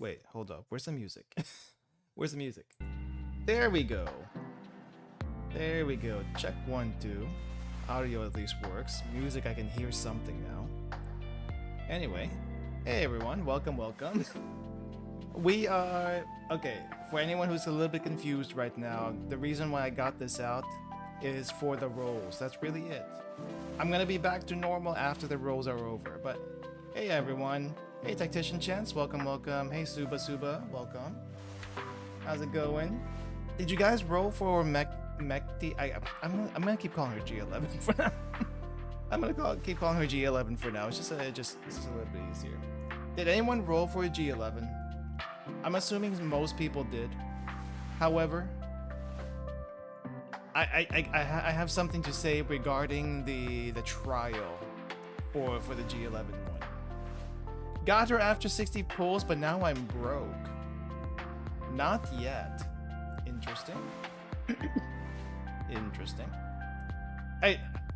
Wait, hold up. Where's the music? Where's the music? There we go. There we go. Check 1, 2. Audio at least works. Music, I can hear something now. Anyway, hey everyone, welcome. We are... Okay, for anyone who's a little bit confused right now, the reason why I got this out is for the rolls. That's really it. I'm gonna be back to normal after the rolls are over, but hey everyone. Hey Tactician Chance, welcome. Hey Suba, welcome. How's it going? Did you guys roll for Mekti? I'm gonna keep calling her G11 for now. I'm gonna keep calling her G11 for now. It's just a little bit easier. Did anyone roll for a G11? I'm assuming most people did. However, I have something to say regarding the trial for the G11 one. Got her after 60 pulls, but now I'm broke. Not yet. Interesting. Interesting.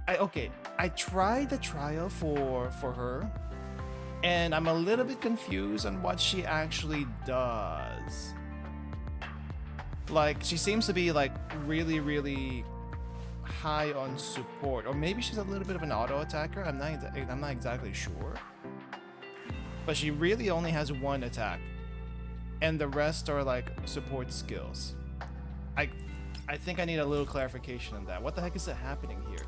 Okay. I tried the trial for her, and I'm a little bit confused on what she actually does. Like, she seems to be like really high on support, or maybe she's a little bit of an auto attacker. I'm not exactly sure. But she really only has one attack, and the rest are like support skills. I think I need a little clarification on that. What the heck is happening here?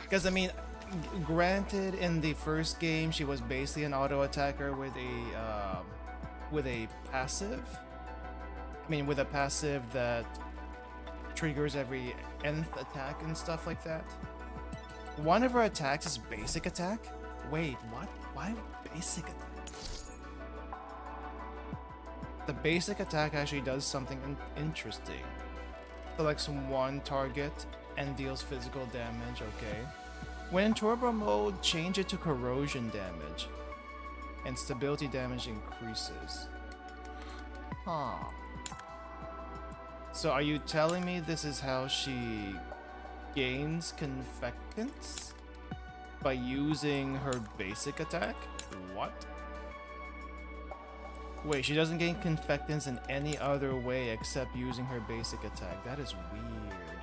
Because I mean, granted, in the first game she was basically an auto attacker with a passive. I mean, with a passive that triggers every nth attack and stuff like that. One of her attacks is basic attack? Wait, what? Why basic attack? The basic attack actually does something interesting. Selects one target and deals physical damage, okay. When in turbo mode, change it to corrosion damage. And stability damage increases. Huh. So are you telling me this is how she gains confectance? By using her basic attack? What? Wait, she doesn't gain confectance in any other way except using her basic attack. That is weird.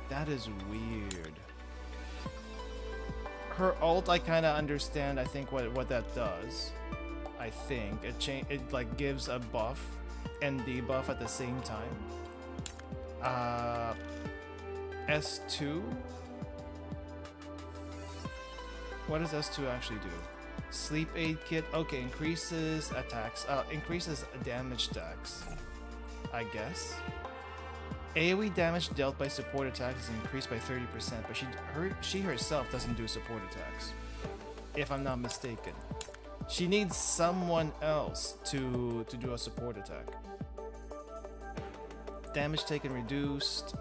That is weird. Her ult, I kind of understand, I think, what that does. I think. It like gives a buff and debuff at the same time. S2? What does S2 actually do? Sleep aid kit. Okay, increases attacks. Increases damage stacks, I guess. AoE damage dealt by support attacks is increased by 30%, but she herself doesn't do support attacks, if I'm not mistaken. She needs someone else to do a support attack. Damage taken reduced.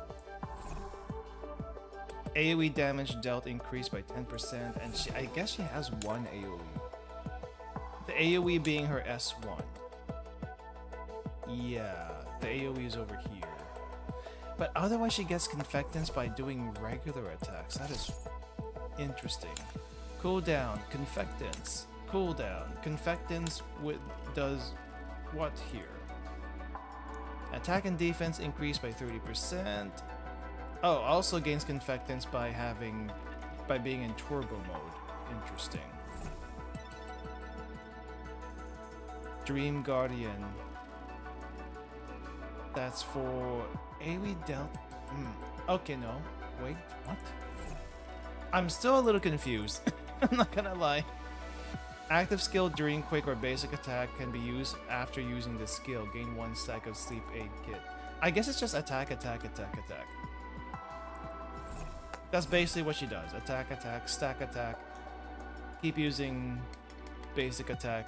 AoE damage dealt increased by 10%, and I guess she has one AoE. The AoE being her S1. Yeah, the AoE is over here. But otherwise she gets confectance by doing regular attacks. That is interesting. Cooldown, confectance, cooldown. Confectance does what here? Attack and defense increased by 30%. Oh, also gains confectance by being in turbo mode. Interesting. Dream Guardian. That's for AoE dealt. Okay, no. Wait, what? I'm still a little confused. I'm not gonna lie. Active skill during quick or basic attack can be used after using the skill. Gain 1 stack of sleep aid kit. I guess it's just attack. That's basically what she does. Attack, stack attack. Keep using basic attack.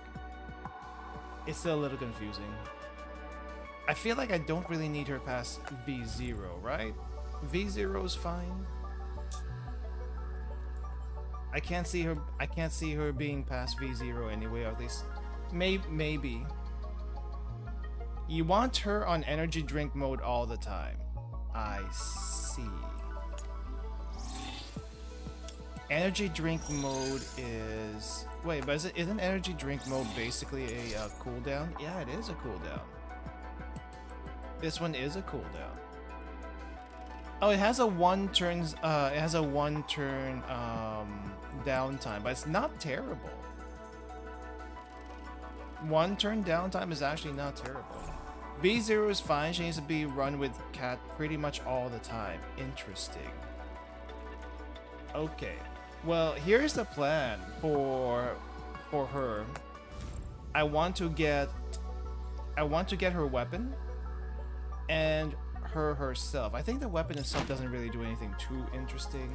It's still a little confusing. I feel like I don't really need her past V0, right? V0 is fine. I can't see her being past V0 anyway, or at least maybe. You want her on energy drink mode all the time. I see. Energy drink mode is... Wait, but isn't energy drink mode basically a cooldown? Yeah, it is a cooldown. This one is a cooldown. Oh, it has a one turn downtime, but it's not terrible. One turn downtime is actually not terrible. B0 is fine. She needs to be run with Cat pretty much all the time. Interesting. Okay. Well, here's the plan for her. I want to get her weapon and her herself. I think the weapon itself doesn't really do anything too interesting,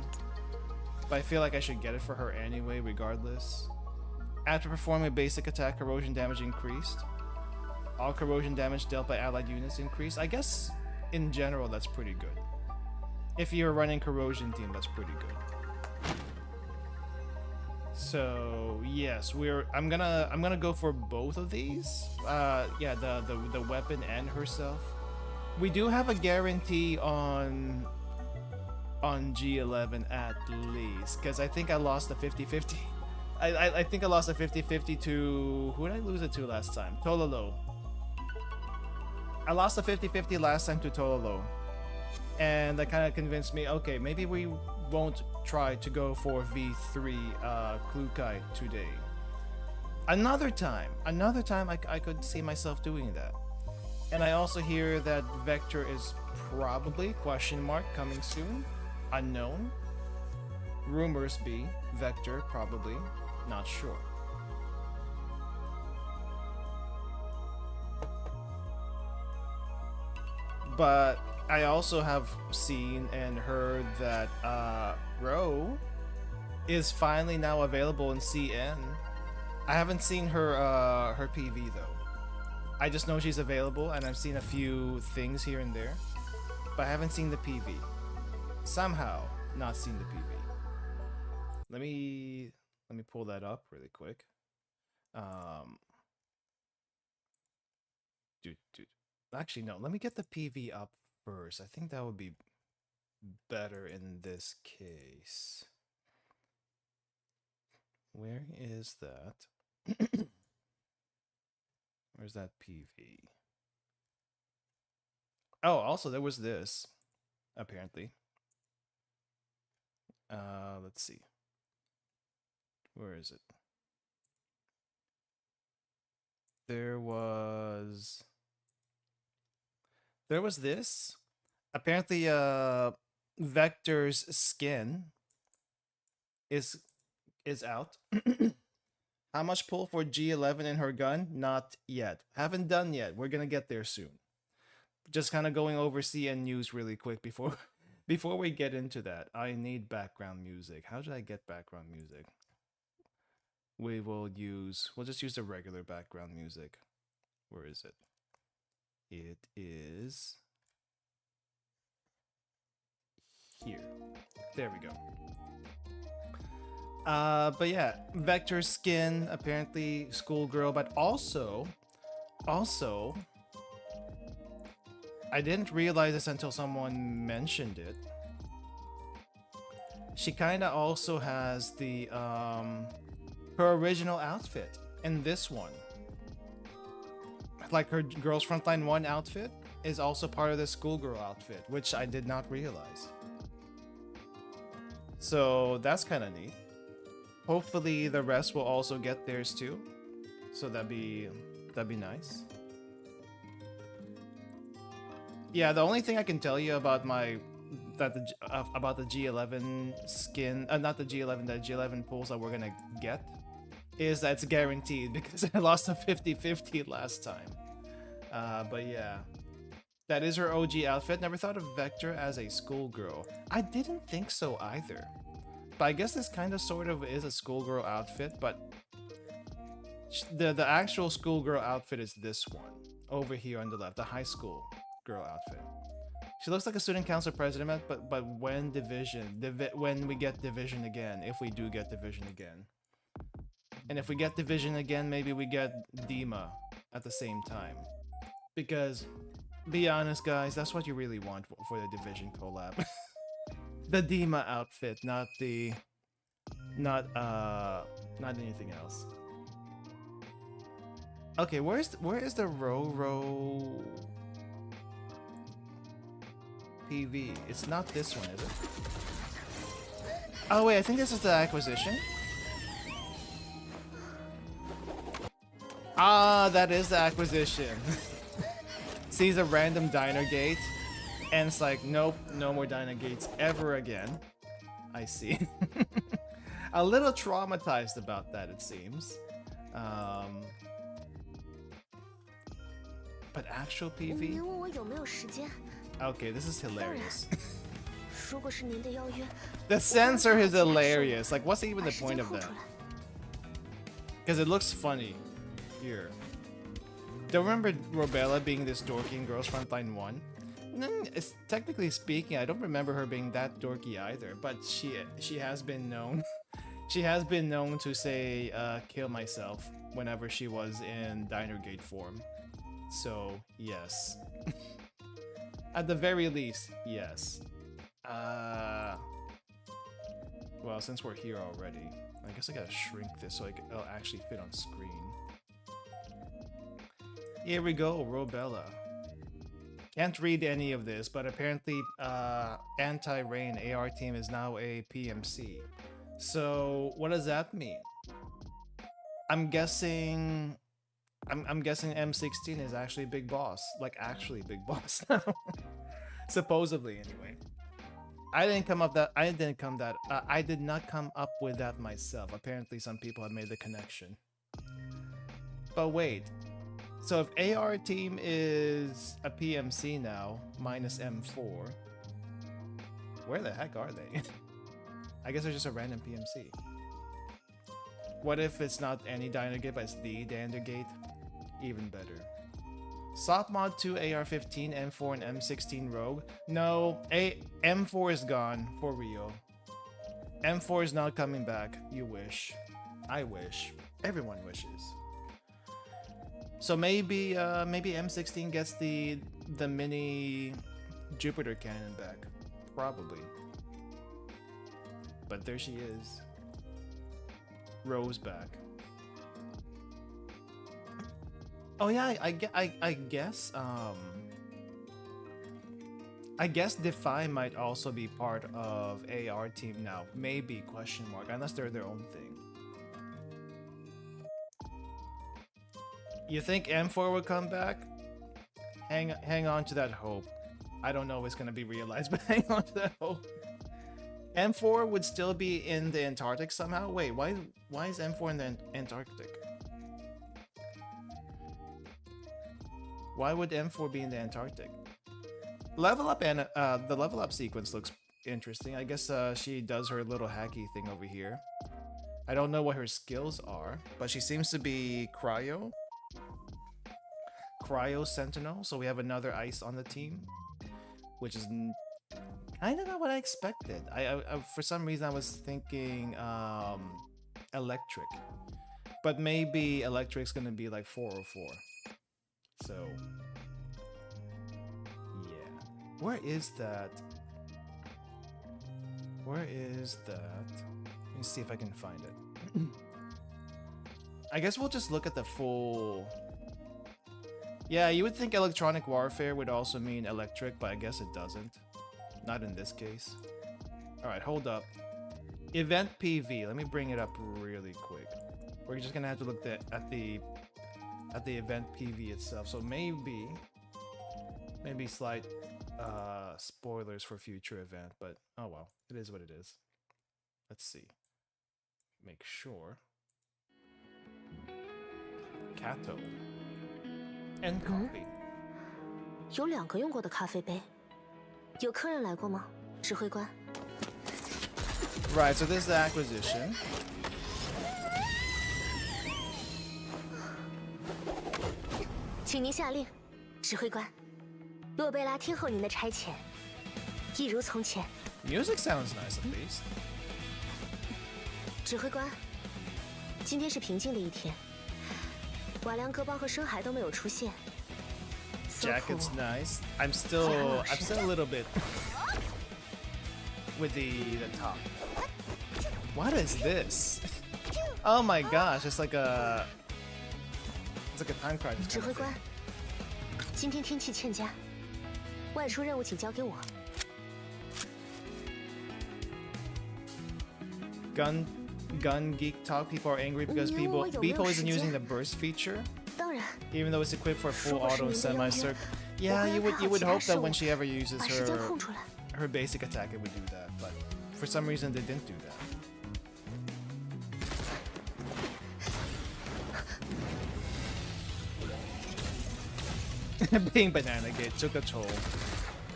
but I feel like I should get it for her anyway, regardless. After performing a basic attack, corrosion damage increased. All corrosion damage dealt by allied units increased. I guess in general that's pretty good. If you're running corrosion team, that's pretty good. So yes, I'm gonna go for both of these. Yeah, the weapon and herself. We do have a guarantee on G11 at least, because I think I lost the 50-50. I think I lost a 50-50 to... Who did I lose it to last time? Tololo. I lost a 50-50 last time to Tololo. And that kind of convinced me, okay, maybe we won't try to go for V3 Klukai today. Another time I could see myself doing that. And I also hear that Vector is probably, question mark, coming soon. Unknown. Rumors be Vector, probably. Not sure. But I also have seen and heard that Ro is finally now available in CN. I haven't seen her PV though. I just know she's available and I've seen a few things here and there, but I haven't seen the PV. Somehow not seen the PV. Let me pull that up really quick. Actually no, let me get the PV up first. I think that would be better in this case. Where is that? Where's that PV? Oh, also there was this, apparently. Let's see. Where is it? There was this. Apparently, Vector's skin is out. How much pull for G11 in her gun? Not yet. Haven't done yet. We're gonna get there soon. Just kind of going over CN news really quick before we get into that. I need background music. How should I get background music? We'll just use the regular background music. Where is it? It is here. There we go. But yeah, Vector skin, apparently schoolgirl, but also, I didn't realize this until someone mentioned it. She kinda also has the, her original outfit in this one. Like her Girls Frontline 1 outfit is also part of the schoolgirl outfit, which I did not realize. So that's kinda neat. Hopefully the rest will also get theirs too. So that'd be nice. Yeah, the only thing I can tell you about about the G11 skin, not the G11, the G11 pulls that we're gonna get, is that it's guaranteed because I lost a 50-50 last time. But yeah, that is her OG outfit. Never thought of Vector as a schoolgirl. I didn't think so either. But I guess this kind of sort of is a schoolgirl outfit, but the actual schoolgirl outfit is this one over here on the left, the high school girl outfit. She looks like a student council president, but when when we get division again, if we do get division again, and if we get division again, maybe we get Dima at the same time, because be honest, guys, that's what you really want for the division collab. The Dima outfit, not the not anything else. Okay, where is the Ro PV? It's not this one, is it? Oh wait, I think this is the acquisition. Ah, that is the acquisition. Sees a random diner gate, and it's like, nope, no more diner gates ever again. I see. A little traumatized about that, it seems. But actual PV? Okay, this is hilarious. The censor is hilarious. Like, what's even the point of that? Because it looks funny here. Don't remember Robella being this dorky in Girls Frontline 1? It's, technically speaking, I don't remember her being that dorky either, but she has been known. She has been known to say, kill myself whenever she was in Diner Gate form. So, yes. At the very least, yes. Well, since we're here already, I guess I gotta shrink this so it'll actually fit on screen. Here we go, Robella. Can't read any of this, but apparently Anti-Rain AR team is now a PMC. So what does that mean? I'm guessing M16 is actually Big Boss. Like actually Big Boss now. Supposedly anyway. I did not come up with that myself. Apparently some people have made the connection. But wait. So if AR team is a PMC now, minus M4, where the heck are they? I guess they're just a random PMC. What if it's not any Diner Gate, but it's the Diner Gate? Even better. Soft mod 2 AR-15, M4, and M16 Rogue. No, M4 is gone for real. M4 is not coming back. You wish. I wish. Everyone wishes. So maybe M16 gets the mini Jupiter cannon back. Probably. But there she is. Rose back. Oh yeah, I guess Defy might also be part of AR team now. Maybe, question mark, unless they're their own thing. You think M4 would come back? Hang on to that hope. I don't know if it's gonna be realized, but hang on to that hope. M4 would still be in the Antarctic somehow? Wait, why is M4 in the Antarctic? Why would M4 be in the Antarctic? Level up and the level up sequence looks interesting. I guess she does her little hacky thing over here. I don't know what her skills are, but she seems to be Cryo Sentinel. So we have another ice on the team, which is kind of not what I expected. I for some reason I was thinking electric, but maybe electric's gonna be like 404. So yeah, where is that? Where is that? Let me see if I can find it. I guess we'll just look at the full. Yeah, you would think electronic warfare would also mean electric, but I guess it doesn't. Not in this case. Alright, hold up. Event PV. Let me bring it up really quick. We're just gonna have to look at the event PV itself. So maybe slight spoilers for future event, but oh well, it is what it is. Let's see. Make sure. Kato. And copy. 有2个用过的咖啡杯，有客人来过吗，指挥官？ Right, so this is the acquisition. 请您下令，指挥官。洛贝拉听候您的差遣，一如从前。Music sounds nice at least. 指挥官，今天是平静的一天，瓦良、戈邦和深海都没有出现。 Jacket's nice. I'm still a little bit with the top. What is this? Oh my gosh, it's like a time crisis. 指挥官，今天天气欠佳，外出任务请交给我。Gun geek talk. People are angry because Beepo isn't using the burst feature, 当然， even though it's equipped for full auto and semi-circle. Yeah, you would hope that when she ever uses 把时间空出来。 her basic attack, it would do that, but for some reason they didn't do that. Being Banana Gate took a toll.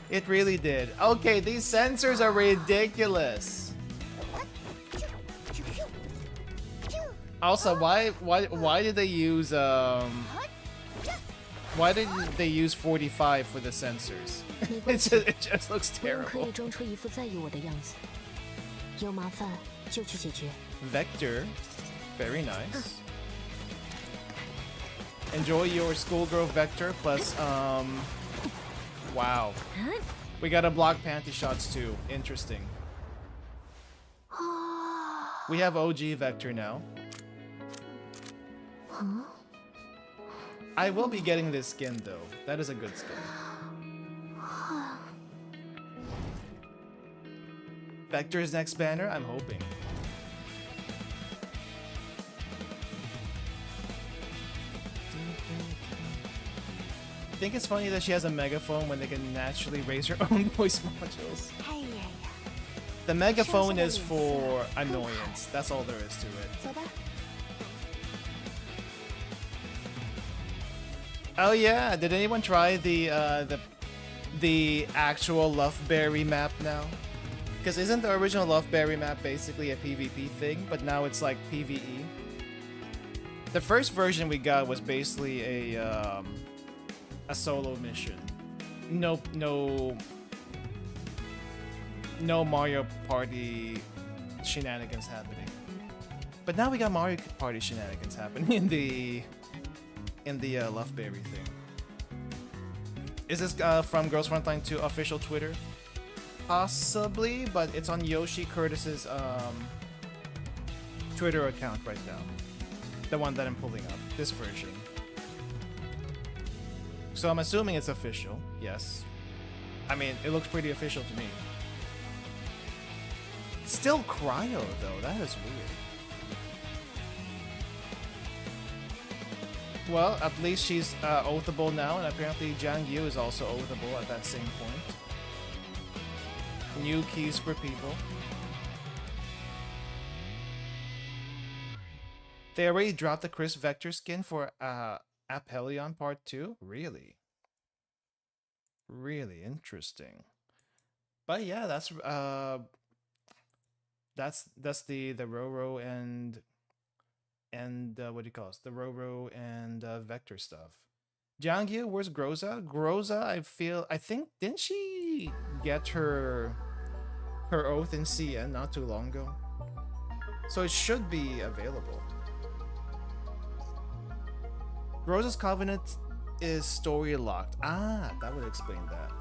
It really did. Okay, these sensors are ridiculous. Also, why did they use why did they use 45 for the sensors? it just looks 不用刻 terrible. 意装出一副在意我的样子，有麻烦就去解决。 Vector, very nice. Enjoy your schoolgirl Vector plus wow. We gotta block panty shots too. Interesting. We have OG Vector now. I will be getting this skin though. That is a good skin. Vector's next banner, I'm hoping. I think it's funny that she has a megaphone when they can naturally raise her own voice modules. 哎呀呀， The megaphone is for annoyance. That's all there is to it. 走吧。 Oh yeah, did anyone try the actual Luffberry map now? Because isn't the original Luffberry map basically a PvP thing, but now it's like PvE? The first version we got was basically a solo mission. No Mario Party shenanigans happening. But now we got Mario Party shenanigans happening in the Luffberry thing. Is this from Girls Frontline to official Twitter? Possibly, but it's on Yoshi Curtis's Twitter account right now. The one that I'm pulling up, this version. So I'm assuming it's official, yes. I mean, it looks pretty official to me. Still cryo though, that is weird. Well, at least she's oathable now, and apparently Jiang Yu is also oathable at that same point. New keys for people. They already dropped the Chris Vector skin for Aphelion Part 2? Really? Really interesting. But yeah, that's the Roro and what do you call it? The Roro and Vector stuff. Jiangyu, where's Groza? Groza, I think, didn't she get her oath in CN not too long ago? So it should be available. Groza's Covenant is story locked. Ah, that would explain that.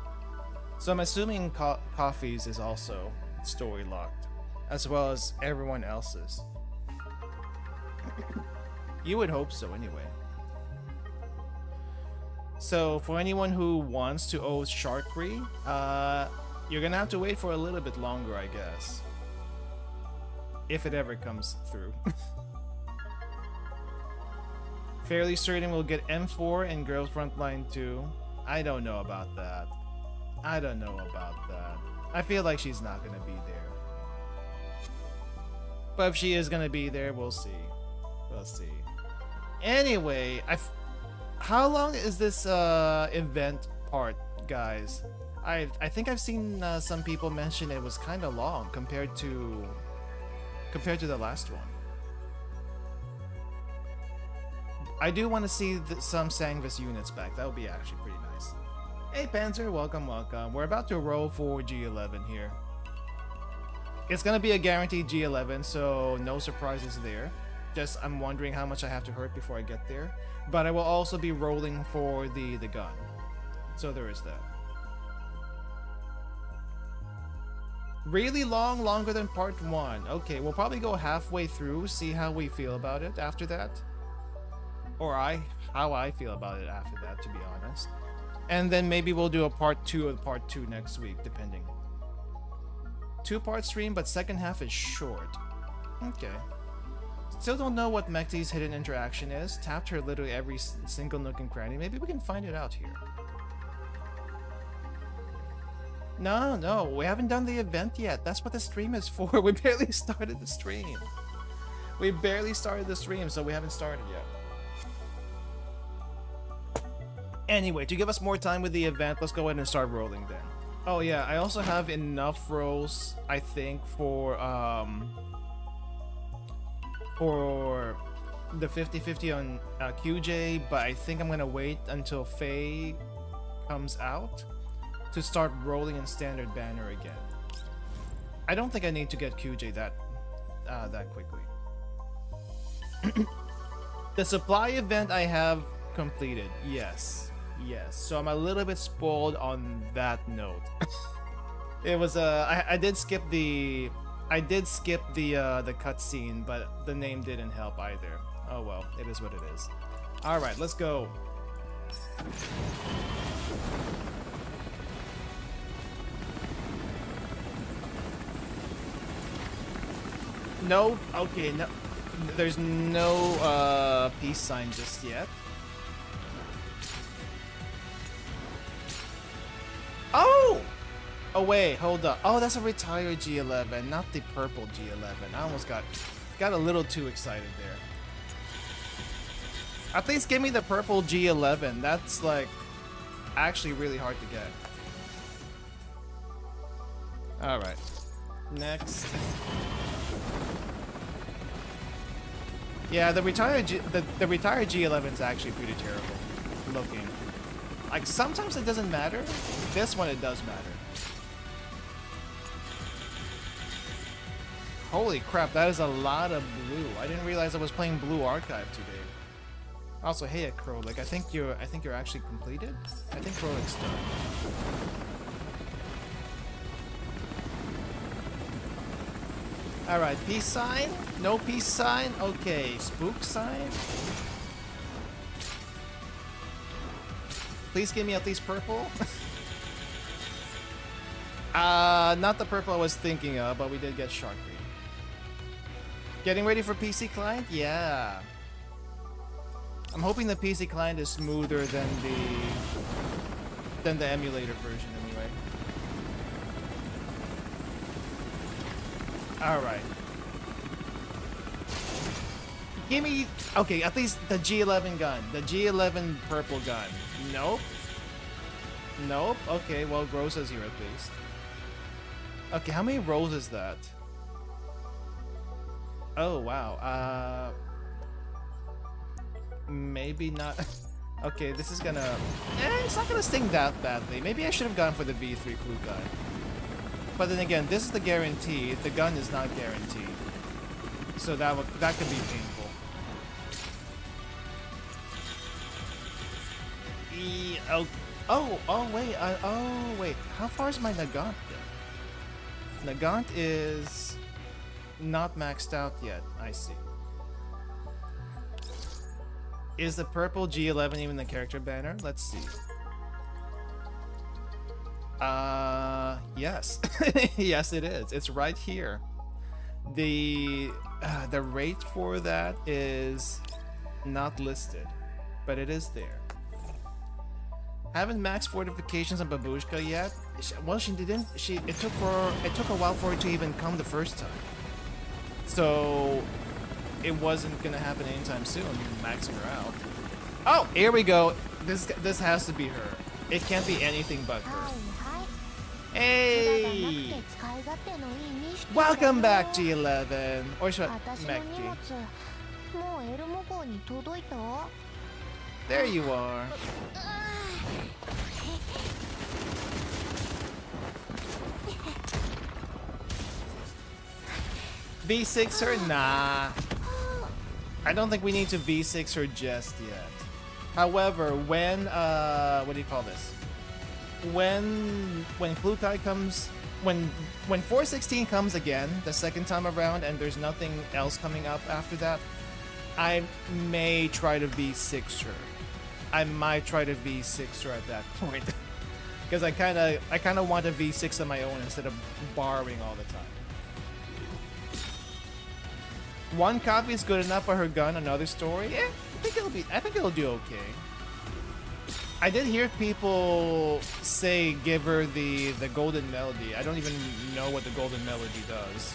So I'm assuming Coffee's is also story locked, as well as everyone else's. You would hope so anyway. So for anyone who wants to oath Sharkry, you're gonna have to wait for a little bit longer, I guess. If it ever comes through. Fairly certain we'll get M4 and Girls Frontline 2. I don't know about that. I don't know about that. I feel like she's not gonna be there. But if she is gonna be there, we'll see. We'll see. Anyway, how long is this event part, guys? I think I've seen some people mention it was kind of long compared to the last one. I do want to see some Sangvis units back. That would be actually pretty nice. Hey Panzer, welcome, welcome. We're about to roll for G11 here. It's gonna be a guaranteed G11, so no surprises there. Just I'm wondering how much I have to hurt before I get there. But I will also be rolling for the gun. So there is that. Really long, longer than part 1. Okay, we'll probably go halfway through, see how we feel about it after that. Or how I feel about it after that, to be honest. And then maybe we'll do a part 2 of part 2 next week, depending. 2-part stream, but second half is short. Okay. Still don't know what Mekti's hidden interaction is. Tapped her literally every single nook and cranny. Maybe we can find it out here. No, we haven't done the event yet. That's what the stream is for. We barely started the stream. We barely started the stream, so we haven't started yet. Anyway, to give us more time with the event, let's go ahead and start rolling then. Oh yeah, I also have enough rolls, I think, for the 50-50 on QJ, but I think I'm gonna wait until Faye comes out to start rolling in standard banner again. I don't think I need to get QJ that quickly. The supply event I have completed. Yes. So I'm a little bit spoiled on that note. It was I did skip the cutscene, but the name didn't help either. Oh well, it is what it is. All right, let's go. No, okay, no, there's no peace sign just yet. Oh! Oh wait, hold up. Oh, that's a retired G11, not the purple G11. I almost got a little too excited there. At least give me the purple G11. That's like actually really hard to get. All right, next. Yeah, the retired G11 is actually pretty terrible looking. Like sometimes it doesn't matter. This one it does matter. Holy crap, that is a lot of blue. I didn't realize I was playing Blue Archive today. Also, hey Krolik, I think you're actually completed? I think Krolik's done. Alright, peace sign? No peace sign? Okay, spook sign? Please give me at least purple. Not the purple I was thinking of, but we did get Shark Green. Getting ready for PC client? Yeah. I'm hoping the PC client is smoother than the emulator version anyway. Alright. Give me... Okay, at least the G11 gun. The G11 purple gun. Nope. Nope. Okay, well, Rosa's here at least. Okay, how many rolls is that? Oh, wow. Maybe not... Okay, this is gonna... it's not gonna sting that badly. Maybe I should have gone for the V3 Klukai. But then again, this is the guarantee. The gun is not guaranteed. So that could be painful. Oh wait. How far is my Nagant then? Nagant is not maxed out yet. I see. Is the purple G11 even the character banner? Let's see. Yes. Yes, it is. It's right here. The rate for that is not listed, but it is there. Haven't maxed fortifications on Babushka yet. Well, she didn't. It took a while for it to even come the first time. So it wasn't gonna happen anytime soon. Maxing her out. Oh, here we go. This has to be her. It can't be anything but her. Hey! Welcome back, G11. Or should I... Mekti. There you are. V6 her? Nah. I don't think we need to V6 her just yet. However, when what do you call this? When Klukai comes when 416 comes again the second time around and there's nothing else coming up after that, I may try to V6 her. I might try to V6 her at that point. Because I kinda want to V6 on my own instead of borrowing all the time. One copy is good enough for her gun, another story. Yeah, I think it'll do okay. I did hear people say give her the golden melody. I don't even know what the golden melody does.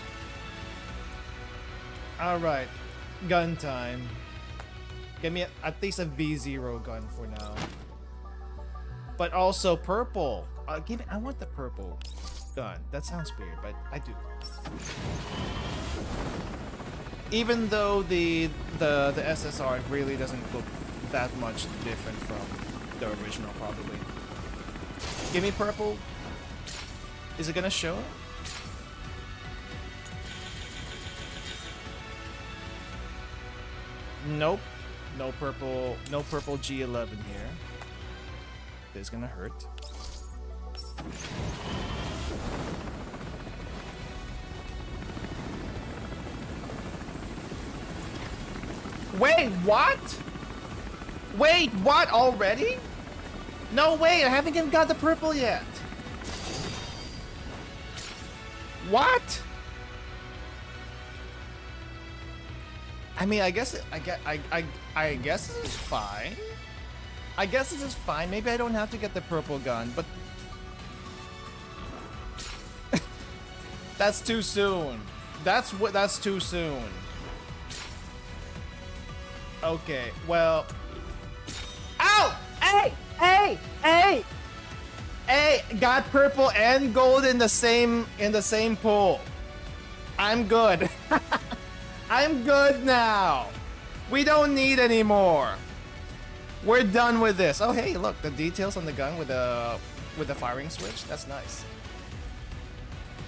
Alright, gun time. Give me at least a V0 gun for now. But also purple. I want the purple gun. That sounds weird, but I do. Even though the SSR really doesn't look that much different from the original, probably. Give me purple. Is it gonna show? Nope. No purple G11 here. This is gonna hurt. Wait, what? Wait, what already? No, wait, I haven't even got the purple yet. What? I mean, I guess this is fine. I guess this is fine. Maybe I don't have to get the purple gun, but that's too soon. That's too soon. Okay, well. Ow! Hey! Got purple and gold in the same pool. I'm good. I'm good now. We don't need any more. We're done with this. Oh hey, look, the details on the gun with the firing switch. That's nice.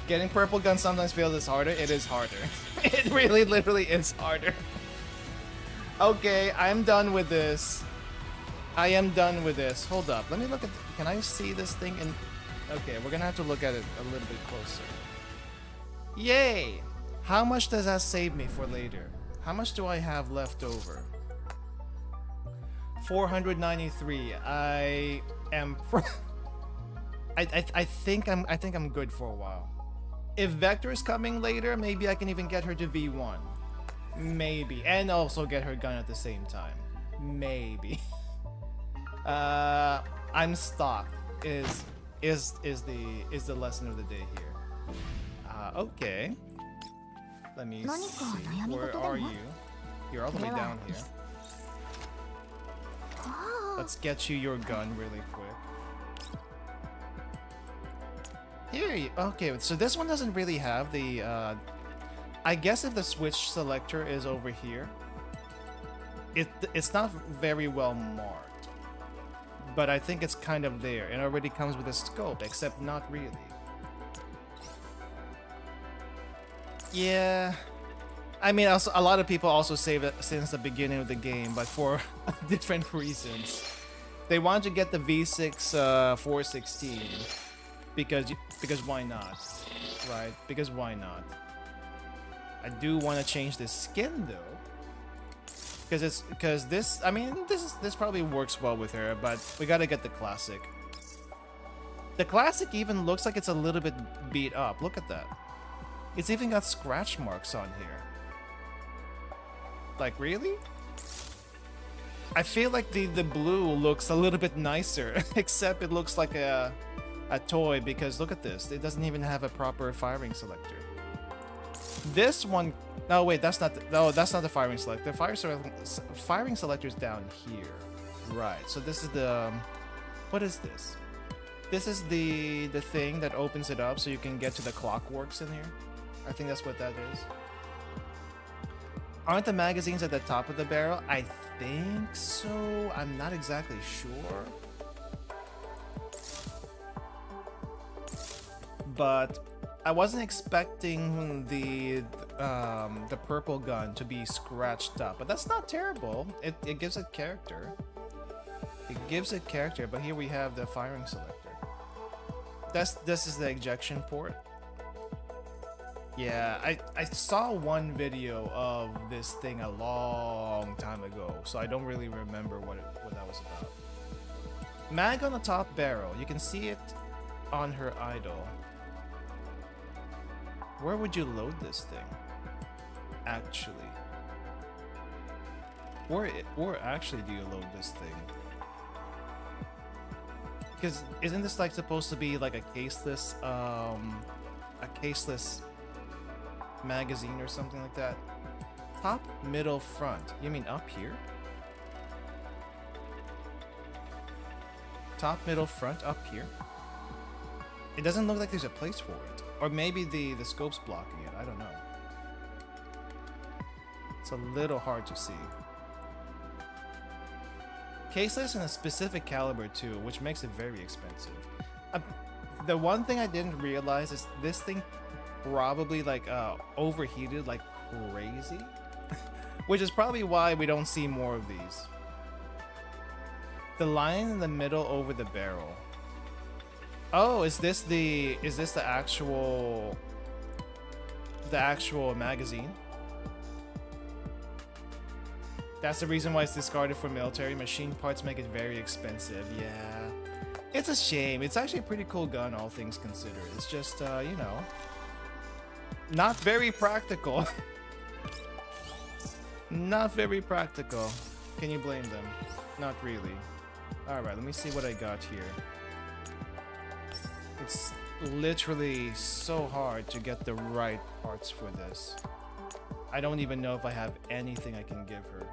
Getting purple gun sometimes feels harder. It is harder. It really literally is harder. Okay, I'm done with this. I am done with this. Hold up. Let me look at... Can I see this thing in... Okay, we're gonna have to look at it a little bit closer. Yay! How much does that save me for later? How much do I have left over? 493. I am... I think I'm good for a while. If Vector is coming later, maybe I can even get her to V1. Maybe. And also get her gun at the same time. Maybe. I'm stocked is the lesson of the day here. Okay. Let me see. Where are you? You're all the way down here. Let's get you your gun really quick. Here you... Okay, so this one doesn't really have the... I guess if the switch selector is over here, it's not very well marked. But I think it's kind of there. It already comes with a scope, except not really. Yeah. I mean, also, a lot of people also save it since the beginning of the game, but for different reasons. They want to get the V6 416 because why not, right? Because why not? I do want to change the skin though. Because this, I mean, this probably works well with her, but we gotta get the classic. The classic even looks like it's a little bit beat up. Look at that. It's even got scratch marks on here. Like, really? I feel like the blue looks a little bit nicer, except it looks like a toy because look at this. It doesn't even have a proper firing selector. This one... No, wait, that's not the firing selector. Firing selector's down here. Right, so this is the... What is this? This is the thing that opens it up so you can get to the clockworks in here. I think that's what that is. Aren't the magazines at the top of the barrel? I think so. I'm not exactly sure. But I wasn't expecting the purple gun to be scratched up, but that's not terrible. It gives it character. It gives it character, but here we have the firing selector. This is the ejection port. Yeah, I saw one video of this thing a long time ago, so I don't really remember what that was about. Mag on the top barrel. You can see it on her idol. Where would you load this thing? Actually. Where actually do you load this thing? Because isn't this like supposed to be like a caseless magazine or something like that? Top, middle, front. You mean up here? Top, middle, front, up here? It doesn't look like there's a place for it. Or maybe the scope's blocking it. I don't know. It's a little hard to see. Caseless and a specific caliber too, which makes it very expensive. The one thing I didn't realize is this thing probably like overheated like crazy, which is probably why we don't see more of these. The line in the middle over the barrel. Oh, is this the actual magazine? That's the reason why it's discarded for military. Machine parts make it very expensive. Yeah, it's a shame. It's actually a pretty cool gun, all things considered. It's just, you know, not very practical. Not very practical. Can you blame them? Not really. Alright, let me see what I got here. It's literally so hard to get the right parts for this. I don't even know if I have anything I can give her.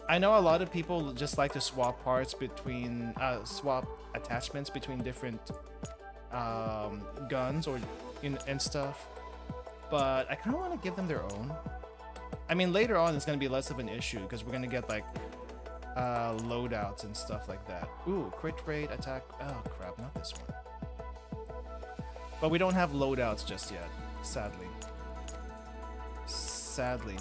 I know a lot of people just like to swap parts between, swap attachments between different guns or and stuff, but I kind of want to give them their own. I mean, later on it's going to be less of an issue because we're going to get like loadouts and stuff like that. Ooh, crit rate, attack. Oh crap, not this one. But we don't have loadouts just yet, sadly. Sadly.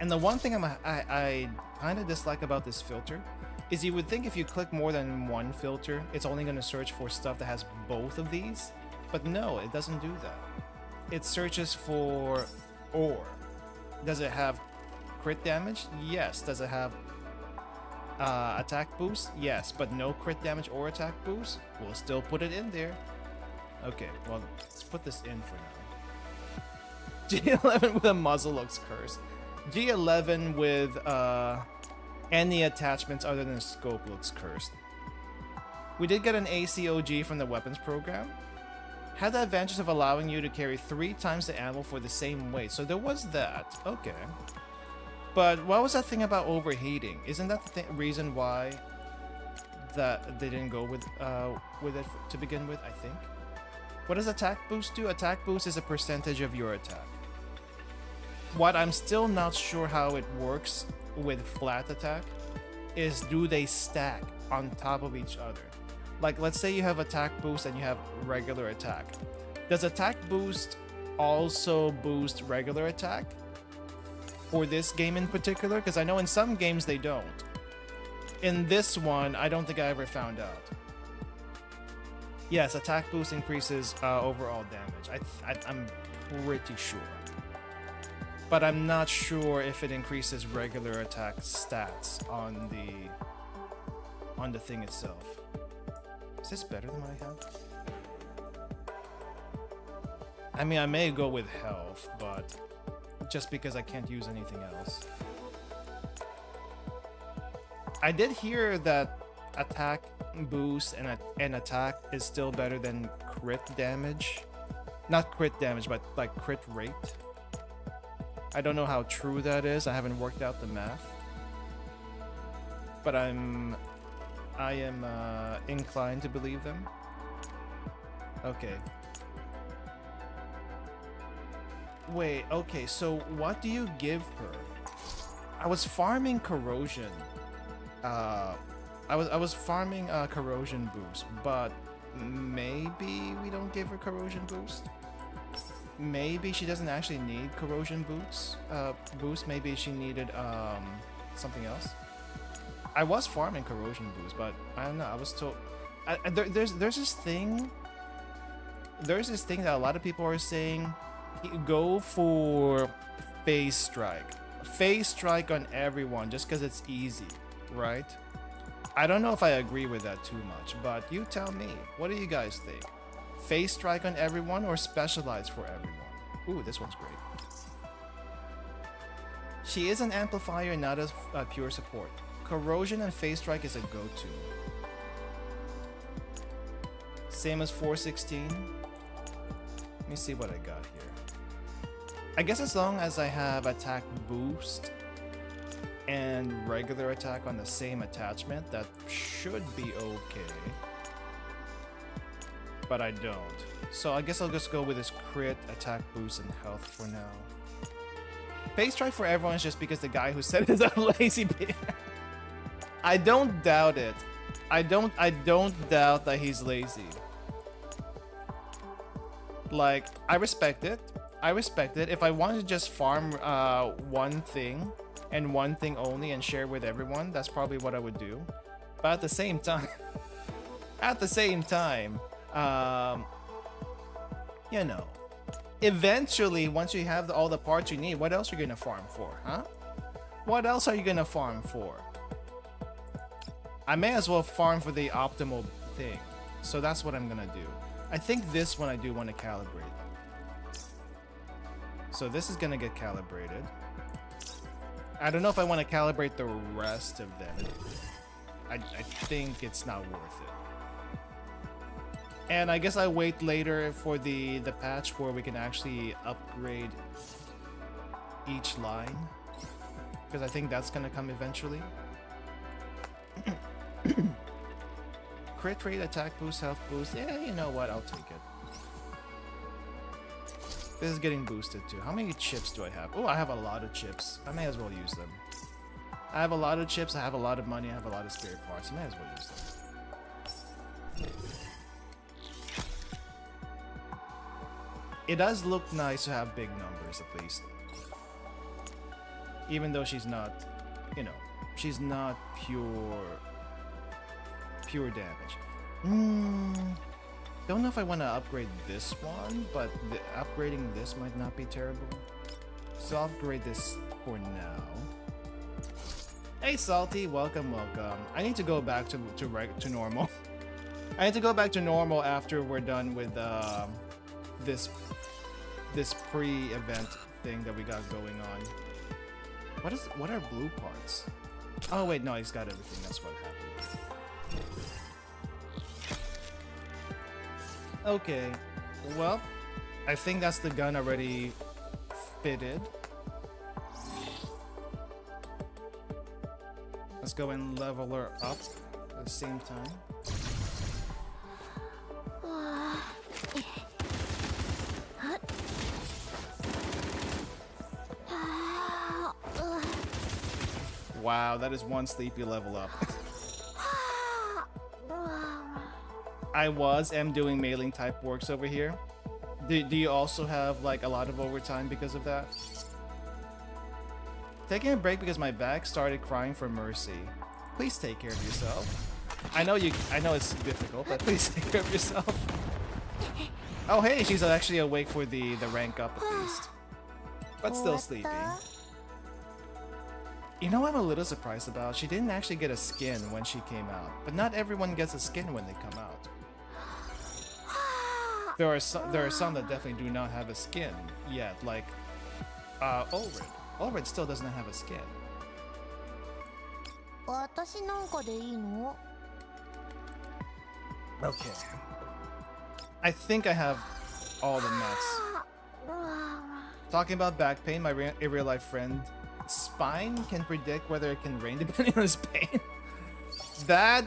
And the one thing I kind of dislike about this filter is you would think if you click more than one filter, it's only going to search for stuff that has both of these. But no, it doesn't do that. It searches for ore. Does it have crit damage? Yes. Does it have attack boost? Yes. But no crit damage or attack boost? We'll still put it in there. Okay, well, let's put this in for now. G11 with a muzzle looks cursed. G11 with any attachments other than a scope looks cursed. We did get an ACOG from the weapons program. Had the advantage of allowing you to carry 3 times the ammo for the same weight. So there was that. Okay. But what was that thing about overheating? Isn't that the reason why that they didn't go with it to begin with, I think? What does attack boost do? Attack boost is a percentage of your attack. What I'm still not sure how it works with flat attack is, do they stack on top of each other? Like, let's say you have attack boost and you have regular attack. Does attack boost also boost regular attack? For this game in particular? Because I know in some games they don't. In this one, I don't think I ever found out. Yes, attack boost increases overall damage. I'm pretty sure. But I'm not sure if it increases regular attack stats on the thing itself. Is this better than what I have? I mean, I may go with health, but just because I can't use anything else. I did hear that attack boost and attack is still better than crit damage. Not crit damage, but like crit rate. I don't know how true that is. I haven't worked out the math. But I am inclined to believe them. Okay. Wait, okay, so what do you give her? I was farming corrosion. I was farming corrosion boost, but maybe we don't give her corrosion boost. Maybe she doesn't actually need corrosion boost. Maybe she needed something else. I was farming corrosion boost, but I don't know. I was told there's this thing there's this thing that a lot of people are saying, go for phase strike. Phase strike on everyone just because it's easy, right? I don't know if I agree with that too much, but you tell me. What do you guys think? Phase strike on everyone or specialize for everyone? Ooh, this one's great. She is an amplifier, not a pure support. Corrosion and phase strike is a go-to. Same as 416. Let me see what I got here. I guess as long as I have attack boost and regular attack on the same attachment, that should be okay. But I don't. So I guess I'll just go with this crit, attack boost, and health for now. Phase strike for everyone is just because the guy who said it is a lazy bear. I don't doubt it. I don't doubt that he's lazy. Like, I respect it. I respect it. If I wanted to just farm one thing and one thing only and share with everyone, that's probably what I would do. But at the same time, you know, eventually, once you have all the parts you need, what else are you gonna farm for, huh? What else are you gonna farm for? I may as well farm for the optimal thing. So that's what I'm gonna do. I think this one I do want to calibrate. So this is gonna get calibrated. I don't know if I want to calibrate the rest of them. I think it's not worth it. And I guess I wait later for the patch where we can actually upgrade each line, because I think that's gonna come eventually. Crit rate, attack boost, health boost. Yeah, you know what? I'll take it. This is getting boosted too. How many chips do I have? Oh, I have a lot of chips. I may as well use them. I have a lot of chips. I have a lot of money. I have a lot of spirit parts. I may as well use them. It does look nice to have big numbers, at least. Even though she's not, you know, she's not pure damage. Don't know if I want to upgrade this one, but upgrading this might not be terrible. So I'll upgrade this for now. Hey Salty, welcome, welcome. I need to go back to normal. I need to go back to normal after we're done with this pre-event thing that we got going on. What are blue parts? Oh wait, no, he's got everything. That's what happened. Okay, well, I think that's the gun already fitted. Let's go and level her up at the same time. Wow, that is one sleepy level up. I am doing mailing type works over here. Do you also have like a lot of overtime because of that? Taking a break because my back started crying for mercy. Please take care of yourself. I know it's difficult, but please take care of yourself. Oh hey, she's actually awake for the rank up at least. But still sleeping. You know what I'm a little surprised about? She didn't actually get a skin when she came out. But not everyone gets a skin when they come out. There are some that definitely do not have a skin yet, like Ulrid. Ulrid still doesn't have a skin. Okay. I think I have all the nuts. Talking about back pain, my real life friend Spine can predict whether it can rain depending on his pain. That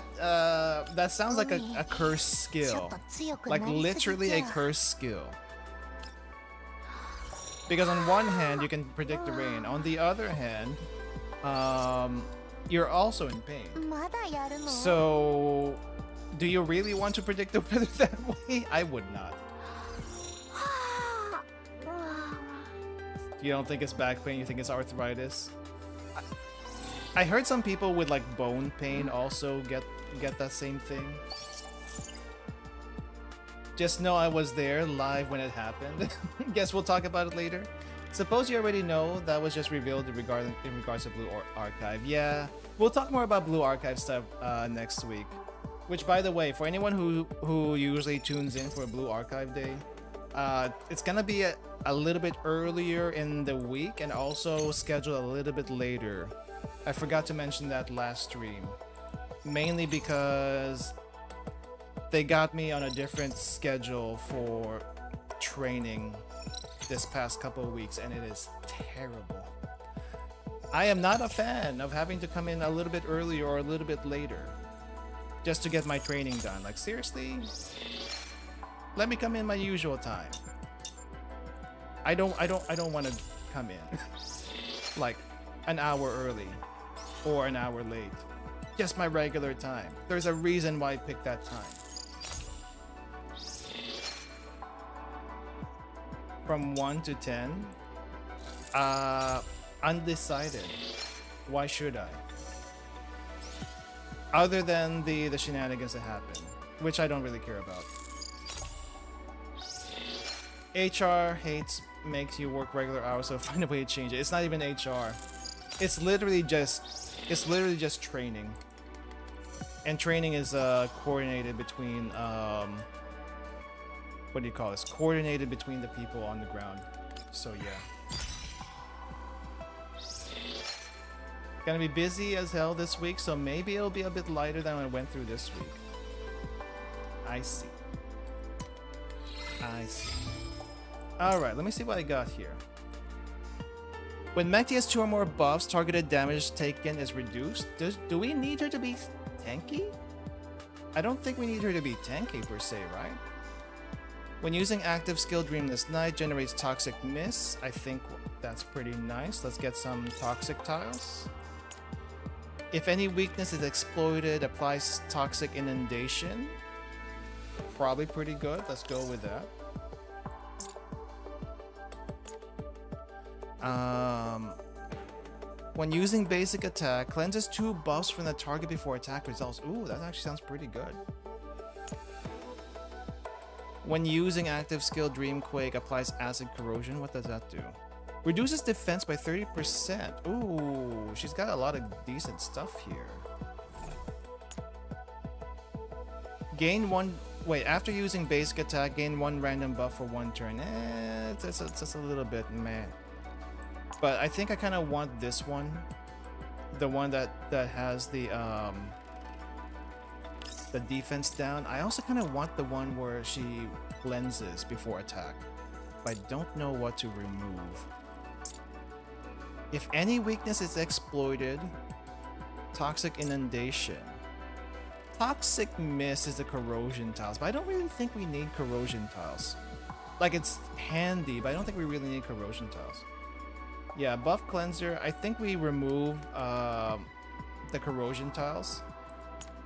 sounds like a cursed skill. Like literally a cursed skill. Because on one hand you can predict the rain, on the other hand, you're also in pain. So do you really want to predict the weather that way? I would not. You don't think it's back pain, you think it's arthritis? I heard some people with like bone pain also get that same thing. Just know I was there live when it happened. Guess we'll talk about it later. Suppose you already know that was just revealed in regards to Blue Archive. Yeah, we'll talk more about Blue Archive stuff next week. Which, by the way, for anyone who usually tunes in for a Blue Archive day, it's gonna be a little bit earlier in the week and also scheduled a little bit later. I forgot to mention that last stream. Mainly because they got me on a different schedule for training this past couple of weeks, and it is terrible. I am not a fan of having to come in a little bit earlier or a little bit later just to get my training done. Like, seriously? Let me come in my usual time. I don't want to come in like an hour early or an hour late. Just my regular time. There's a reason why I picked that time. From 1 to 10, undecided. Why should I? Other than the shenanigans that happen, which I don't really care about. HR hates makes you work regular hours, so find a way to change it. It's not even HR. It's literally just training. And training is coordinated between what do you call this? Coordinated between the people on the ground. So yeah. Gonna be busy as hell this week, so maybe it'll be a bit lighter than I went through this week. I see. Alright, let me see what I got here. When Mechty has 2 or more buffs, targeted damage taken is reduced. Do we need her to be tanky? I don't think we need her to be tanky per se, right? When using active skill Dreamless Night, generates Toxic Mist. I think that's pretty nice. Let's get some Toxic Tiles. If any weakness is exploited, applies Toxic Inundation. Probably pretty good. Let's go with that. When using basic attack, cleanses 2 buffs from the target before attack results. Ooh, that actually sounds pretty good. When using active skill Dreamquake, applies acid corrosion. What does that do? Reduces defense by 30%. Ooh, she's got a lot of decent stuff here. Gain 1. Wait, after using basic attack, gain 1 random buff for 1 turn. It's just a little bit meh. But I think I kind of want this one, the one that has the defense down. I also kind of want the one where she cleanses before attack, but I don't know what to remove. If any weakness is exploited, Toxic Inundation. Toxic Mist is the corrosion tiles, but I don't really think we need corrosion tiles. Like, it's handy, but I don't think we really need corrosion tiles. Yeah, buff cleanser. I think we remove the corrosion tiles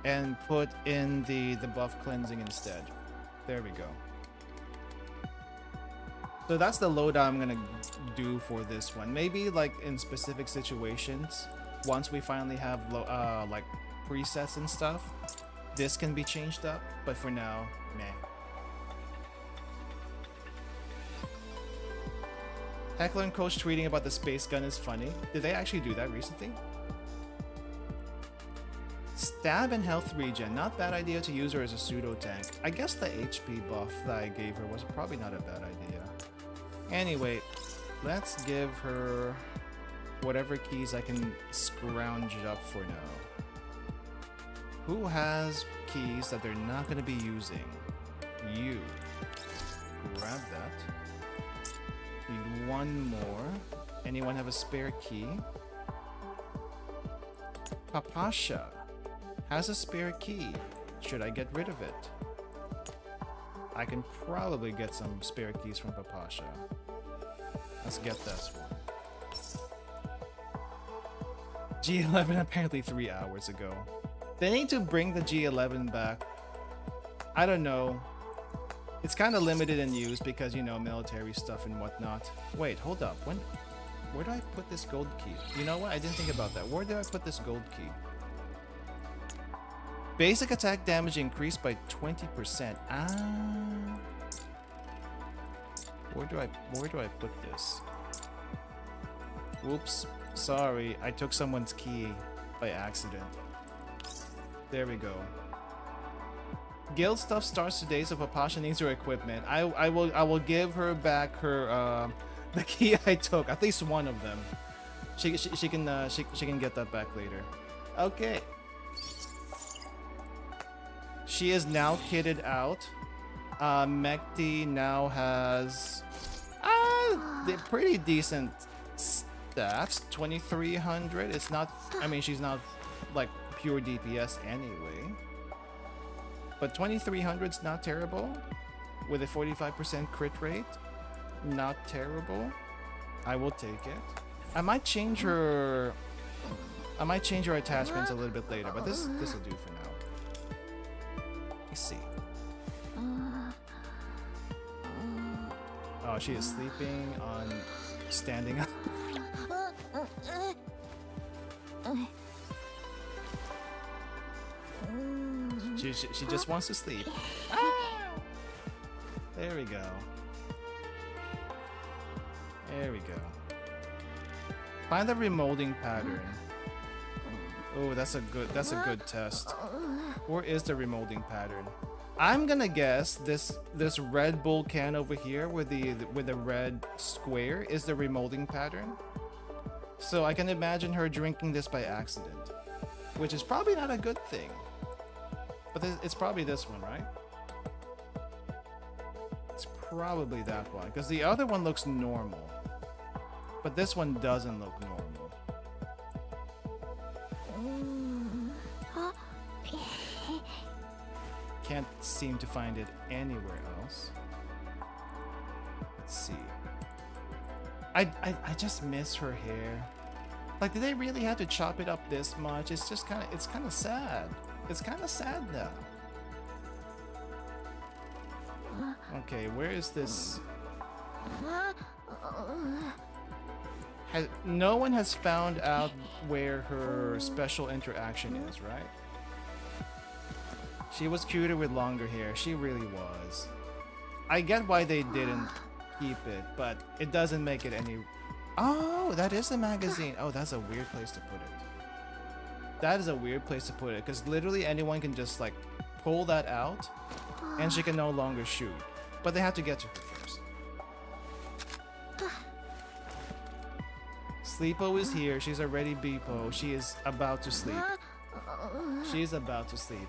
and put in the buff cleansing instead. There we go. So that's the loadout I'm gonna do for this one. Maybe like in specific situations, once we finally have like presets and stuff, this can be changed up. But for now, meh. Heckler and Coach tweeting about the space gun is funny. Did they actually do that recently? Stab and health regen. Not bad idea to use her as a pseudo tank. I guess the HP buff that I gave her was probably not a bad idea. Anyway, let's give her whatever keys I can scrounge up for now. Who has keys that they're not going to be using? You. Grab that. Need 1 more. Anyone have a spare key? Papasha has a spare key. Should I get rid of it? I can probably get some spare keys from Papasha. Let's get this one. G11 apparently 3 hours ago. They need to bring the G11 back. I don't know. It's kind of limited in use because, you know, military stuff and whatnot. Wait, hold up. Where do I put this gold key? You know what? I didn't think about that. Where did I put this gold key? Basic attack damage increased by 20%. Ah. Where do I put this? Whoops. Sorry, I took someone's key by accident. There we go. Guild stuff starts today, so Papasha needs her equipment. I will give her back her the key I took. At least one of them. She can get that back later. Okay. She is now kitted out. Mekti now has the pretty decent stats. 2300. It's not. I mean, she's not like pure DPS anyway. But 2300's not terrible. With a 45% crit rate, not terrible. I will take it. I might change her attachments a little bit later, but this will do for now. Let's see. Oh, she is sleeping on standing up. She just wants to sleep. There we go. There we go. Find the remolding pattern. Oh, that's a good test. Where is the remolding pattern? I'm gonna guess this Red Bull can over here with the red square is the remolding pattern. So I can imagine her drinking this by accident, which is probably not a good thing. But it's probably this one, right? It's probably that one, because the other one looks normal. But this one doesn't look normal. Can't seem to find it anywhere else. Let's see. I just miss her hair. Like, did they really have to chop it up this much? It's just kind of sad. It's kind of sad now. Okay, where is this? No one has found out where her special interaction is, right? She was cuter with longer hair. She really was. I get why they didn't keep it, but it doesn't make it any... Oh, that is a magazine. Oh, that's a weird place to put it. That is a weird place to put it, because literally anyone can just like pull that out and she can no longer shoot. But they have to get to her first. Sleepo is here. She's already Beepo. She is about to sleep. She's about to sleep.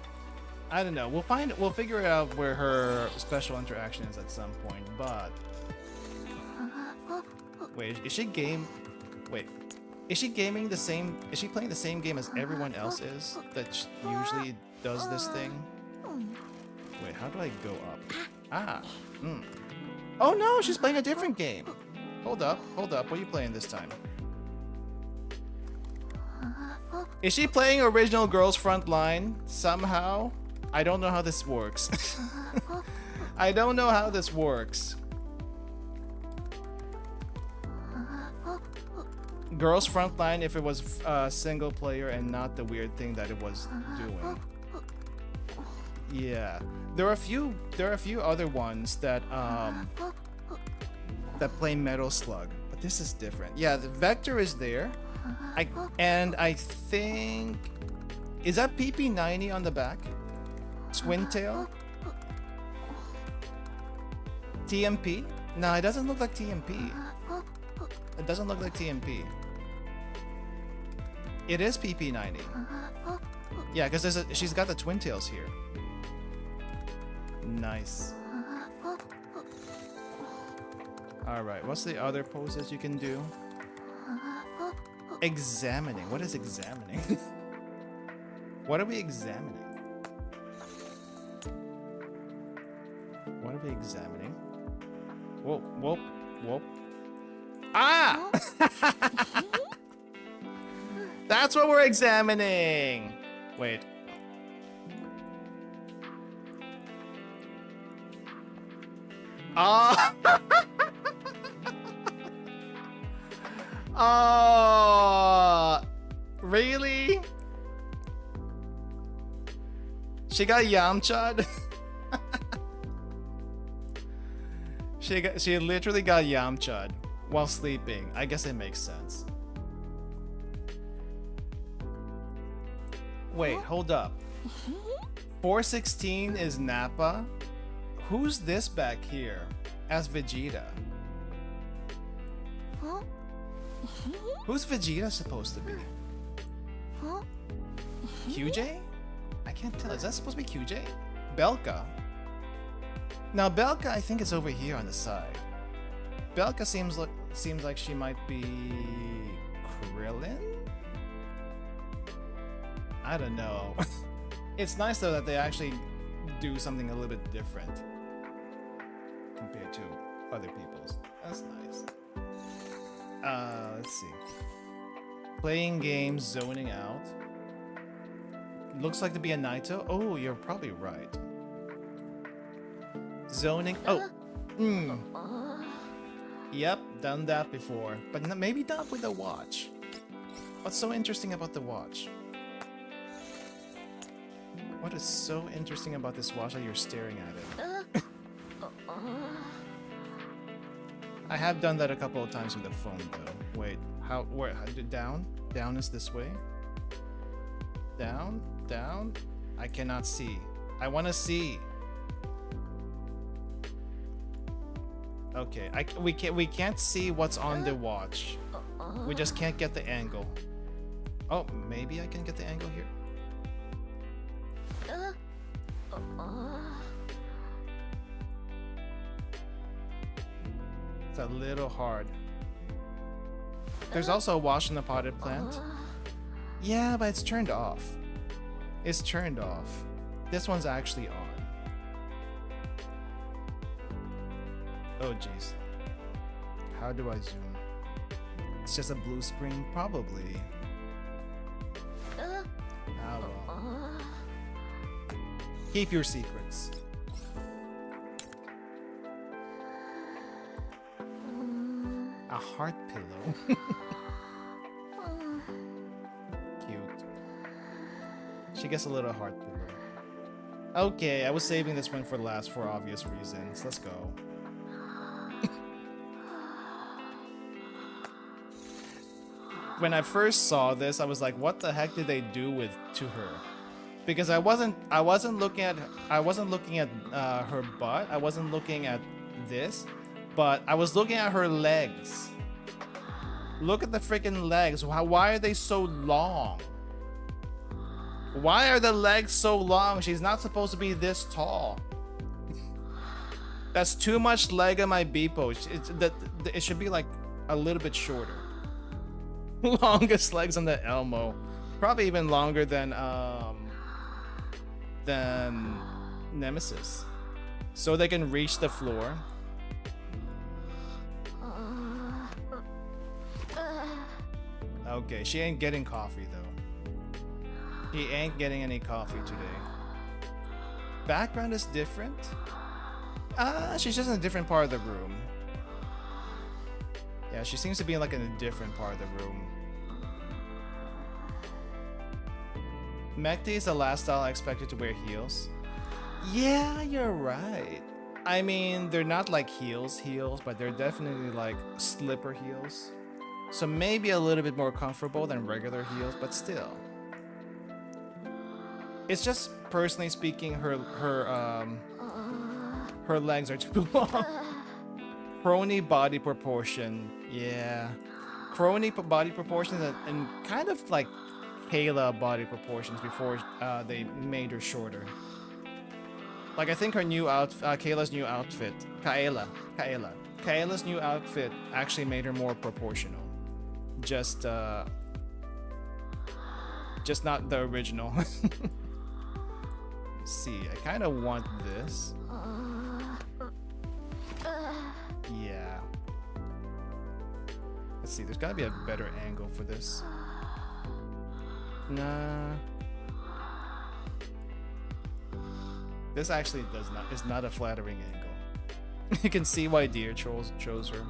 I don't know. We'll figure it out where her special interaction is at some point, but... Wait, is she gaming the same... Is she playing the same game as everyone else is that usually does this thing? Wait, how do I go up? Oh no, she's playing a different game. Hold up. What are you playing this time? Is she playing original Girls Frontline somehow? I don't know how this works. I don't know how this works. Girls Frontline if it was single player and not the weird thing that it was doing. Yeah, there are a few other ones that play Metal Slug, but this is different. Yeah, the Vector is there. I think, is that PP90 on the back? Twin Tail? TMP? No, it doesn't look like TMP. It doesn't look like TMP. It is PP90. Yeah, because she's got the Twin Tails here. Nice. Alright, what's the other poses you can do? Examining. What is examining? What are we examining? What are we examining? Whoa, whoa, whoa. Ah! That's what we're examining! Wait. Ah! Oh, really? She got Yamcha'd? She literally got Yamcha'd while sleeping. I guess it makes sense. Wait, hold up. 416 is Nappa. Who's this back here as Vegeta? Who's Vegeta supposed to be? QJ? I can't tell. Is that supposed to be QJ? Belka. Now Belka, I think, is over here on the side. Belka seems like she might be Krillin. I don't know. It's nice though that they actually do something a little bit different compared to other people's. That's nice. Let's see. Playing games, zoning out. Looks like to be a Naito. Oh, you're probably right. Zoning. Oh. Yep, done that before. But maybe not with the watch. What's so interesting about the watch? What is so interesting about this watch that you're staring at it? I have done that a couple of times with the phone though. Wait, how down? Down is this way? Down? Down? I cannot see. I want to see. Okay, we can't see what's on the watch. We just can't get the angle. Oh, maybe I can get the angle here. It's a little hard. There's also a wash in the potted plant. Yeah, but it's turned off. It's turned off. This one's actually on. Oh jeez. How do I zoom? It's just a blue screen, probably. Ah well. Keep your secrets. A heart pillow. Cute. She gets a little heart pillow. Okay, I was saving this one for last for obvious reasons. Let's go. When I first saw this, I was like, what the heck did they do to her? Because I wasn't looking at her butt. I wasn't looking at this, but I was looking at her legs. Look at the freaking legs. Why are they so long? Why are the legs so long? She's not supposed to be this tall. That's too much leg on my Beepo. It should be like a little bit shorter. Longest legs on the Elmo. Probably even longer than Nemesis. So they can reach the floor. Okay, she ain't getting coffee though. He ain't getting any coffee today. Background is different? She's just in a different part of the room. Yeah, she seems to be like in a different part of the room. Mechty is the last style I expected to wear heels. Yeah, you're right. I mean, they're not like heels, but they're definitely like slipper heels. So maybe a little bit more comfortable than regular heels, but still. It's just, personally speaking, her legs are too long. Crony body proportion, yeah. Crony body proportions and kind of like Kayla body proportions before they made her shorter. Like I think her new Kayla's new outfit, Kayla's new outfit actually made her more proportional. Just not the original. Let's see, I kind of want this. Yeah. Let's see, there's gotta be a better angle for this. Nah. This actually is not a flattering angle. You can see why Deer chose her.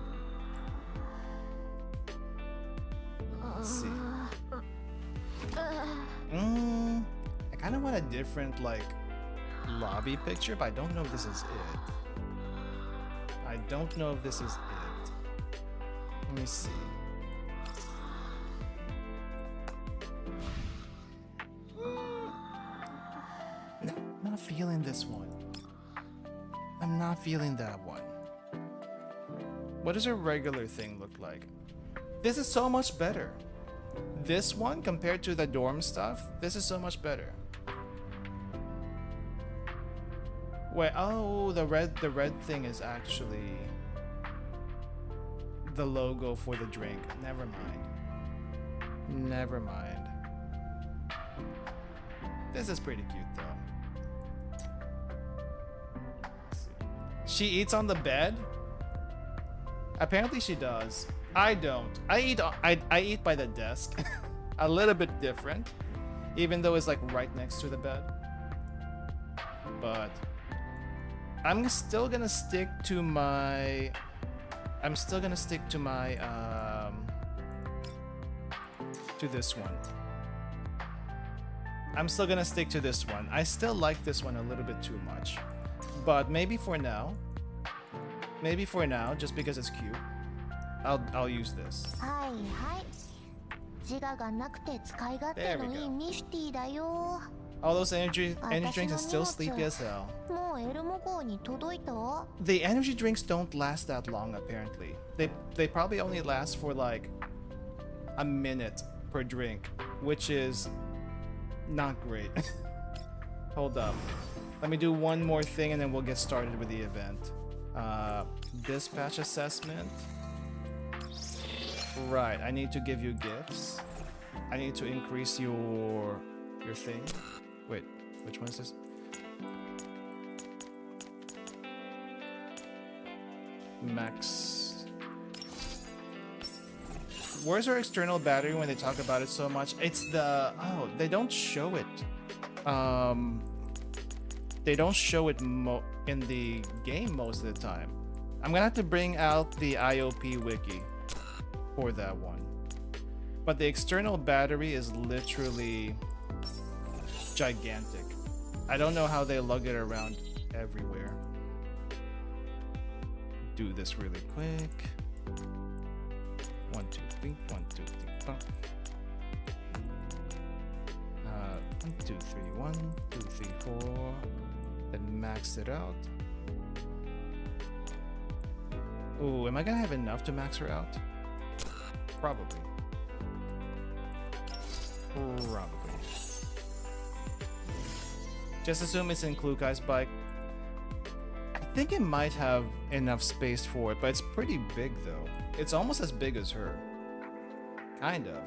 Let's see. I kind of want a different like lobby picture, but I don't know if this is it. I don't know if this is it. Let me see. No, I'm not feeling this one. I'm not feeling that one. What does a regular thing look like? This is so much better. This one compared to the dorm stuff, this is so much better. Wait, oh, the red thing is actually the logo for the drink. Never mind. Never mind. This is pretty cute though. She eats on the bed? Apparently she does. I don't. I eat by the desk. A little bit different. Even though it's like right next to the bed. But I'm still gonna stick to my to this one. I'm still gonna stick to this one. I still like this one a little bit too much. But maybe for now, just because it's cute, I'll use this. There we go. All those energy drinks and still sleepy as hell. The energy drinks don't last that long apparently. They probably only last for like a minute per drink, which is not great. Hold up. Let me do one more thing and then we'll get started with the event. Dispatch assessment. Right, I need to give you gifts. I need to increase your thing. Wait, which one is this? Max. Where's our external battery when they talk about it so much? It's the... Oh, they don't show it. They don't show it in the game most of the time. I'm gonna have to bring out the IOP wiki for that one. But the external battery is literally gigantic. I don't know how they lug it around everywhere. Do this really quick. 1, 2, 3, 1, 2, 3, 4. 1, 2, 3, 1, 2, 3, 4. Then max it out. Ooh, am I gonna have enough to max her out? Probably. Just assume it's in Klukai's bike. I think it might have enough space for it, but it's pretty big though. It's almost as big as her. Kind of.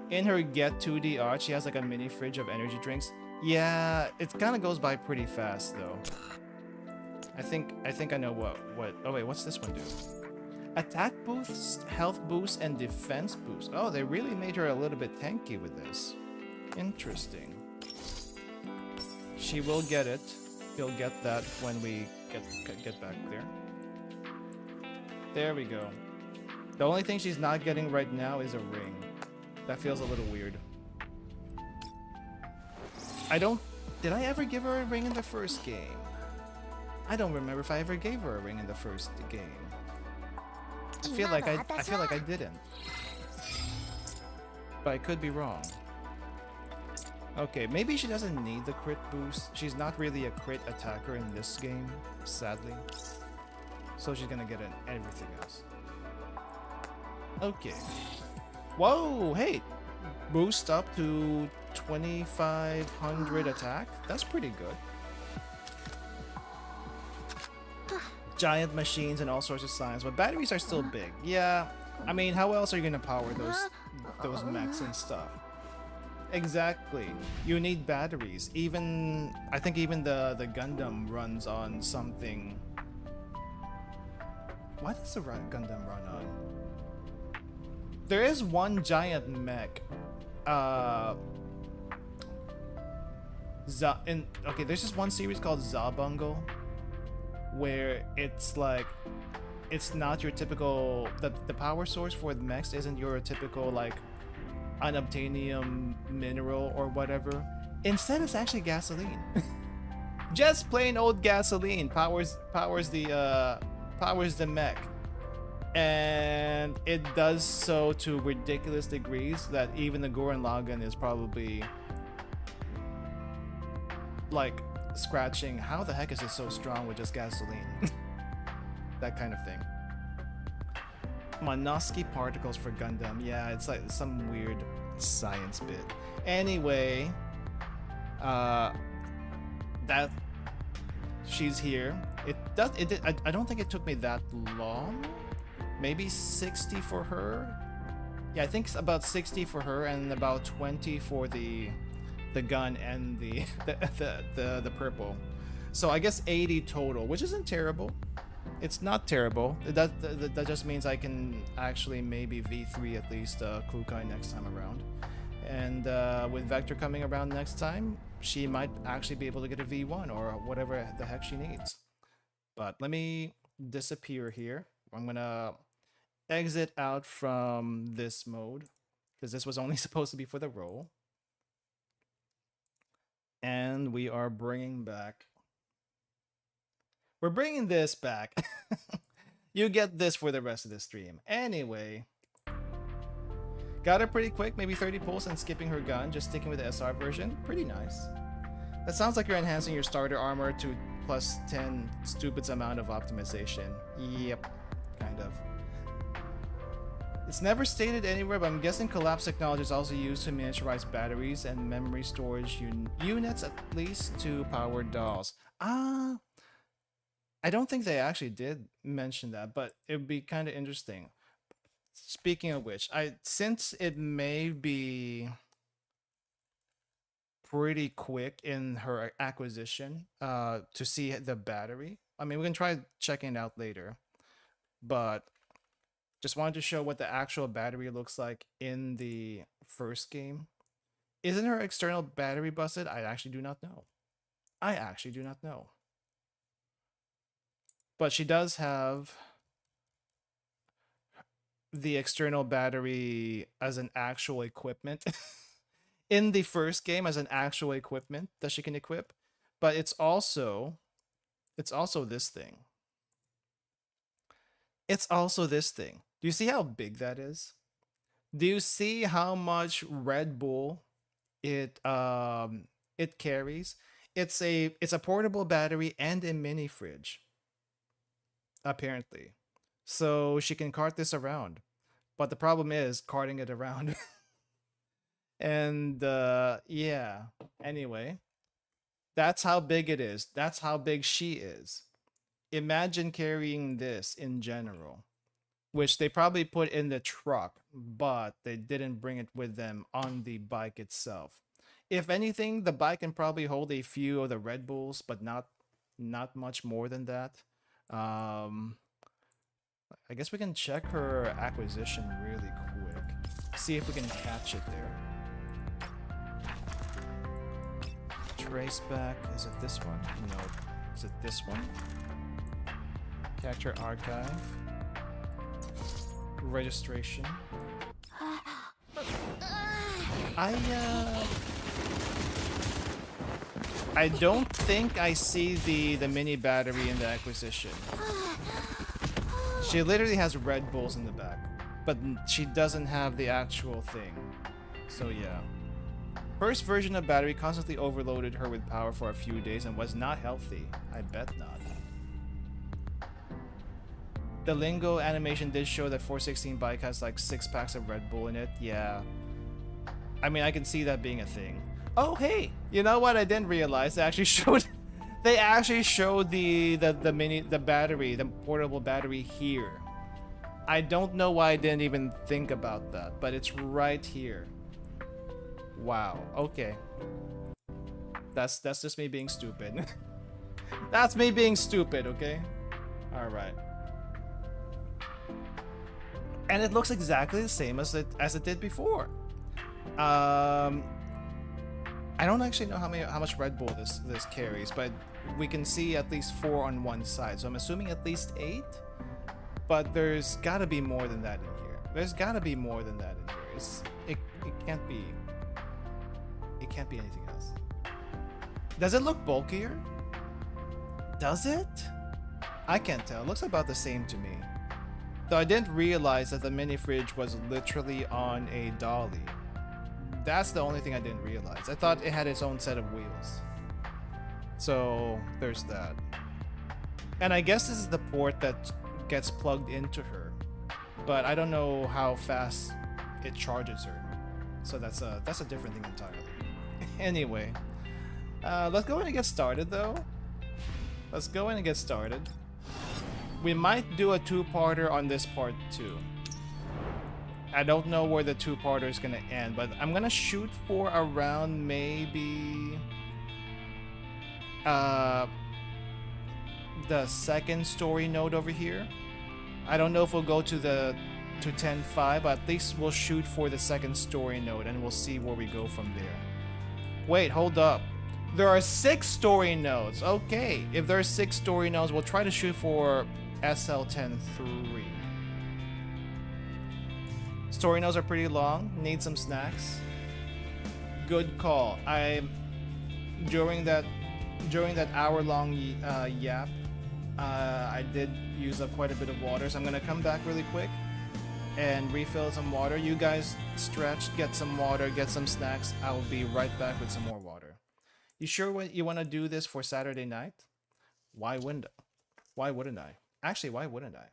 In her Get 2D art, she has like a mini fridge of energy drinks. Yeah, it kind of goes by pretty fast though. I think I know what. Oh wait, what's this one do? Attack boost, health boost, and defense boost. Oh, they really made her a little bit tanky with this. Interesting. She will get it. He'll get that when we get back there. There we go. The only thing she's not getting right now is a ring. That feels a little weird. Did I ever give her a ring in the first game? I don't remember if I ever gave her a ring in the first game. I feel like I didn't. But I could be wrong. Okay, maybe she doesn't need the crit boost. She's not really a crit attacker in this game, sadly. So she's gonna get everything else. Okay. Whoa, hey! Boost up to 2500 attack. That's pretty good. Giant machines and all sorts of signs, but batteries are still big. Yeah, I mean, how else are you gonna power those mechs and stuff? Exactly. You need batteries. I think even the Gundam runs on something. What does the Gundam run on? There is one giant mech. Okay, there's just one series called Zabungle, where it's like, it's not your typical, the power source for the mechs isn't your typical like unobtainium mineral or whatever. Instead, it's actually gasoline. Just plain old gasoline powers the mech, and it does so to ridiculous degrees that even the Gurren Lagann is probably like scratching. How the heck is it so strong with just gasoline? That kind of thing. Monosky particles for Gundam. Yeah, it's like some weird science bit. Anyway, that she's here. I don't think it took me that long. Maybe 60 for her. Yeah, I think it's about 60 for her and about 20 for the gun and the purple. So I guess 80 total, which isn't terrible. It's not terrible. That just means I can actually maybe V3 at least Klukai next time around. And with Vector coming around next time, she might actually be able to get a V1 or whatever the heck she needs. But let me disappear here. I'm gonna exit out from this mode because this was only supposed to be for the roll. And we are bringing back... We're bringing this back. You get this for the rest of the stream. Anyway, got her pretty quick, maybe 30 pulls and skipping her gun, just sticking with the SR version. Pretty nice. That sounds like you're enhancing your starter armor to plus 10 stupid amount of optimization. Yep, kind of. It's never stated anywhere, but I'm guessing collapse technology is also used to miniaturize batteries and memory storage units, at least to power dolls. I don't think they actually did mention that, but it would be kind of interesting. Speaking of which, since it may be pretty quick in her acquisition to see the battery. I mean, we can try checking it out later, but just wanted to show what the actual battery looks like in the first game. Isn't her external battery busted? I actually do not know. I actually do not know. But she does have the external battery as an actual equipment in the first game, as an actual equipment that she can equip. But it's also this thing. It's also this thing. Do you see how big that is? Do you see how much Red Bull it carries? It's a portable battery and a mini fridge, apparently. So she can cart this around. But the problem is carting it around. And yeah, anyway, that's how big it is. That's how big she is. Imagine carrying this in general, which they probably put in the truck, but they didn't bring it with them on the bike itself. If anything, the bike can probably hold a few of the Red Bulls, but not much more than that. I guess we can check her acquisition really quick. See if we can catch it there. Trace back. Is it this one? No. Is it this one? Capture archive. Registration. I don't think I see the mini battery in the acquisition. She literally has Red Bulls in the back, but she doesn't have the actual thing. So yeah. First version of battery constantly overloaded her with power for a few days and was not healthy. I bet not. The Lingo animation did show that 416 bike has like 6 packs of Red Bull in it. Yeah. I mean, I can see that being a thing. Oh, hey, you know what? I didn't realize they actually showed the battery, the portable battery here. I don't know why I didn't even think about that, but it's right here. Wow. Okay. That's just me being stupid. That's me being stupid, okay? All right. And it looks exactly the same as it did before. I don't actually know how much Red Bull this carries, but we can see at least 4 on one side. So I'm assuming at least 8. But there's got to be more than that in here. There's got to be more than that in here. It can't be. It can't be anything else. Does it look bulkier? Does it? I can't tell. It looks about the same to me. Though I didn't realize that the mini fridge was literally on a dolly. That's the only thing I didn't realize. I thought it had its own set of wheels. So there's that. And I guess this is the port that gets plugged into her. But I don't know how fast it charges her. So that's a different thing entirely. Anyway, let's go ahead and get started though. Let's go ahead and get started. We might do a two-parter on this part too. I don't know where the two-parter is gonna end, but I'm gonna shoot for around maybe the second story node over here. I don't know if we'll go to 10.5, but at least we'll shoot for the second story node and we'll see where we go from there. Wait, hold up. There are 6 story nodes. Okay, if there are 6 story nodes, we'll try to shoot for SL10-3. Story nodes are pretty long. Need some snacks. Good call. During that hour-long yap, I did use up quite a bit of water, so I'm gonna come back really quick and refill some water. You guys stretch, get some water, get some snacks. I will be right back with some more water. You sure you want to do this for Saturday night? Why wouldn't I? Actually, why wouldn't I?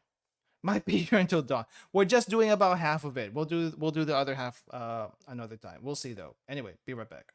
Might be here until dawn. We're just doing about half of it. We'll do the other half another time. We'll see though. Anyway, be right back.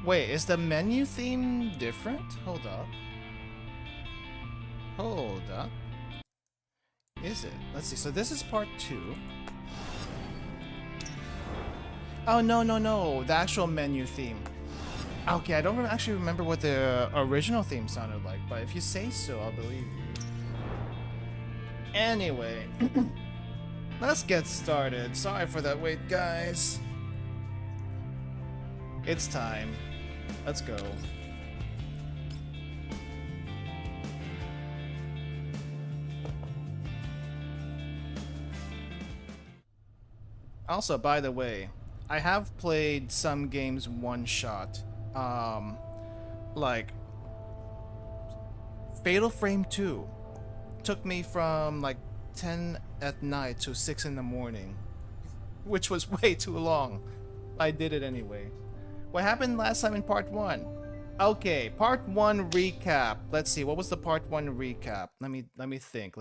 Wait, is the menu theme different? Hold up. Hold up. Is it? Let's see. So this is part 2. Oh, no. The actual menu theme. Okay, I don't actually remember what the original theme sounded like, but if you say so, I'll believe you. Anyway, let's get started. Sorry for that wait, guys. It's time. Let's go. Also, by the way, I have played some games one shot. Like Fatal Frame 2 took me from like 10 at night to 6 in the morning. which was way too long. I did it anyway. What happened last time in part 1? Okay, part 1 recap. Let's see, what was the part 1 recap? Let me think.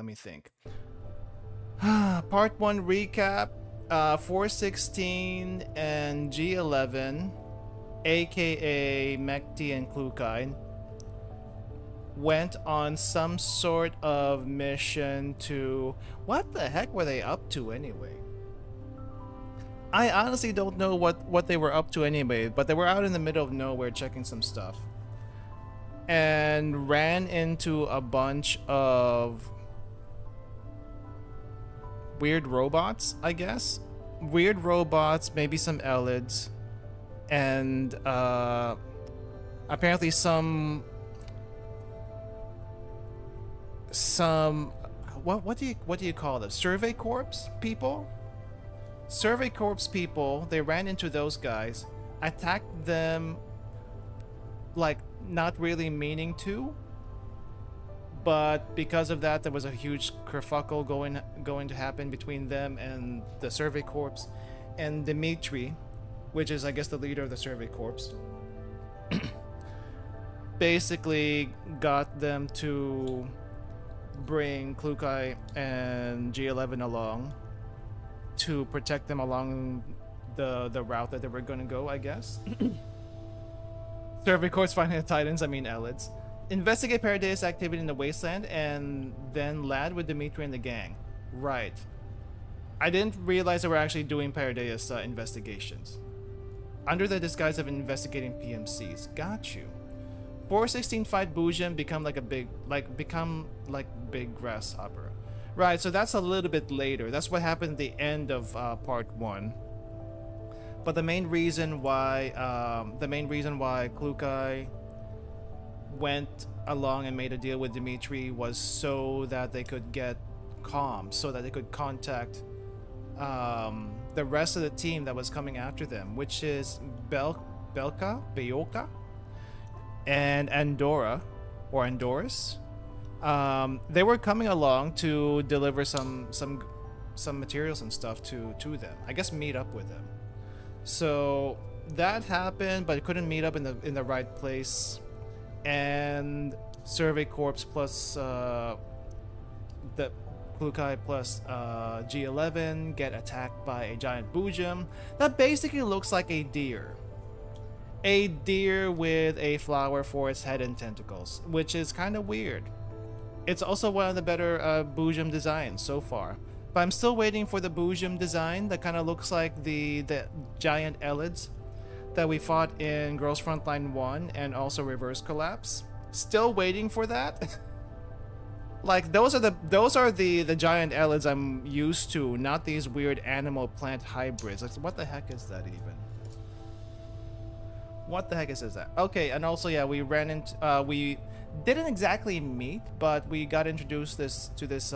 Part 1 recap. 416 and G11, aka Mekti and Klukai, went on some sort of mission to... What the heck were they up to anyway? I honestly don't know what they were up to anyway, but they were out in the middle of nowhere checking some stuff. And ran into a bunch of weird robots, I guess. Weird robots, maybe some Elids, and apparently some what do you call them? Survey Corps people? Survey Corps people, they ran into those guys, attacked them like not really meaning to, but because of that there was a huge kerfuffle going to happen between them and the Survey Corps, and Dimitri, which is I guess the leader of the Survey Corps, basically got them to bring Klukai and G11 along to protect them along the route that they were going to go, I guess. Survey Corps finding the Titans, I mean Elids. Investigate Paradise's activity in the wasteland and then land with Dimitri and the gang. Right. I didn't realize they were actually doing Paradise investigations. Under the disguise of investigating PMCs. Got you. 416 fight Boojum, become big grasshopper. Right, so that's a little bit later. That's what happened at the end of part 1. But the main reason why Klukai went along and made a deal with Dimitri was so that they could get comms, so that they could contact the rest of the team that was coming after them, which is Beoka, and Andorra, or Andorus. They were coming along to deliver some materials and stuff to them. I guess meet up with them. So that happened, but it couldn't meet up in the right place. And Survey Corps plus the Klukai plus G11 get attacked by a giant Boojum that basically looks like a deer. A deer with a flower for its head and tentacles, which is kind of weird. It's also one of the better Boojum designs so far. But I'm still waiting for the Boojum design that kind of looks like the giant Elids that we fought in Girls Frontline 1 and also Reverse Collapse. Still waiting for that. Like those are the giant Elids I'm used to, not these weird animal plant hybrids. Like what the heck is that even? What the heck is that? Okay, and also yeah, we ran into we didn't exactly meet, but we got introduced to this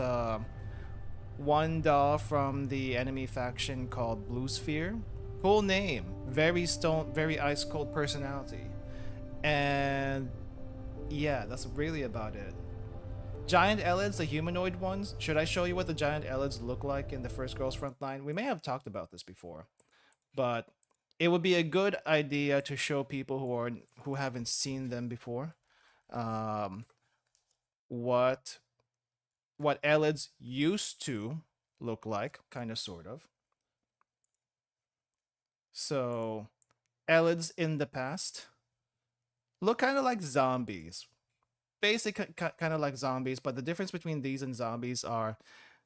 one doll from the enemy faction called Blue Sphere. Cool name, very ice cold personality, and yeah, that's really about it. Giant Elids, the humanoid ones. Should I show you what the giant Elids look like in the first Girls Frontline? We may have talked about this before, but it would be a good idea to show people who haven't seen them before what Elids used to look like, kind of, sort of. So, Elids in the past look kind of like zombies. Basically, kind of like zombies, but the difference between these and zombies are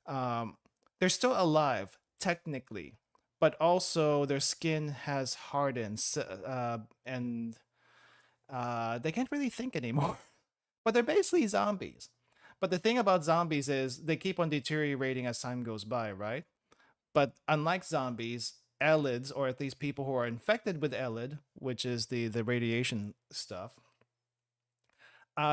they're still alive, technically, but also their skin has hardened and they can't really think anymore. But they're basically zombies. But the thing about zombies is they keep on deteriorating as time goes by, right? But unlike zombies, Elids, or at least people who are infected with Elid, which is the radiation stuff,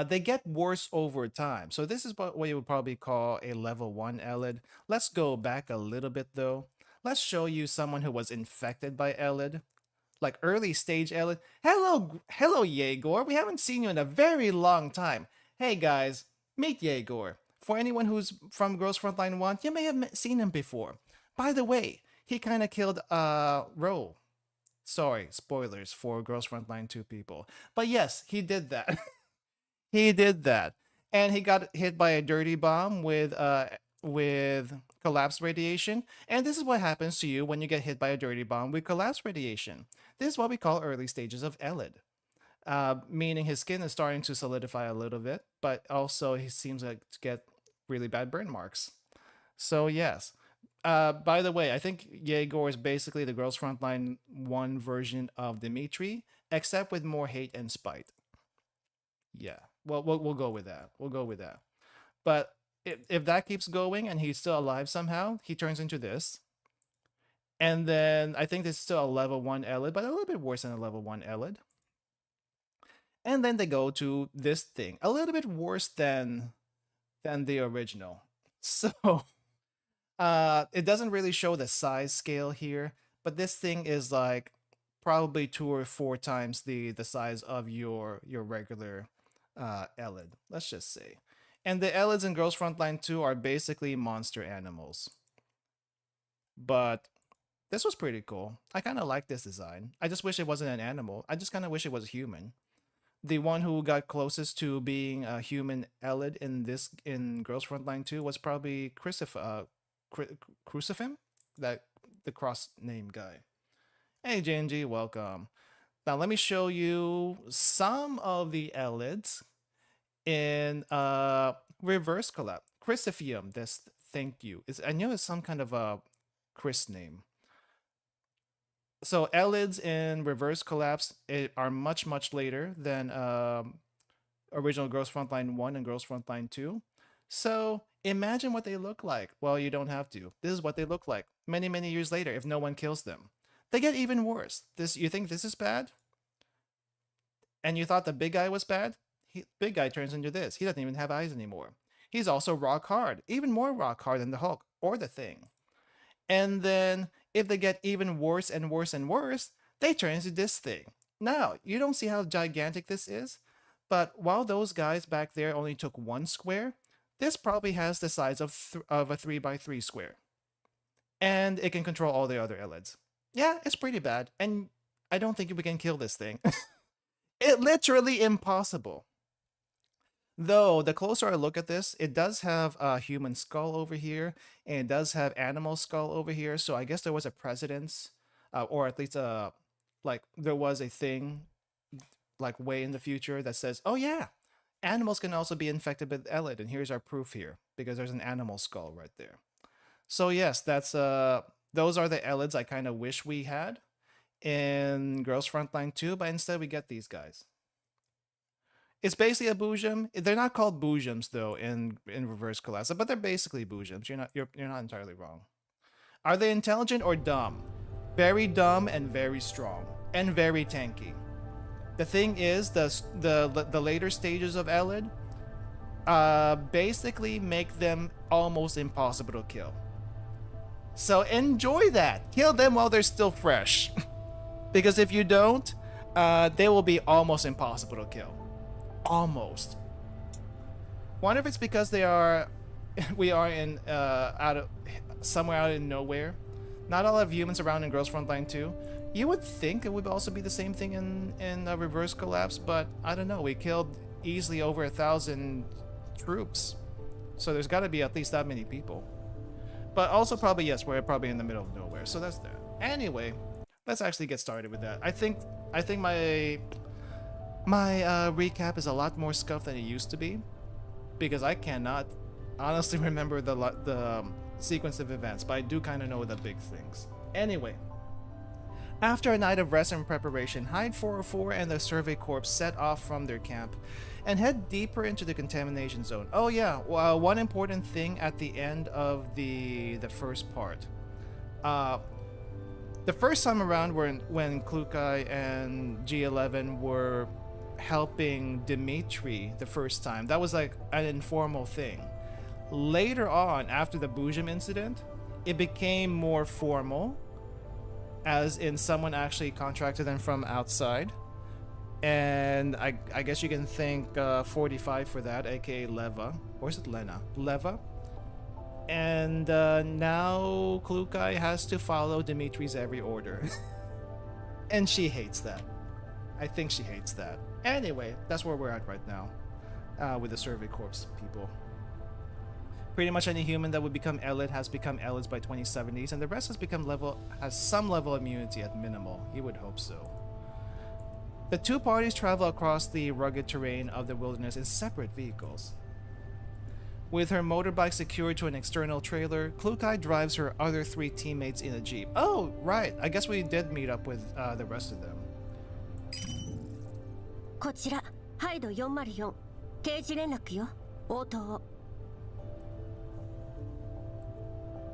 they get worse over time. So this is what you would probably call a level 1 Elid. Let's go back a little bit though. Let's show you someone who was infected by Elid. Like early stage Elid. Hello Yegor. We haven't seen you in a very long time. Hey guys, meet Yegor. For anyone who's from Girls Frontline 1, you may have seen him before. By the way, he kind of killed Ro. Sorry, spoilers for Girls Frontline 2 people. But yes, he did that. He did that. And he got hit by a dirty bomb with collapse radiation. And this is what happens to you when you get hit by a dirty bomb with collapse radiation. This is what we call early stages of ELID. Meaning his skin is starting to solidify a little bit, but also he seems like to get really bad burn marks. So yes. By the way, I think Yegor is basically the Girls Frontline 1 version of Dimitri, except with more hate and spite. Yeah, well, we'll go with that. We'll go with that. But if that keeps going and he's still alive somehow, he turns into this. And then I think this is still a level 1 Elid, but a little bit worse than a level 1 Elid. And then they go to this thing, a little bit worse than the original. So it doesn't really show the size scale here, but this thing is like probably 2 or 4 times the size of your regular Elid, let's just say. And the Elids in Girls Frontline 2 are basically monster animals. But this was pretty cool. I kind of like this design. I just wish it wasn't an animal. I just kind of wish it was a human. The one who got closest to being a human Elid in Girls Frontline 2 was probably Crucifim, that the cross name guy. Hey JNG, welcome. Now let me show you some of the Elids in reverse collab. Crucifium, this thank you. I know it's some kind of a Chris name. So Elids in reverse collapse are much later than original Girls Frontline 1 and Girls Frontline 2. So imagine what they look like. Well, you don't have to. This is what they look like many years later if no one kills them. They get even worse. You think this is bad? And you thought the big guy was bad? Big guy turns into this. He doesn't even have eyes anymore. He's also rock hard. Even more rock hard than the Hulk or the Thing. And then if they get even worse and worse and worse, they turn into this thing. Now, you don't see how gigantic this is, but while those guys back there only took 1 square, this probably has the size of a 3x3 square. And it can control all the other Elids. Yeah, it's pretty bad, and I don't think we can kill this thing. It's literally impossible. Though, the closer I look at this, it does have a human skull over here, and it does have animal skull over here, so I guess there was a precedence, or at least like there was a thing, like way in the future that says, oh yeah, animals can also be infected with Elid, and here's our proof here, because there's an animal skull right there. So yes, that's those are the Elids I kind of wish we had in Girls Frontline 2, but instead we get these guys. It's basically a Boojum. They're not called Boojums though in reverse collapse, but they're basically Boojums. You're not entirely wrong. Are they intelligent or dumb? Very dumb and very strong and very tanky. The thing is, the later stages of Elid basically make them almost impossible to kill. So enjoy that. Kill them while they're still fresh. Because if you don't, they will be almost impossible to kill. Almost. Wonder if it's because we are in somewhere out in nowhere. Not all have humans around in Girls Frontline 2. You would think it would also be the same thing in reverse collapse, but I don't know. We killed easily over 1,000 troops, so there's got to be at least that many people. But also probably yes, we're probably in the middle of nowhere, so that's that. Anyway, let's actually get started with that. I think my recap is a lot more scuffed than it used to be, because I cannot honestly remember the sequence of events, but I do kind of know the big things. Anyway, after a night of rest and preparation, Hyde 404 and the Survey Corps set off from their camp and head deeper into the contamination zone. Oh yeah, one important thing at the end of the first part. The first time around when Klukai and G11 were helping Dimitri the first time, that was like an informal thing. Later on, after the Boojum incident, it became more formal, as in someone actually contracted them from outside. And I guess you can thank 45 for that, aka Leva. Or is it Lena? Leva? And now Klukai has to follow Dimitri's every order. And she hates that. I think she hates that. Anyway, that's where we're at right now. With the Survey Corps people. Pretty much any human that would become Elite has become Elites by 2070s, and the rest has some level of immunity at minimal. He would hope so. The two parties travel across the rugged terrain of the wilderness in separate vehicles. With her motorbike secured to an external trailer, Klukai drives her other three teammates in a jeep. Oh, right. I guess we did meet up with the rest of them. こちら、ハイド404。定時連絡よ。応答。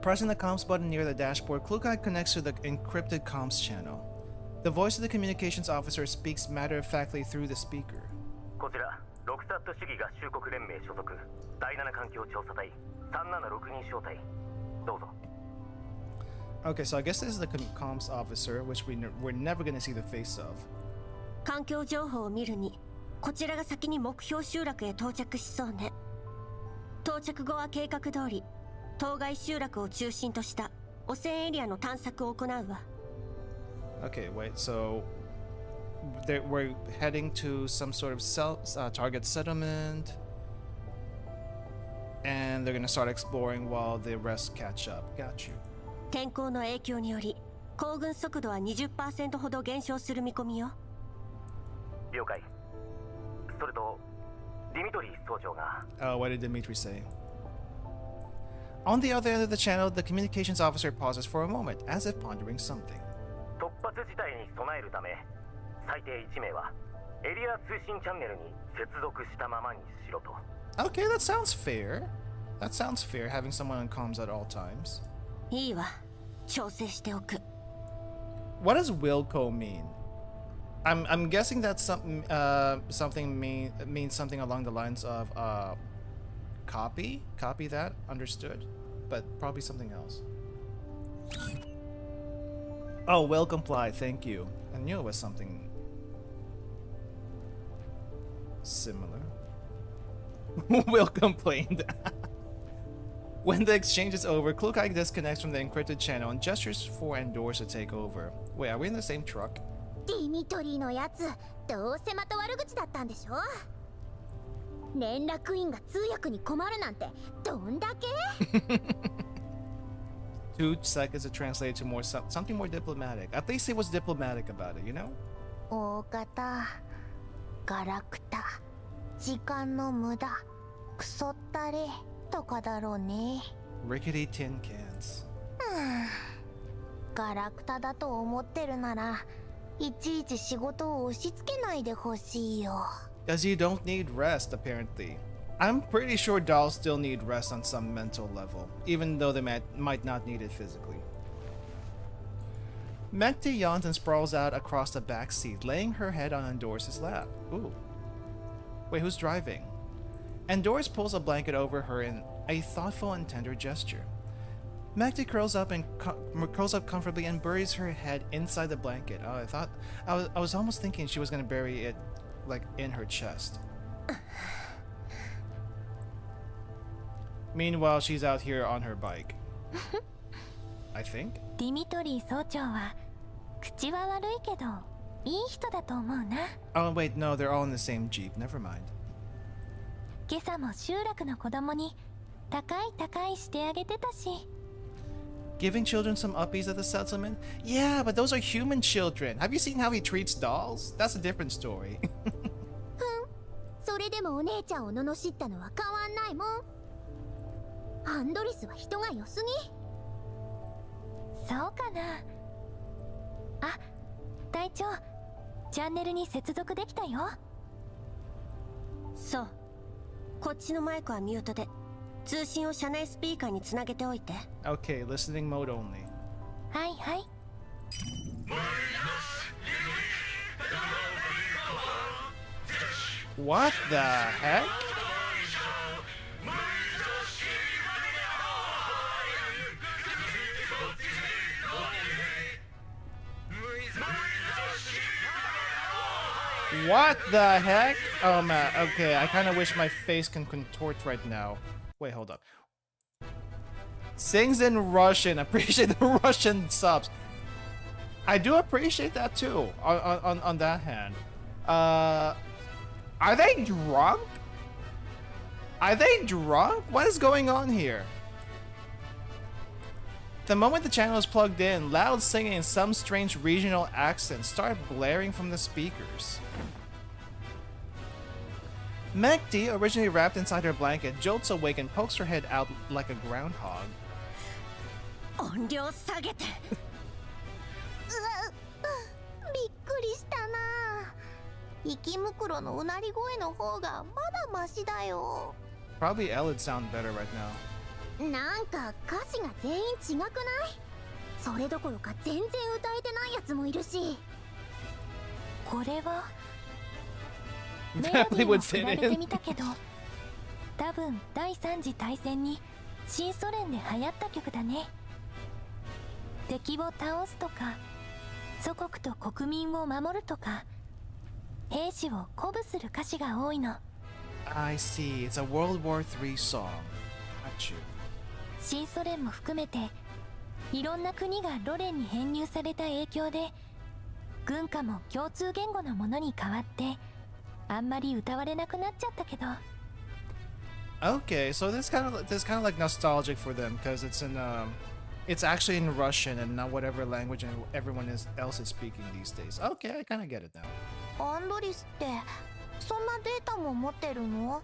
Pressing the comms button near the dashboard, Klukai connects to the encrypted comms channel. The voice of the communications officer speaks matter-of-factly through the speaker. こちら、ロクサット主義合衆国連盟所属第7環境調査隊376人小隊。どうぞ。Okay, so I guess this is the comms officer, which we're never going to see the face of. 環境情報を見るに、こちらが先に目標集落へ到着しそうね。到着後は計画通り、当該集落を中心とした汚染エリアの探索を行うわ。Okay, wait, so we're heading to some sort of target settlement, and they're gonna start exploring while the rest catch up. Got you. 天候の影響により、行軍速度は 20% ほど減少する見込みよ。了解。それと、ディミトリー総長が。What did Dimitri say? On the other end of the channel, the communications officer pauses for a moment, as if pondering something. 突発事態に備えるため、最低1名はエリア通信チャンネルに接続したままにしろと。Okay, that sounds fair. That sounds fair, having someone on comms at all times. いいわ。調整しておく。What does Wilco mean? I'm guessing that something means something along the lines of copy that, understood, but probably something else. Oh, will comply, thank you. I knew it was something similar. Will complained. When the exchange is over, Klukai disconnects from the encrypted channel and gestures for Endors to take over. Wait, are we in the same truck? ディミトリーのやつ、どうせまた悪口だったんでしょ。連絡員が通訳に困るなんてどんだけ2 seconds to translate to something more diplomatic. At least he was diplomatic about it, you know? 大方ガラクタ時間の無駄クソったれとかだろうね。 Rickety tin cans. ガラクタだと思ってるならいちいち仕事を押し付けないでほしいよ。 Because you don't need rest, apparently. I'm pretty sure dolls still need rest on some mental level, even though they might not need it physically. Mekti yawns and sprawls out across the back seat, laying her head on Endors' lap. Ooh. Wait, who's driving? Endors pulls a blanket over her in a thoughtful and tender gesture. Mekti curls up comfortably and buries her head inside the blanket. Oh, I was almost thinking she was gonna bury it like in her chest. Meanwhile, she's out here on her bike. I think. ディミトリー総長は口は悪いけどいい人だと思うな。 Oh wait, no, they're all in the same Jeep. Never mind. 今朝も集落の子供に高いしてあげてたし。 Giving children some uppies at the settlement? Yeah, but those are human children. Have you seen how he treats dolls? That's a different story. それでもお姉ちゃんを罵ったのは変わんないもん。アンドリスは人が良すぎ。そうかな。あ、隊長、チャンネルに接続できたよ。そう。こっちのマイクはミュートで、通信を車内スピーカーにつなげておいて。Okay, listening mode only. はいはい。What the heck? What the heck? Oh man, okay, I kind of wish my face can contort right now. Wait, hold up. Sings in Russian. Appreciate the Russian subs. I do appreciate that too. On that hand, are they drunk? Are they drunk? What is going on here? The moment the channel is plugged in, loud singing in some strange regional accent start blaring from the speakers. Mekti, originally wrapped inside her blanket, jolts awake and pokes her head out like a groundhog. 音量下げて。びっくりしたな。息袋のうなり声の方がまだマシだよ。 Probably LULd sound better right now. なんか歌詞が全員違くない？それどころか全然歌えてないやつもいるし。これはメロディーを比べてみたけど、多分第三次大戦に新ソ連で流行った曲だね。敵を倒すとか、祖国と国民を守るとか、兵士を鼓舞する歌詞が多いの。I see. It's a World War III song. Got you. 新ソ連も含めていろんな国がロ連に編入された影響で軍歌も共通言語のものに変わってあんまり歌われなくなっちゃったけど。 Okay, so this kind of like nostalgic for them because it's actually in Russian and not whatever language everyone else is speaking these days. Okay, I kind of get it now. アンドリスってそんなデータも持ってるの？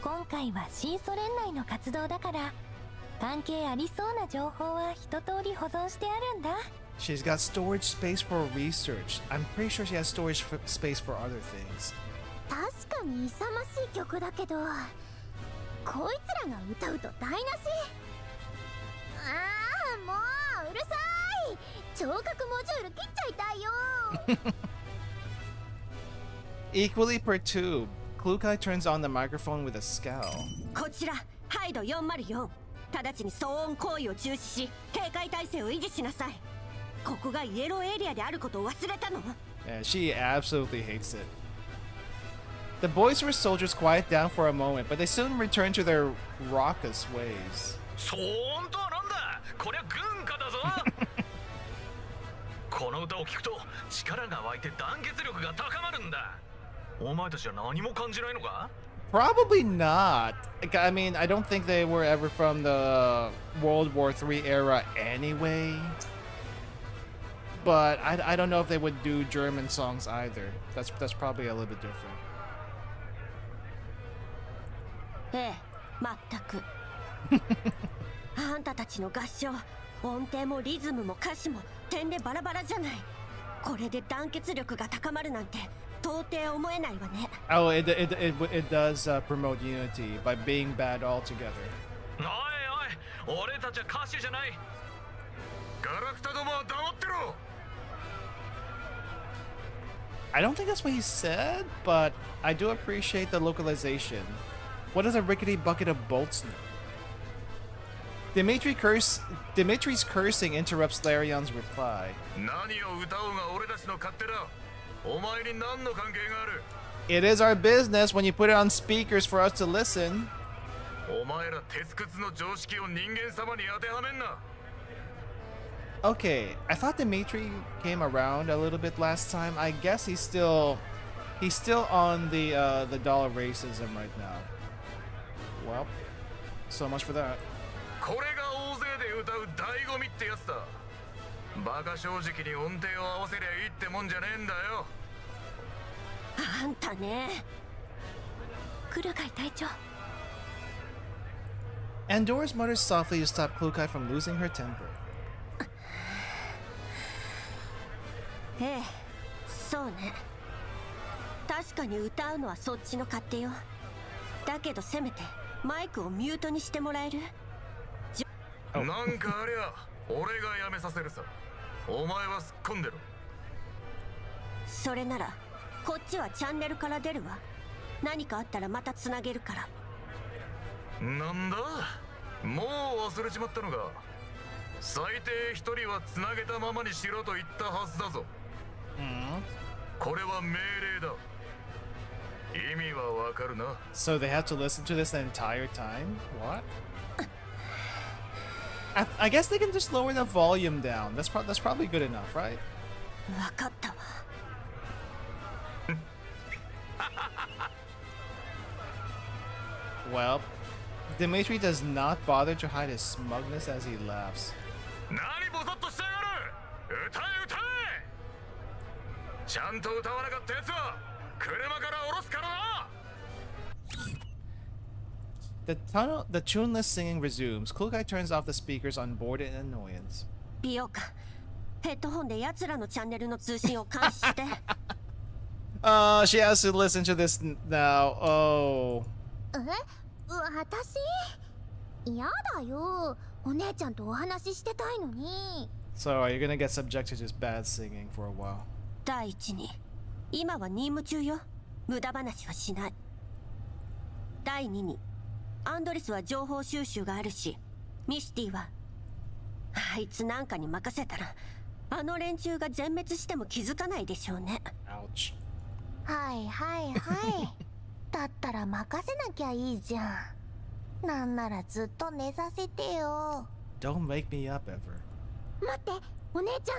今回は新ソ連内の活動だから関係ありそうな情報は一通り保存してあるんだ。 She's got storage space for research. I'm pretty sure she has storage space for other things. 確かに勇ましい曲だけど、こいつらが歌うと台無し。ああ、もううるさい。聴覚モジュール切っちゃいたいよ。Equally perturbed, Klukai turns on the microphone with a scowl. こちらハイド404。直ちに騒音行為を中止し、警戒態勢を維持しなさい。ここがイエローエリアであることを忘れたの？ Yeah, she absolutely hates it. The boisterous soldiers quiet down for a moment, but they soon return to their raucous ways. そーんとはなんだ、こりゃ軍歌だぞ。この歌を聴くと力が湧いて団結力が高まるんだ。お前たちは何も感じないのか？ Probably not. I mean, I don't think they were ever from the World War III era anyway. But I don't know if they would do German songs either. That's probably a little bit different. ええ、まったく。あんたたちの合唱、音程もリズムも歌詞も点でバラバラじゃない。これで団結力が高まるなんて到底思えないわね。Oh, it does promote unity by being bad all together. おいおい、俺たちは歌手じゃない。ガラクタどもは黙ってろ。I don't think that's what he said, but I do appreciate the localization. What does a rickety bucket of bolts know? Dimitri's cursing interrupts Larion's reply. 何を歌おうが俺たちの勝手だ。お前に何の関係がある？ It is our business when you put it on speakers for us to listen. お前ら鉄くずの常識を人間様に当てはめんな。 Okay, I thought Dimitri came around a little bit last time. I guess he's still on the dollar racism right now. Well, so much for that. これが大勢で歌う醍醐味ってやつだ。バカ正直に音程を合わせりゃいいってもんじゃねえんだよ。あんたね。クルカイ隊長。Andor's mutters softly to stop Klukai from losing her temper. ええ、そうね。確かに歌うのはそっちの勝手よ。だけどせめてマイクをミュートにしてもらえる？なんかありゃ俺がやめさせるさ。お前はすっ込んでろ。それならこっちはチャンネルから出るわ。何かあったらまたつなげるから。なんだ、もう忘れちまったのか。最低一人はつなげたままにしろと言ったはずだぞ。これは命令だ。So they have to listen to this the entire time? What? I guess they can just lower the volume down. That's probably good enough, right? わかったわ。 Well, Dimitri does not bother to hide his smugness as he laughs. The tuneless singing resumes. Klukai turns off the speakers on board in annoyance. 美容家、ヘッドホンで奴らのチャンネルの通信を監視して。She has to listen to this now. Oh. 私やだよ。お姉ちゃんとお話ししてたいのに。 So you're gonna get subjected to this bad singing for a while. 第一に、今は任務中よ。無駄話はしない。第二に、アンドレスは情報収集があるし、ミシティはあいつなんかに任せたら、あの連中が全滅しても気づかないでしょうね。Ouch. はいはいはい。だったら任せなきゃいいじゃん。なんならずっと寝させてよ。Don't make me up ever. 待って、お姉ちゃん。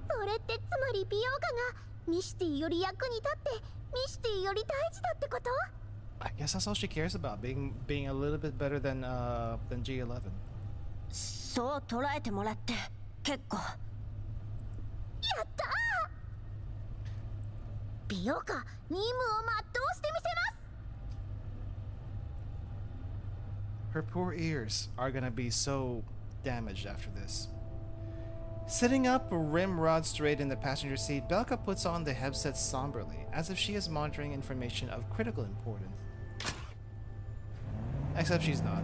それってつまり美容家がミシティより役に立ってミシティより大事だってこと？ I guess that's all she cares about, being a little bit better than G11. そう捉えてもらって結構。やったー！美容家、任務を全うしてみせます。 Her poor ears are gonna be so damaged after this. Sitting up, rim rod straight in the passenger seat, Belka puts on the headset somberly, as if she is monitoring information of critical importance. Except she's not.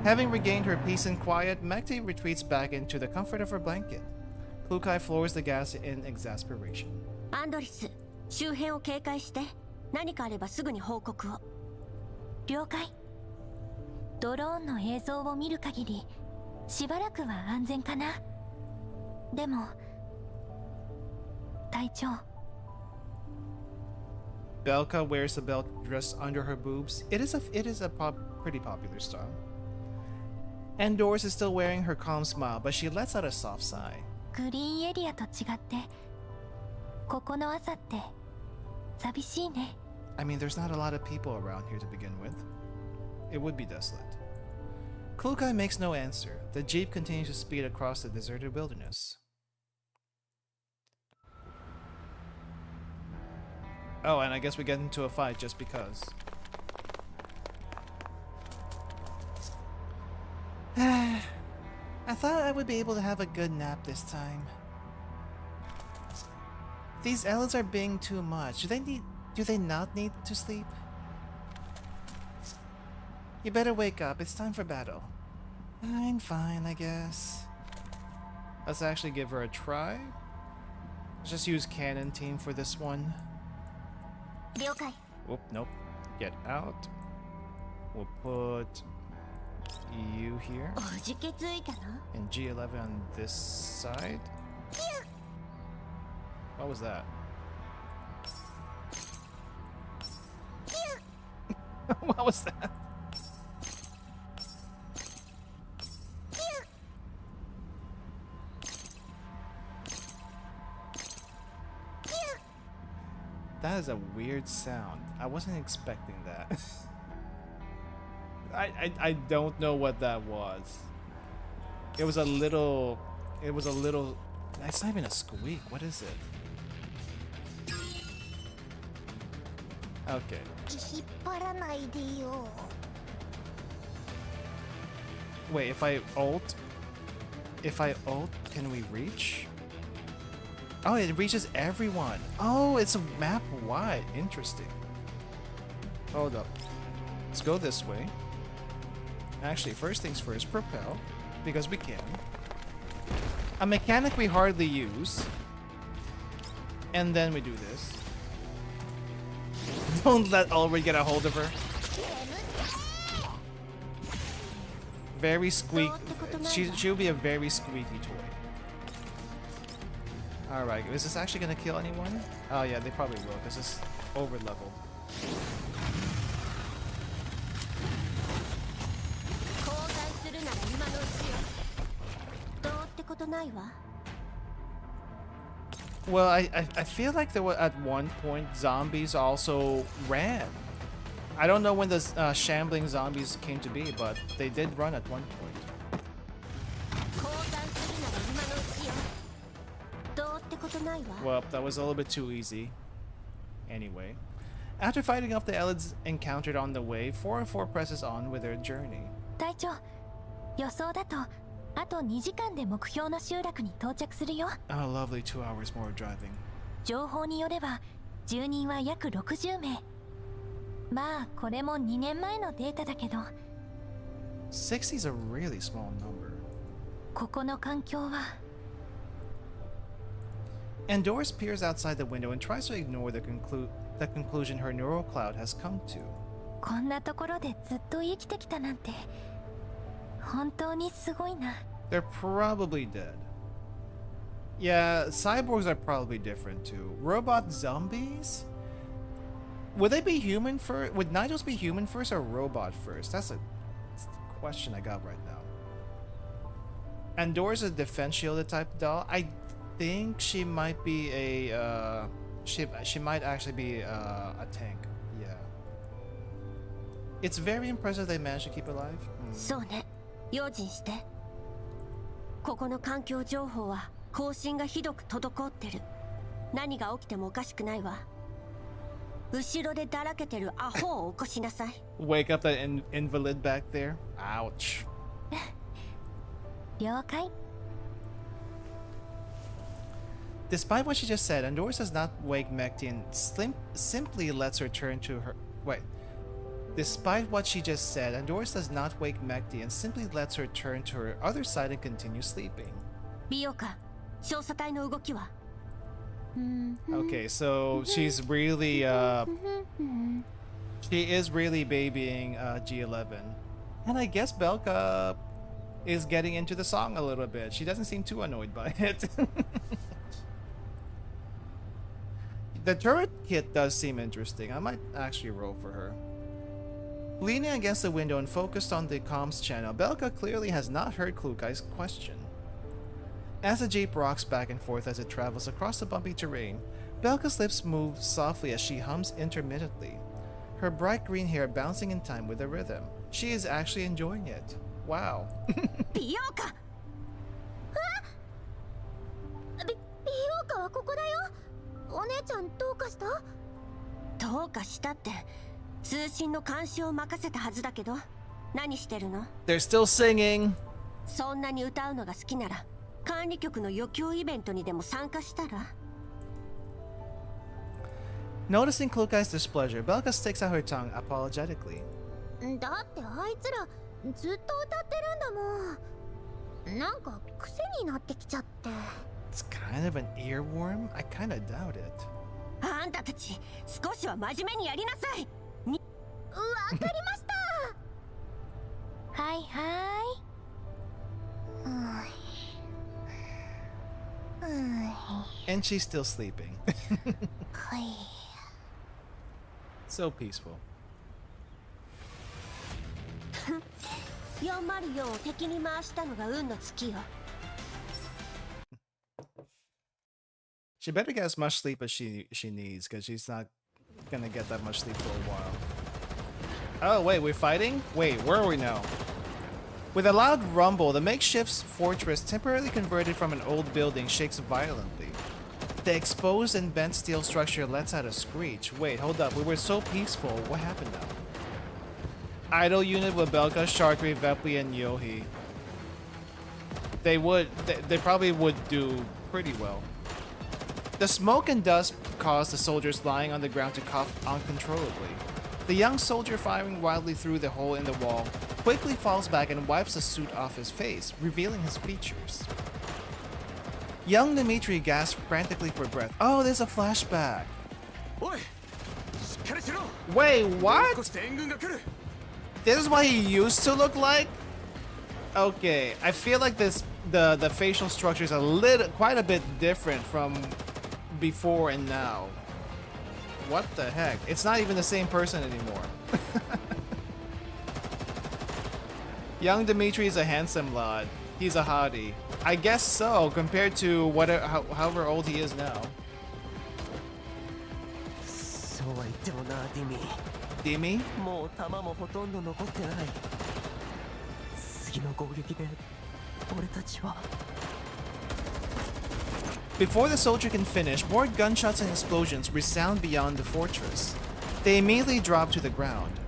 Having regained her peace and quiet, Mekti retreats back into the comfort of her blanket. Klukai floors the gas in exasperation. アンドリス、周辺を警戒して、何かあればすぐに報告を。了解。ドローンの映像を見る限り、しばらくは安全かな。でも、隊長。Belka wears the belt dressed under her boobs. It is a pretty popular style. And Doris is still wearing her calm smile, but she lets out a soft sigh. グリーンエリアと違って、ここの朝って寂しいね。I mean, there's not a lot of people around here to begin with. It would be desolate. Klukai makes no answer. The jeep continues to speed across the deserted wilderness. Oh, and I guess we get into a fight just because. I thought I would be able to have a good nap this time. These Ellids are being too much. Do they not need to sleep? You better wake up. It's time for battle. Fine, I guess. Let's actually give her a try. Let's just use Cannon Team for this one. 了解。 Whoop, nope. Get out. We'll put you here. おじけついたの？ And G11 on this side. What was that? What was that? That is a weird sound. I wasn't expecting that. I don't know what that was. It was a little. It's not even a squeak. What is it? Okay. 引っ張らないでよ。 Wait, if I ult, can we reach? Oh, it reaches everyone. Oh, it's a map wide. Interesting. Hold up. Let's go this way. Actually, first things first, propel, because we can. A mechanic we hardly use. And then we do this. Don't let Ulrich get a hold of her. Very squeak. She'll be a very squeaky toy. Alright, is this actually gonna kill anyone? Oh yeah, they probably will, because it's over level. Well, I feel like there were at one point zombies also ran. I don't know when the shambling zombies came to be, but they did run at one point. Well, that was a little bit too easy. Anyway, after fighting off the elids encountered on the way, 404 presses on with their journey. 隊長、予想だとあと2時間で目標の集落に到着するよ。 Oh, lovely 2 hours more driving. 情報によれば住人は約60名。まあこれも2年前のデータだけど。 60 is a really small number. ここの環境は。 And Doris peers outside the window and tries to ignore the conclusion her neural cloud has come to. こんなところでずっと生きてきたなんて本当にすごいな。 They're probably dead. Yeah, cyborgs are probably different too. Robot zombies? Would they be human first? Would Nigels be human first or robot first? That's a question I got right now. And Doris is a defense shielded type doll. I think she might be a she might actually be a tank. Yeah. It's very impressive they managed to keep alive. そうね、用心して。ここの環境情報は更新がひどく滞ってる。何が起きてもおかしくないわ。後ろでだらけてるアホを起こしなさい。Wake up that invalid back there. Ouch. 了解。 Despite what she just said, Andoris does not wake Mekti and simply lets her turn to her. Wait. Despite what she just said, Andoris does not wake Mekti and simply lets her turn to her other side and continue sleeping. ビオカ、調査隊の動きは Okay, so she's really, she is really babying G11. And I guess Belka is getting into the song a little bit. She doesn't seem too annoyed by it. The turret kit does seem interesting. I might actually roll for her. Leaning against the window and focused on the comms channel, Belka clearly has not heard Klukai's question. As the jeep rocks back and forth as it travels across the bumpy terrain, Belka's lips move softly as she hums intermittently, her bright green hair bouncing in time with the rhythm. She is actually enjoying it. Wow. ビオカビオカはここだよ。お姉ちゃんどうかした？どうかしたって通信の監視を任せたはずだけど何してるの？ They're still singing. そんなに歌うのが好きなら管理局の余興イベントにでも参加したら？ Noticing Klukai's displeasure, Belka sticks out her tongue apologetically. だってあいつらずっと歌ってるんだもん。なんか癖になってきちゃって。 It's kind of an earworm? I kind of doubt it. あんたたち少しは真面目にやりなさい。わかりました。はいはい。 And she's still sleeping. はい。 So peaceful. 404を敵に回したのが運の尽きよ。 She better get as much sleep as she needs, because she's not gonna get that much sleep for a while. Oh wait, we're fighting? Wait, where are we now? With a loud rumble, the makeshift fortress temporarily converted from an old building shakes violently. The exposed and bent steel structure lets out a screech. Wait, hold up, we were so peaceful. What happened now? Idle unit with Belka, Sharkri, Vepli, and Yohi. They probably would do pretty well. The smoke and dust caused the soldiers lying on the ground to cough uncontrollably. The young soldier firing wildly through the hole in the wall quickly falls back and wipes the suit off his face, revealing his features. Young Dimitri gasps frantically for breath. Oh, there's a flashback. Wait, what? This is what he used to look like? Okay, I feel like the facial structure is quite a bit different from before and now. What the heck? It's not even the same person anymore. Young Dimitri is a handsome lad. He's a hottie. I guess so, compared to whatever, however old he is now. Dimi? Before the soldier can finish, more gunshots and explosions resound beyond the fortress. They immediately drop to the ground.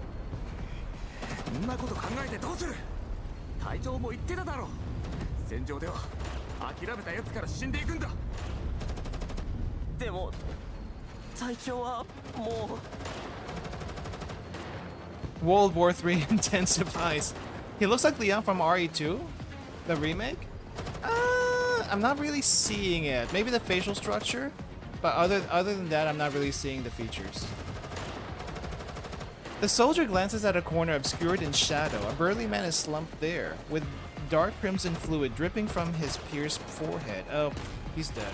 World War III intensifies. He looks like Leon from RE2? The remake? I'm not really seeing it. Maybe the facial structure? But other than that, I'm not really seeing the features. The soldier glances at a corner obscured in shadow. A burly man is slumped there, with dark crimson fluid dripping from his pierced forehead. Oh, he's dead.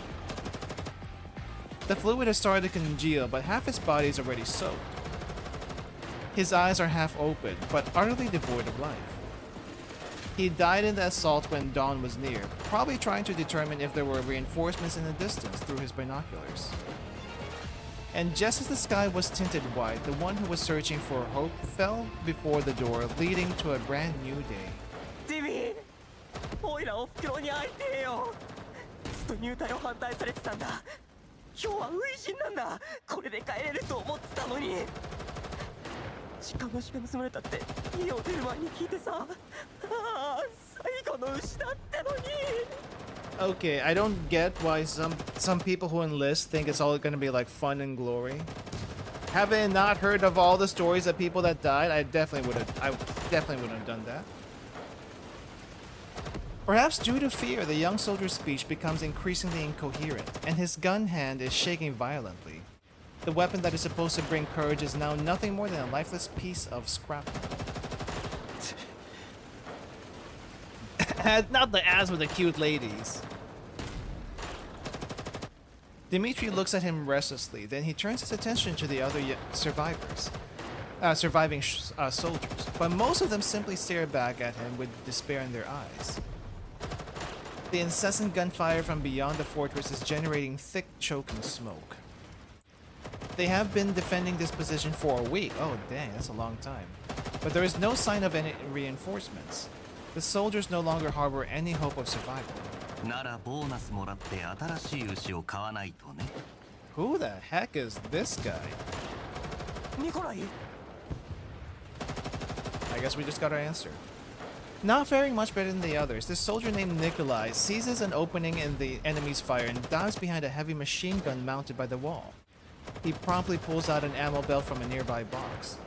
The fluid has started to congeal, but half his body is already soaked. His eyes are half open, but utterly devoid of life. He died in the assault when dawn was near, probably trying to determine if there were reinforcements in the distance through his binoculars. And just as the sky was tinted white, the one who was searching for hope fell before the door, leading to a brand new day. Timmy! おいらおふくろに会いてえよ。ずっと入隊を反対されてたんだ。今日は初陣なんだ。これで帰れると思ってたのに。実家の牛が盗まれたって家を出る前に聞いてさ。ああ、最後の牛だってのに。Okay, I don't get why some people who enlist think it's all gonna be like fun and glory. Having not heard of all the stories of people that died, I definitely wouldn't have done that. Perhaps due to fear, the young soldier's speech becomes increasingly incoherent, and his gun hand is shaking violently. The weapon that is supposed to bring courage is now nothing more than a lifeless piece of scrap metal. Not the ass with the cute ladies. Dimitri looks at him restlessly, then he turns his attention to the other surviving soldiers, but most of them simply stare back at him with despair in their eyes. The incessant gunfire from beyond the fortress is generating thick, choking smoke. They have been defending this position for a week. Oh dang, that's a long time. But there is no sign of any reinforcements. The soldiers no longer harbor any hope of survival. Who the heck is this guy? Nikolai. I guess we just got our answer. Not faring much better than the others, this soldier named Nikolai seizes an opening in the enemy's fire and dives behind a heavy machine gun mounted by the wall. He promptly pulls out an ammo belt from a nearby box.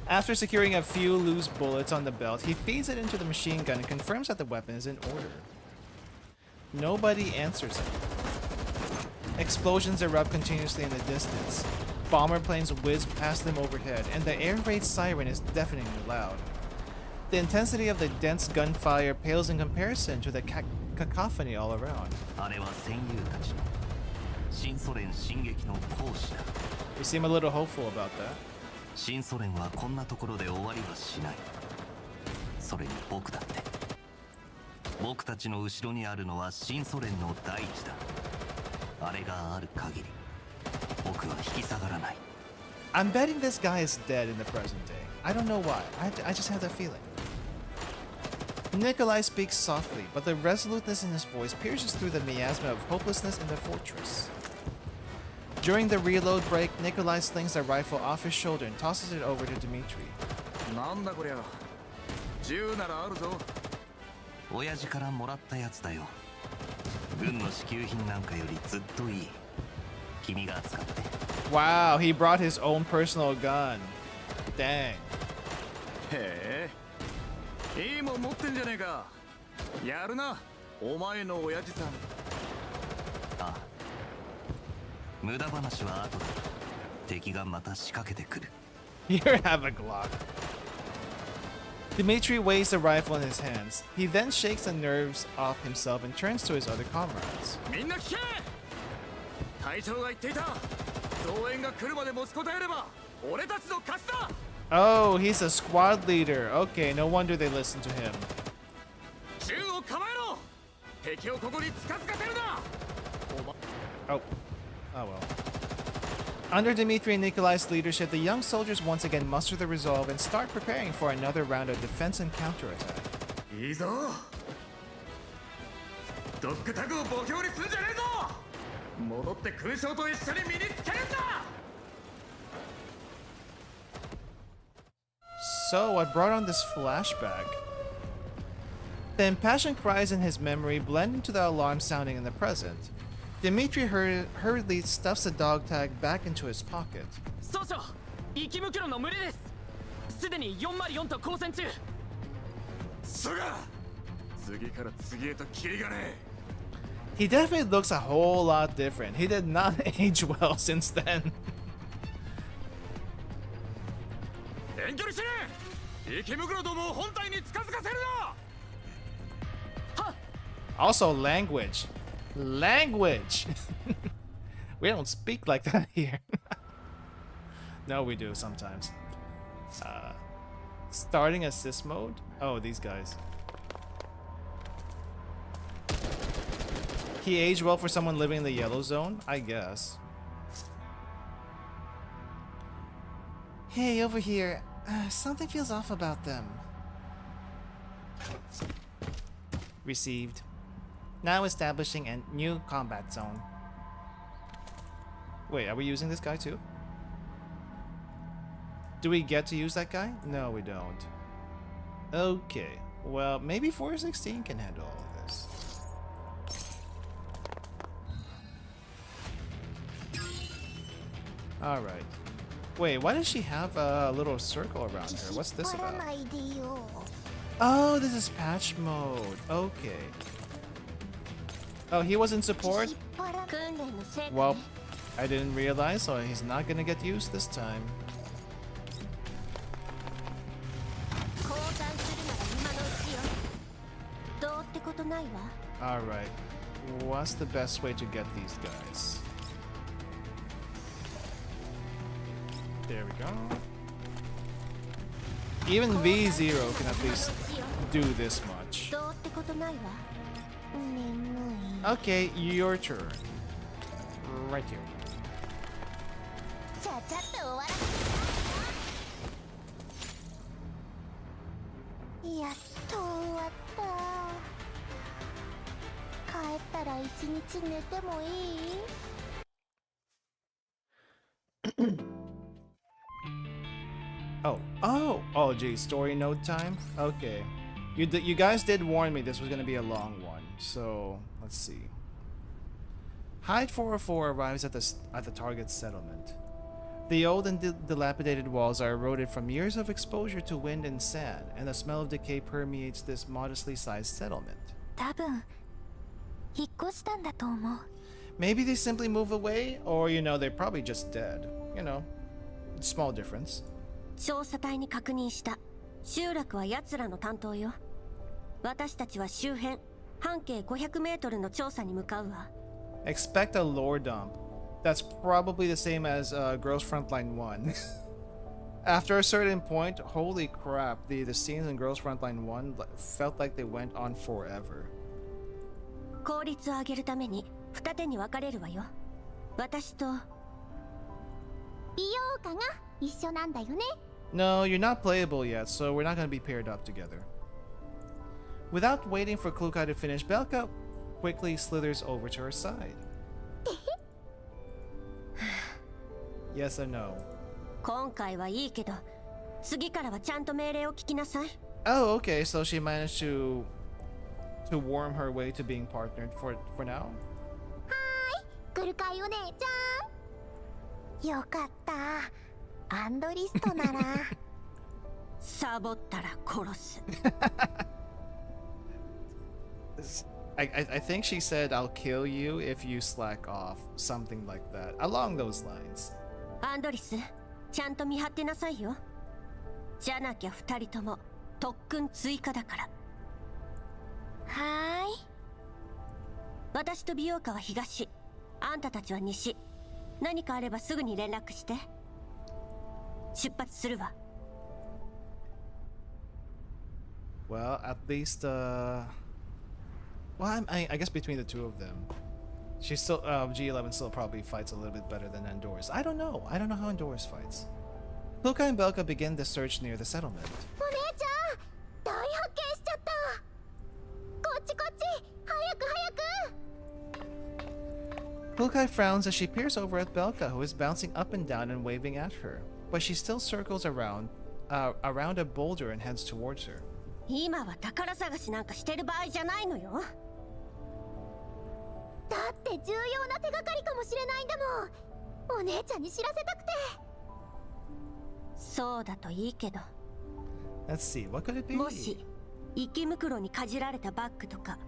After securing a few loose bullets on the belt, he feeds it into the machine gun and confirms that the weapon is in order. Nobody answers him. Explosions erupt continuously in the distance. Bomber planes whiz past them overhead, and the air raid siren is deafeningly loud. The intensity of the dense gunfire pales in comparison to the cacophony all around. You seem a little hopeful about that. 新ソ連はこんなところで終わりはしない。それに僕だって。僕たちの後ろにあるのは新ソ連の大地だ。あれがある限り、僕は引き下がらない。I'm betting this guy is dead in the present day. I don't know why. I just have that feeling. Nikolai speaks softly, but the resoluteness in his voice pierces through the miasma of hopelessness in the fortress. During the reload break, Nikolai slings the rifle off his shoulder and tosses it over to Dimitri. なんだこりゃ。銃ならあるぞ。親父からもらったやつだよ。軍の支給品なんかよりずっといい。君が使って。Wow, he brought his own personal gun. Dang. へえ。いいもん持ってんじゃねえか。やるな、お前の親父さん。ああ。無駄話は後だ。敵がまた仕掛けてくる。Here, have a Glock. Dmitri weighs the rifle in his hands. He then shakes the nerves off himself and turns to his other comrades. みんな聞け。隊長が言っていた。増援が来るまで持ちこたえれば俺たちの勝ちだ。 Oh, he's a squad leader. Okay, no wonder they listen to him. 銃を構えろ。敵をここに近づかせるな。 Oh. Oh well. Under Dmitri and Nikolai's leadership, the young soldiers once again muster the resolve and start preparing for another round of defense and counterattack. いいぞ。ドッグタグを墓標にすんじゃねえぞ。戻って勲章と一緒に身につけるんだ。 So, what brought on this flashback? The impassioned cries in his memory blend into the alarm sounding in the present. Dmitri hurriedly stuffs the dog tag back into his pocket. 総長、生き向けろの群れです。すでに404と交戦中。そうか。次から次へとキリがねえ。 He definitely looks a whole lot different. He did not age well since then. 遠距離しねえ。池袋どもを本体に近づかせるな。 はっ。 Also, language. Language! We don't speak like that here. No, we do sometimes. Starting assist mode? Oh, these guys. He aged well for someone living in the yellow zone? I guess. Hey, over here. Something feels off about them. Received. Now establishing a new combat zone. Wait, are we using this guy too? Do we get to use that guy? No, we don't. Okay, well, maybe 416 can handle all of this. Alright. Wait, why does she have a little circle around her? What's this about? Oh, this is patch mode. Okay. Oh, he was in support? Well, I didn't realize, so he's not gonna get used this time. Alright. What's the best way to get these guys? There we go. Even V0 can at least do this much. Okay, your turn. Right here. Oh, geez, story node time? Okay. You guys did warn me this was gonna be a long one, so let's see. Hyde 404 arrives at the target settlement. The old and dilapidated walls are eroded from years of exposure to wind and sand, and the smell of decay permeates this modestly sized settlement. Maybe they simply move away, or they're probably just dead. Small difference. 調査隊に確認した。集落は奴らの担当よ。私たちは周辺半径500メートルの調査に向かうわ。Expect a lore dump. That's probably the same as Gross Frontline 1. After a certain point, holy crap, the scenes in Gross Frontline 1 felt like they went on forever. 効率を上げるために二手に分かれるわよ。私と美容家が一緒なんだよね。No, you're not playable yet, so we're not going to be paired up together. Without waiting for Klukai to finish, Belka quickly slithers over to her side. Yes or no? 今回はいいけど、次からはちゃんと命令を聞きなさい。Oh, okay, so she managed to worm her way to being partnered for now? はーい、クルカイお姉ちゃん。よかった。アンドリストなら。サボったら殺す。I think she said, I'll kill you if you slack off. Something like that. Along those lines. アンドリス、ちゃんと見張ってなさいよ。じゃなきゃ二人とも特訓追加だから。はーい。私と美容家は東、あんたたちは西。何かあればすぐに連絡して。出発するわ。Well, at least, well, I guess between the two of them, she's still, G11 still probably fights a little bit better than Endor's. I don't know how Endor's fights. Klukai and Belka begin the search near the settlement. お姉ちゃん、大発見しちゃった。こっちこっち、早く早く。 Klukai frowns as she peers over at Belka, who is bouncing up and down and waving at her, but she still circles around a boulder and heads towards her. 今は宝探しなんかしてる場合じゃないのよ。だって重要な手がかりかもしれないんだもん。お姉ちゃんに知らせたくて。そうだといいけど。Let's see, what could it be? もし池袋にかじられたバッグとか、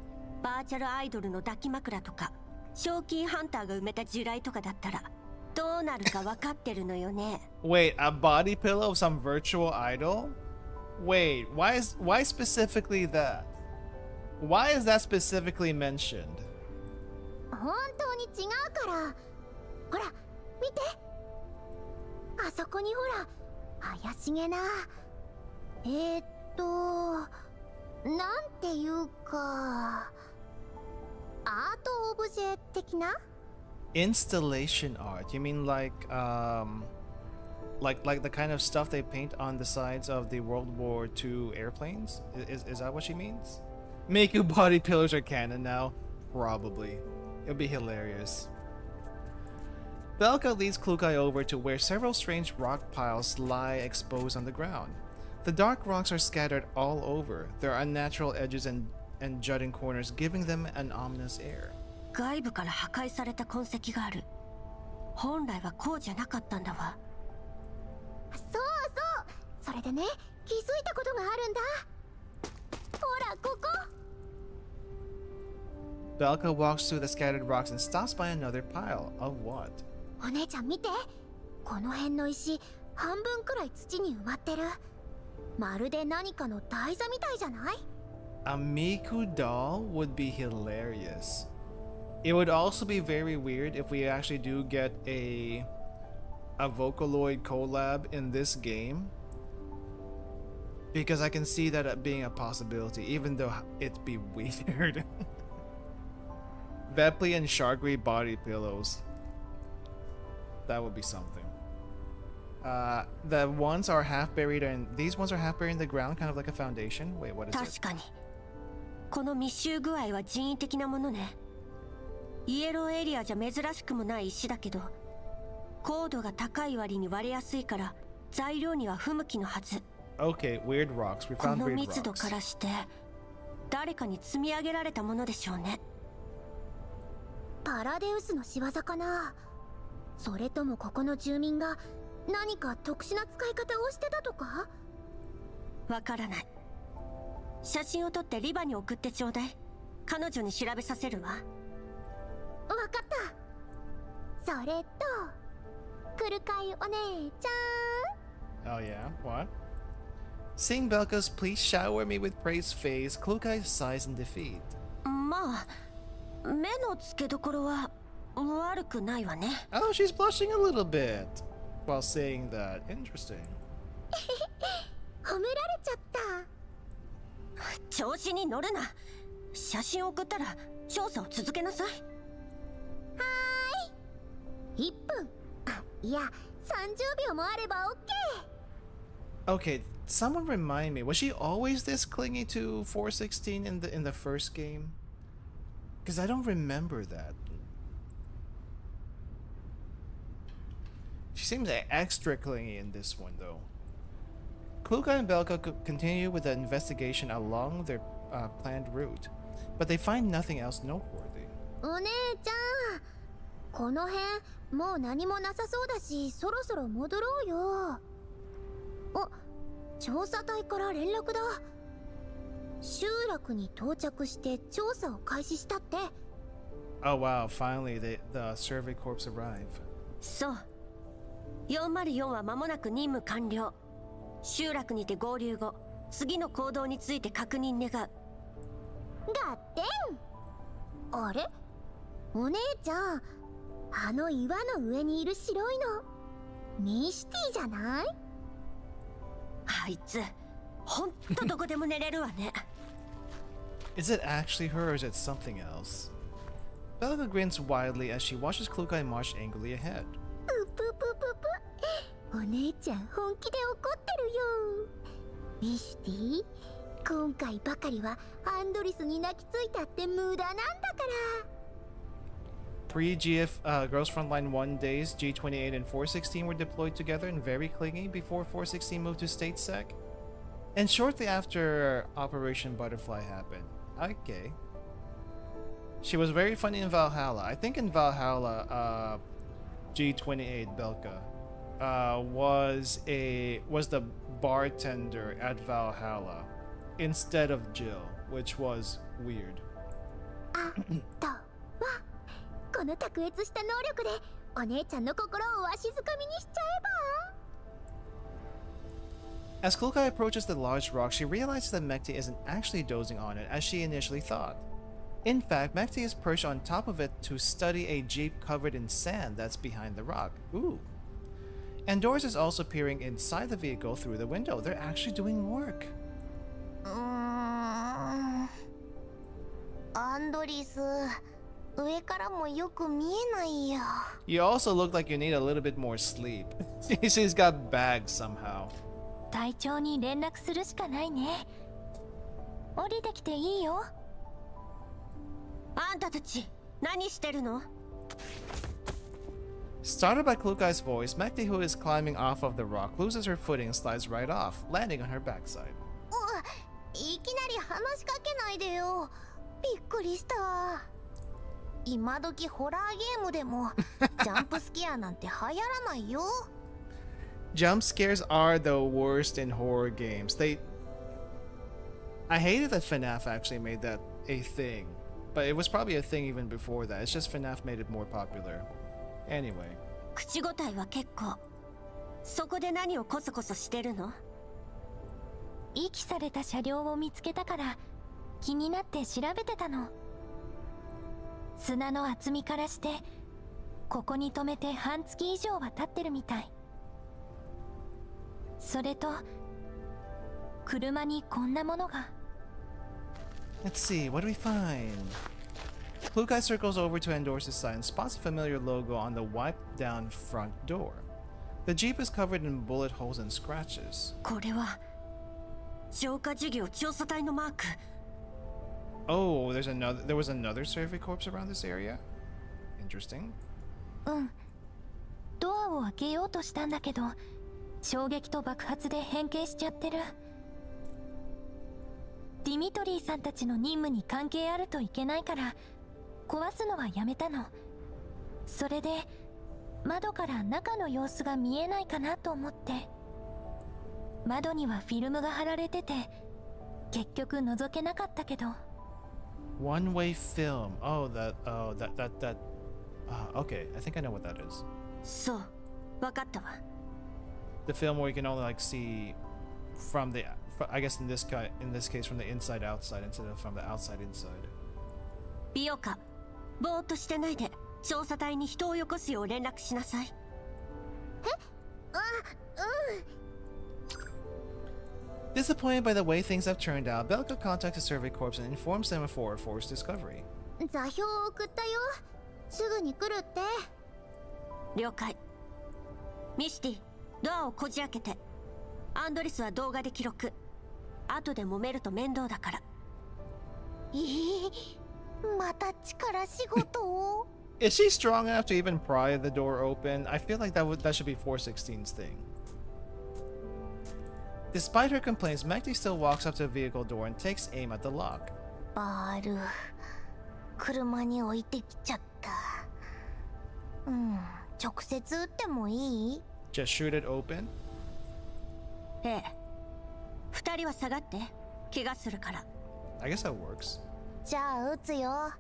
バーチャルアイドルの抱き枕とか、賞金ハンターが埋めた地雷とかだったらどうなるか分かってるのよね。Wait, a body pillow of some virtual idol? Wait, why specifically that? Why is that specifically mentioned? 本当に違うから。ほら、見て。あそこにほら、怪しげな。なんていうか、アートオブジェ的な？ Installation art. You mean like the kind of stuff they paint on the sides of the World War II airplanes? Is that what she means? Miku body pillars are canon now? Probably. It'll be hilarious. Belka leads Klukai over to where several strange rock piles lie exposed on the ground. The dark rocks are scattered all over, their unnatural edges and jutting corners giving them an ominous air. 外部から破壊された痕跡がある。本来はこうじゃなかったんだわ。そうそう。それでね、気づいたことがあるんだ。ほら、ここ。Belka walks through the scattered rocks and stops by another pile of what? お姉ちゃん見て。この辺の石、半分くらい土に埋まってる。まるで何かの台座みたいじゃない？ A Miku doll would be hilarious. It would also be very weird if we actually do get a Vocaloid collab in this game, because I can see that being a possibility, even though it'd be weird. Vepley and Shargri body pillows. That would be something. The ones are half buried and these ones are half buried in the ground, kind of like a foundation. Wait, what is it? 確かに。この密集具合は人為的なものね。イエローエリアじゃ珍しくもない石だけど、高度が高い割に割れやすいから材料には不向きのはず。Okay, weird rocks. We こ found の weird 密度 rocks. からして誰かに積み上げられたものでしょうね。パラデウスの仕業かな。それともここの住民が何か特殊な使い方をしてたとか？わからない。写真を撮ってリバに送ってちょうだい。彼女に調べさせるわ。わかった。それと、クルカイお姉ちゃん。 Oh yeah? What? Seeing Belka's please shower me with praise face, Klukai sighs in defeat. まあ、目の付けどころは悪くないわね。Oh, she's blushing a little bit while saying that. Interesting. 褒められちゃった。調子に乗るな。写真を送ったら調査を続けなさい。はーい。1分。いや、30秒もあれば OK。 Okay, someone remind me, was she always this clingy to 416 in the first game? Because I don't remember that. She seems extra clingy in this one though. Klukai and Belka continue with the investigation along their planned route, but they find nothing else noteworthy. お姉ちゃん、この辺もう何もなさそうだし、そろそろ戻ろうよ。あ、調査隊から連絡だ。集落に到着して調査を開始したって。 Oh wow, finally the survey corps arrive. そう。404は間もなく任務完了。集落にて合流後、次の行動について確認願う。合点。あれ、お姉ちゃん、あの岩の上にいる白いのミシティじゃない？あいつほんとどこでも寝れるわね。Is it actually her or is it something else? Belka grins wildly as she watches Klukai march angrily ahead. うぷぷぷぷ、お姉ちゃん本気で怒ってるよ。ミシティ、今回ばかりはアンドリスに泣きついたって無駄なんだから。Girls Frontline 1 days, G28 and 416 were deployed together and very clingy before 416 moved to State Sec. And shortly after Operation Butterfly happened. Okay. She was very funny in Valhalla. I think in Valhalla, G28 Belka was the bartender at Valhalla instead of Jill, which was weird. あとはこの卓越した能力でお姉ちゃんの心をわしづかみにしちゃえば。 As Klukai approaches the large rock, she realizes that Mekti isn't actually dozing on it as she initially thought. In fact, Mekti is perched on top of it to study a jeep covered in sand that's behind the rock. Ooh. And Doris is also peering inside the vehicle through the window. They're actually doing work. アンドリス、上からもよく見えないよ。 You also look like you need a little bit more sleep. She's got bags somehow. 隊長に連絡するしかないね。降りてきていいよ。あんたたち何してるの？ Startled by Klukai's voice, Mekti, who is climbing off of the rock, loses her footing and slides right off, landing on her backside. いきなり話しかけないでよ。びっくりした。今時ホラーゲームでもジャンプスケアなんて流行らないよ。Jump scares are the worst in horror games. I hated that FNAF actually made that a thing. But it was probably a thing even before that. It's just FNAF made it more popular. Anyway. 口答えは結構。そこで何をコソコソしてるの？遺棄された車両を見つけたから気になって調べてたの。砂の厚みからしてここに止めて半月以上は経ってるみたい。それと車にこんなものが。 Let's see, what do we find? Klukai circles over to Andor's side and spots a familiar logo on the wiped down front door. The Jeep is covered in bullet holes and scratches. これは浄化事業調査隊のマーク。 Oh, there was another survey corpse around this area? Interesting. うん。ドアを開けようとしたんだけど、衝撃と爆発で変形しちゃってる。ディミトリーさんたちの任務に関係あるといけないから壊すのはやめたの。それで窓から中の様子が見えないかなと思って。窓にはフィルムが貼られてて結局覗けなかったけど。 One-way film. Okay. I think I know what that is. そう、わかったわ。 The film where you can only like see from the, I guess in this case from the inside outside instead of from the outside inside. ビオカ、ぼーっとしてないで調査隊に人をよこすよう連絡しなさい。Disappointed by the way things have turned out, Belka contacts the survey corps and informs them of 404's discovery. 座標を送ったよ。すぐに来るって。了解。ミシティ、ドアをこじ開けて。アンドリスは動画で記録。後で揉めると面倒だから。また力仕事を。Is she strong enough to even pry the door open? I feel like that should be 416's thing. Despite her complaints, Mekti still walks up to the vehicle door and takes aim at the lock. バール、車に置いてきちゃった。直接撃ってもいい？ Just shoot it open? ええ。二人は下がって。怪我するから。I guess that works. じゃあ撃つよ。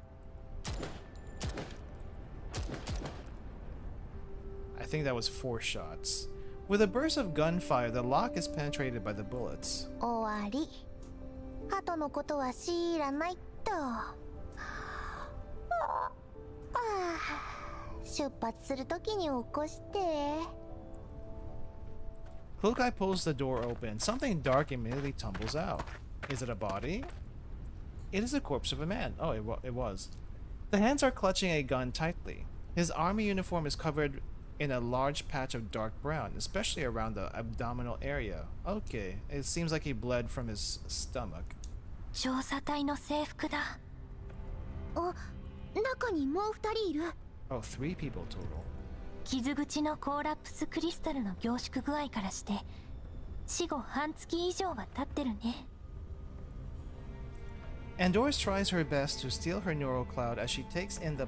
I think that was 4 shots. With a burst of gunfire, the lock is penetrated by the bullets. 終わり。後のことは知らないと。出発するときに起こして。Klukai pulls the door open. Something dark immediately tumbles out. Is it a body? It is the corpse of a man. Oh, it was. The hands are clutching a gun tightly. His army uniform is covered in a large patch of dark brown, especially around the abdominal area. Okay, it seems like he bled from his stomach. 調査隊の制服だ。あ、中にもう2人いる。Oh, 3 people total. 傷口のコーラプスクリスタルの凝縮具合からして死後半月以上は経ってるね。Andorus tries her best to steal her neural cloud as she takes in the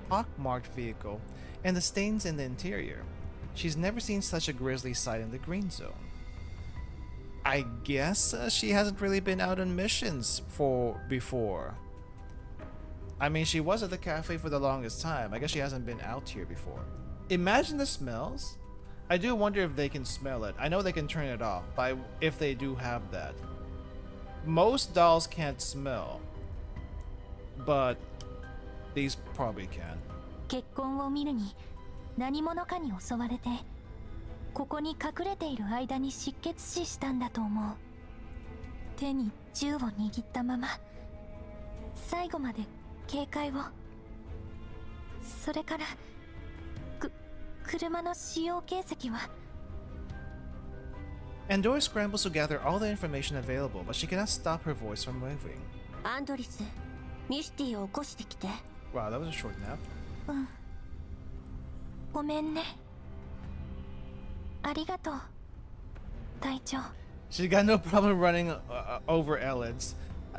pockmarked vehicle and the stains in the interior. She's never seen such a grisly sight in the green zone. I guess she hasn't really been out on missions before. I mean, she was at the cafe for the longest time. I guess she hasn't been out here before. Imagine the smells. I do wonder if they can smell it. I know they can turn it off, but if they do have that. Most dolls can't smell, but these probably can. 血痕を見るに何者かに襲われてここに隠れている間に失血死したんだと思う。手に銃を握ったまま最後まで警戒を。それから車の使用形跡は。Andorus scrambles to gather all the information available, but she cannot stop her voice from moving. アンドリス、ミシティを起こしてきて。 Wow, that was a short nap. うん。ごめんね。ありがとう、隊長。 She's got no problem running over Elids.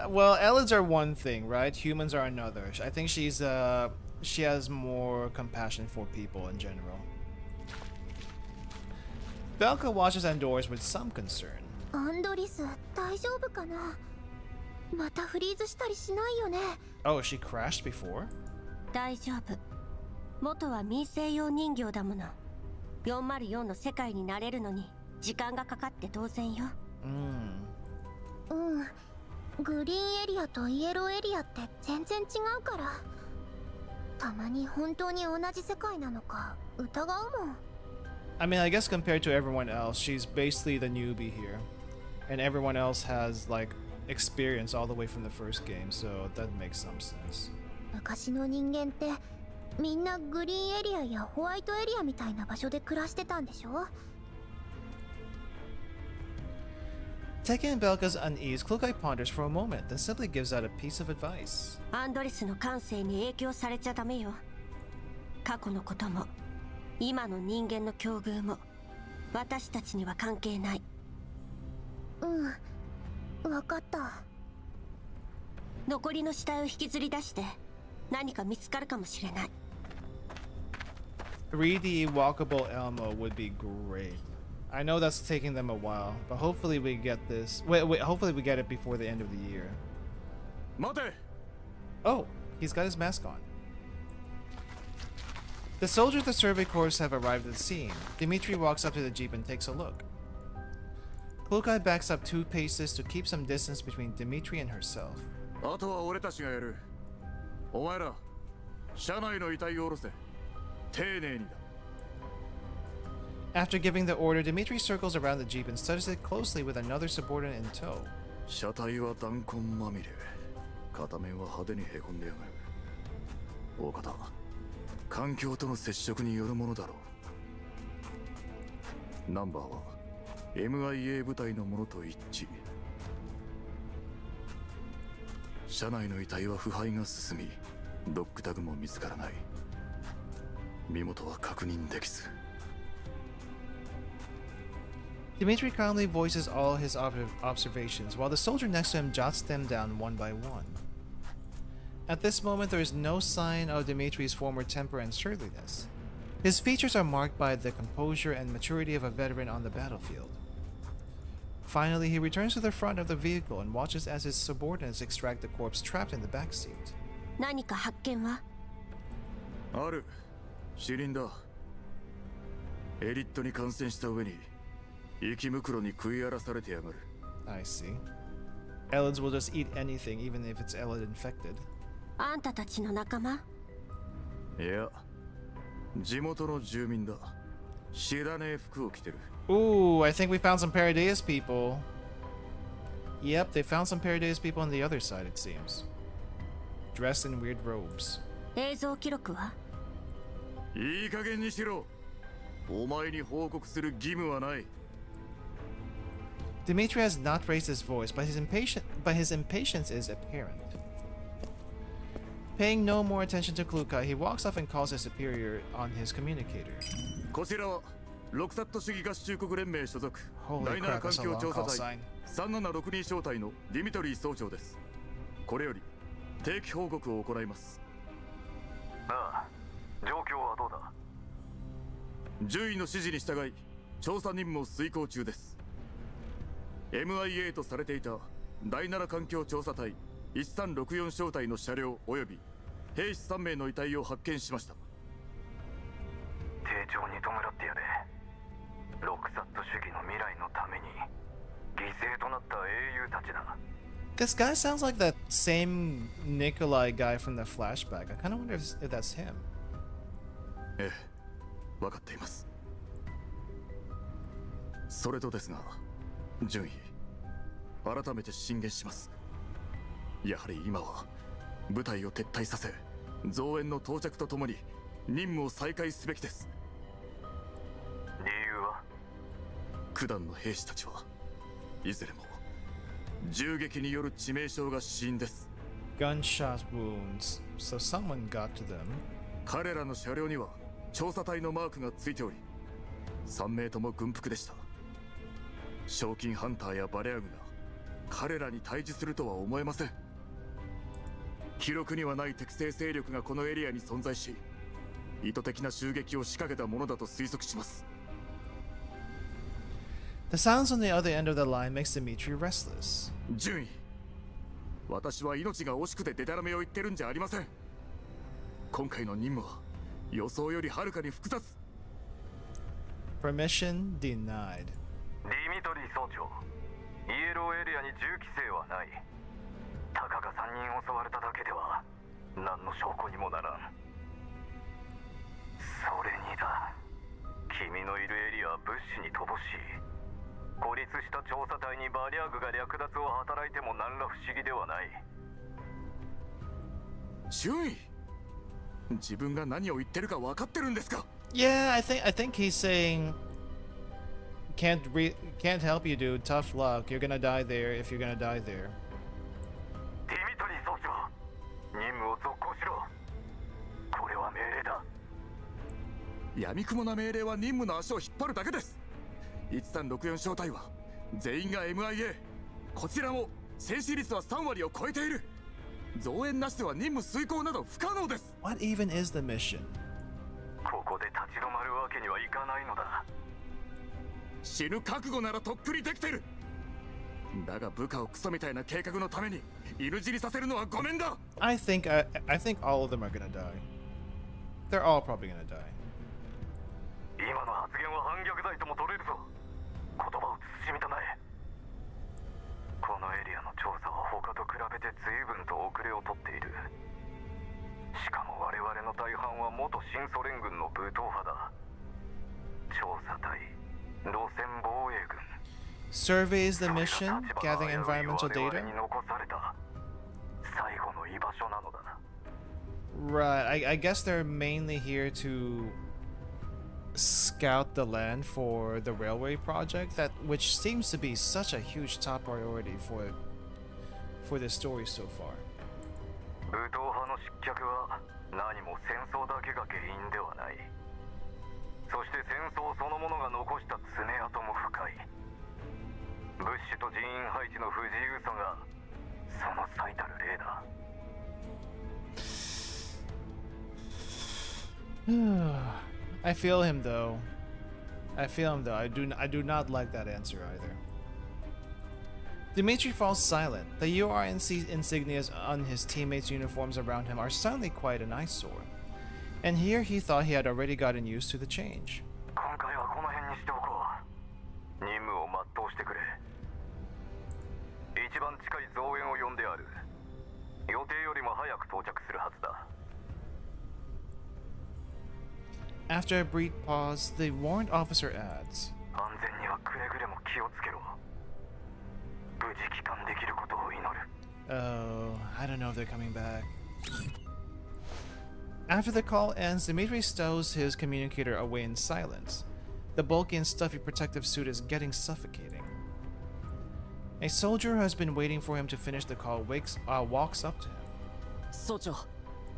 Well, Elids are one thing, right? Humans are another. I think she has more compassion for people in general. Belka watches Andorus with some concern. アンドリス、大丈夫かな。またフリーズしたりしないよね。Oh, she crashed before? 大丈夫。元は民生用人形だもの。404の世界になれるのに時間がかかって当然よ。うん。グリーンエリアとイエローエリアって全然違うから。たまに本当に同じ世界なのか疑うもん。I mean, I guess compared to everyone else, she's basically the newbie here. And everyone else has, like, experience all the way from the first game, so that makes some sense. 昔の人間ってみんなグリーンエリアやホワイトエリアみたいな場所で暮らしてたんでしょ。 Taking Belka's unease, Klukai ponders for a moment, then simply gives out a piece of advice. アンドリスの感性に影響されちゃダメよ。過去のことも今の人間の境遇も私たちには関係ない。うん、わかった。残りの死体を引きずり出して何か見つかるかもしれない。 3D walkable Elmo would be great. I know that's taking them a while, but hopefully we get this. Hopefully we get it before the end of the year. 待て。 Oh, he's got his mask on. The soldiers of the Survey Corps have arrived at the scene. Dimitri walks up to the jeep and takes a look. Klukai backs up 2 paces to keep some distance between Dimitri and herself. あとは俺たちがやる。お前ら、車内の遺体を下ろせ。丁寧にだ。 After giving the order, Dimitri circles around the jeep and studies it closely with another subordinate in tow. 車体は弾痕まみれ。片面は派手にへこんでやがる。大方、環境との接触によるものだろう。ナンバーは MIA 部隊のものと一致。車内の遺体は腐敗が進み、ドッグタグも見つからない。身元は確認できず。 Dimitri calmly voices all his observations, while the soldier next to him jots them down one by one. At this moment, there is no sign of Dimitri's former temper and surliness. His features are marked by the composure and maturity of a veteran on the battlefield. Finally, he returns to the front of the vehicle and watches as his subordinates extract the corpse trapped in the back seat. 何か発見は？ある。死人だ。エリットに感染した上に生き袋に食い荒らされてやがる。 I see. Elids will just eat anything, even if it's Elid infected. あんたたちの仲間？いや、地元の住民だ。知らねえ服を着てる。 Ooh, I think we found some Paradeus people. Yep, they found some Paradeus people on the other side, it seems. Dressed in weird robes. 映像記録は？いい加減にしろ。お前に報告する義務はない。 Dimitri has not raised his voice, but his impatience is apparent. Paying no more attention to Klukai, he walks off and calls his superior on his communicator. こちらはロクサット主義合衆国連盟所属 Holy 第 crap, 7環 that's a 境 long 調 call 査隊 sign. 3762小隊のディミトリー総長です。これより定期報告を行います。ああ、状況はどうだ？獣医の指示に従い調査任務を遂行中です。 MIA とされていた第7環境調査隊1364小隊の車両及び兵士3名の遺体を発見しました。丁重に弔ってやれ。ロクサット主義の未来のために犠牲となった英雄たちだ。 This guy sounds like that same Nikolai guy from the flashback. I kind of wonder if that's him. ええ、分かっています。それとですが、順位改めて進言します。やはり今は部隊を撤退させ、増援の到着とともに任務を再開すべきです。理由は？九段の兵士たちはいずれも銃撃による致命傷が死因です。 Gunshot wounds. So someone got to them. 彼らの車両には調査隊のマークがついており、3名とも軍服でした。賞金ハンターやバレアグが彼らに対峙するとは思えません。記録にはない敵性勢力がこのエリアに存在し、意図的な襲撃を仕掛けたものだと推測します。 The sounds on the other end of the line makes Dimitri restless. 順位、私は命が惜しくてデタラメを言ってるんじゃありません。今回の任務は予想よりはるかに複雑。 Permission denied. ディミトリー総長、イエローエリアに銃規制はない。たかが3人襲われただけでは何の証拠にもならん。それにだ、君のいるエリアは物資に乏しい。孤立した調査隊にバリアグが略奪を働いても何ら不思議ではない。順位、自分が何を言ってるか分かってるんですか？ Yeah, I think he's saying can't help you, dude. Tough luck. You're gonna die there if you're gonna die there. ディミトリー総長、任務を続行しろ。これは命令だ。闇雲な命令は任務の足を引っ張るだけです。1364小隊は全員が MIA。 こちらも戦死率は3割を超えている。増援なしでは任務遂行など不可能です。 What even is the mission? ここで立ち止まるわけにはいかないのだ。死ぬ覚悟ならとっくにできてる。だが部下をクソみたいな計画のために犬死にさせるのはごめんだ。 I think all of them are gonna die. They're all probably gonna die. 今の発言は反逆罪とも取れるぞ。言葉を慎みたまえ。このエリアの調査は他と比べて随分と遅れをとっている。しかも我々の大半は元新ソ連軍の武闘派だ。調査隊、路線防衛軍。 Surveys the mission, gathering 我 environmental 々 data. に残された最後の居場所なのだ。 Right. I guess they're mainly here to scout the land for the railway project, which seems to be such a huge top priority for this story so far. 武闘派の失脚は何も戦争だけが原因ではない。そして戦争そのものが残した爪痕も深い。物資と人員配置の不自由さがその最たる例だ。I feel him though. I do not like that answer either. Dimitri falls silent. The URNC insignias on his teammates' uniforms around him are suddenly quite an eyesore. And here he thought he had already gotten used to the change. 今回はこの辺にしておこう。任務を番近い増援を呼んである。予定よりも早く到着するはずだ。 After a brief pause, the warrant officer adds, 安全にはくれぐれも気をつけろ。無事帰還できることを祈る。 Oh, I don't know if they're coming back. After the call ends, Dimitri stows his communicator away in silence. The bulky and stuffy protective suit is getting suffocating. A soldier who has been waiting for him to finish the call walks up to him. 総長、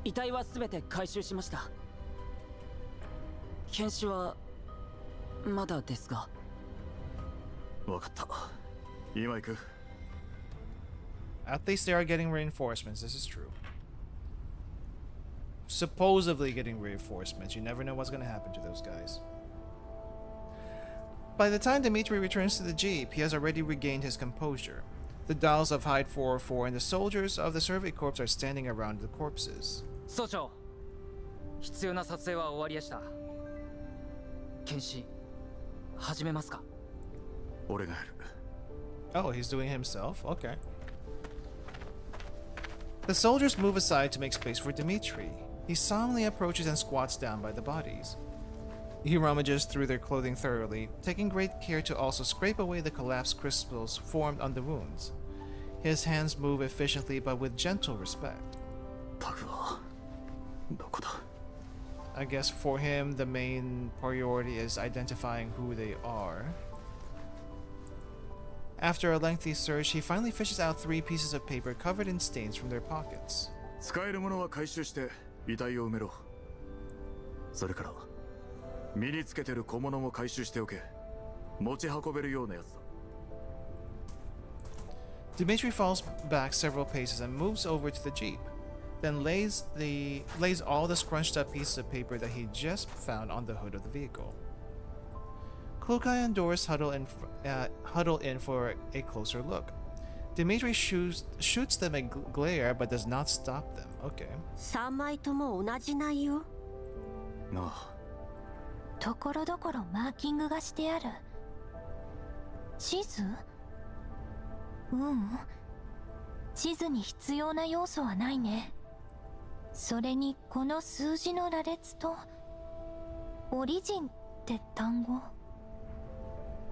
遺体は全て回収しました。検視はまだですが。分かった。今行く。 At least they are getting reinforcements, this is true. Supposedly getting reinforcements. You never know what's going to happen to those guys. By the time Dimitri returns to the Jeep, he has already regained his composure. The dolls of Hide 404 and the soldiers of the Survey Corps are standing around the corpses. 総長、必要な撮影は終わりやした。検視、始めますか。俺がやる。 Oh, he's doing it himself? Okay. The soldiers move aside to make space for Dimitri. He solemnly approaches and squats down by the bodies. He rummages through their clothing thoroughly, taking great care to also scrape away the collapsed crystals formed on the wounds. His hands move efficiently but with gentle respect. タグはどこだ? I guess for him, the main priority is identifying who they are. After a lengthy search, he finally fishes out 3 pieces of paper covered in stains from their pockets. 使えるものは回収して遺体を埋めろ。それから身につけてる小物も回収しておけ。持ち運べるようなやつだ。 Dimitri falls back several paces and moves over to the Jeep, then lays all the scrunched up pieces of paper that he just found on the hood of the vehicle. Klukai and Doris huddle in for a closer look. Dimitri shoots them a glare but does not stop them. Okay. 3枚とも同じ内容。なあ。ところどころマーキングがしてある。地図？地図に必要な要素はないね。それにこの数字の羅列とオリジンって単語、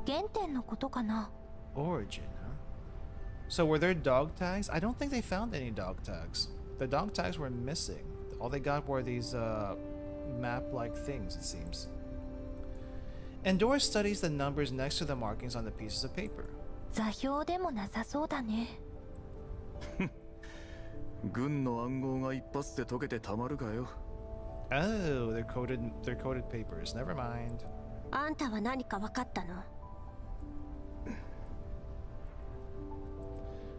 原点のことかな。 Origin, huh? So were there dog tags? I don't think they found any dog tags. The dog tags were missing. All they got were these map-like things, it seems. And Doris studies the numbers next to the markings on the pieces of paper. 座標でもなさそうだね。軍の暗号が一発で解けてたまるかよ。 Oh, they're coded papers. Never mind. あんたは何か分かったの？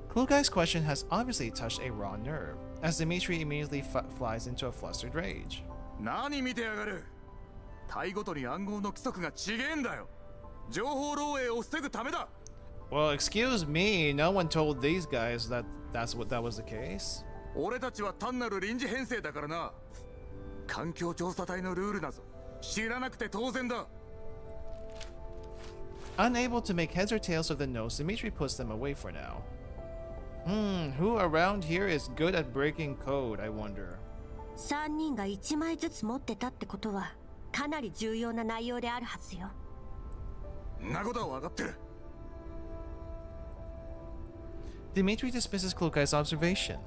Klukai's question has obviously touched a raw nerve, as Dimitri immediately flies into a flustered rage. 何見てやがる。隊ごとに暗号の規則が違えんだよ。情報漏洩を防ぐためだ。 Well, excuse me, no one told these guys that was the case. 俺たちは単なる臨時編成だからな。環境調査隊のルールなぞ知らなくて当然だ。 Unable to make heads or tails of the notes, Dimitri puts them away for now. Who around here is good at breaking code, I wonder? 3人が1枚ずつ持ってたってことはかなり重要な内容であるはずよ。んなことは分かってる。 Dimitri dismisses Klukai's observation.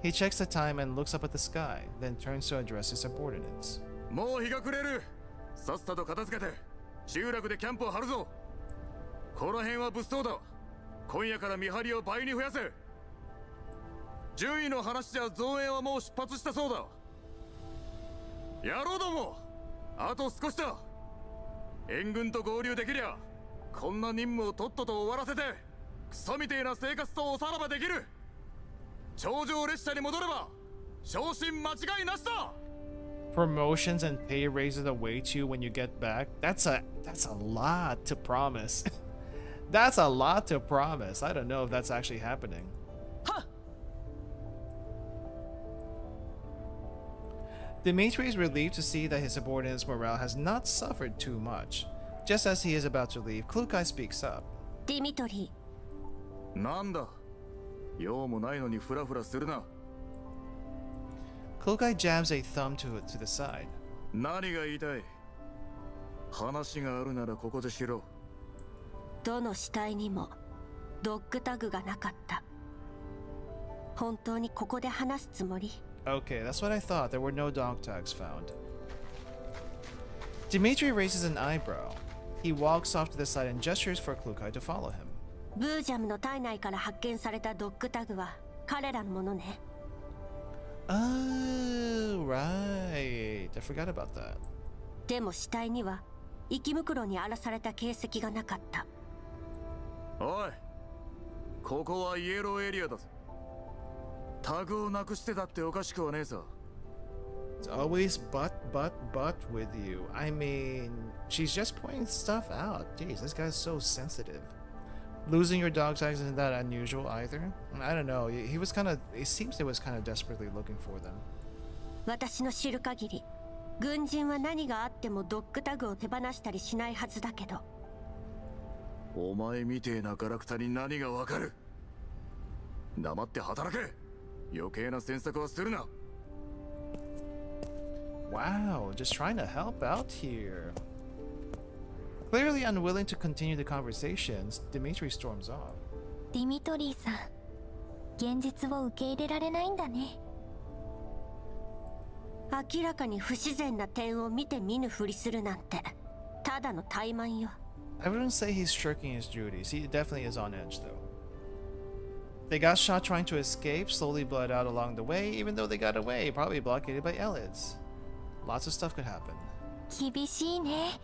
He checks the time and looks up at the sky, then turns to address his subordinates. もう日が暮れる。さっさと片付けて集落でキャンプを張るぞ。この辺は物騒だ。今夜から見張りを倍に増やせ。獣医の話じゃ増援はもう出発したそうだ。野郎ども、あと少しだ。援軍と合流できりゃこんな任務をとっとと終わらせてクソみてえな生活とおさらばできる。頂上列車に戻れば昇進間違いなしだ。 Promotions and pay raises await you when you get back. That's a lot to promise. That's a lot to promise. I don't know if that's actually happening. Dimitri is relieved to see that his subordinate's morale has not suffered too much. Just as he is about to leave, Klukai speaks up. ディミトリー、なんだ。用もないのにフラフラするな。 Klukai jabs a thumb to the side. 何が言いたい？話があるならここでしろ。どの死体にもドッグタグがなかった。本当にここで話すつもり？ Okay, that's what I thought. There were no dog tags found. Dimitri raises an eyebrow. He walks off to the side and gestures for Klukai to follow him. ブージャムの体内から発見されたドッグタグは彼らのものね。Oh, right. I forgot about that. でも死体には生袋に荒らされた形跡がなかった。おい、ここはイエローエリアだぞ。タグをなくしてたっておかしくはねえさ。 It's always but with you. I mean, she's just pointing stuff out. Jeez, this guy's so sensitive. Losing your dog tags isn't that unusual either. I don't know. He was kind of. It seems he was kind of desperately looking for them. 私の知る限り、軍人は何があってもドッグタグを手放したりしないはずだけど。お前みてえなガラクタに何がわかる？黙って働け。余計な詮索はするな。 Wow, just trying to help out here. Clearly unwilling to continue the conversations, Dimitri storms off. ディミトリーさん、現実を受け入れられないんだね。明らかに不自然な点を見て見ぬふりするなんてただの怠慢よ。 I wouldn't say he's shirking his duties. He definitely is on edge, though. They got shot trying to escape, slowly bled out along the way. Even though they got away, probably blockaded by EXILIUM. Lots of stuff could happen. 厳しいね、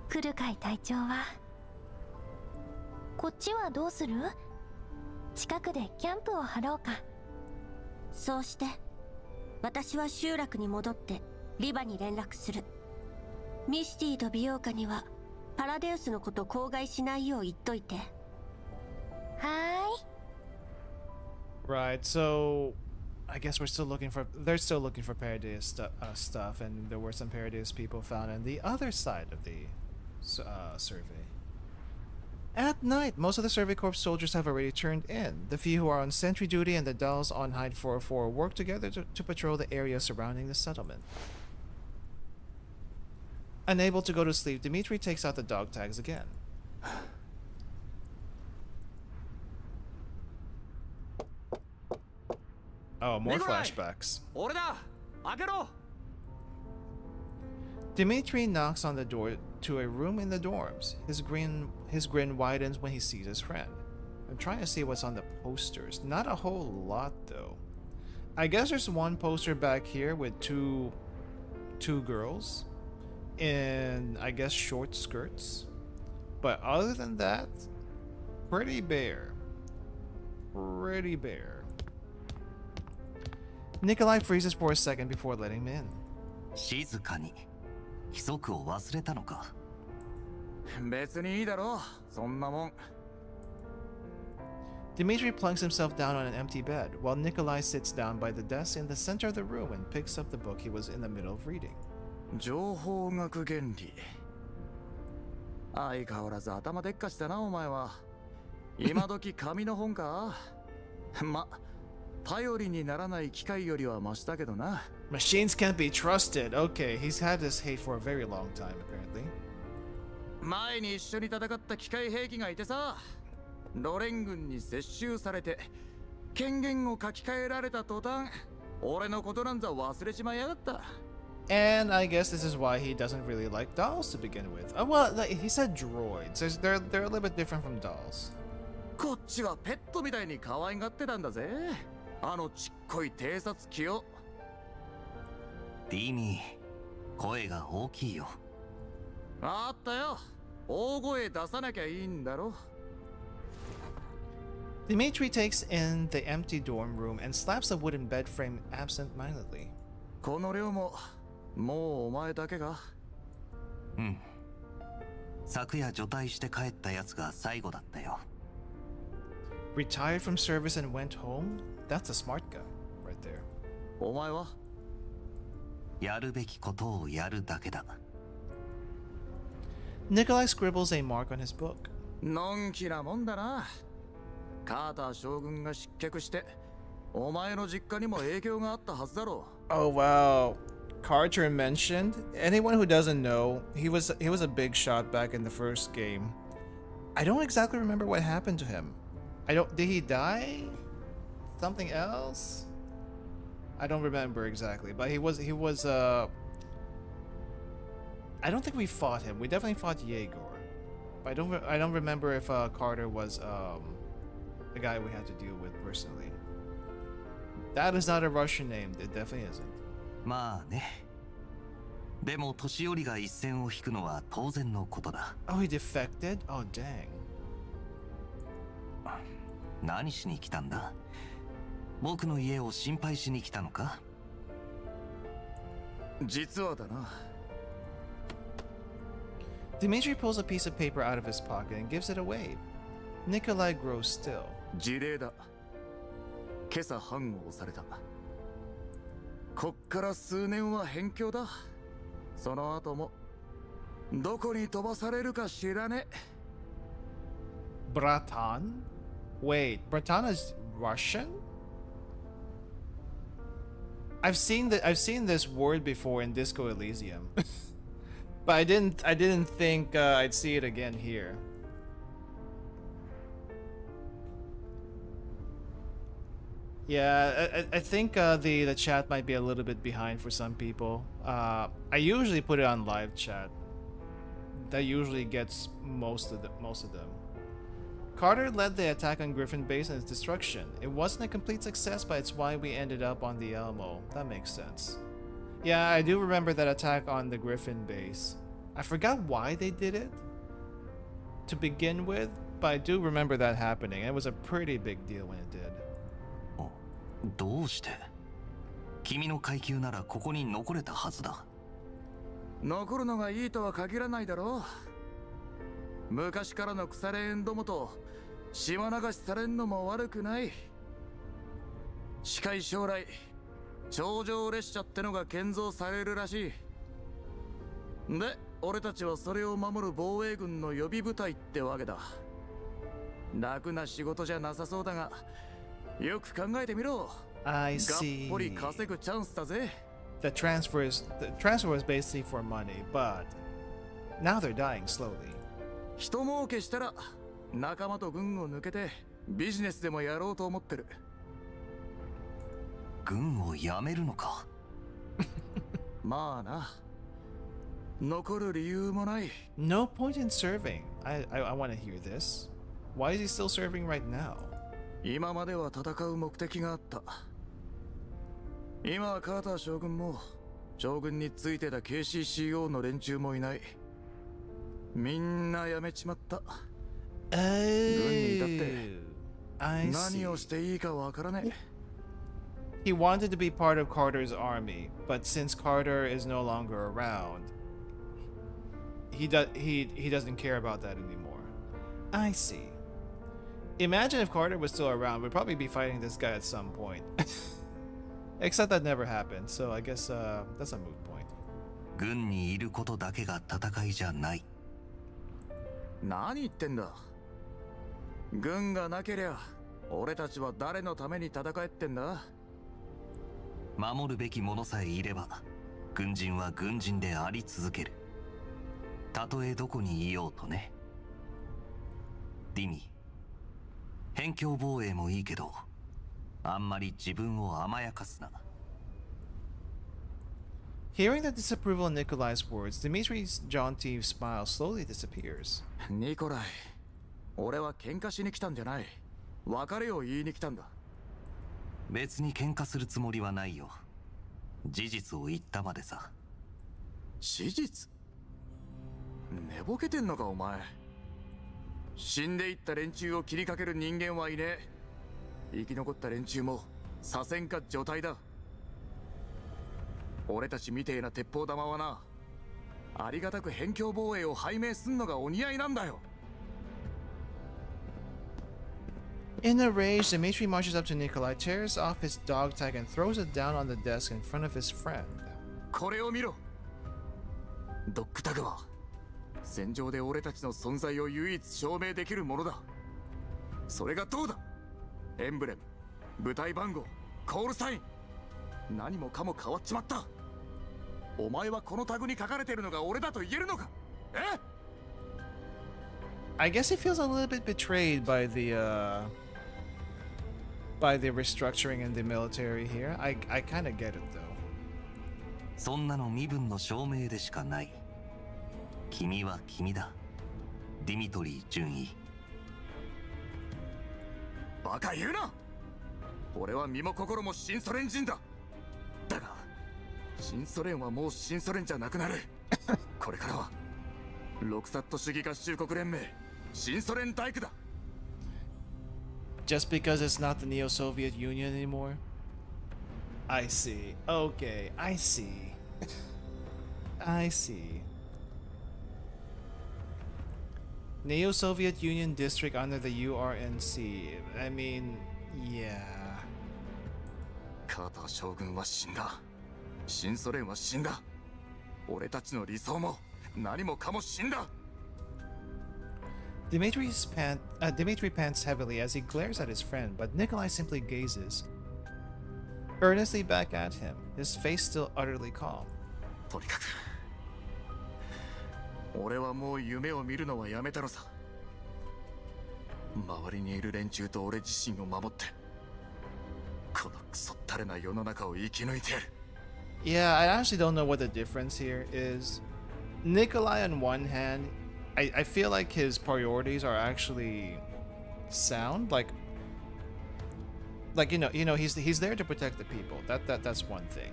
クルカイ隊長は。こっちはどうする？近くでキャンプを張ろうか。そうして、私は集落に戻ってリバに連絡する。ミスティと美容家にはパラデウスのこと口外しないよう言っといて。はーい。 Right, so I guess they're still looking for Paradise stuff, and there were some Paradise people found on the other side of the survey. At night, most of the Survey Corps soldiers have already turned in. The few who are on sentry duty and the dolls on Hide 404 work together to patrol the area surrounding the settlement. Unable to go to sleep, Dimitri takes out the dog tags again. Oh, more flashbacks. 俺だ。開けろ。 Dimitri knocks on the door to a room in the dorms. His grin widens when he sees his friend. I'm trying to see what's on the posters. Not a whole lot, though. I guess there's one poster back here with two girls in, I guess, short skirts. But other than that, pretty bare. Pretty bare. Nikolai freezes for a second before letting him in. 静かに。規則を忘れたのか。別にいいだろう、そんなもん。 Dimitri plunks himself down on an empty bed, while Nikolai sits down by the desk in the center of the room and picks up the book he was in the middle of reading. 情報学原理。相変わらず頭でっかしたな、お前は。今時紙の本か。ま、頼りにならない機械よりはマシだけどな。 Machines can't be trusted. Okay, he's had this hate for a very long time, apparently. 前に一緒に戦った機械兵器がいてさ、ロレン軍に接収されて権限を書き換えられた途端、俺のことなんざ忘れちまいやがった。 And I guess this is why he doesn't really like dolls to begin with. Well, he said droids. They're a little bit different from dolls. こっちはペットみたいに可愛がってたんだぜ。あのちっこい偵察機を。ディミー、声が大きいよ。あったよ。大声出さなきゃいいんだろ。 Dimitri takes in the empty dorm room and slaps the wooden bed frame absent-mindedly. この量ももうお前だけが。うん。昨夜除隊して帰ったやつが最後だったよ。Retired from service and went home? That's a smart guy, right there. お前は？やるべきことをやるだけだ。Nikolai scribbles a mark on his book. のんきなもんだな。カーター将軍が失脚してお前の実家にも影響があったはずだろう。 Oh wow. Carter mentioned. Anyone who doesn't know, he was a big shot back in the first game. I don't exactly remember what happened to him. Did he die? Something else? I don't remember exactly, but he was I don't think we fought him. We definitely fought Yegor. But I don't remember if Carter was the guy we had to deal with personally. That is not a Russian name. It definitely isn't. まあね。でも年寄りが一線を引くのは当然のことだ。Oh, he defected? Oh, dang. 何しに来たんだ？僕の家を心配しに来たのか？実はだな。Dmitry pulls a piece of paper out of his pocket and gives it away. Nikolai grows still. 辞令だ。今朝判を押された。こっから数年は辺境だ。その後もどこに飛ばされるか知らねえ。Bratan? Wait, Bratan is Russian? I've seen this word before in Disco Elysium. But I didn't think I'd see it again here. Yeah, I think the chat might be a little bit behind for some people. I usually put it on live chat. That usually gets most of them. Carter led the attack on Griffin Base and its destruction. It wasn't a complete success, but it's why we ended up on the Elmo. That makes sense. Yeah, I do remember that attack on the Griffin Base. I forgot why they did it to begin with, but I do remember that happening. It was a pretty big deal when it did. どうして？君の階級ならここに残れたはずだ。残るのがいいとは限らないだろう。昔からの腐れ縁どもと島流しされんのも悪くない。近い将来頂上列車ってのが建造されるらしい。で、俺たちはそれを守る防衛軍の予備部隊ってわけだ。楽な仕事じゃなさそうだが、よく考えてみろ。 I see. がっぽり稼ぐチャンスだぜ。The transfer was basically for money, but now they're dying slowly. 人儲けしたら仲間と軍を抜けてビジネスでもやろうと思ってる。軍を辞めるのか？まあな。残る理由もない。 No point in serving. I want to hear this. Why is he still serving right now? 今までは戦う目的があった。今はカーター将軍も将軍についてた KCCO の連中もいない。みんな辞めちまった。軍にいたって何をしていいかわからねえ。He wanted to be part of Carter's army, but since Carter is no longer around, he doesn't care about that anymore. I see. Imagine if Carter was still around, we'd probably be fighting this guy at some point. Except that never happened, so I guess that's a moot point. 軍にいることだけが戦いじゃない。何言ってんだ。軍がなけりゃ俺たちは誰のために戦えってんだ。守るべき者さえいれば軍人は軍人であり続ける。たとえどこにいようとね。ディミ、辺境防衛もいいけどあんまり自分を甘やかすな。 Hearing the disapproval in Nikolai's words, Dimitri's jaunty smile slowly disappears. ニコライ、俺は喧嘩しに来たんじゃない。別れを言いに来たんだ。別に喧嘩するつもりはないよ。事実を言ったまでさ。事実？寝ぼけてんのかお前。死んでいった連中を切りかける人間はいねえ。生き残った連中も左遷か除隊だ。俺たちみてえな鉄砲玉はな、ありがたく辺境防衛を拝命すんのがお似合いなんだよ。In a rage, Dimitri marches up to Nikolai, tears off his dog tag, and throws it down on the desk in front of his friend. これを見ろ。ドッグタグは戦場で俺たちの存在を唯一証明できるものだ。それがどうだ。エンブレム、部隊番号、コールサイン、何もかも変わっちまった。お前はこのタグに書かれているのが俺だと言えるのか？え？ I guess he feels a little bit betrayed by the restructuring in the military here. I kind of get it though. そんなの身分の証明でしかない。君は君だ、ディミトリー准尉。バカ言うな。俺は身も心も新ソ連人だ。だが新ソ連はもう新ソ連じゃなくなる。これからはロクサット主義合衆国連盟新ソ連大工だ。 Just because it's not the Neo-Soviet Union anymore? I see. Okay, I see. I see. Neo-Soviet Union district under the URNC. I mean, yeah. カーター将軍は死んだ。新ソ連は死んだ。俺たちの理想も何もかも死んだ。 Dmitry pants heavily as he glares at his friend, but Nikolai simply gazes earnestly back at him, his face still utterly calm. とにかく俺はもう夢を見るのはやめたのさ。周りにいる連中と俺自身を守ってこのクソったれな世の中を生き抜いてやる。 Yeah, I actually don't know what the difference here is. Nikolai on one hand, I feel like his priorities are actually sound. Like he's there to protect the people. That's one thing.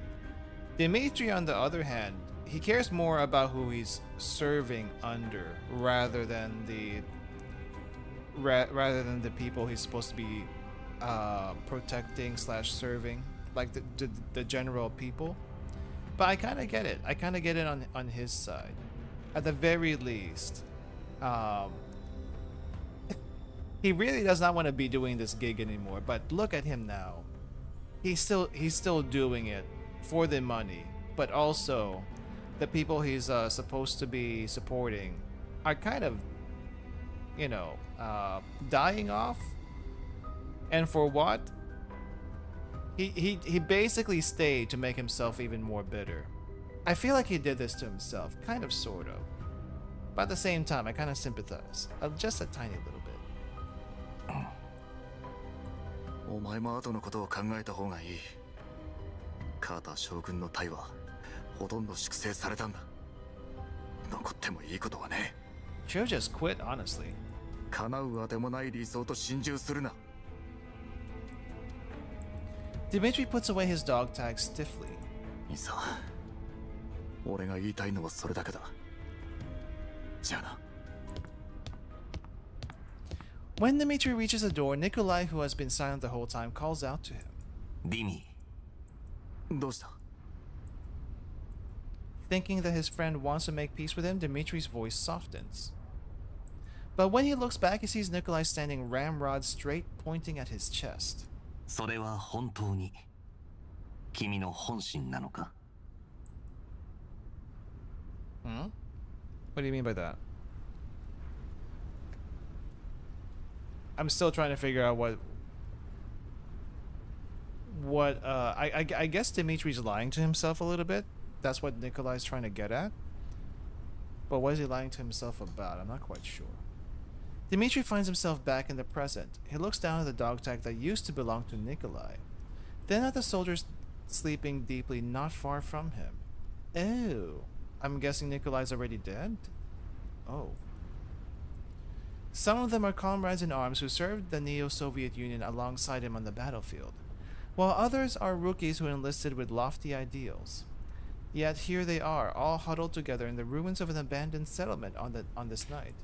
Dmitry on the other hand, he cares more about who he's serving under rather than the people he's supposed to be protecting / serving, like the general people. But I kind of get it. I kind of get it on his side. At the very least, he really does not want to be doing this gig anymore. But look at him now. He's still doing it for the money, but also the people he's supposed to be supporting are kind of, dying off. And for what? He basically stayed to make himself even more bitter. I feel like he did this to himself, kind of, sort of. But at the same time, I kind of sympathize, just a tiny little bit. お前も後のことを考えた方がいい。カーター将軍の隊はほとんど粛清されたんだ。残ってもいいことはね。Should have just quit, honestly. 叶うあてもない理想と心中するな。 Dmitry puts away his dog tag stiffly. いいさ。俺が言いたいのはそれだけだ。じゃあな。 When Dmitry reaches the door, Nikolai, who has been silent the whole time, calls out to him. ディミ。どうした？ Thinking that his friend wants to make peace with him, Dmitry's voice softens. But when he looks back, he sees Nikolai standing ramrod straight, pointing at his chest. それは本当に君の本心なのか？ Hmm? What do you mean by that? I'm still trying to figure out I guess Dmitry's lying to himself a little bit. That's what Nikolai's trying to get at. But what is he lying to himself about? I'm not quite sure. Dmitry finds himself back in the present. He looks down at the dog tag that used to belong to Nikolai. Then at the soldiers sleeping deeply not far from him. Oh. I'm guessing Nikolai's already dead? Oh. Some of them are comrades in arms who served the Neo-Soviet Union alongside him on the battlefield, while others are rookies who enlisted with lofty ideals. Yet here they are, all huddled together in the ruins of an abandoned settlement on this night.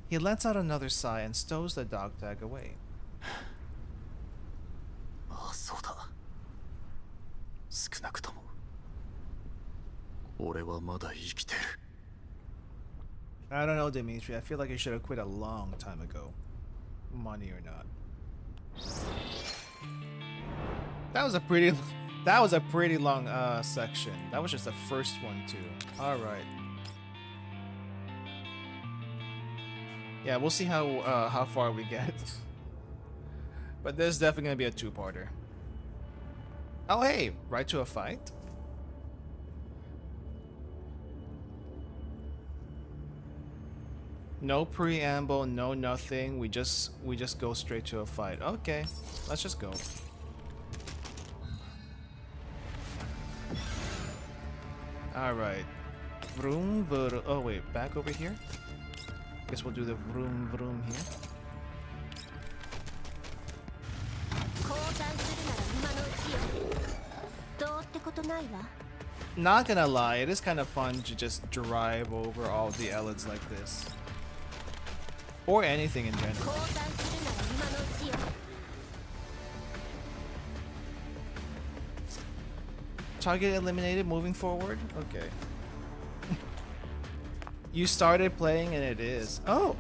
He lets out another sigh and stows the dog tag away. ああ、そうだ。少なくとも俺はまだ生きてる。 I don't know, Dmitry. I feel like you should have quit a long time ago. Money or not. That was a pretty long section. That was just the first one too. All right. Yeah, we'll see how far we get. But this is definitely gonna be a two-parter. Oh hey, right to a fight? No preamble, no nothing. We just go straight to a fight. Okay, let's just go. All right. Vroom, vroom. Oh wait, back over here. Guess we'll do the vroom vroom here. Not gonna lie, it is kind of fun to just drive over all the elids like this. Or anything in general. Target eliminated, moving forward? Okay. You started playing and it is. Oh!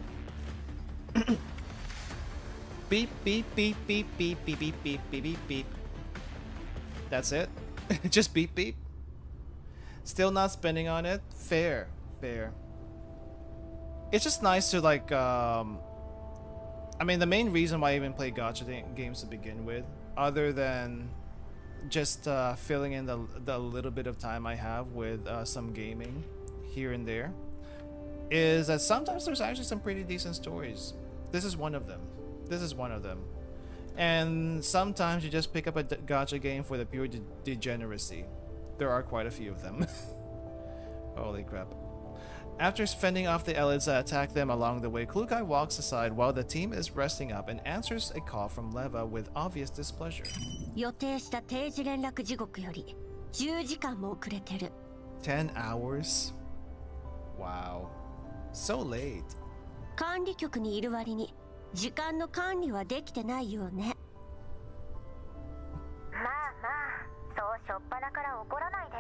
Beep, beep, beep, beep, beep, beep, beep, beep, beep, beep, beep. That's it? Just beep, beep? Still not spending on it? Fair, fair. It's just nice to like, I mean, the main reason why I even play gacha games to begin with, other than just filling in the little bit of time I have with some gaming here and there, is that sometimes there's actually some pretty decent stories. This is one of them. This is one of them. And sometimes you just pick up a gacha game for the pure degeneracy. There are quite a few of them. Holy crap. After fending off the elids that attack them along the way, Klukai walks aside while the team is resting up and answers a call from Leva with obvious displeasure. 10 hours? Wow. So late. 管理局にいる割に時間の管理はできてないよね。まあまあ、そうしょっぱなから怒らないで。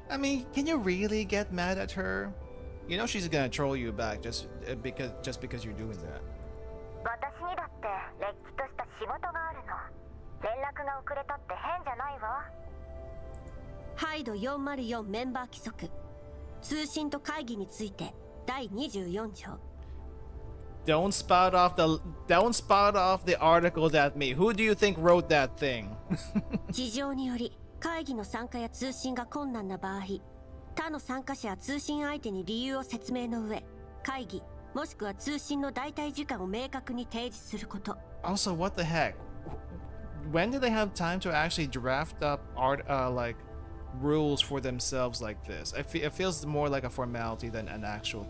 I mean, can you really get mad at her? You know she's gonna troll you back just because you're doing that. 私にだってれっきとした仕事があるの。連絡が遅れたって変じゃないわ。ハイド404メンバー規則。通信と会議について第24条。Don't spout off the article at me. Who do you think wrote that thing? 事情により会議の参加や通信が困難な場合、他の参加者や通信相手に理由を説明の上、会議もしくは通信の代替時間を明確に提示すること。Also, what the heck? When do they have time to actually draft up like rules for themselves like this? It feels more like a formality than an actual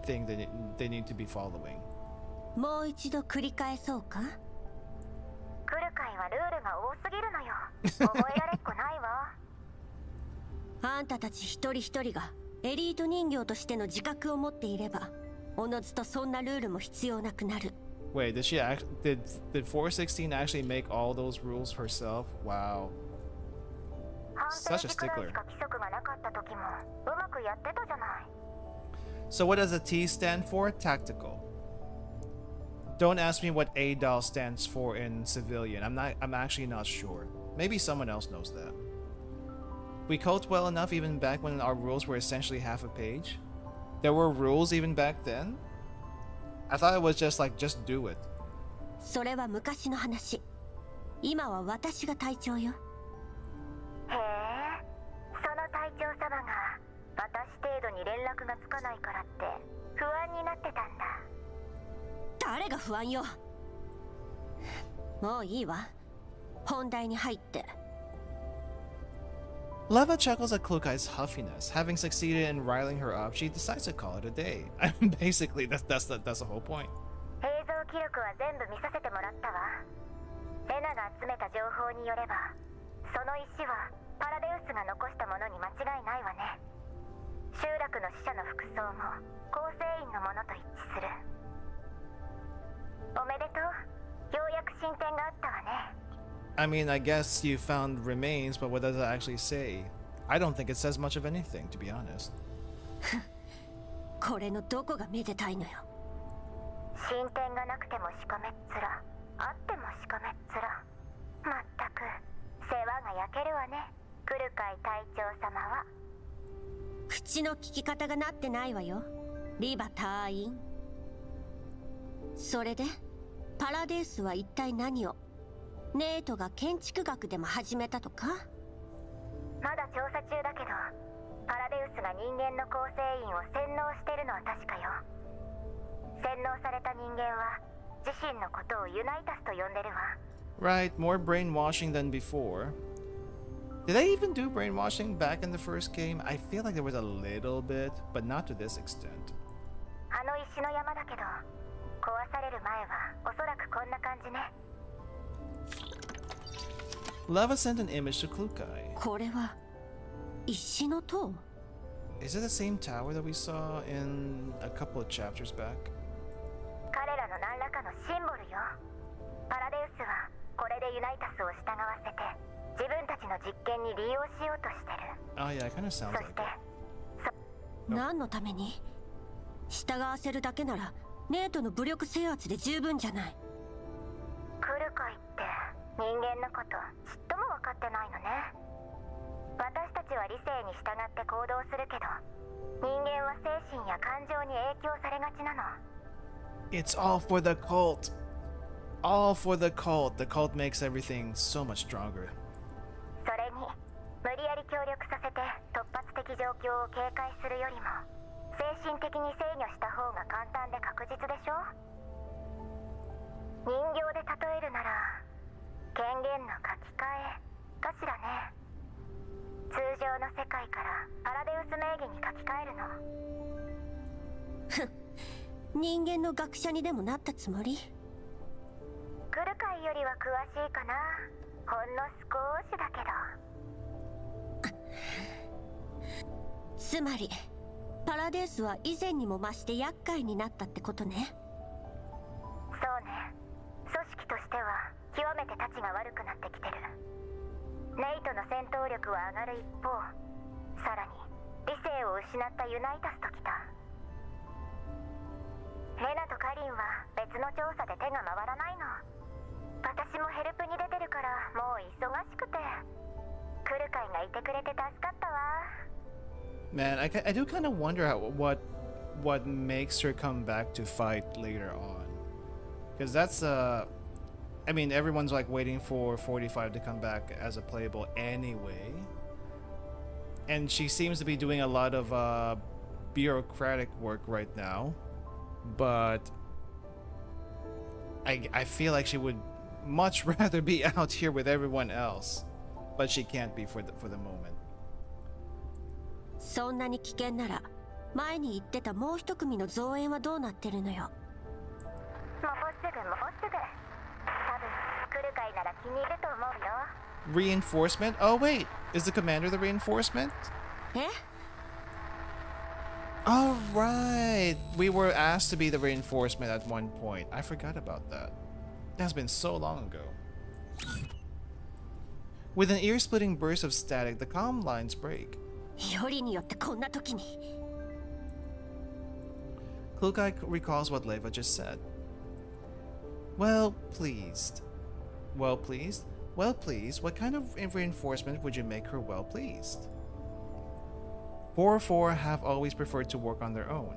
thing that they need to be following. もう一度繰り返そうか？クルカイはルールが多すぎるのよ。覚えられっこないわ。あんたたち一人一人がエリート人形としての自覚を持っていれば、おのずとそんなルールも必要なくなる。Wait, did 416 actually make all those rules herself? Wow. Such a stickler. So what does a T stand for? Tactical. Don't ask me what ADOL stands for in civilian. I'm actually not sure. Maybe someone else knows that. We coped well enough even back when our rules were essentially half a page. There were rules even back then? I thought it was just like, just do it. それは昔の話。今は私が隊長よ。へえ、その隊長様が私程度に連絡がつかないからって不安になってたんだ。誰が不安よ。もういいわ。本題に入って。Leva chuckles at Klukai's huffiness. Having succeeded in riling her up, she decides to call it a day. Basically, that's the whole point. 映像記録は全部見させてもらったわ。レナが集めた情報によれば、その石はパラデウスが残したものに間違いないわね。集落の死者の服装も構成員のものと一致する。おめでとう。ようやく進展があったわね。I mean, I guess you found remains, but what does it actually say? I don't think it says much of anything, to be honest. これのどこがめでたいのよ。進展がなくてもしかめっ面、あってもしかめっ面。まったく世話が焼けるわね、クルカイ隊長様は。口の聞き方がなってないわよ、リバ隊員。それでパラデウスは一体何を？ネートが建築学でも始めたとか？まだ調査中だけど、パラデウスが人間の構成員を洗脳してるのは確かよ。洗脳された人間は自身のことをユナイタスと呼んでるわ。Right, more brainwashing than before. Did they even do brainwashing back in the first game? I feel like there was a little bit, but not to this extent. あの石の山だけど、壊される前はおそらくこんな感じね。Lava sent an image to Klukai. これは石の塔？ Is it the same tower that we saw in a couple of chapters back? 彼らの何らかのシンボルよ。パラデウスはこれでユナイタスを従わせて自分たちの実験に利用しようとしてる。Oh yeah, it kind of sounds そ like して it. 何のために？従わせるだけならネートの武力制圧で十分じゃない。クルカイって人間のことちっとも分かってないのね。私たちは理性に従って行動するけど、人間は精神や感情に影響されがちなの。It's all for the cult. All for the cult. The cult makes everything so much stronger. それに無理やり協力させて突発的状況を警戒するよりも精神的に制御した方が簡単で確実でしょ。人形で例えるなら権限の書き換えかしらね。通常の世界からパラデウス名義に書き換えるの。人間の学者にでもなったつもり？クルカイよりは詳しいかな。ほんの少しだけど。つまりパラデウスは以前にも増して厄介になったってことね。そうね。組織としては極めてたちが悪くなってきてる。ネイトの戦闘力は上がる一方、さらに理性を失ったユナイタスときた。レナとカリンは別の調査で手が回らないの。私もヘルプに出てるからもう忙しくて。クルカイがいてくれて助かったわ。Man, I do kind of wonder what makes her come back to fight later on. Because that's I mean, everyone's like waiting for 45 to come back as a playable anyway. And she seems to be doing a lot of bureaucratic work right now. But I feel like she would much rather be out here with everyone else. But she can't be for the moment. そんなに危険なら前に言ってたもう一組の増援はどうなってるのよ。もうすぐもうすぐ。多分クルカイなら気に入ると思うよ。 Reinforcement? Oh wait, is the commander the reinforcement? え？ All right, we were asked to be the reinforcement at one point. I forgot about that. That's been so long ago. With an ear-splitting burst of static, the comm lines break. よりによってこんな時に。Klukai recalls what Leva just said. Well pleased. Well pleased? Well pleased? What kind of reinforcement would you make her well pleased? 4-4 have always preferred to work on their own.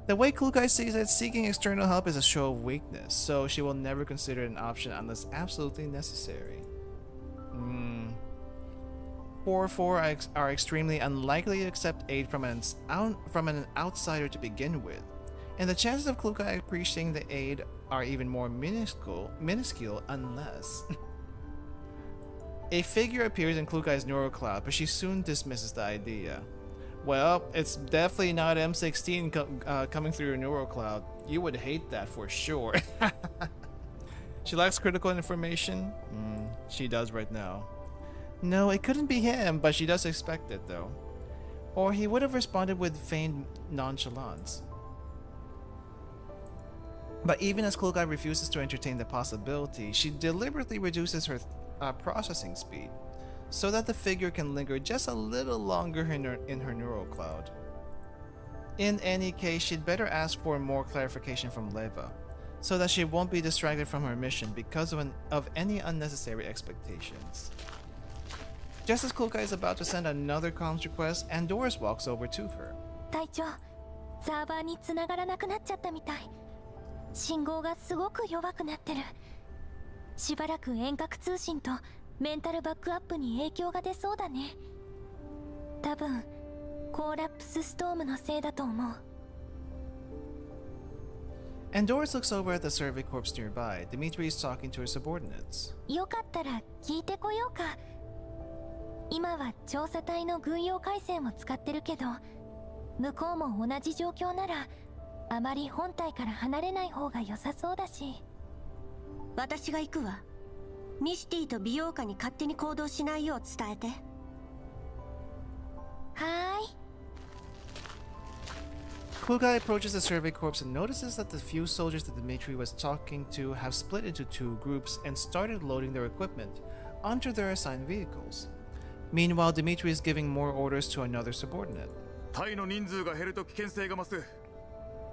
The way Klukai sees it, seeking external help is a show of weakness, so she will never consider it an option unless absolutely necessary. 4-4 are extremely unlikely to accept aid from an outsider to begin with, and the chances of Klukai appreciating the aid are even more minuscule unless a figure appears in Klukai's neural cloud, but she soon dismisses the idea. Well, it's definitely not M16 coming through your neural cloud. You would hate that for sure. She lacks critical information? She does right now. No, it couldn't be him, but she does expect it though. Or he would have responded with feigned nonchalance. But even as Klukai refuses to entertain the possibility, she deliberately reduces her processing speed, so that the figure can linger just a little longer in her neural cloud. In any case, she'd better ask for more clarification from Leva, so that she won't be distracted from her mission because of any unnecessary expectations. Just as Klukai is about to send another comms request, Andoris walks over to her. 隊長、サーバーに繋がらなくなっちゃったみたい。信号がすごく弱くなってる。しばらく遠隔通信とメンタルバックアップに影響が出そうだね。多分コーラプスストームのせいだと思う。And Doris looks over at the survey corps nearby. Dimitri is talking to her subordinates. よかったら聞いてこようか。今は調査隊の軍用回線を使ってるけど、向こうも同じ状況ならあまり本体から離れない方が良さそうだし。私が行くわ。ミシティと美容家に勝手に行動しないよう伝えて。はーい。Klukai approaches the survey corps and notices that the few soldiers that Dimitri was talking to have split into two groups and started loading their equipment onto their assigned vehicles. Meanwhile, Dimitri is giving more orders to another subordinate. 隊の人数が減ると危険性が増す。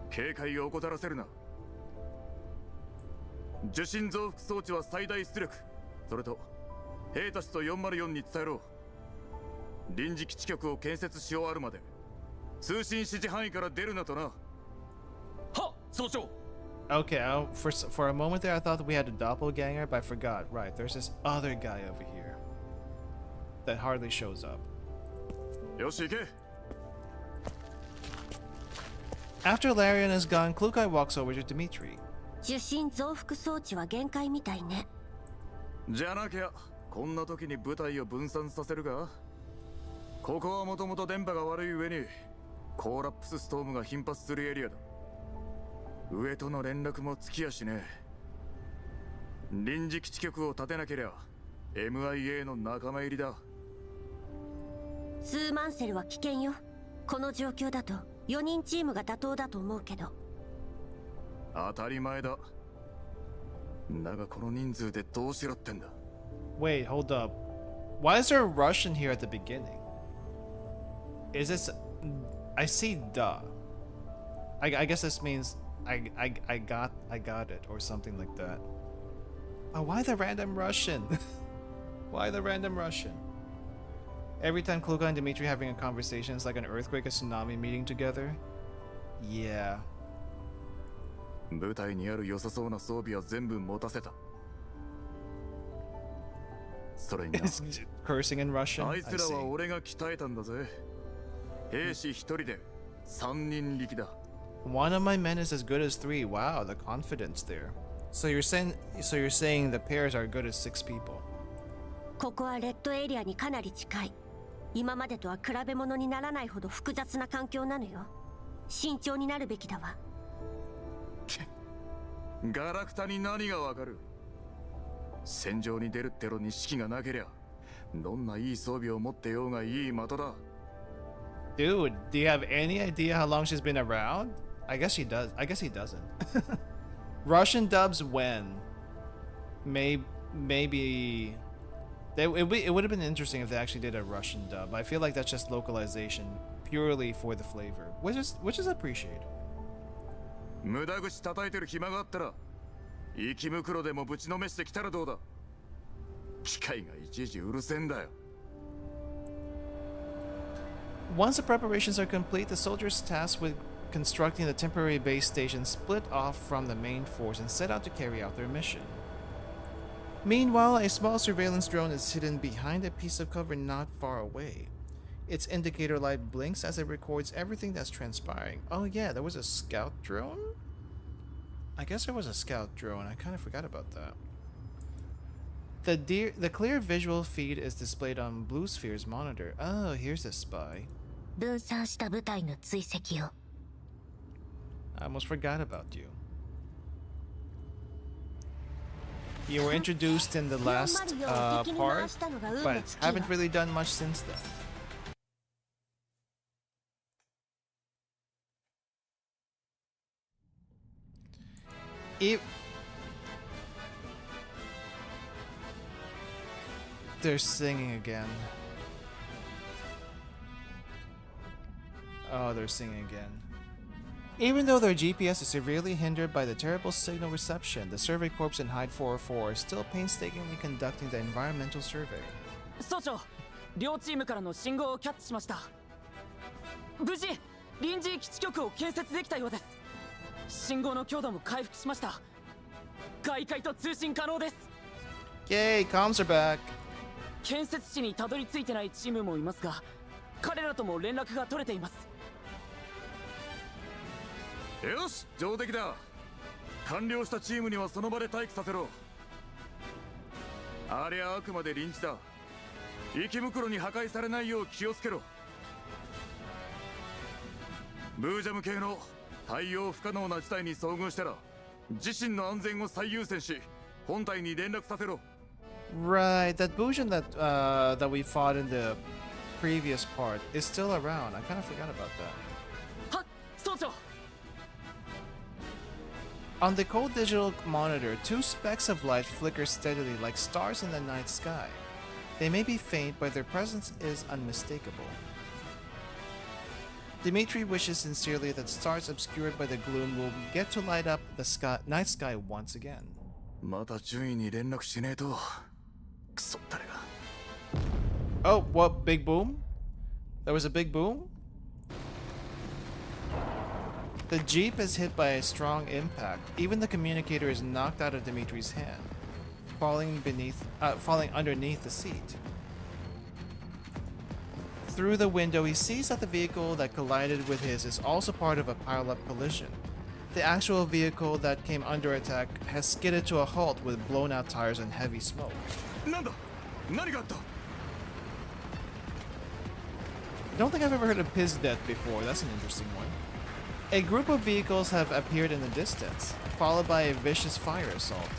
警戒を怠らせるな。受信増幅装置は最大出力。それと兵たちと404に伝えろ。臨時基地局を建設し終わるまで通信指示範囲から出るなとな。はっ、総長。 Okay, for a moment there I thought we had a doppelganger, but I forgot. Right, there's this other guy over here that hardly shows up. よし行け。 After Larian is gone, Klukai walks over to Dimitri. 受信増幅装置は限界みたいね。じゃなきゃこんな時に部隊を分散させるか。ここはもともと電波が悪い上にコーラプスストームが頻発するエリアだ。上との連絡もつきやしねえ。臨時基地局を建てなけりゃ MIA の仲間入りだ。ツーマンセルは危険よ。この状況だと4人チームが妥当だと思うけど。当たり前だ。だがこの人数でどうしろってんだ。 Wait, hold up. Why is there a Russian here at the beginning? Is this... I see duh. I guess this means I got it or something like that. Oh, why the random Russian? Why the random Russian? Every time Klukai and Dimitri having a conversation is like an earthquake, a tsunami meeting together. Yeah. 部隊にある良さそうな装備は全部持たせた。それにな、 Cursing in Russian. あいつらは俺が鍛えたんだぜ。兵士一人で3人力だ。 One of my men is as good as 3. Wow, the confidence there. So you're saying the pairs are good as 6 people. ここはレッドエリアにかなり近い。今までとは比べ物にならないほど複雑な環境なのよ。慎重になるべきだわ。ガラクタに何がわかる。戦場に出るってろに指揮がなけりゃどんないい装備を持ってようがいい的だ。 Dude, do you have any idea how long she's been around? I guess she does. I guess he doesn't. Russian dubs when? Maybe... it would have been interesting if they actually did a Russian dub. I feel like that's just localization purely for the flavor, which is appreciated. 無駄口叩いてる暇があったら生き袋でもぶちのめしてきたらどうだ。機械がいちいちうるせえんだよ。 Once the preparations are complete, the soldiers tasked with constructing the temporary base station split off from the main force and set out to carry out their mission. Meanwhile, a small surveillance drone is hidden behind a piece of cover not far away. Its indicator light blinks as it records everything that's transpiring. Oh yeah, there was a scout drone? I guess there was a scout drone. I kind of forgot about that. The clear visual feed is displayed on Blue Sphere's monitor. Oh, here's a spy. 分散した部隊の追跡よ。 I almost forgot about you. You were introduced in the last part, but haven't really done much since then. They're singing again. Oh, they're singing again. Even though their GPS is severely hindered by the terrible signal reception, the Survey Corps and Hyde 404 are still painstakingly conducting the environmental survey. 総長、両チームからの信号をキャッチしました。無事、臨時基地局を建設できたようです。信号の強度も回復しました。外界と通信可能です。Yay, comms are back. 建設地にたどり着いてないチームもいますが、彼らとも連絡が取れています。よし、上出来だ。完了したチームにはその場で待機させろ。ありゃあくまで臨時だ。息袋に破壊されないよう気をつけろ。ブージャム系の対応不可能な事態に遭遇したら自身の安全を最優先し本体に連絡させろ。 Right, that Bujin that we fought in the previous part is still around. I kind of forgot about that. はっ、総長。 On the cold digital monitor, two specks of light flicker steadily like stars in the night sky. They may be faint, but their presence is unmistakable. Dimitri wishes sincerely that stars obscured by the gloom will get to light up the night sky once again. また順位に連絡しねえと。クソ誰が。Oh, what? Big boom? There was a big boom? The Jeep is hit by a strong impact. Even the communicator is knocked out of Dimitri's hand, falling underneath the seat. Through the window, he sees that the vehicle that collided with his is also part of a pileup collision. The actual vehicle that came under attack has skidded to a halt with blown out tires and heavy smoke. なんだ？何があった？ I don't think I've ever heard of his death before. That's an interesting one. A group of vehicles have appeared in the distance, followed by a vicious fire assault.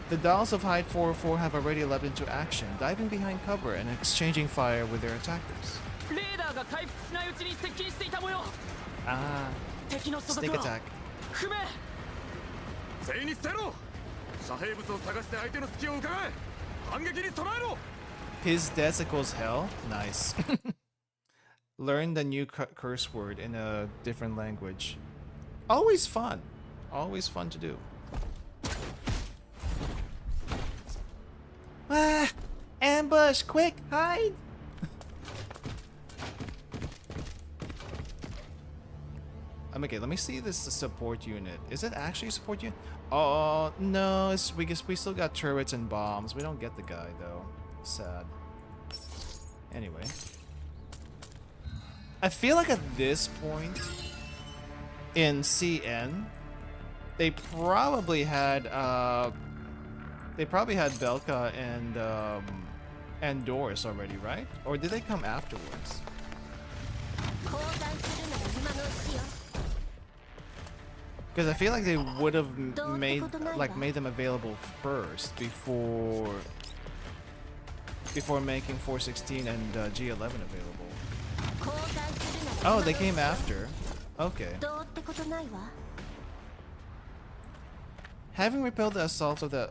The dolls of Hyde 404 have already leapt into action, diving behind cover and exchanging fire with their attackers. レーダーが回復しないうちに接近していた模様。 Ah, 敵の所 snake 属は attack. 不明。全員に伝えろ。遮蔽物を探して相手の隙を伺え。反撃に備えろ。 His death equals hell? Nice. Learn the new curse word in a different language. Always fun. Always fun to do. Ah! Ambush! Quick! Hide! Okay, let me see this support unit. Is it actually a support unit? Oh, no. We still got turrets and bombs. We don't get the guy, though. Sad. Anyway. I feel like at this point in CN, they probably had Belka and Doris already, right? Or did they come afterwards? Because I feel like they would have made them available first before making 416 and G11 available. Oh, they came after. Okay. Having repelled the assault for the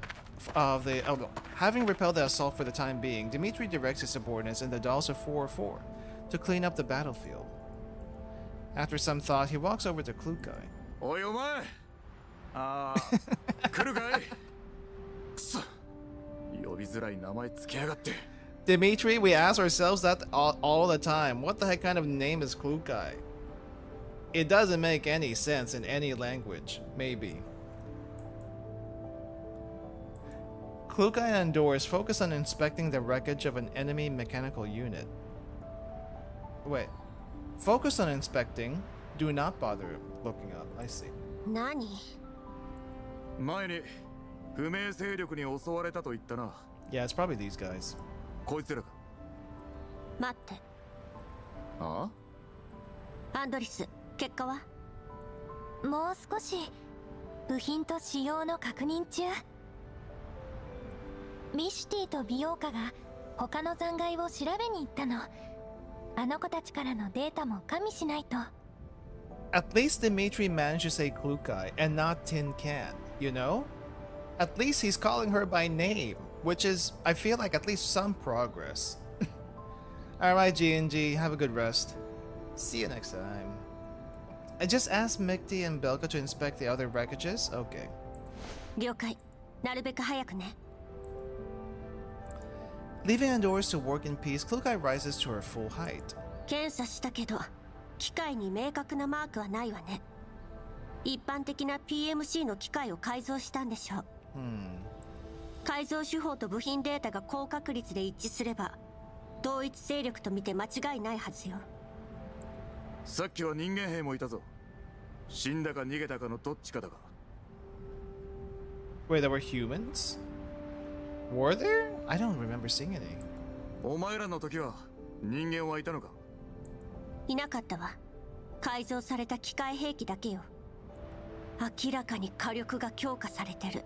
time being, Dimitri directs his subordinates and the dolls of 404 to clean up the battlefield. After some thought, he walks over to Klukai. おいお前。ああ、来るかい。くそ。呼びづらい名前つけやがって。 Dimitri, we ask ourselves that all the time. What the heck kind of name is Klukai? It doesn't make any sense in any language. Maybe. Klukai and Doris focus on inspecting the wreckage of an enemy mechanical unit. Wait. Focus on inspecting. Do not bother looking up. I see. 何？前に不明勢力に襲われたと言ったな。 Yeah, it's probably these guys. こいつらか。待って。ああ？アンドリス、結果は？もう少し部品と仕様の確認中。ミシュティと美容家が他の残骸を調べに行ったの。あの子たちからのデータも加味しないと。 At least Dimitri managed to say Klukai and not Tin Can, you know? At least he's calling her by name, which is, I feel like, at least some progress. Alright, G&G, have a good rest. See you next time. I just asked Mikti and Belka to inspect the other wreckages? Okay. 了解。なるべく早くね。 Leaving indoors to work in peace, Klukai rises to her full height. 検査したけど、機械に明確なマークはないわね。一般的な PMC の機械を改造したんでしょう。改造手法と部品データが高確率で一致すれば同一勢力と見て間違いないはずよ。さっきは人間兵もいたぞ。死んだか逃げたかのどっちかだが。 Wait, there were humans? Were there? I don't remember seeing any. お前らの時は人間はいたのか？いなかったわ。改造された機械兵器だけよ。明らかに火力が強化されてる。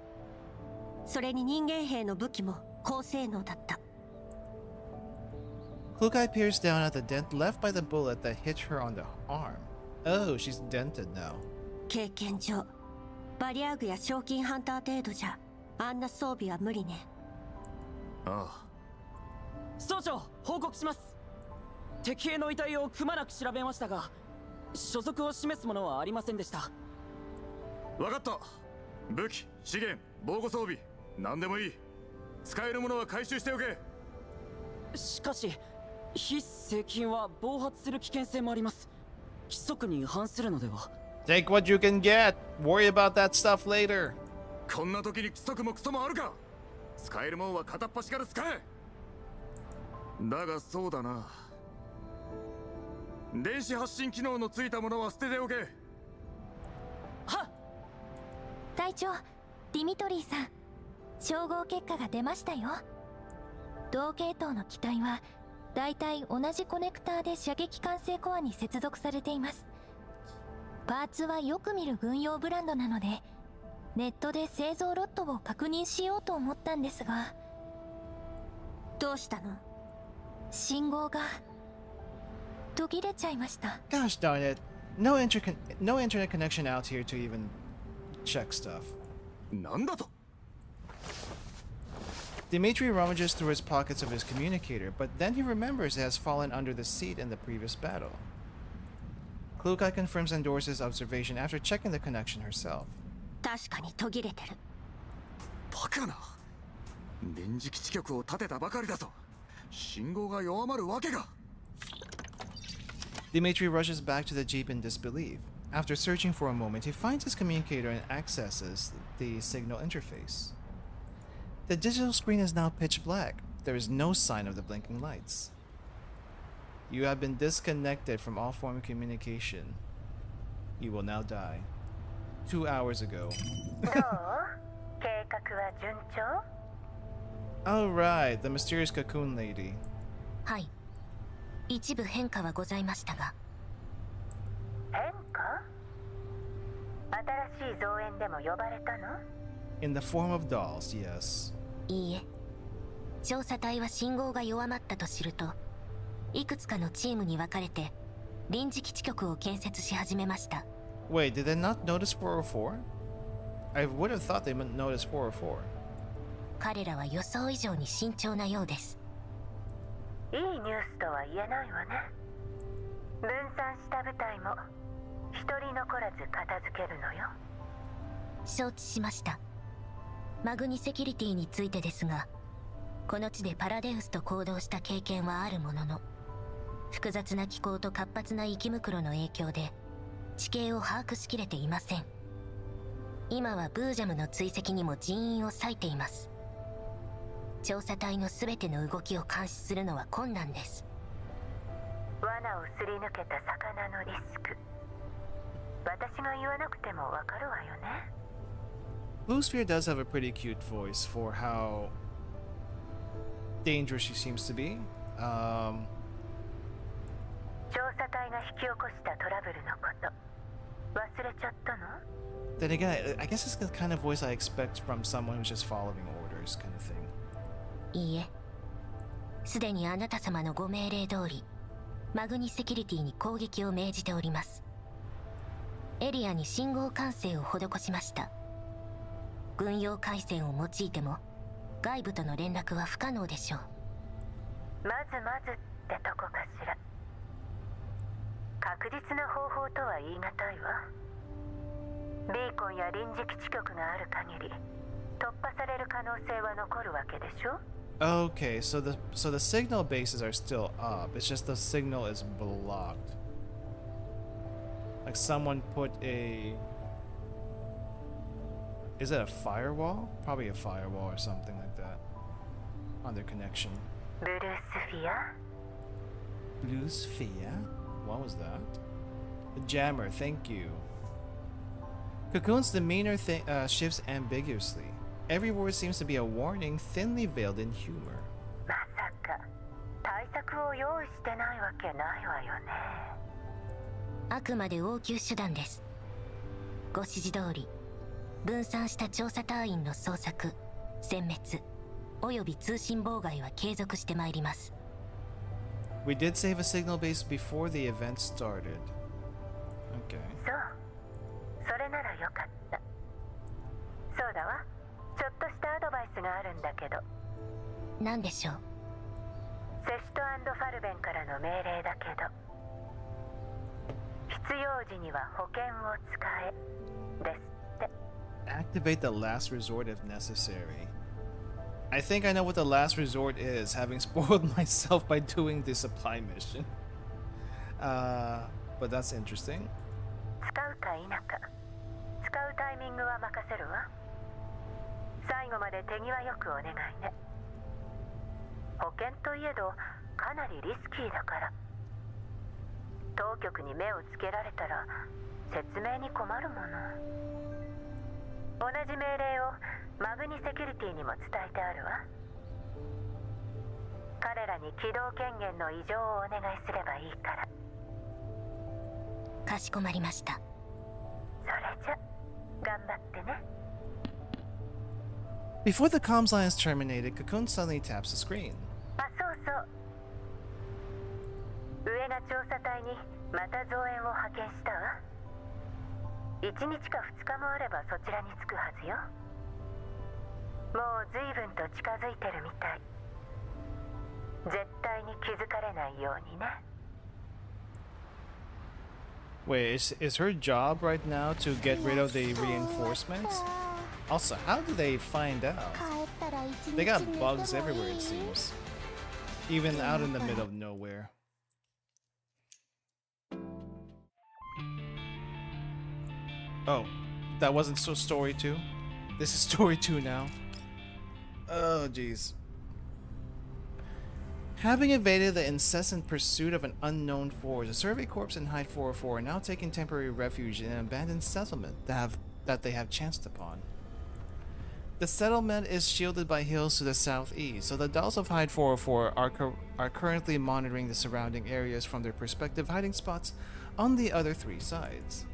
それに人間兵の武器も高性能だった。Klukai peers down at the dent left by the bullet that hit her on the arm. Oh, she's dented now. 経験上バリア具や賞金ハンター程度じゃあんな装備は無理ね。ああ。総長、報告します。敵兵の遺体をくまなく調べましたが、所属を示すものはありませんでした。分かった。武器、資源、防護装備、何でもいい。使えるものは回収しておけ。しかし非正規は暴発する危険性もあります。規則に違反するのでは。 Take what you can get. Worry about that stuff later. こんな時に規則もクソもあるか。使えるもんは片っ端から使え。だがそうだな。電子発信機能のついたものは捨てておけ。はっ。隊長、ディミトリーさん、照合結果が出ましたよ。同系統の機体はだいたい同じコネクターで射撃管制コアに接続されています。パーツはよく見る軍用ブランドなので、ネットで製造ロットを確認しようと思ったんですが。どうしたの？信号が途切れちゃいました。 Gosh darn it. No internet connection out here to even check stuff. なんだと？ Dimitri rummages through his pockets of his communicator, but then he remembers it has fallen under the seat in the previous battle. Klukai confirms Endorse's observation after checking the connection herself. 確かに途切れてる。バカな。電磁基地局を建てたばかりだぞ。信号が弱まるわけが。 Dimitri rushes back to the jeep in disbelief. After searching for a moment, he finds his communicator and accesses the signal interface. The digital screen is now pitch black. There is no sign of the blinking lights. You have been disconnected from all form of communication. You will now die. 2 hours ago. どう？計画は順調？ Alright, the mysterious cocoon lady. はい。一部変化はございましたが。変化？新しい増援でも呼ばれたの？ In the form of dolls, yes. いいえ。調査隊は信号が弱まったと知ると、いくつかのチームに分かれて臨時基地局を建設し始めました。 Wait, did they not notice 404? I would have thought they would notice 404. 彼らは予想以上に慎重なようです。いいニュースとは言えないわね。分散した部隊も一人残らず片付けるのよ。承知しました。マグニセキュリティについてですが、この地でパラデウスと行動した経験はあるものの、複雑な気候と活発な生き袋の影響で地形を把握しきれていません。今はブージャムの追跡にも人員を割いています。調査隊の全ての動きを監視するのは困難です。罠をすり抜けた魚のリスク、私が言わなくてもわかるわよね。Blue Sphere does have a pretty cute voice for how dangerous she seems to be. 調査隊が引き起こしたトラブルのこと忘れちゃったの？ Then again, I guess it's the kind of voice I expect from someone who's just following orders kind of thing. いいえ、すでにあなた様のご命令通りマグニセキュリティに攻撃を命じております。エリアに信号管制を施しました。軍用回線を用いても外部との連絡は不可能でしょう。まずまずってとこかしら。確実な方法とは言い難いわ。ビーコンや臨時基地局がある限り突破される可能性は残るわけでしょ。 Okay, so the signal bases are still up. It's just the signal is blocked. Like someone put a Is it a firewall? Probably a firewall or something like that. On their connection. ブルースフィア Blue sphere? What was that? The jammer, thank you. Cocoon's demeanor shifts ambiguously. Every word seems to be a warning, thinly veiled in humor. まさか対策を用意してないわけないわよね。あくまで応急手段です。ご指示通り分散した調査隊員の捜索、殲滅および通信妨害は継続してまいります。 We did save a signal base before the event started. Okay. そう、それならよかった。そうだわ、ちょっとしたアドバイスがあるんだけど。何でしょう。セシト&ファルベンからの命令だけど、必要時には保険を使えですって。 Activate the last resort if necessary. I think I know what the last resort is, having spoiled myself by doing the supply mission. But that's interesting. 使うか否か、使うタイミングは任せるわ。最後まで手際よくお願いね。保険といえどかなりリスキーだから。当局に目をつけられたら説明に困るもの。同じ命令をマグニセキュリティにも伝えてあるわ。彼らに起動権限の異常をお願いすればいいから。かしこまりました。それじゃ頑張ってね。 Before the comms line is terminated, Cocoon suddenly taps the screen. あ、そうそう。上が調査隊にまた増援を派遣したわ。1日か2日もあればそちらに着くはずよ。もう随分と近づいてるみたい。絶対に気づかれないようにね。 Wait, is her job right now to get rid of the reinforcements? Also, how do they find out? They got bugs everywhere, it seems. Even out in the middle of nowhere. Oh, that wasn't so story 2? This is story 2 now. Oh, jeez. Having evaded the incessant pursuit of an unknown force, the Survey Corps and Hyde 404 are now taking temporary refuge in an abandoned settlement that they have chanced upon. The settlement is shielded by hills to the southeast, so the dolls of Hyde 404 are currently monitoring the surrounding areas from their respective hiding spots on the other 3 sides.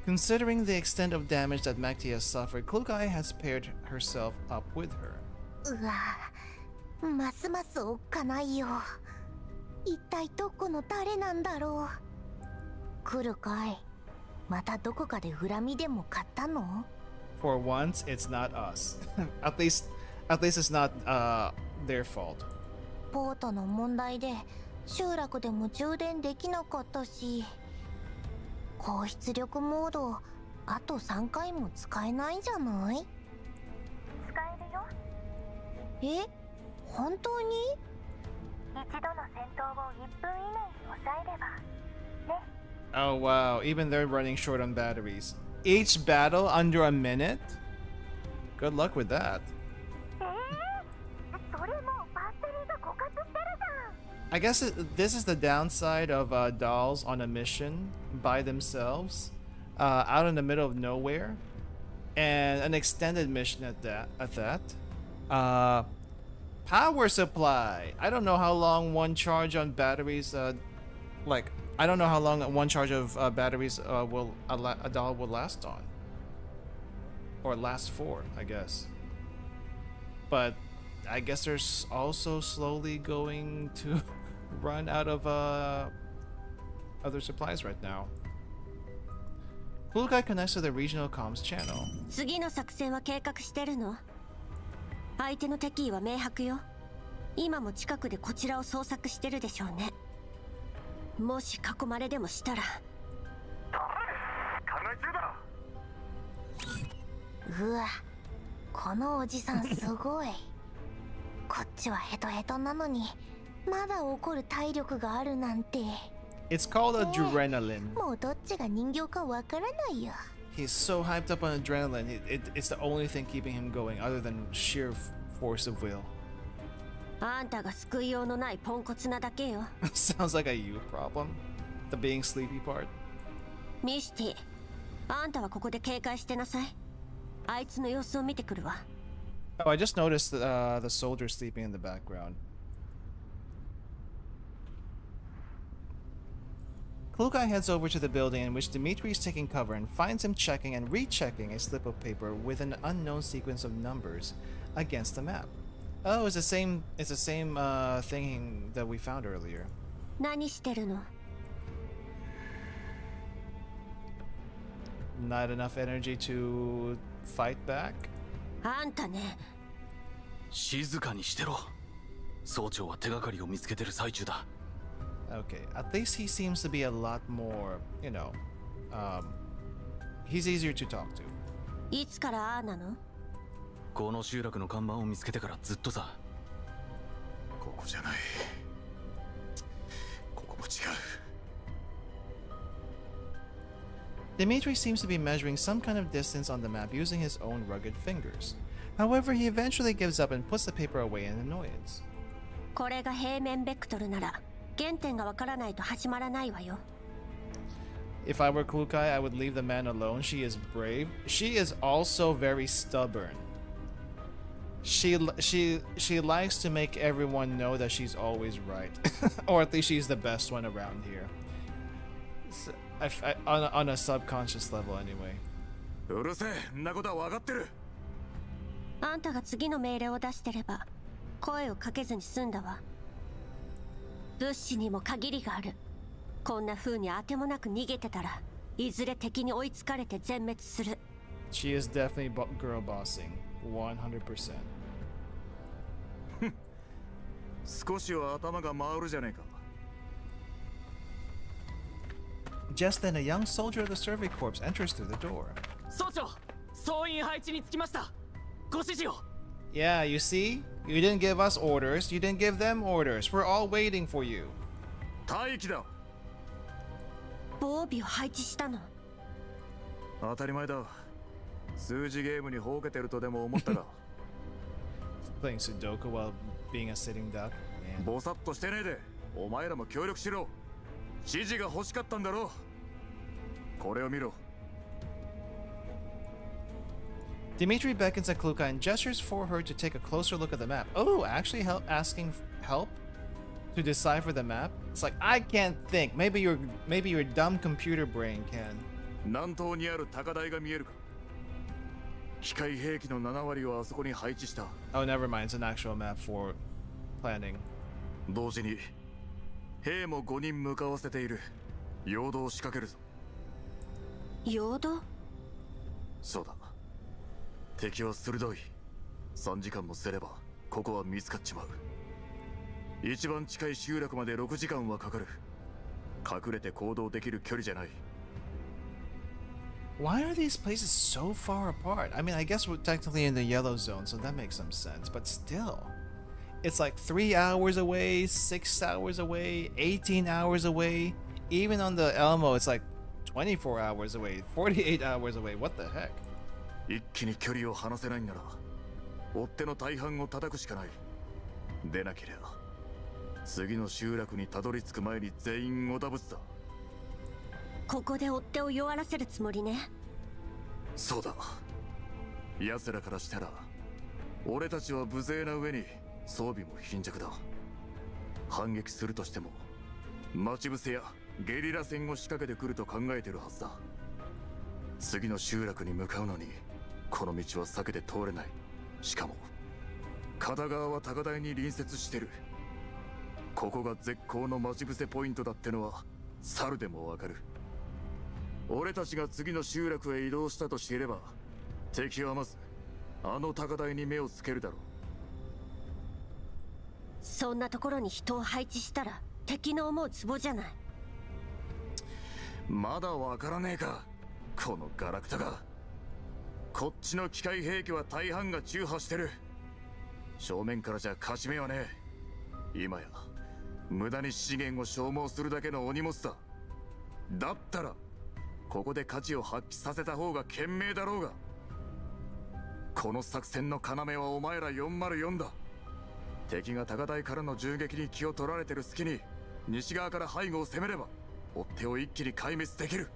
Considering the extent of damage that Magti has suffered, Klukai has paired herself up with her. うわ、ますますおっかないよ。一体どこの誰なんだろう。来るかい。またどこかで恨みでも買ったの？ For once, it's not us. at least it's not their fault. ポートの問題で集落でも充電できなかったし、高出力モードあと3回も使えないんじゃない？使えるよ。え？本当に？一度の戦闘を1分以内に抑えればね。 Oh wow, even they're running short on batteries. Each battle under a minute? Good luck with that. I guess this is the downside of dolls on a mission by themselves, out in the middle of nowhere, and an extended mission at that. Power supply. I don't know how long one charge on batteries. I don't know how long one charge of batteries a doll will last on, or last for, I guess. But I guess they're also slowly going to run out of other supplies right now. Klukai connects to the regional comms channel. 次の作戦は計画してるの？相手の敵意は明白よ。今も近くでこちらを捜索してるでしょうね。もし囲まれでもしたら。うわ、このおじさんすごい。こっちはヘトヘトなのにまだ怒る体力があるなんて。 It's called adrenaline. もうどっちが人形かわからないよ。He's so hyped up on adrenaline. It's the only thing keeping him going, other than sheer force of will. あんたが救いようのないポンコツなだけよ。 Sounds like a you problem. The being sleepy part. ミシティ、あんたはここで警戒してなさい。あいつの様子を見てくるわ。 Oh, I just noticed the soldier sleeping in the background. Klukai heads over to the building in which Dimitri is taking cover and finds him checking and rechecking a slip of paper with an unknown sequence of numbers against the map. Oh, it's the same thing that we found earlier. 何してるの？ Not enough energy to fight back? あんたね。静かにしてろ。総長は手がかりを見つけてる最中だ。 Okay, at least he seems to be a lot more, you know, he's easier to talk to. いつからああなの？この集落の看板を見つけてからずっとさ。ここじゃない。ここも違う。 Dimitri seems to be measuring some kind of distance on the map using his own rugged fingers. However, he eventually gives up and puts the paper away in annoyance. これが平面ベクトルなら原点がわからないと始まらないわよ。 If I were Klukai, I would leave the man alone. She is brave. She is also very stubborn. She likes to make everyone know that she's always right. Or at least she's the best one around here. So, on a subconscious level anyway. うるせえ、んなことは分かってる。あんたが次の命令を出してれば声をかけずに済んだわ。物資にも限りがある。こんな風にあてもなく逃げてたらいずれ敵に追いつかれて全滅する。 She is definitely girl bossing. 100%. 少しは頭が回るじゃねえか。 Just then, a young soldier of the Survey Corps enters through the door. 総長、総員配置につきました。ご指示を。 Yeah, you see? You didn't give us orders. You didn't give them orders. We're all waiting for you. 待機だ。防備を配置したの？当たり前だ。数字ゲームにほうけてるとでも思ったか。Playing Sudoku while being a sitting duck. Man. ぼさっとしてねえで。お前らも協力しろ。指示が欲しかったんだろ。これを見ろ。 Dimitri beckons at Klukai and gestures for her to take a closer look at the map. Oh, actually asking help to decipher the map? It's like, I can't think. Maybe your dumb computer brain can. 南東にある高台が見えるか。機械兵器の7割をあそこに配置した。 Oh, never mind. It's an actual map for planning. 同時に兵も5人向かわせている。陽動を仕掛けるぞ。陽動？そうだ。敵は鋭い。3時間もすればここは見つかっちまう。一番近い集落まで6時間はかかる。隠れて行動できる距離じゃない。 Why are these places so far apart? I mean, I guess we're technically in the yellow zone, so that makes some sense. But still, it's like 3 hours away, 6 hours away, 18 hours away. Even on the Elmo, it's like 24 hours away, 48 hours away. What the heck? 一気に距離を離せないんなら追っ手の大半を叩くしかない。でなけりゃ次の集落にたどり着く前に全員おだぶつだ。ここで追っ手を弱らせるつもりね。そうだ。奴らからしたら俺たちは無勢な上に装備も貧弱だ。反撃するとしても待ち伏せやゲリラ戦を仕掛けてくると考えてるはずだ。次の集落に向かうのにこの道は避けて通れない。しかも片側は高台に隣接してる。ここが絶好の待ち伏せポイントだってのは猿でもわかる。俺たちが次の集落へ移動したとしていれば敵はまずあの高台に目をつけるだろう。そんなところに人を配置したら敵の思うツボじゃない。まだわからねえか、このガラクタが。こっちの機械兵器は大半が中破してる。正面からじゃ勝ち目はねえ。今や無駄に資源を消耗するだけのお荷物だ。だったらここで価値を発揮させた方が賢明だろうが。この作戦の要はお前ら404だ。敵が高台からの銃撃に気を取られてる隙に西側から背後を攻めれば追っ手を一気に壊滅できる。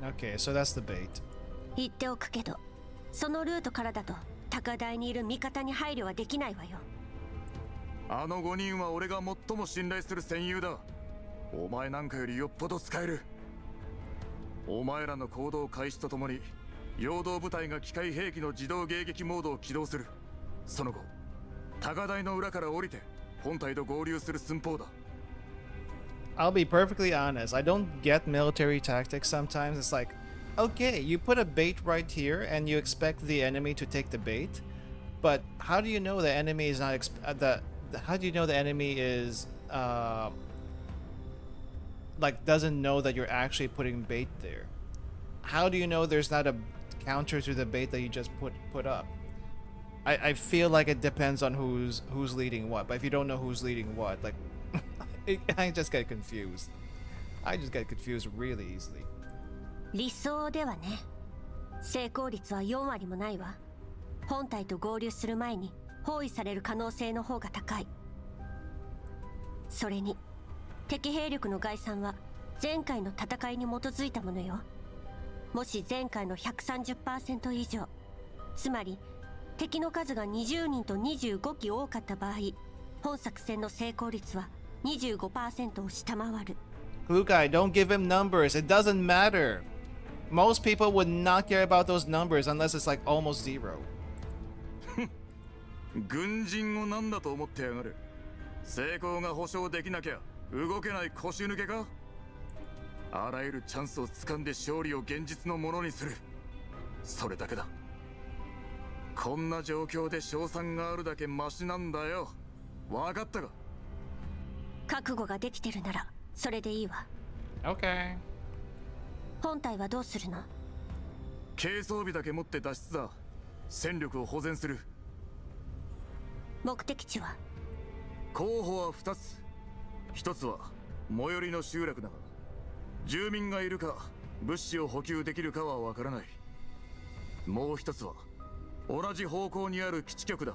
Okay, so that's the bait. 言っておくけど、そのルートからだと高台にいる味方に配慮はできないわよ。あの5人は俺が最も信頼する戦友だ。お前なんかよりよっぽど使える。お前らの行動開始とともに陽動部隊が機械兵器の自動迎撃モードを起動する。その後高台の裏から降りて本体と合流する寸法だ。 I'll be perfectly honest, I don't get military tactics sometimes. It's like, okay, you put a bait right here and you expect the enemy to take the bait, but how do you know the enemy is not how do you know the enemy is like doesn't know that you're actually putting bait there? How do you know there's not a counter to the bait that you just put up? I feel like it depends on who's leading what, but if you don't know who's leading what, like I just get confused. I just get confused really easily. 理想ではね、成功率は4割もないわ。本体と合流する前に包囲される可能性の方が高い。それに敵兵力の概算は前回の戦いに基づいたものよ。もし前回の 130% 以上、つまり敵の数が20人と25機多かった場合、本作戦の成功率は 25% を下回る。Klukai, don't give him numbers. It doesn't matter. Most people would not care about those numbers unless it's like almost zero. 軍人を何だと思ってやがる。成功が保証できなきゃ動けない腰抜けか。あらゆるチャンスを掴んで勝利を現実のものにする。それだけだ。こんな状況で勝算があるだけマシなんだよ。わかったか。覚悟ができてるならそれでいいわ。 Okay. 本体はどうするの？軽装備だけ持って脱出だ。戦力を保全する。目的地は？候補は2つ。1つは最寄りの集落だが、住民がいるか物資を補給できるかはわからない。もう1つは同じ方向にある基地局だ。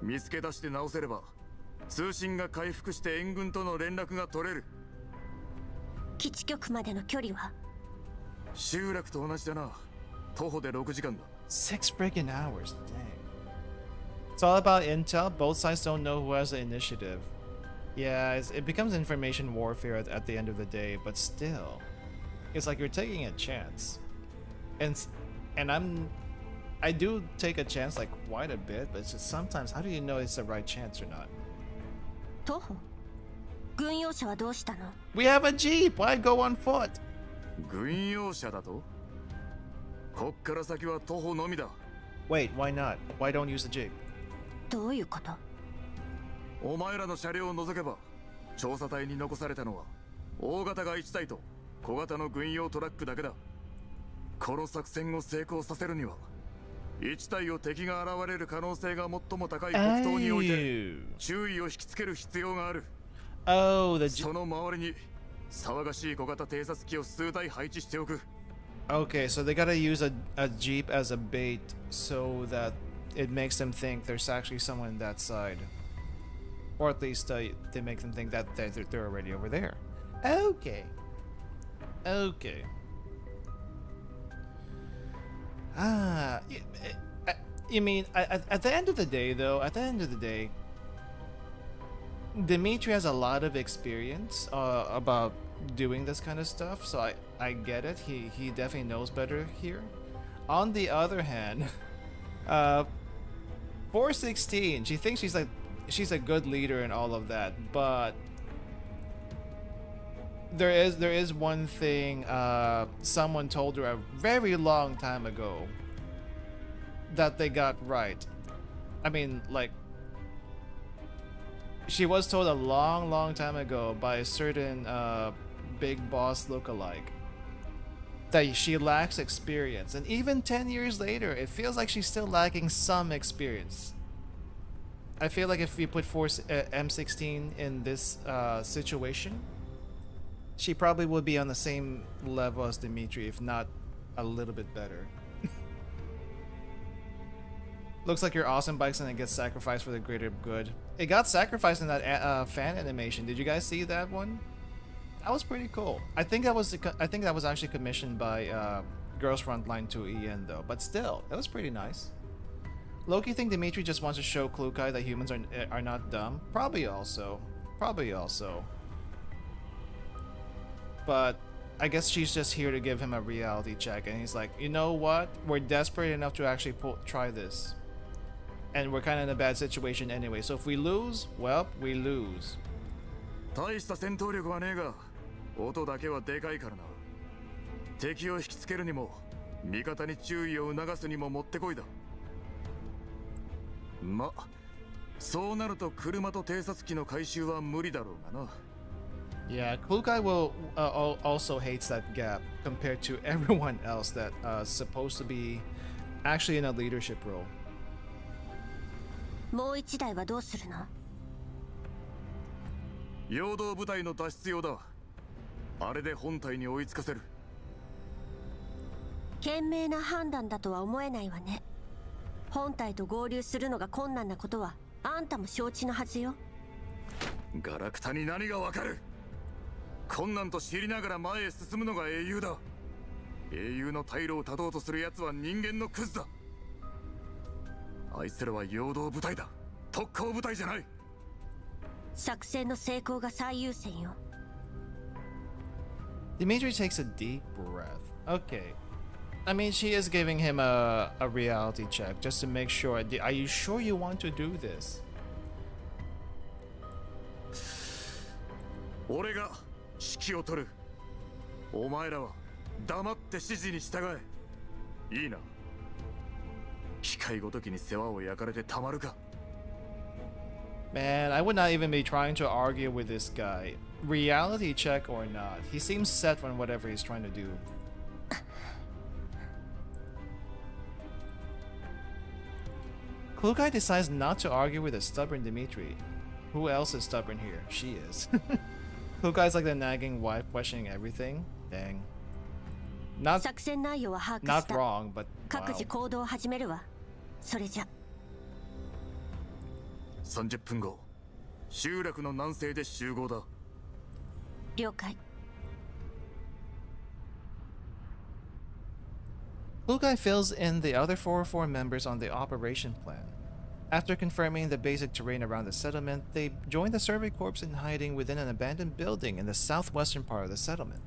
見つけ出して直せれば通信が回復して援軍との連絡が取れる。基地局までの距離は？集落と同じだな。徒歩で6時間だ。6 freaking hours, dang. It's all about intel. Both sides don't know who has the initiative. Yeah, it becomes information warfare at the end of the day, but still, it's like you're taking a chance. And I do take a chance like quite a bit, but it's just sometimes, how do you know it's the right chance or not? 徒歩？軍用車はどうしたの？ We have a jeep. Why go on foot? 軍用車だと？こっから先は徒歩のみだ。 Wait, why not? Why don't use the jeep? どういうこと？お前らの車両を除けば調査隊に残されたのは大型が1台と小型の軍用トラックだけだ。この作戦を成功させるには1体を敵が現れる可能性が最も高い北東において注意を引きつける必要がある。その周りに騒がしい小型偵察機を数台配置しておく。 Okay, so they gotta use a jeep as a bait so that it makes them think there's actually someone in that side. Or at least they make them think that they're already over there. Okay. Okay. You mean, at the end of the day though, Dimitri has a lot of experience about doing this kind of stuff, so I get it. He definitely knows better here. On the other hand, 416, she thinks she's a good leader and all of that, but there is one thing someone told her a very long time ago that they got right. I mean, like, she was told a long time ago by a certain big boss lookalike that she lacks experience, and even 10 years later it feels like she's still lacking some experience. I feel like if we put M16 in this situation, She probably would be on the same level as Dimitri, if not a little bit better. Looks like your awesome bikes and it gets sacrificed for the greater good. It got sacrificed in that fan animation. Did you guys see that one? That was pretty cool. I think that was actually commissioned by Girls Frontline 2 EN though. But still, it was pretty nice. Loki think Dimitri just wants to show Klukai that humans are not dumb. Probably also. But I guess she's just here to give him a reality check, and he's like, you know what? We're desperate enough to actually try this. And we're kind of in a bad situation anyway, so if we lose, well, we lose. 大した戦闘力はねえが、音だけはでかいからな。敵を引きつけるにも、味方に注意を促すにももってこいだ。ま、そうなると車と偵察機の回収は無理だろうがな。Yeah, Klukai will also hates that gap compared to everyone else that supposed to be actually in a leadership role. もう一台はどうするの？陽動部隊の脱出用だ。あれで本体に追いつかせる。賢明な判断だとは思えないわね。本体と合流するのが困難なことはあんたも承知のはずよ。ガラクタに何がわかる？困難と知りながら前へ進むのが英雄だ。英雄の退路を断とうとする奴は人間のクズだ。あいつらは陽動部隊だ。特攻部隊じゃない。作戦の成功が最優先よ。Dimitri takes a deep breath. Okay. I mean, she is giving him a reality check just to make sure. Are you sure you want to do this? 俺が指揮を取る。お前らは黙って指示に従え。いいな。機械ごときに世話を焼かれてたまるか。Man, I would not even be trying to argue with this guy. Reality check or not, he seems set on whatever he's trying to do. Klukai decides not to argue with a stubborn Dimitri. Who else is stubborn here? She is. Klukai's like the nagging wife questioning everything. Dang. Not wrong, but wow. 各自行動を始めるわ。それじゃ。30分後、集落の南西で集合だ。了解。Klukai fills in the other 404 members on the operation plan. After confirming the basic terrain around the settlement, they join the survey corps in hiding within an abandoned building in the southwestern part of the settlement.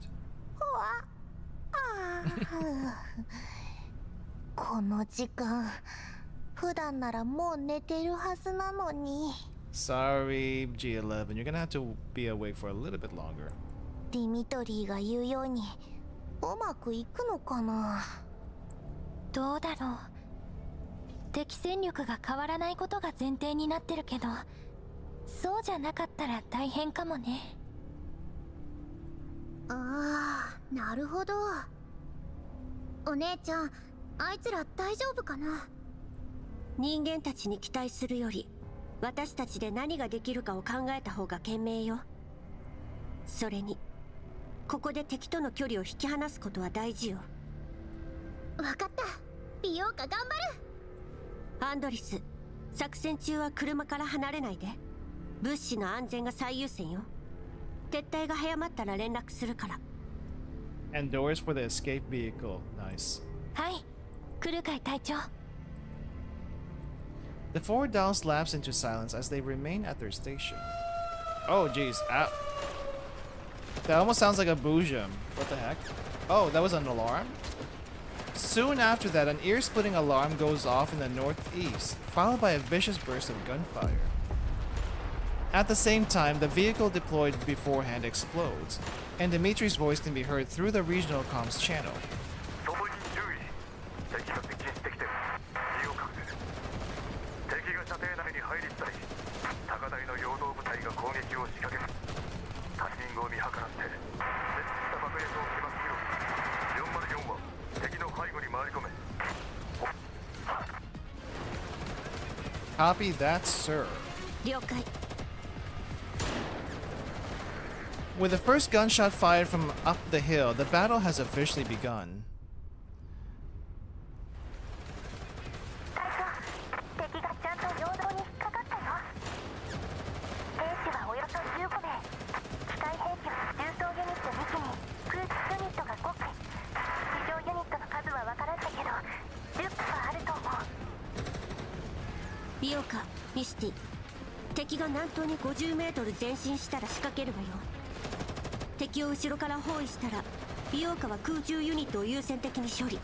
この時間、普段ならもう寝てるはずなのに。Sorry, G11, you're gonna have to be awake for a little bit longer. ディミトリーが言うように、うまくいくのかな。どうだろう。敵戦力が変わらないことが前提になってるけど、そうじゃなかったら大変かもね。ああ、なるほど。お姉ちゃん、あいつら大丈夫かな。人間たちに期待するより、私たちで何ができるかを考えた方が賢明よ。それに、ここで敵との距離を引き離すことは大事よ。わかった。美容家頑張る。アンドリス、作戦中は車から離れないで。物資の安全が最優先よ。撤退が早まったら連絡するから。And doors for the escape vehicle. Nice. はい、クルカイ隊長。The four dolls lapse into silence as they remain at their station. Oh, jeez. That almost sounds like a boojum. What the heck? Oh, that was an alarm? Soon after that, an ear-splitting alarm goes off in the northeast, followed by a vicious burst of gunfire. At the same time, the vehicle deployed beforehand explodes, and Dimitri's voice can be heard through the regional comms channel. Copy that, sir. 了解。With the first gunshot fired from up the hill, the battle has officially begun. 敵がちゃんと陽動に引っかかったよ。兵士はおよそ15名、機械兵器は重装ユニット2機に空気ユニットが5機、地上ユニットの数は分からんだけど10機はあると思う。ビオカ、ミスティ、敵が南東に50メートル前進したら仕掛けるわよ。敵を後ろから包囲したらビオカは空中ユニットを優先的に処理、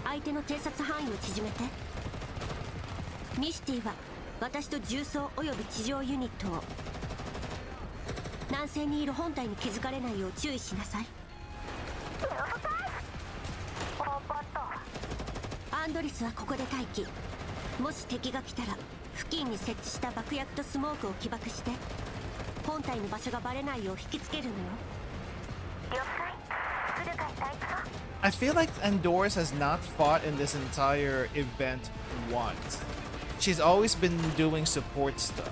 相手の偵察範囲を縮めて。ミスティは私と重装および地上ユニットを南西にいる本体に気づかれないよう注意しなさい。アンドリスはここで待機。もし敵が来たら付近に設置した爆薬とスモークを起爆して本体の場所がバレないよう引きつけるのよ。了解。クルカイ隊長。 I feel like Andorus has not fought in this entire event once. She's always been doing support stuff.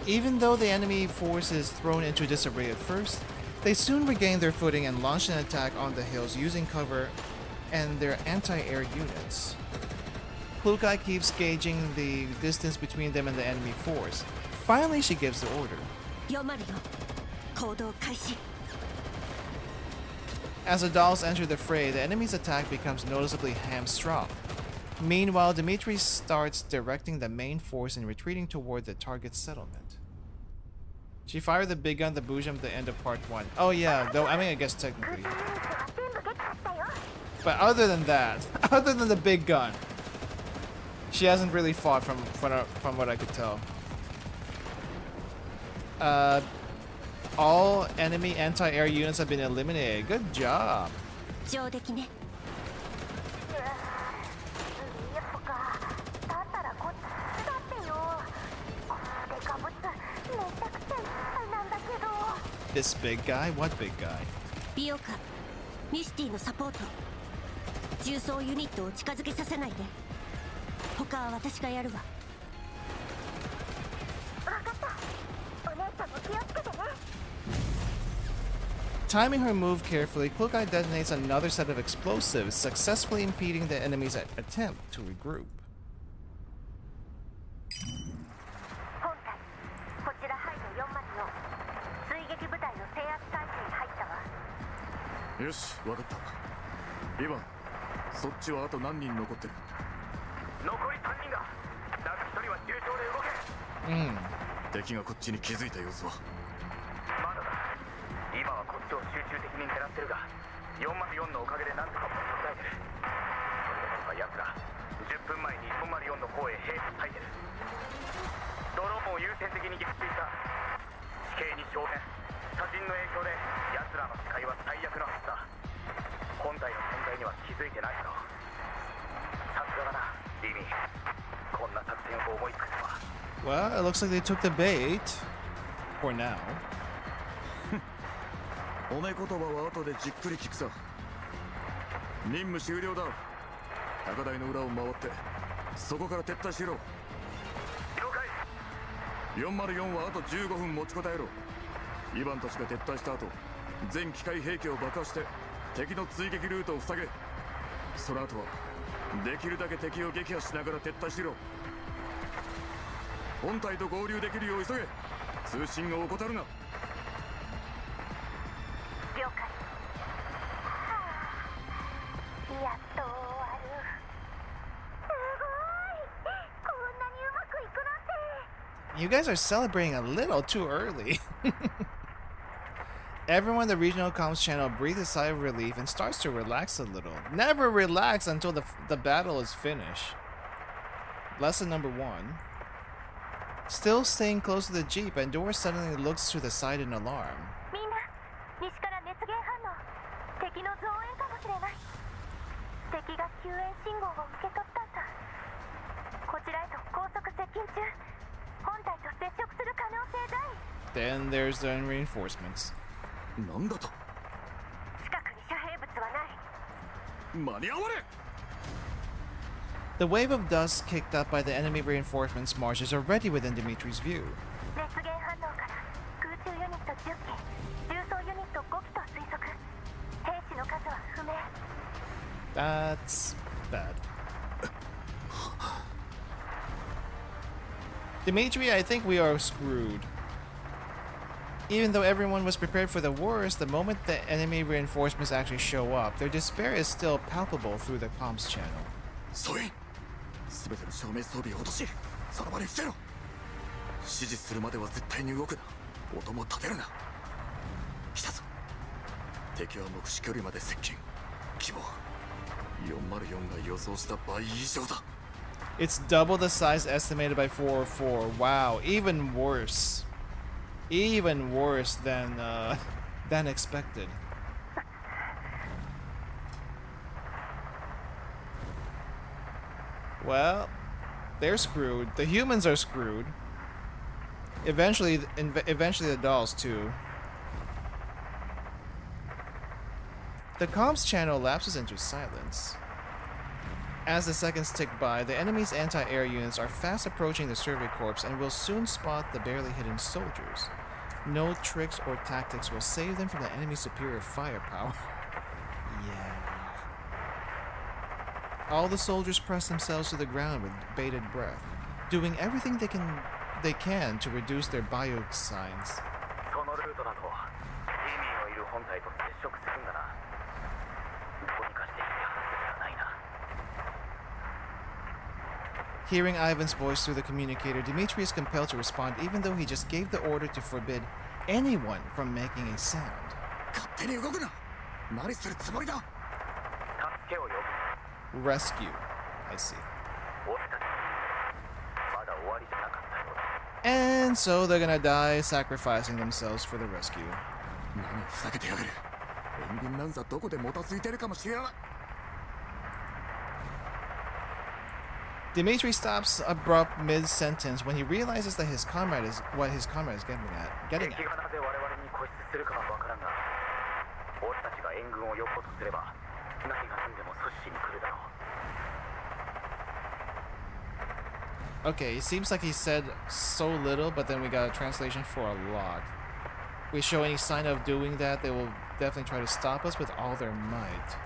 Even though the enemy force is thrown into disarray at first, they soon regain their footing and launch an attack on the hills using cover and their anti-air units. Klukai keeps gauging the distance between them and the enemy force. Finally, she gives the order. 404行動開始。 As the dolls enter the fray, the enemy's attack becomes noticeably hamstrung. Meanwhile, Dimitri starts directing the main force in retreating toward the target settlement. She fired the big gun, the Boojum, at the end of part 1. Oh yeah, though I mean I guess technically. But other than that, other than the big gun, she hasn't really fought from what I could tell. All enemy anti-air units have been eliminated. Good job. 上出来ね。やっぱか。だったらこっちだってよ。デカブツめちゃくちゃいっぱいなんだけど。 This big guy? What big guy? ビオカ、ミスティのサポート。重装ユニットを近づけさせないで。他は私がやるわ。わかった。お姉さんも気をつけてね。 Timing her move carefully, Klukai detonates another set of explosives, successfully impeding the enemy's attempt to regroup. 本体、こちらハイド404。追撃部隊の制圧態勢に入ったわ。よし、わかった。イヴァン、そっちはあと何人残ってる？残り3人だ。だが1人は重傷で動け。敵がこっちに気づいた様子は？まだだ。今はこっちを集中的に狙ってるが、404のおかげでなんとか持ちこたえてる。それどころか奴ら10分前に404の方へ兵士を割いてる。ドローンを優先的に撃墜した。地形に正面、砂塵の影響で奴らの視界は最悪のはずだ。本体の存在には気づいてないだろう。さすがだな、リミー。こんな作戦を思いつくとは。 Well, it looks like they took the bait. For now. 褒め言葉は後でじっくり聞くさ。任務終了だ。高台の裏を回ってそこから撤退しろ。了解。404はあと15分持ちこたえろ。イヴァンたちが撤退した後、全機械兵器を爆破して敵の追撃ルートを塞げ。その後はできるだけ敵を撃破しながら撤退しろ。本体と合流できるよう急げ。通信を怠るな。了解。やっと終わる。すごい。こんなにうまくいくなんて。 You guys are celebrating a little too early. Everyone in the regional comms channel breathes a sigh of relief and starts to relax a little. Never relax until the battle is finished. Lesson number 1. Still staying close to the jeep, Andorus suddenly looks to the side in alarm. みんな、西から熱源反応。敵の増援かもしれない。敵が救援信号を受け取ったんだ。こちらへと高速接近中。本体と接触する可能性大。 Then there's the reinforcements. なんだと？近くに遮蔽物はない。間に合われ！ The wave of dust kicked up by the enemy reinforcements marches already within Dimitri's view. 熱源反 That's bad. Dimitri, I think we are screwed. Even though everyone was prepared for the worst, the moment the enemy reinforcements actually show up, their despair is still palpable through the comms channel. 総員全ての照明装備を落としその場に伏せろ指示するまでは絶対に動くな音も立てるな来たぞ敵は目視距離まで接近規模404が予想した倍以上だ It's double the size estimated by 404. Wow, even worse. Even worse than expected. Well, they're screwed. The humans are screwed. Eventually the dolls too. The comms channel lapses into silence. As the seconds tick by, the enemy's anti-air units are fast approaching the survey corps and will soon spot the barely hidden soldiers. No tricks or tactics will save them from the enemy's superior firepower. Yeah. All the soldiers press themselves to the ground with bated breath, doing everything they can to reduce their bio signs. Hearing Ivan's voice through the communicator, Dimitri is compelled to respond even though he just gave the order to forbid anyone from making a sound. Rescue, I see. And so they're gonna die sacrificing themselves for the rescue. Dimitri stops abrupt mid-sentence when he realizes that his comrade is what his comrade is getting at. Okay, it seems like he said so little, but then we got a translation for a lot. If we show any sign of doing that, they will definitely try to stop us with all their might.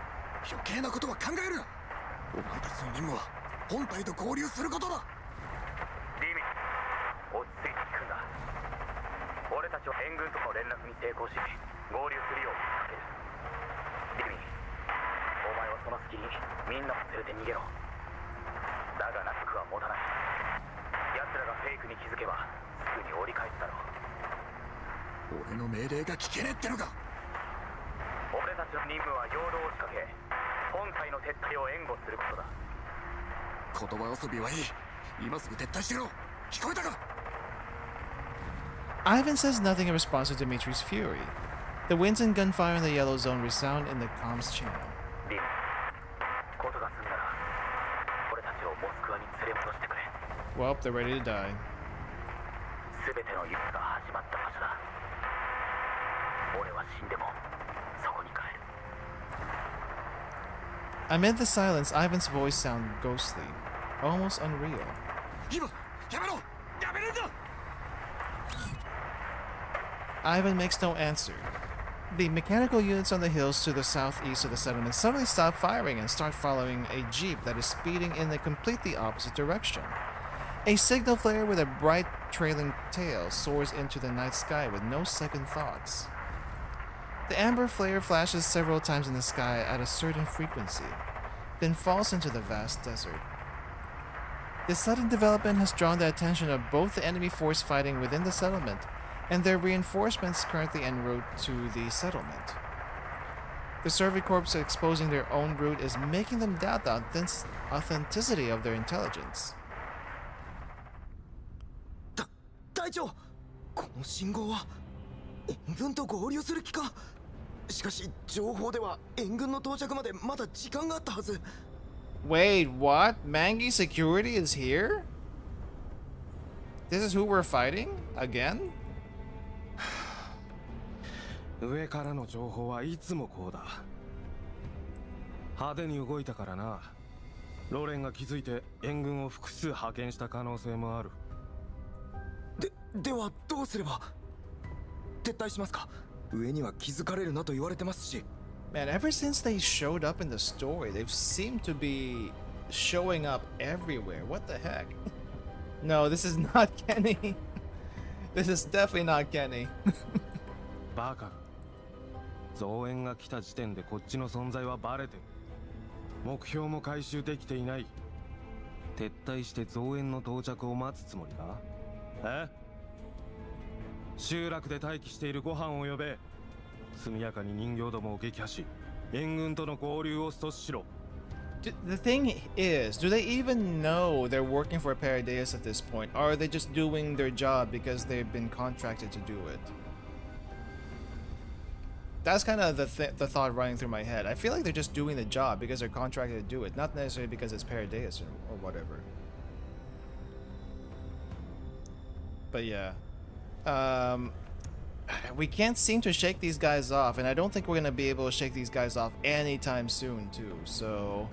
本体と合流することだリミ落ち着いて聞くんだ俺たちは援軍との連絡に成功し合流するようにかけるリミお前はその隙にみんなを連れて逃げろだがナックは持たない奴らがフェイクに気づけばすぐに折り返すだろう俺の命令が聞けねえってのか俺たちの任務は陽動を仕掛け本体の撤退を援護することだ Ivan says nothing in response to Dimitri's fury. The winds and gunfire in the yellow zone resound in the comms channel. Well, they're ready to die. Amid the silence, Ivan's voice sounds ghostly, almost unreal. Ivan makes no answer. The mechanical units on the hills to the southeast of the settlement suddenly stop firing and start following a jeep that is speeding in the completely opposite direction. A signal flare with a bright trailing tail soars into the night sky with no second thoughts. The amber flare flashes several times in the sky at a certain frequency, then falls into the vast desert. This sudden development has drawn the attention of both the enemy force fighting within the settlement and their reinforcements currently en route to the settlement. The survey corps exposing their own route is making them doubt the authenticity of their intelligence. 隊長、この信号は援軍と合流する気か。しかし情報では援軍の到着までまだ時間があったはず。Wait, what? Mangi security is here? This is who we're fighting? Again? 上からの情報はいつもこうだ。派手に動いたからな。ロレンが気づいて援軍を複数派遣した可能性もある。ではどうすれば？撤退しますか？上には気づかれるなと言われてますし。Man, ever since they showed up in the story, they've seemed to be showing up everywhere. What the heck? No, this is not Kenny. This is definitely not Kenny. バカ。増援が来た時点でこっちの存在はバレてる。目標も回収できていない。撤退して増援の到着を待つつもりか？え？集落で待機しているご飯を呼べ。速やかに人形どもを撃破し、援軍との合流を阻止しろ。The thing is, do they even know they're working for Paradeus at this point? Or are they just doing their job because they've been contracted to do it? That's kind of the thought running through my head. I feel like they're just doing the job because they're contracted to do it, not necessarily because it's Paradeus or whatever. But yeah. We can't seem to shake these guys off, and I don't think we're gonna be able to shake these guys off anytime soon too, so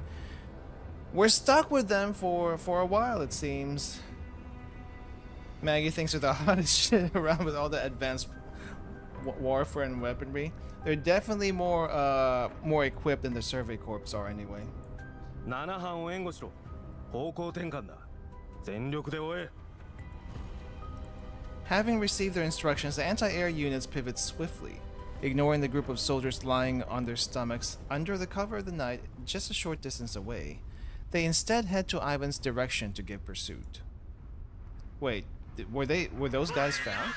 we're stuck with them for a while, it seems. Maggie thinks they're the hottest shit around with all the advanced warfare and weaponry. They're definitely more equipped than the Survey Corps are anyway. 7班を援護しろ。方向転換だ。全力で追え。Having received their instructions, the anti-air units pivot swiftly, ignoring the group of soldiers lying on their stomachs under the cover of the night just a short distance away. They instead head to Ivan's direction to give pursuit. Wait, were those guys found?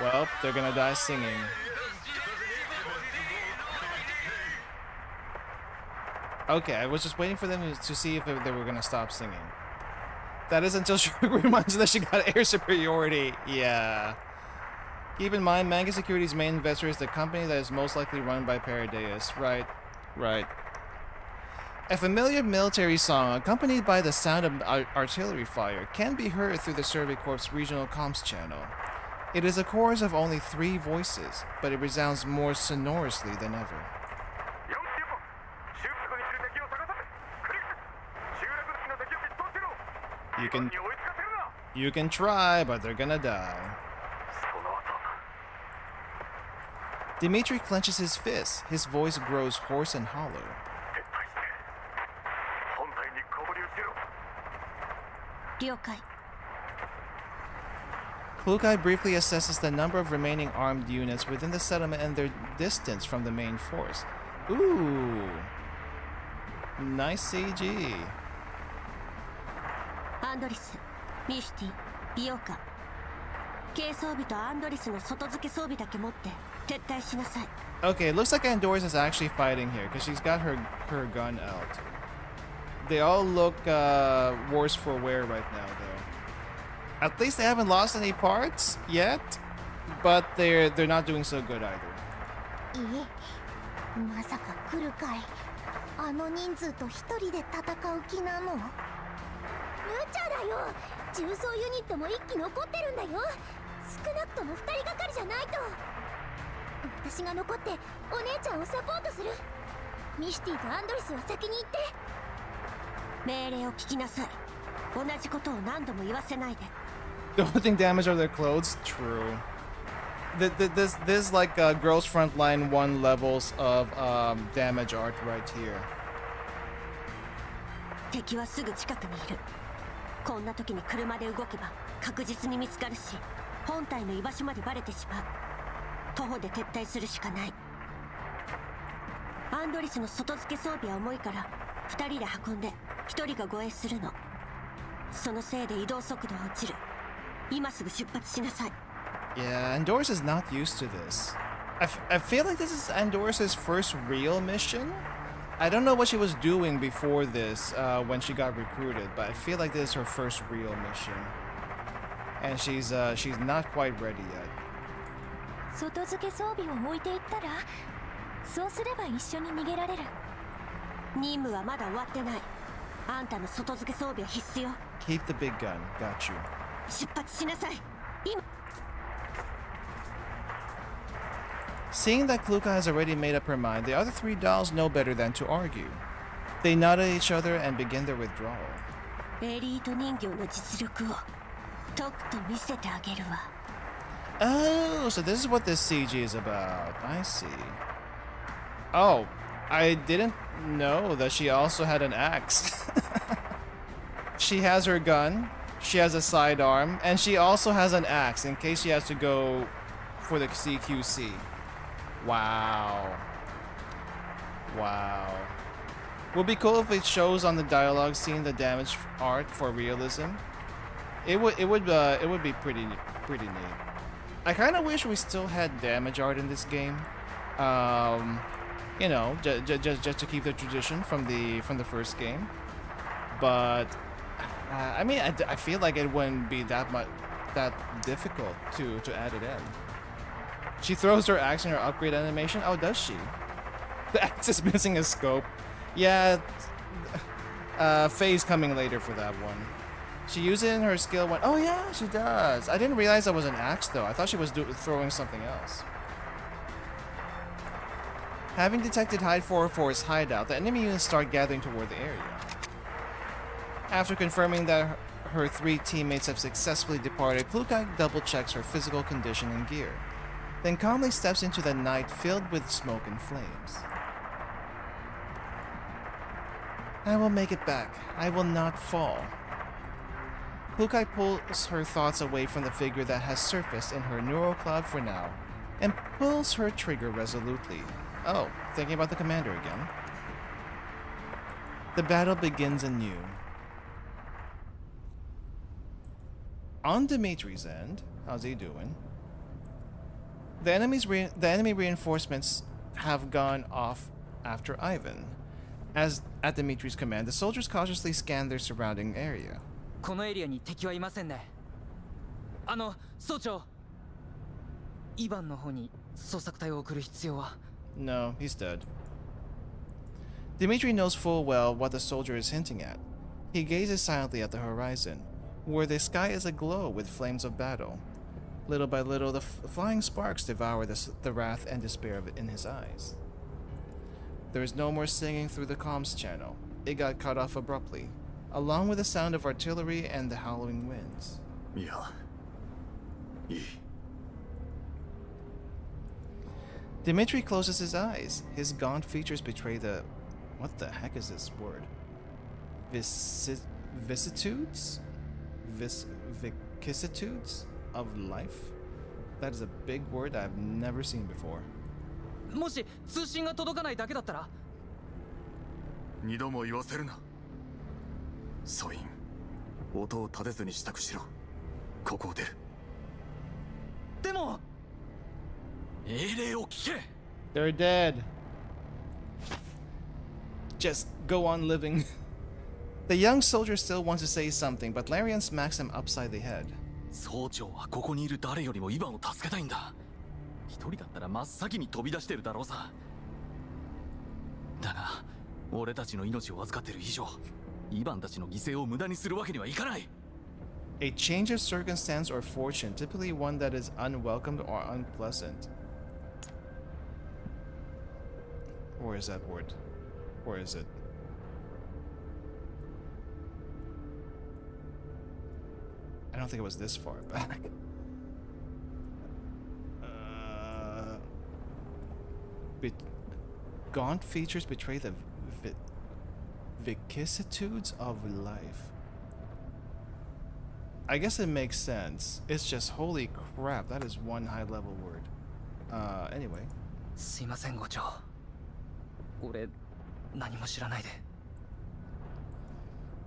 Well, they're gonna die singing. Okay, I was just waiting for them to see if they were gonna stop singing. That is until Shuriku reminds her that she got air superiority. Yeah. Keep in mind, Manga Security's main investor is the company that is most likely run by Paradeus. Right. Right. A familiar military song, accompanied by the sound of artillery fire, can be heard through the Survey Corps regional comms channel. It is a chorus of only 3 voices, but it resounds more sonorously than ever. You can try, but they're gonna die. Dimitri clenches his fist. His voice grows hoarse and hollow. Klukai briefly assesses the number of remaining armed units within the settlement and their distance from the main force. Ooh. Nice CG. アンドリス、ミシティ、ビオカ。軽装備とアンドリスの外付け装備だけ持って撤退しなさい。Okay, it looks like Andoris is actually fighting here because she's got her gun out. They all look worse for wear right now, though. At least they haven't lost any parts yet, but they're not doing so good either. まさか来るかい。あの人数と一人で戦う気なの？無茶だよ。重装ユニットも1機残ってるんだよ。少なくとも2人がかりじゃないと。私が残ってお姉ちゃんをサポートする。ミシティとアンドリスは先に行って。命令を聞きなさい。同じことを何度も言わせないで。Doing damage on their clothes? True. This like Girls Frontline 1 levels of damage art right here. 敵はすぐ近くにいる。こんな時に車で動けば確実に見つかるし、本体の居場所までバレてしまう。徒歩で撤退するしかない。アンドリスの外付け装備は重いから2人で運んで1人が護衛するの。そのせいで移動速度は落ちる。今すぐ出発しなさい。Yeah, Andoris is not used to this. I feel like this is Andoris' first real mission. I don't know what she was doing before this when she got recruited, but I feel like this is her first real mission. And she's not quite ready yet. 外付け装備を置いていったら、そうすれば一緒に逃げられる。任務はまだ終わってない。あんたの外付け装備は必須よ。Keep the big gun. Got you. 出発しなさい。今。Seeing that Klukai has already made up her mind, the other three dolls know better than to argue. They nod at each other and begin their withdrawal. エリート人形の実力をとくと見せてあげるわ。 Oh, so this is what this CG is about. I see. Oh, I didn't know that she also had an axe. She has her gun, she has a sidearm, and she also has an axe in case she has to go for the CQC. Wow. Wow. Would be cool if it shows on the dialogue scene the damage art for realism. It would be pretty neat. I kind of wish we still had damage art in this game. You know, just to keep the tradition from the first game. But I mean, I feel like it wouldn't be that difficult to add it in. She throws her axe in her upgrade animation. Oh, does she? The axe is missing a scope. Yeah, Faye's coming later for that one. She uses it in her skill one. Oh yeah, she does. I didn't realize that was an axe though. I thought she was throwing something else. Having detected Hide 404's hideout, the enemy units start gathering toward the area. After confirming that her three teammates have successfully departed, Klukai double-checks her physical condition and gear, then calmly steps into the night filled with smoke and flames. I will make it back. I will not fall. Klukai pulls her thoughts away from the figure that has surfaced in her neural cloud for now, and pulls her trigger resolutely. Oh, thinking about the commander again. The battle begins anew. On Dimitri's end, how's he doing? The enemy reinforcements have gone off after Ivan. As at Dimitri's command, the soldiers cautiously scan their surrounding area. このエリアに敵はいませんね。総長。イヴァンの方に捜索隊を送る必要は。No, he's dead. Dimitri knows full well what the soldier is hinting at. He gazes silently at the horizon, where the sky is aglow with flames of battle. Little by little, the flying sparks devour the wrath and despair in his eyes. There is no more singing through the comms channel. It got cut off abruptly, along with the sound of artillery and the howling winds. Yeah. Dimitri closes his eyes. His gaunt features betray the... What the heck is this word? Vicissitudes? Vicissitudes of life? That is a big word I've never seen before. もし通信が届かないだけだったら。二度も言わせるな。ソイン、音を立てずに支度しろ。ここを出る。でも。命令を聞け。They're dead. Just go on living. The young soldier still wants to say something, but Larian smacks him upside the head. 総長はここにいる誰よりもイヴァンを助けたいんだ。一人だったら真っ先に飛び出してるだろうさ。だが、俺たちの命を預かってる以上、イヴァンたちの犠牲を無駄にするわけにはいかない。A change of circumstance or fortune, typically one that is unwelcomed or unpleasant. Where is that word? Where is it? I don't think it was this far back. Gaunt features betray the vicissitudes of life. I guess it makes sense. It's just holy crap. That is one high-level word. Anyway. すいません、伍長。俺、何も知らないで。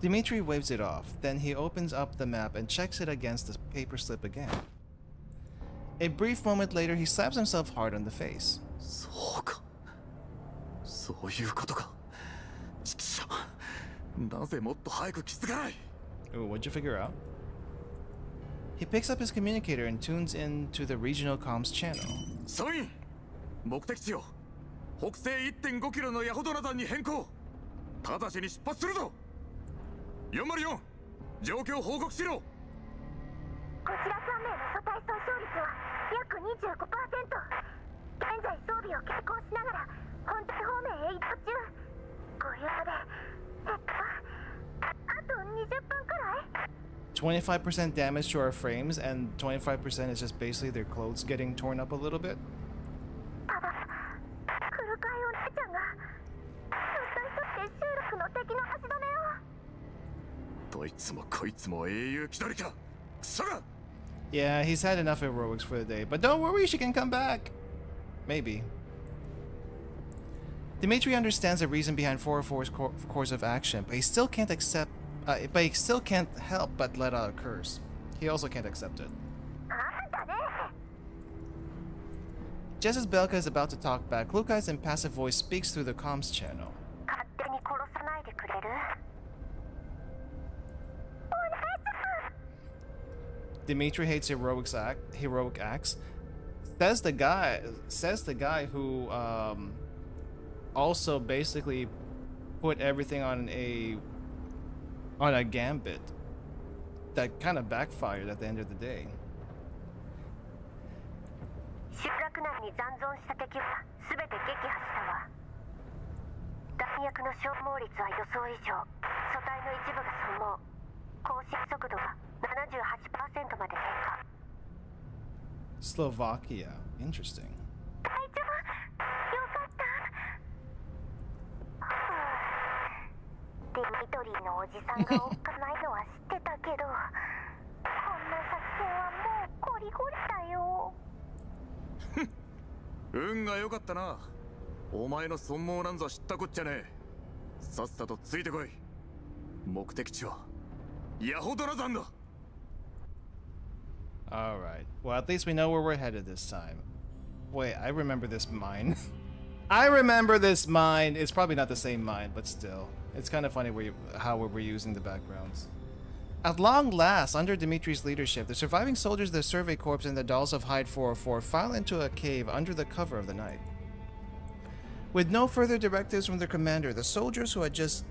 Dimitri waves it off. Then he opens up the map and checks it against the paper slip again. A brief moment later, he slaps himself hard on the face. そうか。そういうことか。ちくしょう。なぜもっと早く気づかない。 Ooh, what'd you figure out? He picks up his communicator and tunes into the regional comms channel. ソイン、目的地を北西 1.5 キロのヤホドラ山に変更。直ちに出発するぞ。404、状況報告しろ。こちら3名の素体損傷率は約 25%。大在装備を携行しながら本体方面へ移動中。合流まであと20分くらい。 25% damage to our frames, and 25% is just basically their clothes getting torn up a little bit. ただクルカイお姉ちゃんがたった一人で集落の敵の足止めを。どいつもこいつも英雄気取りか。クソが。 Yeah, he's had enough heroics for the day, but don't worry, she can come back. Maybe. Dimitri understands the reason behind 404's course of action, but he still can't help but let out a curse. He also can't accept it. Just as Belka is about to talk back, Klukai's impassive voice speaks through the comms channel. Dimitri hates heroic acts. Says the guy who also basically put everything on a gambit that kind of backfired at the end of the day. 集落内に残存した敵は全て撃破したわ。弾薬の消耗率は予想以上。素体の一部が損耗。更新速度は 78% まで低下。 Slovakia. Interesting. 大丈夫。よかった。ディミトリーのおじさんがおっかないのは知ってたけど、こんな作戦はもうゴリゴリだよ。運が良かったな。お前の損耗なんぞ知ったこっちゃねえ。さっさとついてこい。目的地はヤホドラ山だ。 Alright. Well, at least we know where we're headed this time. Wait, I remember this mine. I remember this mine. It's probably not the same mine, but still. It's kind of funny how we're reusing the backgrounds. At long last, under Dimitri's leadership, the surviving soldiers of the Survey Corps and the Dolls of Hyde 404 file into a cave under the cover of the night. With no further directives from their commander, the soldiers who had just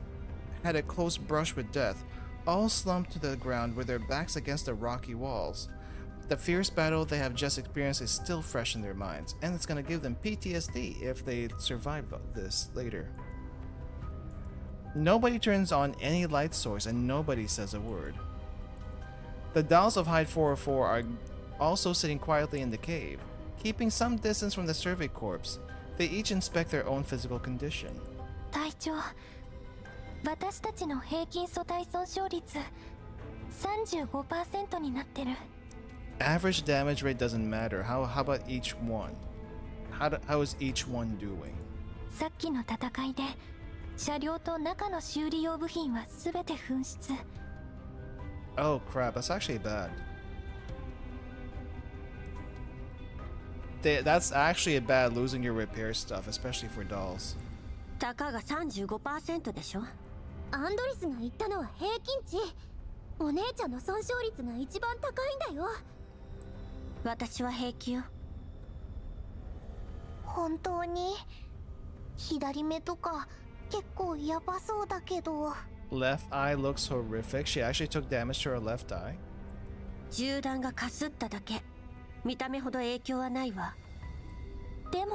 had a close brush with death all slumped to the ground with their backs against the rocky walls. The fierce battle they have just experienced is still fresh in their minds, and it's going to give them PTSD if they survive this later. Nobody turns on any light source and nobody says a word. The Dolls of Hyde 404 are also sitting quietly in the cave. Keeping some distance from the Survey Corps, they each inspect their own physical condition. 隊長、私たちの平均素体損傷率 35% になってる。 Average damage rate doesn't matter. How about each one? How is each one doing? さっきの戦いで車両と中の修理用部品はすべて紛失。 Oh crap, that's actually bad. That's actually bad losing your repair stuff, especially for dolls. たかが 35% でしょ。アンドリスが言ったのは平均値。お姉ちゃんの損傷率が一番高いんだよ。私は平気よ。本当に左目とか結構ヤバそうだけど。 Left eye looks horrific. She actually took damage to her left eye. 銃弾がかすっただけ。見た目ほど影響はないわ。でも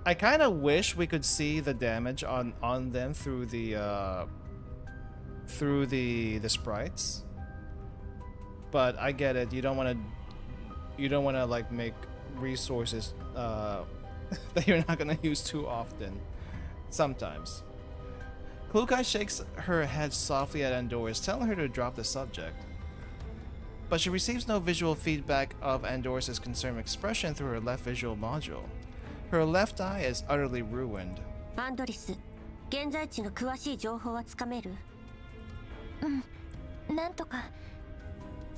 I kind of wish we could see the damage on them through the sprites. But I get it. You don't want to like make resources that you're not gonna use too often. Sometimes. Klukai shakes her head softly at Andoris, telling her to drop the subject. But she receives no visual feedback of Andoris' concerned expression through her left visual module. Her left eye is utterly ruined. アンドリス、現在地の詳しい情報はつかめる？なんとか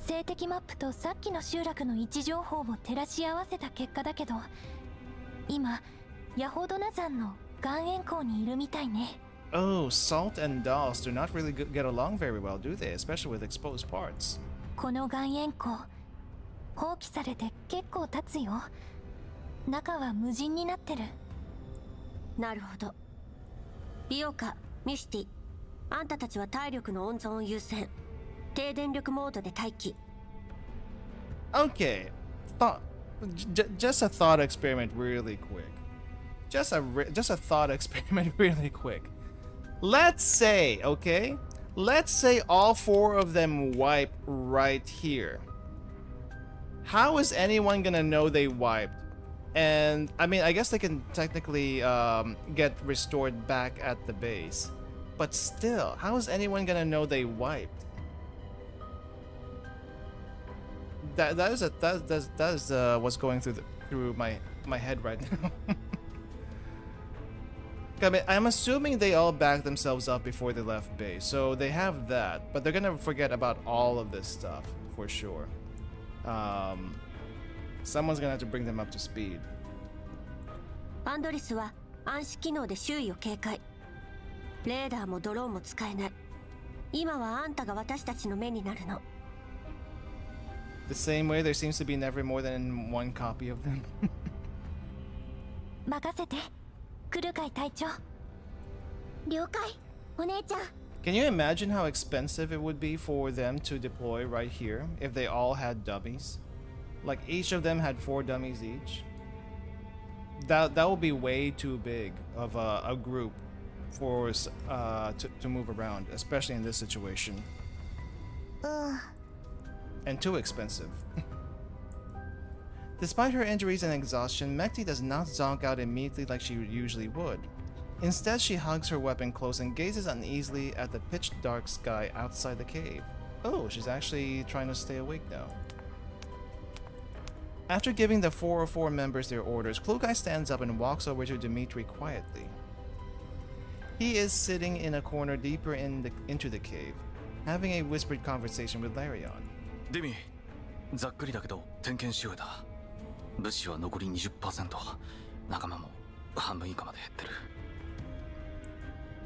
静的マップとさっきの集落の位置情報を照らし合わせた結果だけど、今ヤホドナ山の岩塩港にいるみたいね。Oh, Salt and Dolls do not really get along very well, do they? Especially with exposed parts. この岩塩港放棄されて結構経つよ。中は無人になってる。なるほど。ビオカ、ミスティ、あんたたちは体力の温存を優先。低電力モードで待機。Okay. just a thought experiment, really quick. Just a thought experiment, really quick. Let's say, okay, let's say all 4 of them wipe right here. How is anyone gonna know they wiped? And I mean, I guess they can technically get restored back at the base, but still, how is anyone gonna know they wiped? That is what's going through my head right now. I mean, I'm assuming they all backed themselves up before they left base, so they have that, but they're gonna forget about all of this stuff for sure. Someone's gonna have to bring them up to speed. パンドリスは暗視機能で周囲を警戒。レーダーもドローンも使えない。今はあんたが私たちの目になるの。The same way there seems to be never more than one copy of them. 任せて、クルカイ隊長。了解、お姉ちゃん。 Can you imagine how expensive it would be for them to deploy right here if they all had dummies? Like each of them had 4 dummies each. That would be way too big of a group for to move around, especially in this situation. And too expensive. Despite her injuries and exhaustion, Mekti does not zonk out immediately like she usually would. Instead, she hugs her weapon close and gazes uneasily at the pitch-dark sky outside the cave. Oh, she's actually trying to stay awake now. After giving the 404 members their orders, Klukai stands up and walks over to Dimitri quietly. He is sitting in a corner deeper into the cave, having a whispered conversation with Larion. デミ、ざっくりだけど点検し終えた。物資は残り 20%、仲間も半分以下まで減ってる。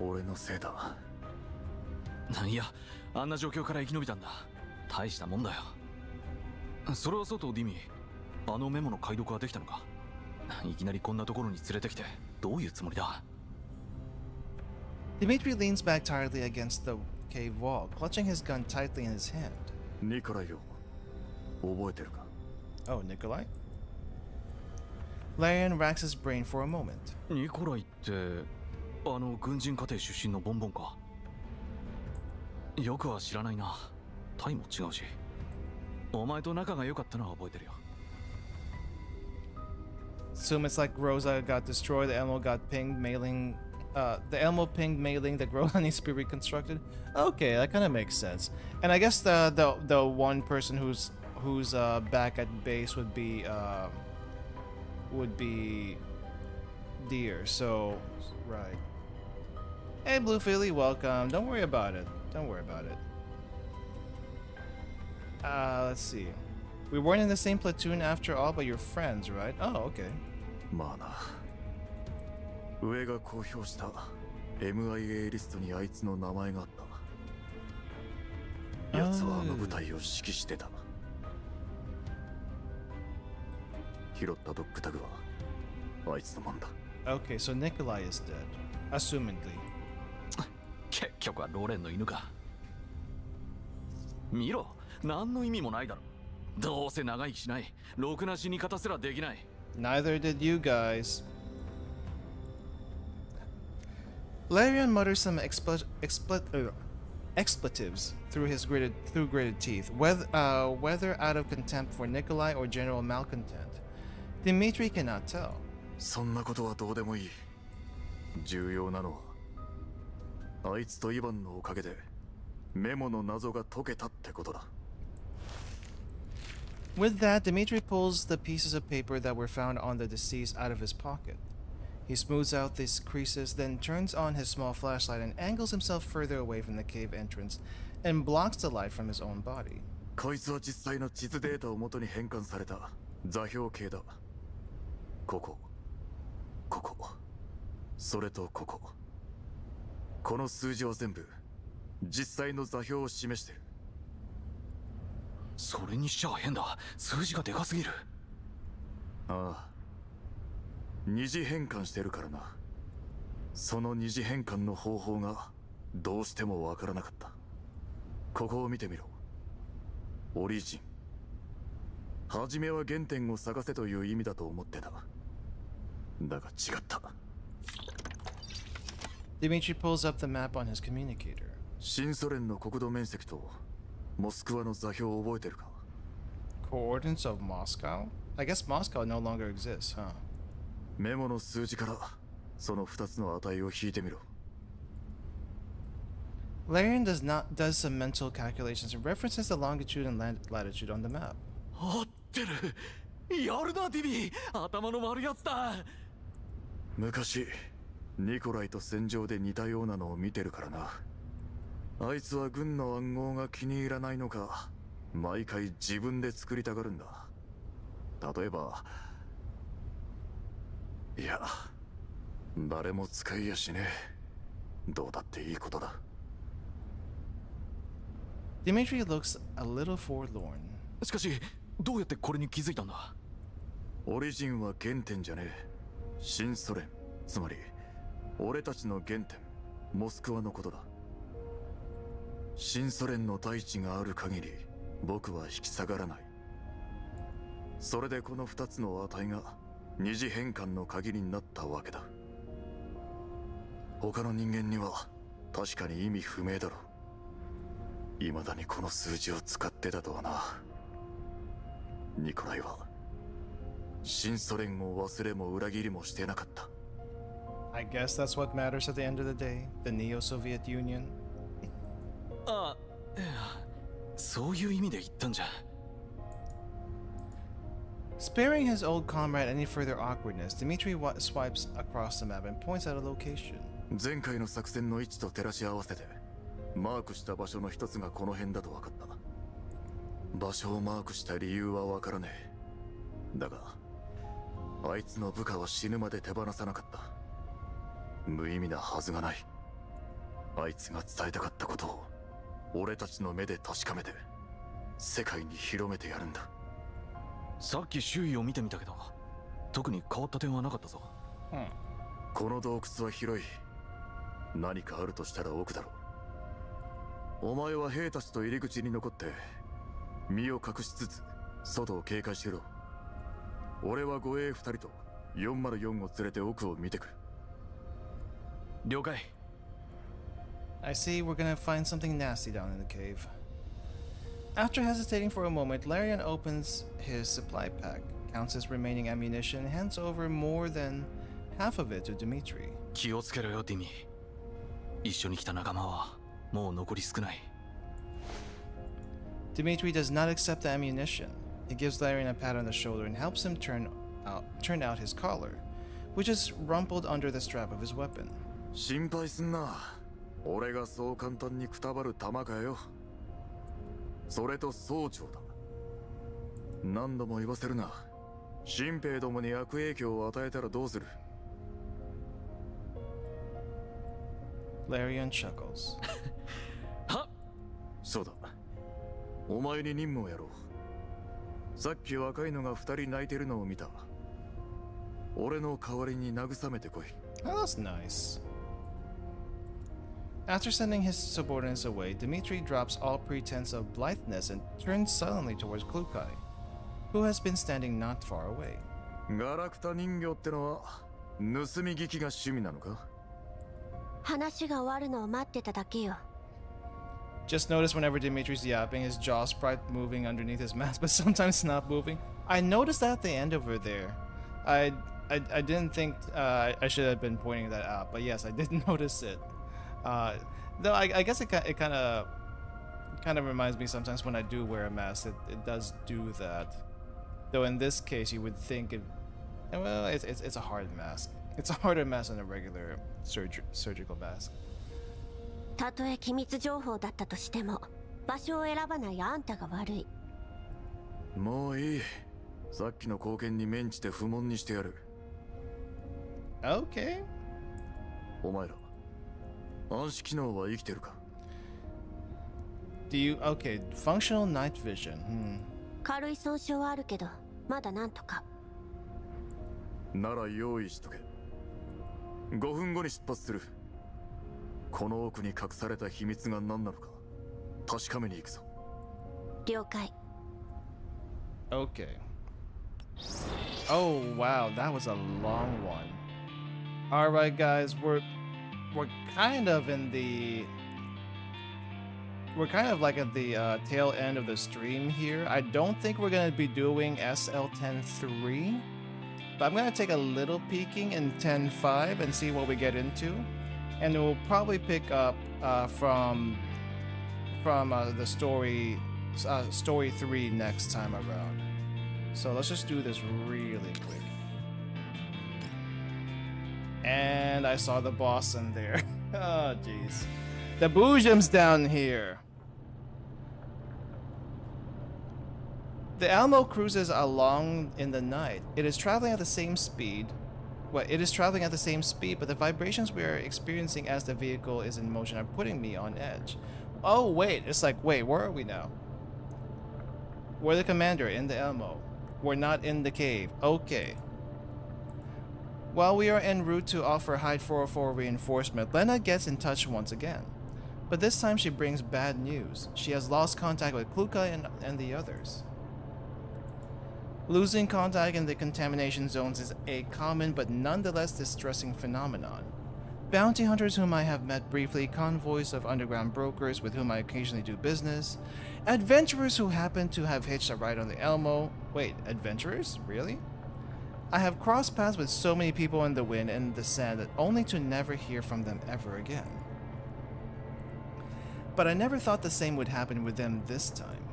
俺のせいだ。いや、あんな状況から生き延びたんだ。大したもんだよ。それはそうとディミ、あのメモの解読はできたのか？いきなりこんなところに連れてきてどういうつもりだ？ Dimitri leans back tiredly against the cave wall, clutching his gun tightly in his hand. ニコライを覚えてるか？ Oh, Nikolai? Larion racks his brain for a moment. ニコライってあの軍人家庭出身のボンボンか？よくは知らないな。タイも違うし。お前と仲が良かったのは覚えてるよ。 Assume it's like Rosa got destroyed, the Elmo got pinged, mailing the Elmo pinged mailing that Rosa needs to be reconstructed. Okay, that kind of makes sense. And I guess the one person who's back at base would be Deer. So right. Hey Blue Philly, welcome. Don't worry about it. Don't worry about it. Let's see. We weren't in the same platoon after all, but you're friends, right? Oh, okay. まあな。上が公表した MIA リストにあいつの名前があった。奴はあの部隊を指揮してた。拾ったドッグタグはあいつのもんだ。Okay, so Nikolai is dead. Assumedly. 結局はロレンの犬か。見ろ、何の意味もないだろ。どうせ長生きしない。ろくな死に方すらできない。 Neither did you guys. Larion mutters some expletives through gritted teeth, whether out of contempt for Nikolai or general malcontent. Dimitri cannot tell. そんなことはどうでもいい。重要なのはあいつとイヴァンのおかげでメモの謎が解けたってことだ。 With that, Dimitri pulls the pieces of paper that were found on the deceased out of his pocket. He smooths out these creases, then turns on his small flashlight and angles himself further away from the cave entrance and blocks the light from his own body. こいつは実際の地図データを元に変換された座標系だ。ここ、ここ、それとここ。この数字は全部実際の座標を示してる。 それにしちゃ変だ。数字がでかすぎる。ああ。二次変換してるからな。その二次変換の方法がどうしてもわからなかった。ここを見てみろ。オリジン。初めは原点を探せという意味だと思ってた。だが違った。Dimitri pulls up the map on his communicator. 新ソ連の国土面積とモスクワの座標を覚えてるか？ Coordinates of Moscow? I guess Moscow no longer exists, huh? メモの数字からその2つの値を引いてみろ。Larian does some mental calculations and references the longitude and latitude on the map. 合ってる。やるなディビー、頭の悪いやつだ。昔ニコライと戦場で似たようなのを見てるからな。あいつは軍の暗号が気に入らないのか、毎回自分で作りたがるんだ。例えば、いや、誰も使いやしねえ。どうだっていいことだ。Dimitri looks a little forlorn. しかし、どうやってこれに気づいたんだ？オリジンは原点じゃねえ。新ソ連、つまり俺たちの原点、モスクワのことだ。新ソ連の大地がある限り僕は引き下がらない。それでこの2つの値が二次変換の鍵になったわけだ。他の人間には確かに意味不明だろう。未だにこの数字を使ってたとはな。ニコライは新ソ連を忘れも裏切りもしてなかった。 I guess that's what matters at the end of the day, the Neo-Soviet Union. あ、いや、そういう意味で言ったんじゃ。Sparing his old comrade any further awkwardness, Dimitri swipes across the map and points out a location. 前回の作戦の位置と照らし合わせてマークした場所の一つがこの辺だと分かった。場所をマークした理由は分からねえ。だがあいつの部下は死ぬまで手放さなかった。無意味なはずがない。あいつが伝えたかったことを俺たちの目で確かめて世界に広めてやるんだ。さっき周囲を見てみたけど、特に変わった点はなかったぞ。この洞窟は広い。何かあるとしたら奥だろう。お前は兵たちと入り口に残って身を隠しつつ外を警戒してろ。俺は護衛2人と404を連れて奥を見てくる。了解。I see we're gonna find something nasty down in the cave. After hesitating for a moment, Larian opens his supply pack, counts his remaining ammunition, and hands over more than half of it to Dimitri. 気をつけろよディミ。一緒に来た仲間はもう残り少ない。Dimitri does not accept the ammunition. He gives Larian a pat on the shoulder and helps him turn out his collar, which is rumpled under the strap of his weapon. 心配すんな。俺がそう簡単にくたばる玉かよ。それと総長だ。何度も言わせるな。新兵どもに悪影響を与えたらどうする？ Larian chuckles. は？そうだ。お前に任務をやろう。さっき若いのが2人泣いてるのを見た。俺の代わりに慰めてこい。Oh, that's nice. After sending his subordinates away, Dimitri drops all pretense of blitheness and turns sullenly towards Klukai, who has been standing not far away. ガラクタ人形ってのは盗み聞きが趣味なのか？話が終わるのを待ってただけよ。Just notice whenever Dimitri's yapping, his jaw sprite moving underneath his mask, but sometimes not moving. I noticed that at the end over there. I didn't think I should have been pointing that out, but yes, I did notice it. Though I guess it kind of reminds me sometimes when I do wear a mask, it does do that. Though in this case, you would think it's a hard mask. It's a harder mask than a regular surgical mask. たとえ機密情報だったとしても、場所を選ばないあんたが悪い。もういい。さっきの貢献に免じて不問にしてやる。Okay. お前ら、暗視機能は生きてるか？ Okay, functional night vision. 軽い損傷はあるけど、まだなんとか。なら用意しとけ。5分後に出発する。この奥に隠された秘密が何なのか確かめに行くぞ。了解。Okay. Oh wow, that was a long one. All right, guys, we're kind of in the like at the tail end of the stream here. I don't think we're gonna be doing SL10-3, but I'm gonna take a little peeking in 10-5 and see what we get into, and we'll probably pick up from the story 3 next time around. So let's just do this really quick. And I saw the boss in there. Oh, jeez. The Boojum's down here. The Elmo cruises along in the night. It is traveling at the same speed. Well, it is traveling at the same speed, but the vibrations we are experiencing as the vehicle is in motion are putting me on edge. Oh, wait. It's like, wait, where are we now? We're the commander in the Elmo. We're not in the cave. Okay. While we are en route to offer Hyde 404 reinforcement, Lena gets in touch once again. But this time she brings bad news. She has lost contact with Klukai and the others. Losing contact in the contamination zones is a common but nonetheless distressing phenomenon. Bounty hunters whom I have met briefly, convoys of underground brokers with whom I occasionally do business, adventurers who happen to have hitched a ride on the Elmo. Wait, adventurers? Really? I have crossed paths with so many people in the wind and the sand that only to never hear from them ever again. But I never thought the same would happen with them this time.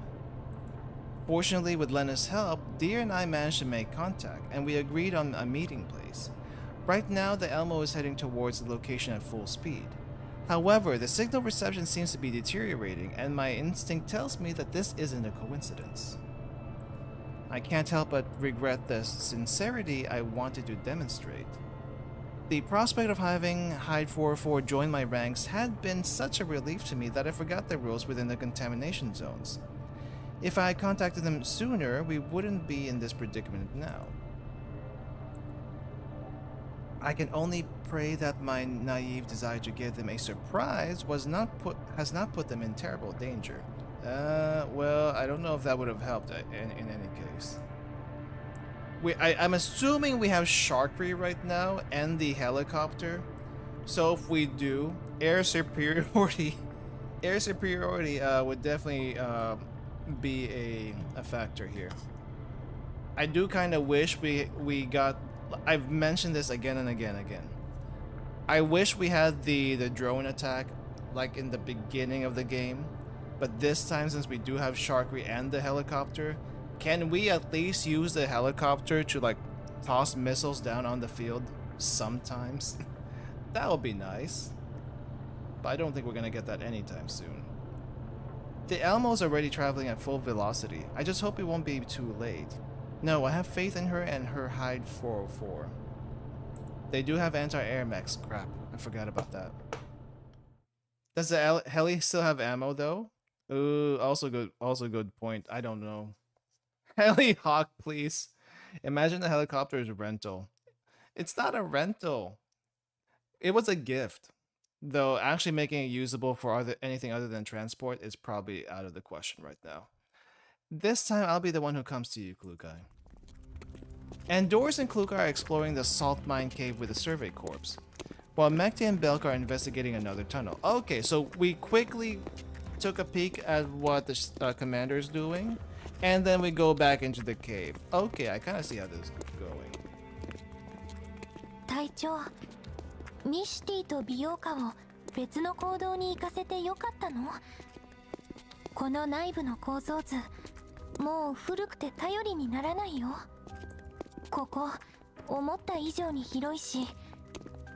Fortunately, with Lena's help, Deer and I managed to make contact, and we agreed on a meeting place. Right now, the Elmo is heading towards the location at full speed. However, the signal reception seems to be deteriorating, and my instinct tells me that this isn't a coincidence. I can't help but regret the sincerity I wanted to demonstrate. The prospect of having Hyde 404 join my ranks had been such a relief to me that I forgot the rules within the contamination zones. If I had contacted them sooner, we wouldn't be in this predicament now. I can only pray that my naive desire to give them a surprise has not put them in terrible danger. Well, I don't know if that would have helped in any case. I'm assuming we have Sharkry right now and the helicopter. So if we do, air superiority would definitely be a factor here. I do kind of wish we got. I've mentioned this again and again. I wish we had the drone attack like in the beginning of the game, but this time, since we do have Sharkry and the helicopter, can we at least use the helicopter to like toss missiles down on the field sometimes? That would be nice, but I don't think we're gonna get that anytime soon. The Elmo's already traveling at full velocity. I just hope it won't be too late. No, I have faith in her and her Hyde 404. They do have anti-air mechs. Crap, I forgot about that. Does the heli still have ammo though? Ooh, also good point. I don't know. Heli Hawk, please. Imagine the helicopter's rental. It's not a rental. It was a gift. Though actually making it usable for anything other than transport is probably out of the question right now. This time I'll be the one who comes to you, Klukai. And Doris and Klukai are exploring the salt mine cave with the survey corps, while Mekti and Belka are investigating another tunnel. Okay, so we quickly took a peek at what the commander is doing, and then we go back into the cave. Okay, I kind of see how this is going. 隊長、ミシティと美容家を別の行動に行かせてよかったの？この内部の構造図、もう古くて頼りにならないよ。ここ、思った以上に広いし、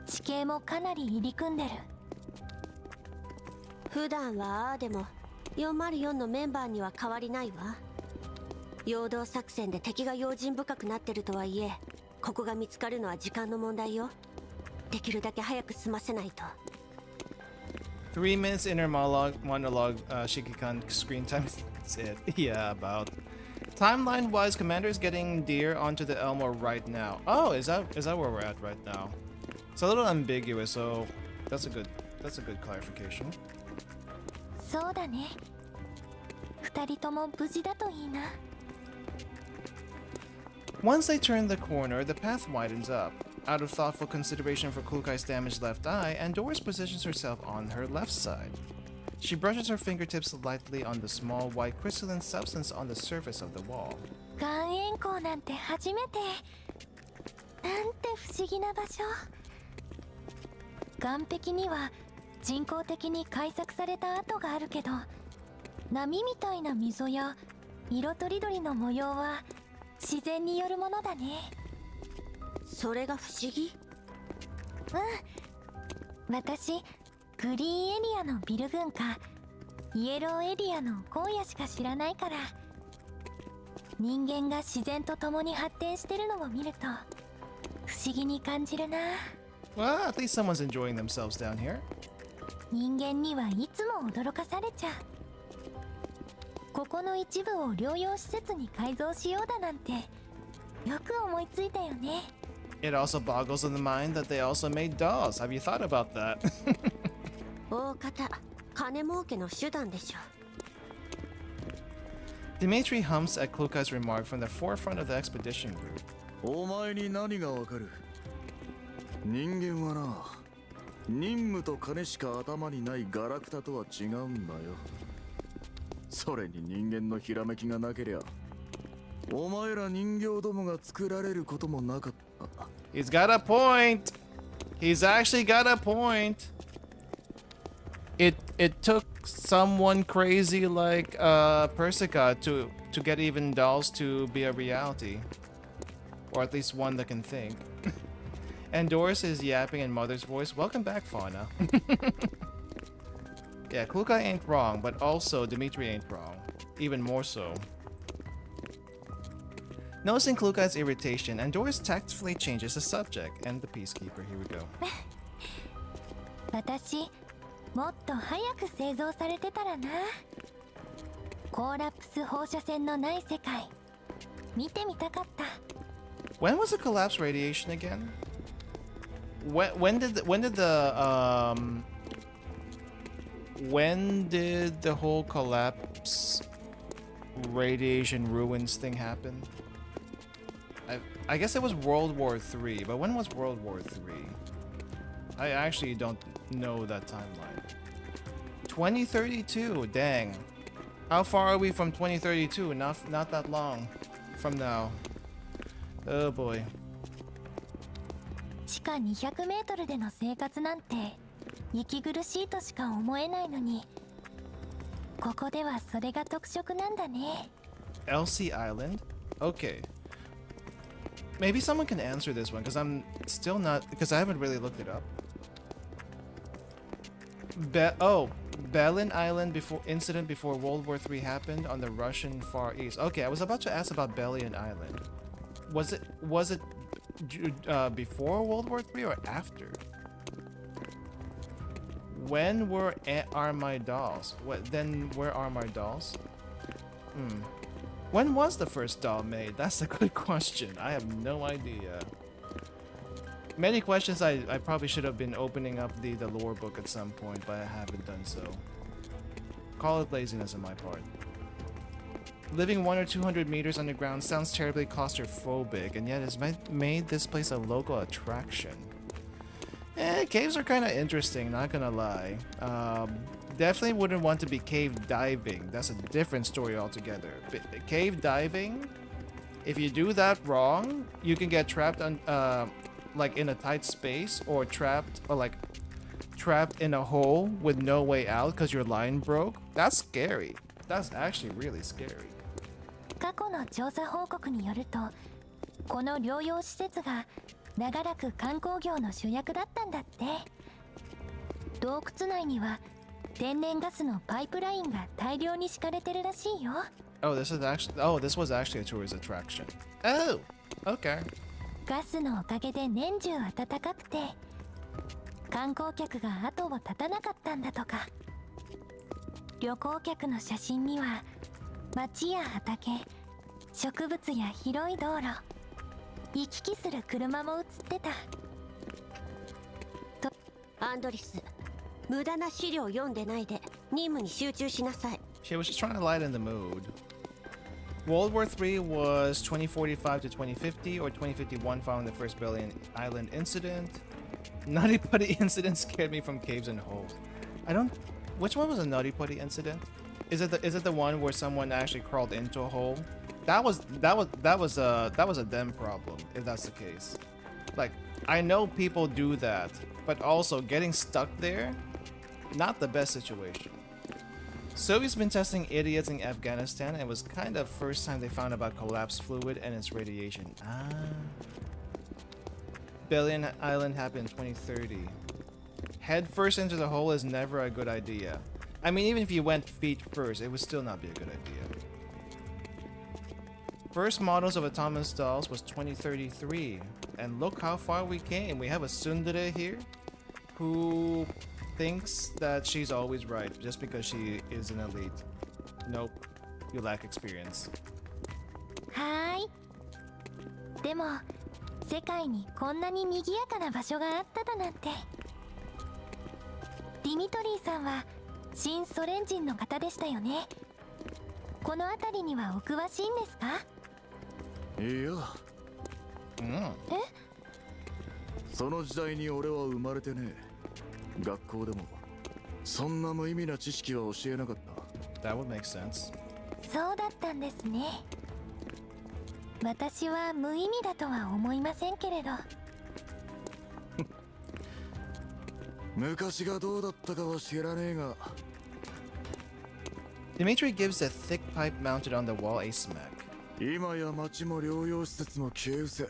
地形もかなり入り組んでる。普段はああでも404のメンバーには変わりないわ。陽動作戦で敵が用心深くなってるとはいえ、ここが見つかるのは時間の問題よ。できるだけ早く済ませないと。3 minutes inner monologue, Shikikan screen time. That's it. Yeah, about. Timeline wise, Commander is getting Deer onto the Elmo right now. Oh, is that where we're at right now? It's a little ambiguous, so that's a good clarification. そうだね。2人とも無事だといいな。Once they turn the corner, the path widens up. Out of thoughtful consideration for Klukai's damaged left eye, Doris positions herself on her left side. She brushes her fingertips lightly on the small white crystalline substance on the surface of the wall. 岩塩港なんて初めて。なんて不思議な場所。岸壁には人工的に開削された跡があるけど、波みたいな溝や色とりどりの模様は自然によるものだね。それが不思議？うん。私、グリーンエリアのビル群かイエローエリアの荒野しか知らないから、人間が自然と共に発展してるのを見ると不思議に感じるな。Well, at least someone's enjoying themselves down here. 人間にはいつも驚かされちゃう。ここの一部を療養施設に改造しようだなんてよく思いついたよね。It also boggles in the mind that they also made dolls. Have you thought about that? 大方金儲けの手段でしょ。Dimitri humps at Klukai's remark from the forefront of the expedition group. お前に何がわかる？人間はな、任務と金しか頭にないガラクタとは違うんだよ。それに人間のひらめきがなけりゃ、お前ら人形どもが作られることもなかった。He's got a point. He's actually got a point. It took someone crazy like Persica to get even dolls to be a reality, or at least one that can think. And Doris is yapping in Mother's voice. Welcome back, Fauna. Yeah, Klukai ain't wrong, but also Dimitri ain't wrong. Even more so. Noticing Klukai's irritation, and Doris tactfully changes the subject. And the Peacekeeper, here we go. 私、もっと早く製造されてたらな。コーラプス放射線のない世界、見てみたかった。When was the collapse radiation again? When did the whole collapse radiation ruins thing happen? I guess it was World War III, but when was World War III? I actually don't know that timeline. 2032, dang. How far are we from 2032? Not that long from now. Oh boy. 地下200メートルでの生活なんて息苦しいとしか思えないのに、ここではそれが特色なんだね。Elsie Island? Okay. Maybe someone can answer this one, because I'm still not, because I haven't really looked it up. Belin Island before World War III happened on the Russian Far East. Okay, I was about to ask about Belin Island. Was it before World War III or after? When are my dolls? Where are my dolls? When was the first doll made? That's a good question. I have no idea. Many questions I probably should have been opening up the lore book at some point, but I haven't done so. Call it laziness on my part. Living 100 or 200 meters underground sounds terribly claustrophobic, and yet it's made this place a local attraction. Caves are kind of interesting, not gonna lie. Definitely wouldn't want to be cave diving. That's a different story altogether. But cave diving, if you do that wrong, you can get trapped on, like in a tight space, or trapped in a hole with no way out because your line broke. That's scary. That's actually really scary. 過去の調査報告によると、この療養施設が長らく観光業の主役だったんだって。洞窟内には天然ガスのパイプラインが大量に敷かれてるらしいよ。This was actually a tourist attraction. Oh, okay. ガスのおかげで年中暖かくて、観光客が後を絶たなかったんだとか。旅行客の写真には街や畑、植物や広い道路、行き来する車も写ってた。アンドリス、無駄な資料読んでないで任務に集中しなさい。 She was just trying to lighten the mood. World War III was 2045 to 2050 or 2051 following the first Billion Island incident. Nutty Putty incident scared me from caves and holes. I don't. Which one was a Nutty Putty incident? Is it the one where someone actually crawled into a hole? That was a them problem if that's the case. Like, I know people do that, but also getting stuck there, not the best situation. Soviets been testing idiots in Afghanistan, and it was kind of first time they found about collapsed fluid and its radiation. Ah. Billion Island happened in 2030. Head first into the hole is never a good idea. I mean, even if you went feet first, it would still not be a good idea. First models of autonomous dolls was 2033. And look how far we came. We have a tsundere here who thinks that she's always right just because she is an elite. Nope. You lack experience. はーい。でも、世界にこんなに賑やかな場所があっただなんて。ディミトリーさんは新ソ連人の方でしたよね。この辺りにはお詳しいんですか？いや。え？その時代に俺は生まれてねえ。学校でもそんな無意味な知識は教えなかった。That would make sense. そうだったんですね。私は無意味だとは思いませんけれど。昔がどうだったかは知らねえが。Dimitri gives a thick pipe mounted on the wall a smack. 今や町も療養施設も消え失せ。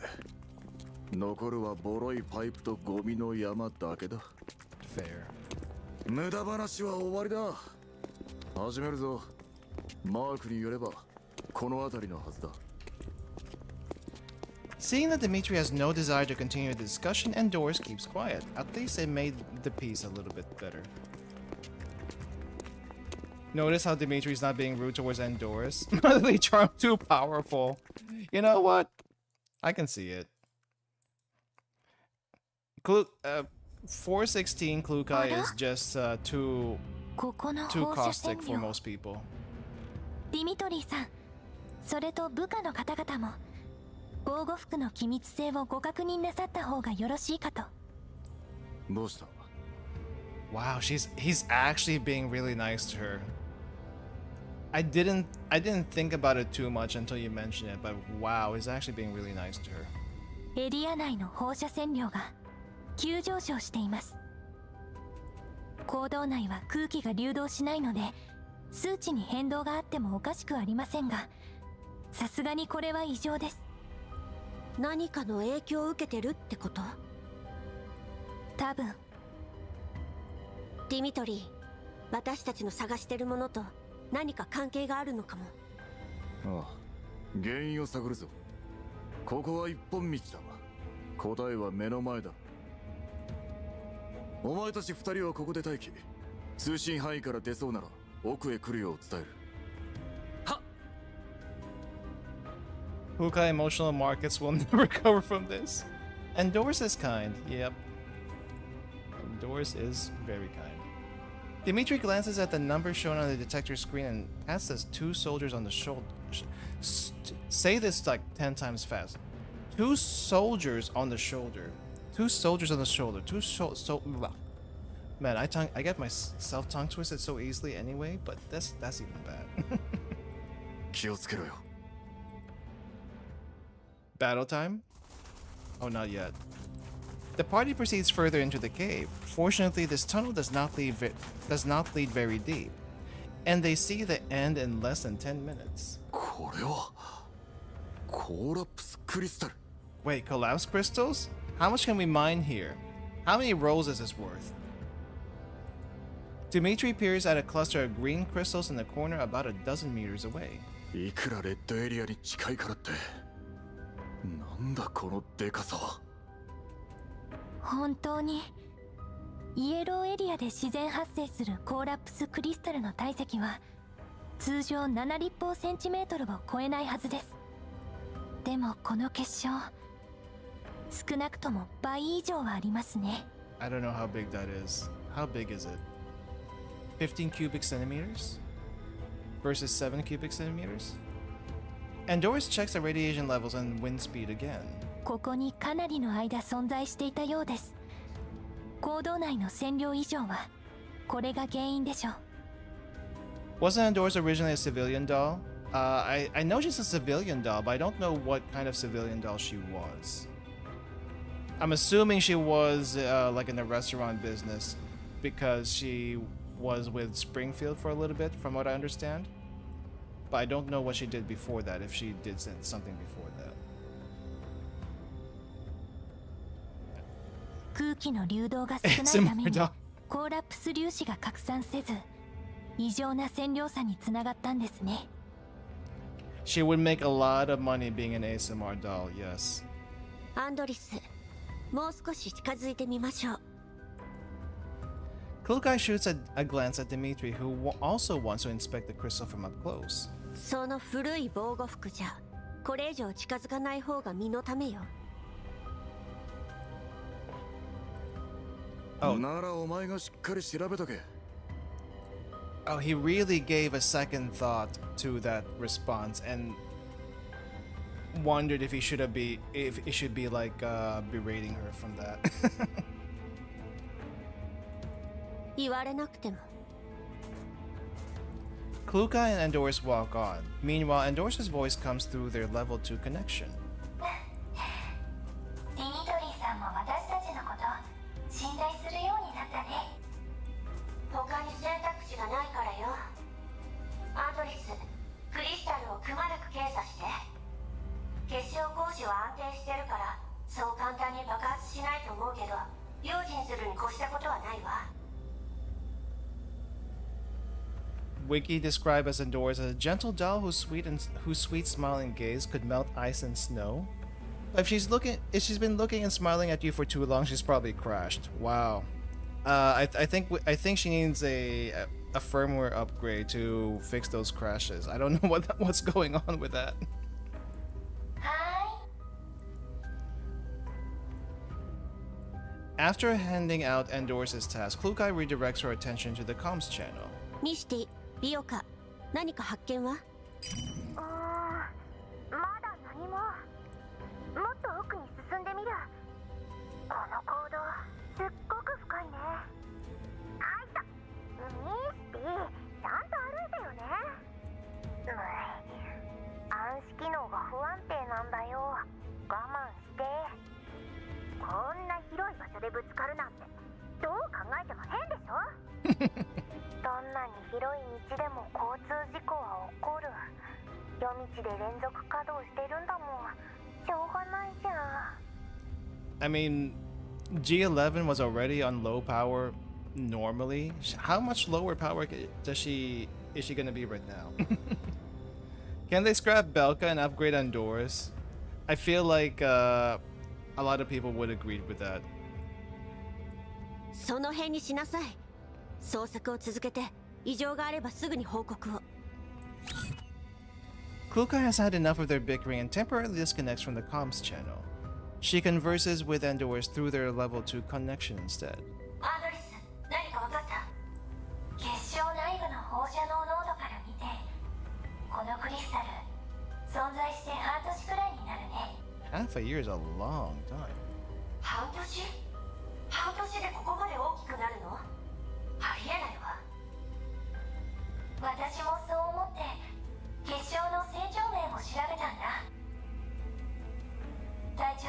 残るはボロいパイプとゴミの山だけだ。Fair. 無駄話は終わりだ。始めるぞ。マークによればこの辺りのはずだ。Seeing that Dimitri has no desire to continue the discussion, Endorse keeps quiet. At least it made the piece a little bit better. Notice how Dimitri's not being rude towards Endorse. Motherly charm too powerful. You know what? I can see it. 416 Klukai is just too caustic for most people. ディミトリーさん、それと部下の方々も防護服の機密性をご確認なさった方がよろしいかと。どうした？ Wow, he's actually being really nice to her. I didn't think about it too much until you mentioned it, but wow, he's actually being really nice to her. エリア内の放射線量が急上昇しています。坑道内は空気が流動しないので、数値に変動があってもおかしくありませんが、さすがにこれは異常です。何かの影響を受けてるってこと？多分。ディミトリー、私たちの探してるものと何か関係があるのかも。ああ、原因を探るぞ。ここは一本道だ。答えは目の前だ。お前たち二人はここで待機。通信範囲から出そうなら奥へ来るよう伝える。 Ruka emotional markets will never recover from this. Endorse is kind, yep. Endorse is very kind. Dimitri glances at the number shown on the detector screen and asks 2 soldiers on the shoulder. Say this like 10 times fast. 2 soldiers on the shoulder. 2 soldiers on the shoulder. Man, I get myself tongue twisted so easily anyway, but that's even bad. 気をつけろよ。 Battle time? Oh, not yet. The party proceeds further into the cave. Fortunately, this tunnel does not lead very deep, and they see the end in less than 10 minutes. これはコーラプスクリスタル。 Wait, collapse crystals? How much can we mine here? How many rolls is this worth? Dimitri peers at a cluster of green crystals in the corner about a dozen meters away. いくらレッドエリアに近いからって。 なんだこのデカさは。本当にイエローエリアで自然発生するコーラプスクリスタルの体積は通常7立方センチメートルを超えないはずです。でもこの結晶少なくとも倍以上はありますね。 I don't know how big that is. How big is it? 15 cubic centimeters? Versus 7 cubic centimeters? Andorus checks the radiation levels and wind speed again. ここにかなりの間存在していたようです。坑道内の線量異常はこれが原因でしょう。 Wasn't Andorus originally a civilian doll? I know she's a civilian doll, but I don't know what kind of civilian doll she was. I'm assuming she was like in the restaurant business because she was with Springfield for a little bit, from what I understand. But I don't know what she did before that, if she did something before that. 空気の流動が少ないためにコーラプス粒子が拡散せず異常な線量差につながったんですね。 She would make a lot of money being an ASMR doll, yes. アンドリス、もう少し近づいてみましょう。 Klukai shoots a glance at Dimitri, who also wants to inspect the crystal from up close. その古い防護服じゃこれ以上近づかない方が身のためよ。 Oh. ならお前がしっかり調べとけ。 Oh, he really gave a second thought to that response and wondered if he should be like berating her from that. 言われなくても。 Klukai and Andorus walk on. Meanwhile, Andorus's voice comes through their level 2 connection. ディミトリーさんも私たちのこと信頼するようになったね。他に選択肢がないからよ。アンドリス、クリスタルをくまなく検査して。結晶光子は安定してるからそう簡単に爆発しないと思うけど用心するに越したことはないわ。 Wiki described as Andorus as a gentle doll whose sweet smiling gaze could melt ice and snow. If she's been looking and smiling at you for too long, she's probably crashed. Wow. I think she needs a firmware upgrade to fix those crashes. I don't know what's going on with that. After handing out Andorus' task, Klukai redirects her attention to the comms channel. ミシティ、ビオカ、何か発見は？まだ何も。もっと奥に進んでみる。この坑道すっごく深いね。あいた、ミスティ、ちゃんと歩いてよね。暗視機能が不安定なんだよ。我慢して。こんな広い場所でぶつかるなんてどう考えても変でしょ。どんなに広い道でも交通事故は起こる。夜道で連続稼働してるんだもん。しょうがないじゃん。I mean, G11 was already on low power normally. How much lower power is she gonna be right now? Can they scrap Belka and upgrade Andorus? I feel like a lot of people would agree with that. その辺にしなさい。捜索を続けて異常があればすぐに報告を。 Klukai has had enough of their bickering and temporarily disconnects from the comms channel. She converses with Andorus through their level 2 connection instead. アンドリス、何か分かった？結晶内部の放射能濃度から見てこのクリスタル存在して半年くらいになるね。 Half a year is a long time. 半年？半年でここまで大きくなるの？ありえないわ。私もそう思って結晶の成長面を調べたんだ。隊長、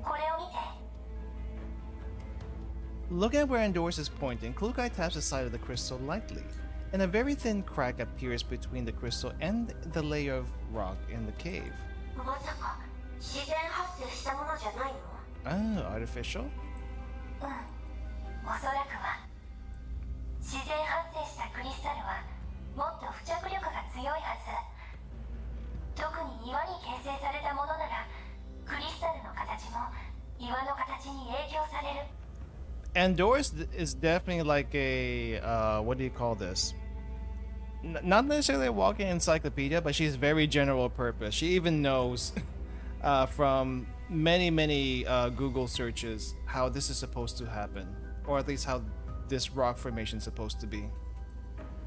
これを見て。 Looking at where Andorus is pointing, Klukai taps the side of the crystal lightly, and a very thin crack appears between the crystal and the layer of rock in the cave. まさか自然発生したものじゃないの？ Oh, artificial? おそらくは。自然発生したクリスタルはもっと付着力が強いはず。特に岩に形成されたものならクリスタルの形も岩の形に影響される。 Andorus is definitely like a, what do you call this? Not necessarily a walking encyclopedia, but she's very general purpose. She even knows from many Google searches how this is supposed to happen, or at least how this rock formation is supposed to be.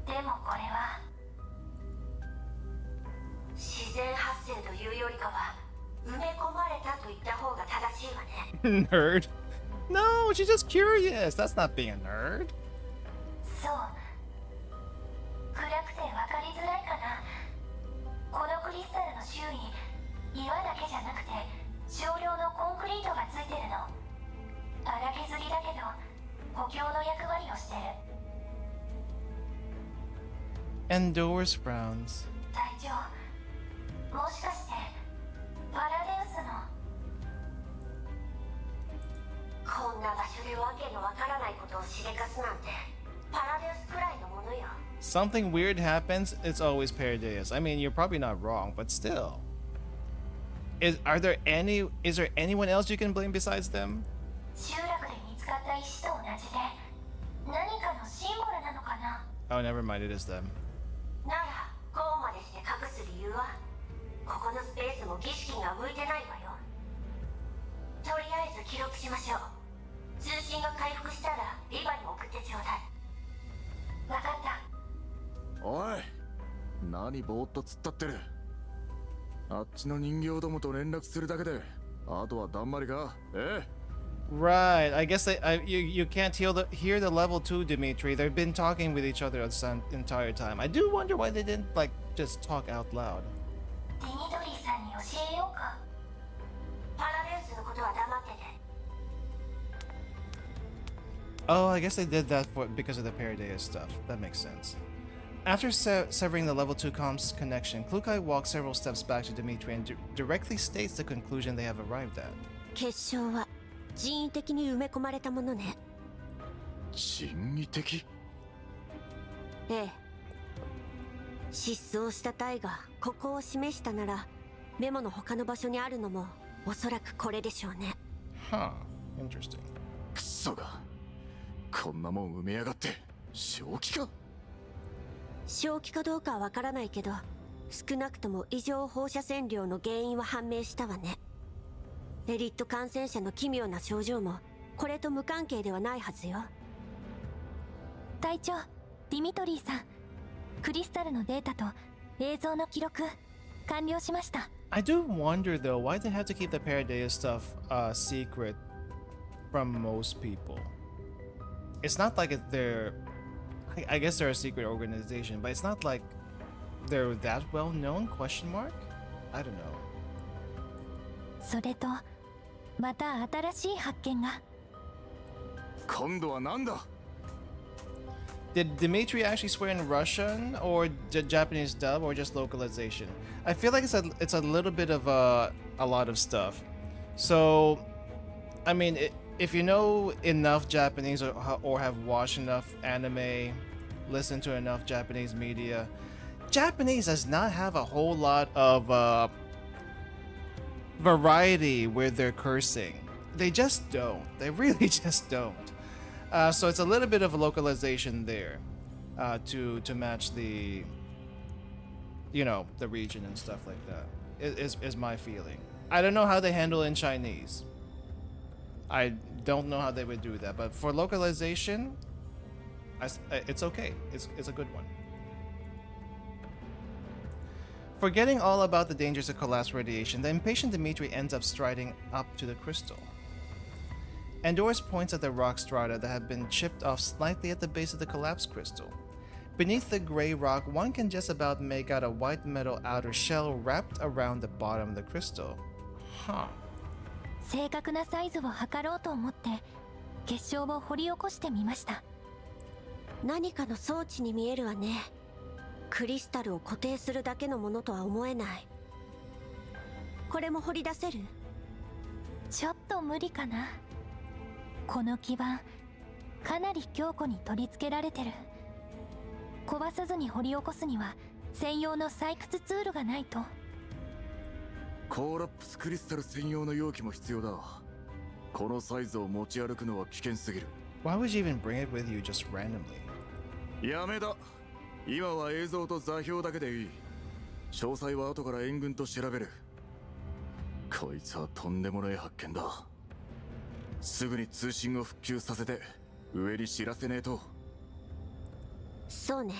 でもこれは自自然発生というよりかは埋め込まれたと言った方が正しいわね。Nerd. No, she's just curious. That's not being a nerd. そう。暗くて分かりづらいかな。このクリスタルの周囲、岩だけじゃなくて少量のコンクリートがついてるの。荒削りだけど補強の役割をしてる。Endorse frowns. 隊長、もしかしてパラデウスの。こんな場所でわけのわからないことをしでかすなんてパラデウスくらいのものよ。 Something weird happens, it's always Paradeus. I mean, you're probably not wrong, but still. Is there anyone else you can blame besides them? 集落で見つかった石と同じで何かのシンボルなのかな。 Oh, never mind, it is them. ならこうまでして隠す理由はここのスペースも儀式が向いてないわよ。とりあえず記録しましょう。通信が回復したらリバに送ってちょうだい。わかった。おい、何ぼーっと突っ立ってる。あっちの人形どもと連絡するだけであとはだんまりか。Right, I guess you can't hear the level 2 Dimitri. They've been talking with each other the entire time. I do wonder why they didn't like just talk out loud. ディミトリーさんに教えようか。パラデウスのことは黙ってて。 Oh, I guess they did that because of the Paradeus stuff. That makes sense. After severing the level 2 comms connection, Klukai walks several steps back to Dimitri and directly states the conclusion they have arrived at. 結晶は人為的に埋め込まれたものね。人為的？ええ。失踪した体がここを示したならメモの他の場所にあるのもおそらくこれでしょうね。Huh, interesting. クソが、こんなもん埋めやがって正気か？正気かどうかはわからないけど、少なくとも異常放射線量の原因は判明したわね。エリット感染者の奇妙な症状もこれと無関係ではないはずよ。隊長、ディミトリーさん、クリスタルのデータと映像の記録完了しました。I do wonder though, why they have to keep the Paradeus stuff secret from most people. It's not like I guess they're a secret organization, but it's not like they're that well known? Question mark? I don't know. それとまた新しい発見が。今度は何だ？ Did Dimitri actually swear in Russian or Japanese dub or just localization? I feel like it's a little bit of a lot of stuff. So, I mean, if you know enough Japanese or have watched enough anime, listened to enough Japanese media, Japanese does not have a whole lot of variety where they're cursing. They just don't. They really just don't. So it's a little bit of a localization there to match the, you know, the region and stuff like that. Is my feeling. I don't know how they handle in Chinese. I don't know how they would do that, but for localization, it's okay. It's a good one. Forgetting all about the dangers of collapse radiation, the impatient Dimitri ends up striding up to the crystal. Andorus points at the rock strata that have been chipped off slightly at the base of the collapsed crystal. Beneath the gray rock, one can just about make out a white metal outer shell wrapped around the bottom of the crystal. Huh. 正確なサイズを測ろうと思って結晶を掘り起こしてみました。何かの装置に見えるわね。クリスタルを固定するだけのものとは思えない。これも掘り出せる？ちょっと無理かな。この基板かなり強固に取り付けられてる。壊さずに掘り起こすには専用の採掘ツールがないと。コーラップスクリスタル専用の容器も必要だ。このサイズを持ち歩くのは危険すぎる。 Why would you even bring it with you just randomly? やめだ。今は映像と座標だけでいい。詳細は後から援軍と調べる。こいつはとんでもない発見だ。すぐに通信を復旧させて上に知らせねえと。そうね。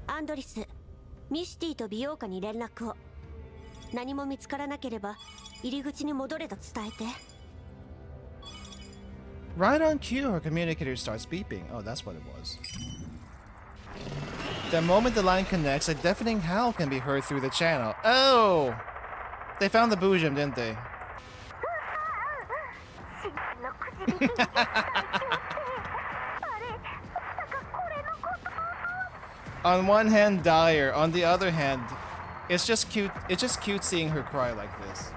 アンドリス、ミシティと美容家に連絡を。何も見つからなければ入り口に戻れと伝えて。 Right on cue, her communicator starts beeping. Oh, that's what it was. The moment the line connects, a deafening howl can be heard through the channel. Oh! They found the Boojum, didn't they? On one hand, dire. On the other hand, it's just cute. It's just cute seeing her cry like this.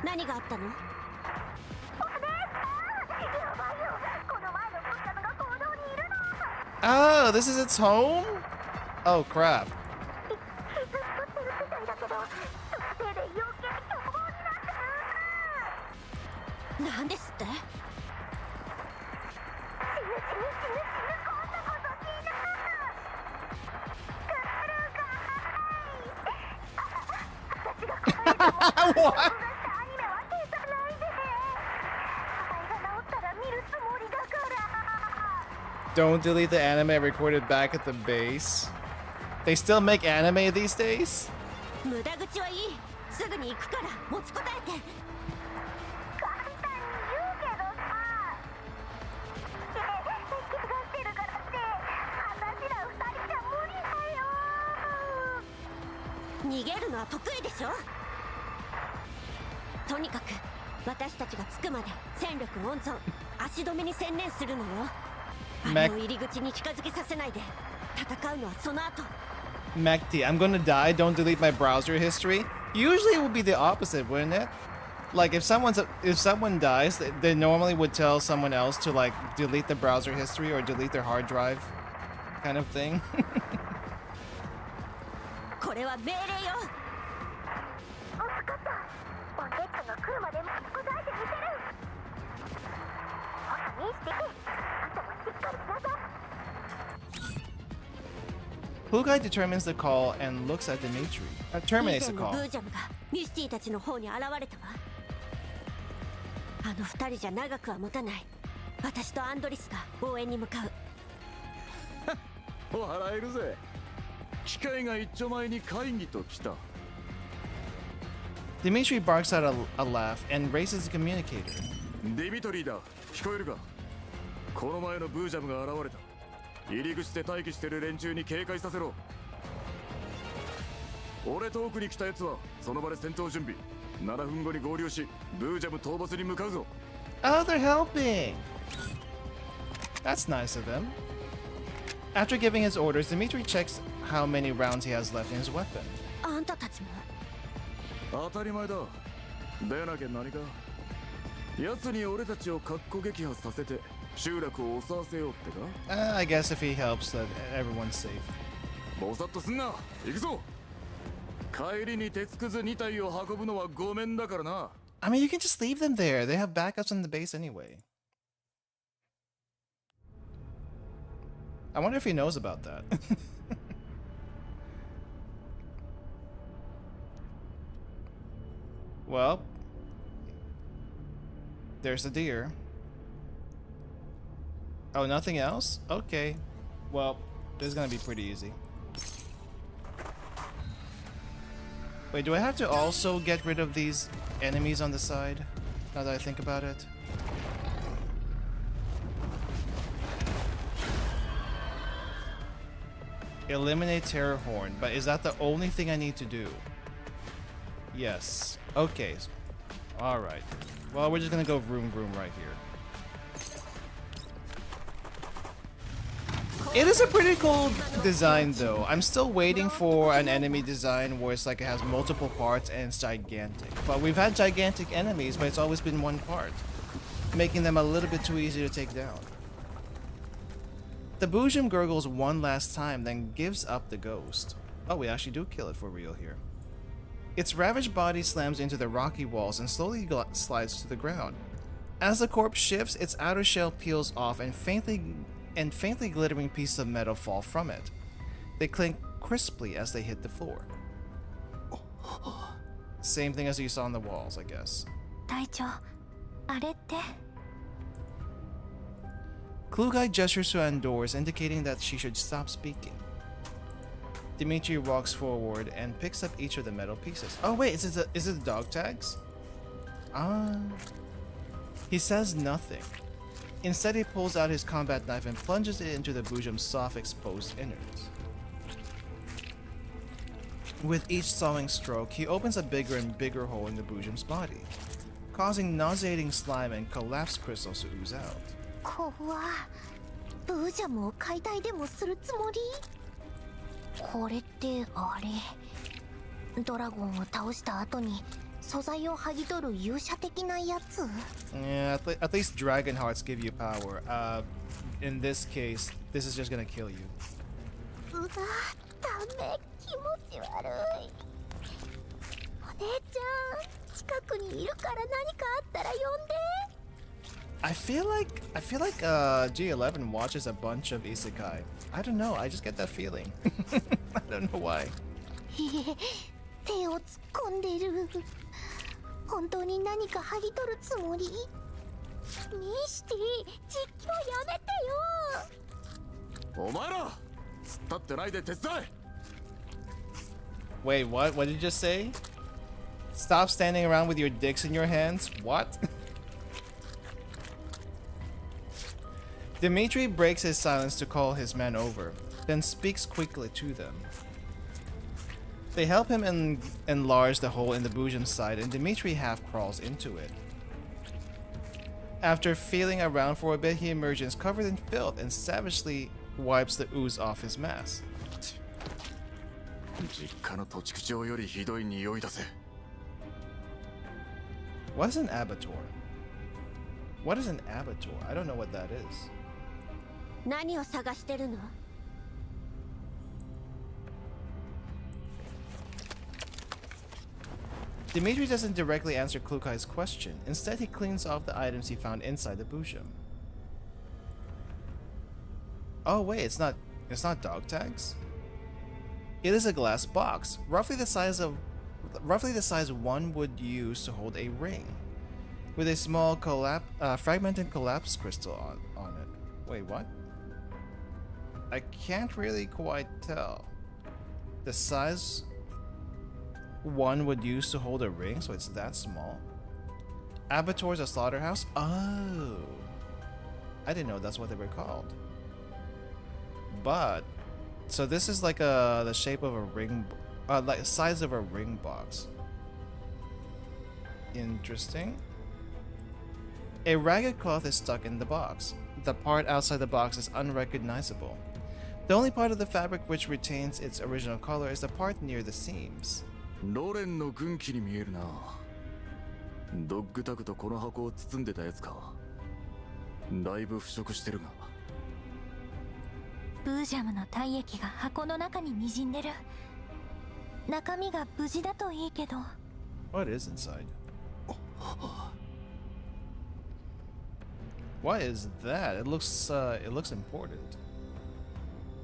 何があったの？ Oh, this is its home? Oh, crap. なんですって？ What? Don't delete the anime recorded back at the base. They still make anime these days? 無駄口はいい。すぐに行くから持ちこたえて。 逃げるのは得意でしょ。とにかく私たちが着くまで戦力温存、足止めに専念するのよ。あれを入り口に近づけさせないで。戦うのはその後。 Mekti, I'm gonna die, don't delete my browser history. Usually it would be the opposite, wouldn't it? Like if someone dies, they normally would tell someone else to like delete the browser history or delete their hard drive kind of thing. これは命令よ。 Klukai determines the call and looks at Dimitri. Terminates the 以前の call. ブージャムがミスティたちの方に現れたわ。あの二人じゃ長くは持たない。私とアンドリスが応援に向かう。笑えるぜ。機械が一丁前に会議と来た。 Dimitri barks out a laugh and raises the communicator. ディミトリーだ。聞こえるか？この前のブージャムが現れた。入り口で待機してる連中に警戒させろ。俺と奥に来たやつはその場で戦闘準備。7分後に合流し、ブージャム討伐に向かうぞ。 Oh, they're helping! That's nice of them. After giving his orders, Dimitri checks how many rounds he has left in his weapon. あんたたちも。 当たり前だ。でなきゃ何か。奴に俺たちを格好撃破させて集落を襲わせようってか？ I guess if he helps, that everyone's safe. ぼさっとすんな。行くぞ。帰りに鉄くず2体を運ぶのはごめんだからな。 I mean, you can just leave them there. They have backups on the base anyway. I wonder if he knows about that. Well, there's a deer. Oh, nothing else? Okay. Well, this is gonna be pretty easy. Wait, do I have to also get rid of these enemies on the side? Now that I think about it. Eliminate Terror Horn, but is that the only thing I need to do? Yes. Okay. Alright. Well, we're just gonna go vroom vroom right here. It is a pretty cool design though. I'm still waiting for an enemy design where it's like it has multiple parts and it's gigantic. But we've had gigantic enemies, but it's always been one part, making them a little bit too easy to take down. The Boojum gurgles one last time, then gives up the ghost. Oh, we actually do kill it for real here. Its ravaged body slams into the rocky walls and slowly slides to the ground. As the corpse shifts, its outer shell peels off and faintly glittering pieces of metal fall from it. They clink crisply as they hit the floor. Same thing as you saw on the walls, I guess. 隊長、あれって。 Klukai gestures to Andor's, indicating that she should stop speaking. Dimitri walks forward and picks up each of the metal pieces. Oh wait, is it the dog tags? Ah. He says nothing. Instead, he pulls out his combat knife and plunges it into the Bujum's soft, exposed innards. With each sawing stroke, he opens a bigger and bigger hole in the Bujum's body, causing nauseating slime and collapsed crystals to ooze out. 怖っ。ブージャムを解体でもするつもり？これってあれ、ドラゴンを倒した後に素材を剥ぎ取る勇者的なやつ？ Yeah, at least dragon hearts give you power. In this case, this is just gonna kill you. うわ、ダメ、気持ち悪い。お姉ちゃん、近くにいるから何かあったら呼んで。I feel like G11 watches a bunch of isekai. I don't know, I just get that feeling. I don't know why. 手を突っ込んでる。本当に何か剥ぎ取るつもり？ミシティ、実況やめてよ。お前ら、突っ立ってないで手伝え。 Wait, what? What did you just say? Stop standing around with your dicks in your hands? What? Dimitri breaks his silence to call his men over, then speaks quickly to them. They help him enlarge the hole in the Bujum's side, and Dimitri half crawls into it. After feeling around for a bit, he emerges covered in filth and savagely wipes the ooze off his mask. 実家の土地区長よりひどい匂いだぜ。 What is an abattoir? What is an abattoir? I don't know what that is. 何を探してるの？ Dimitri doesn't directly answer Klukai's question. Instead, he cleans off the items he found inside the Bujum. Oh wait, it's not dog tags? It is a glass box, roughly the size one would use to hold a ring, with a small fragmented collapse crystal on it. Wait, what? I can't really quite tell. The size one would use to hold a ring, so it's that small. Abattoir is a slaughterhouse? Oh. I didn't know that's what they were called. But, so this is like the shape of a ring, like size of a ring box. Interesting. A ragged cloth is stuck in the box. The part outside the box is unrecognizable. The only part of the fabric which retains its original color is the part near the seams. ロレンの軍旗に見えるな。ドッグタグとこの箱を包んでたやつか。だいぶ腐食してるが。ブージャムの体液が箱の中に滲んでる。中身が無事だといいけど。What is inside? What is that? It looks important.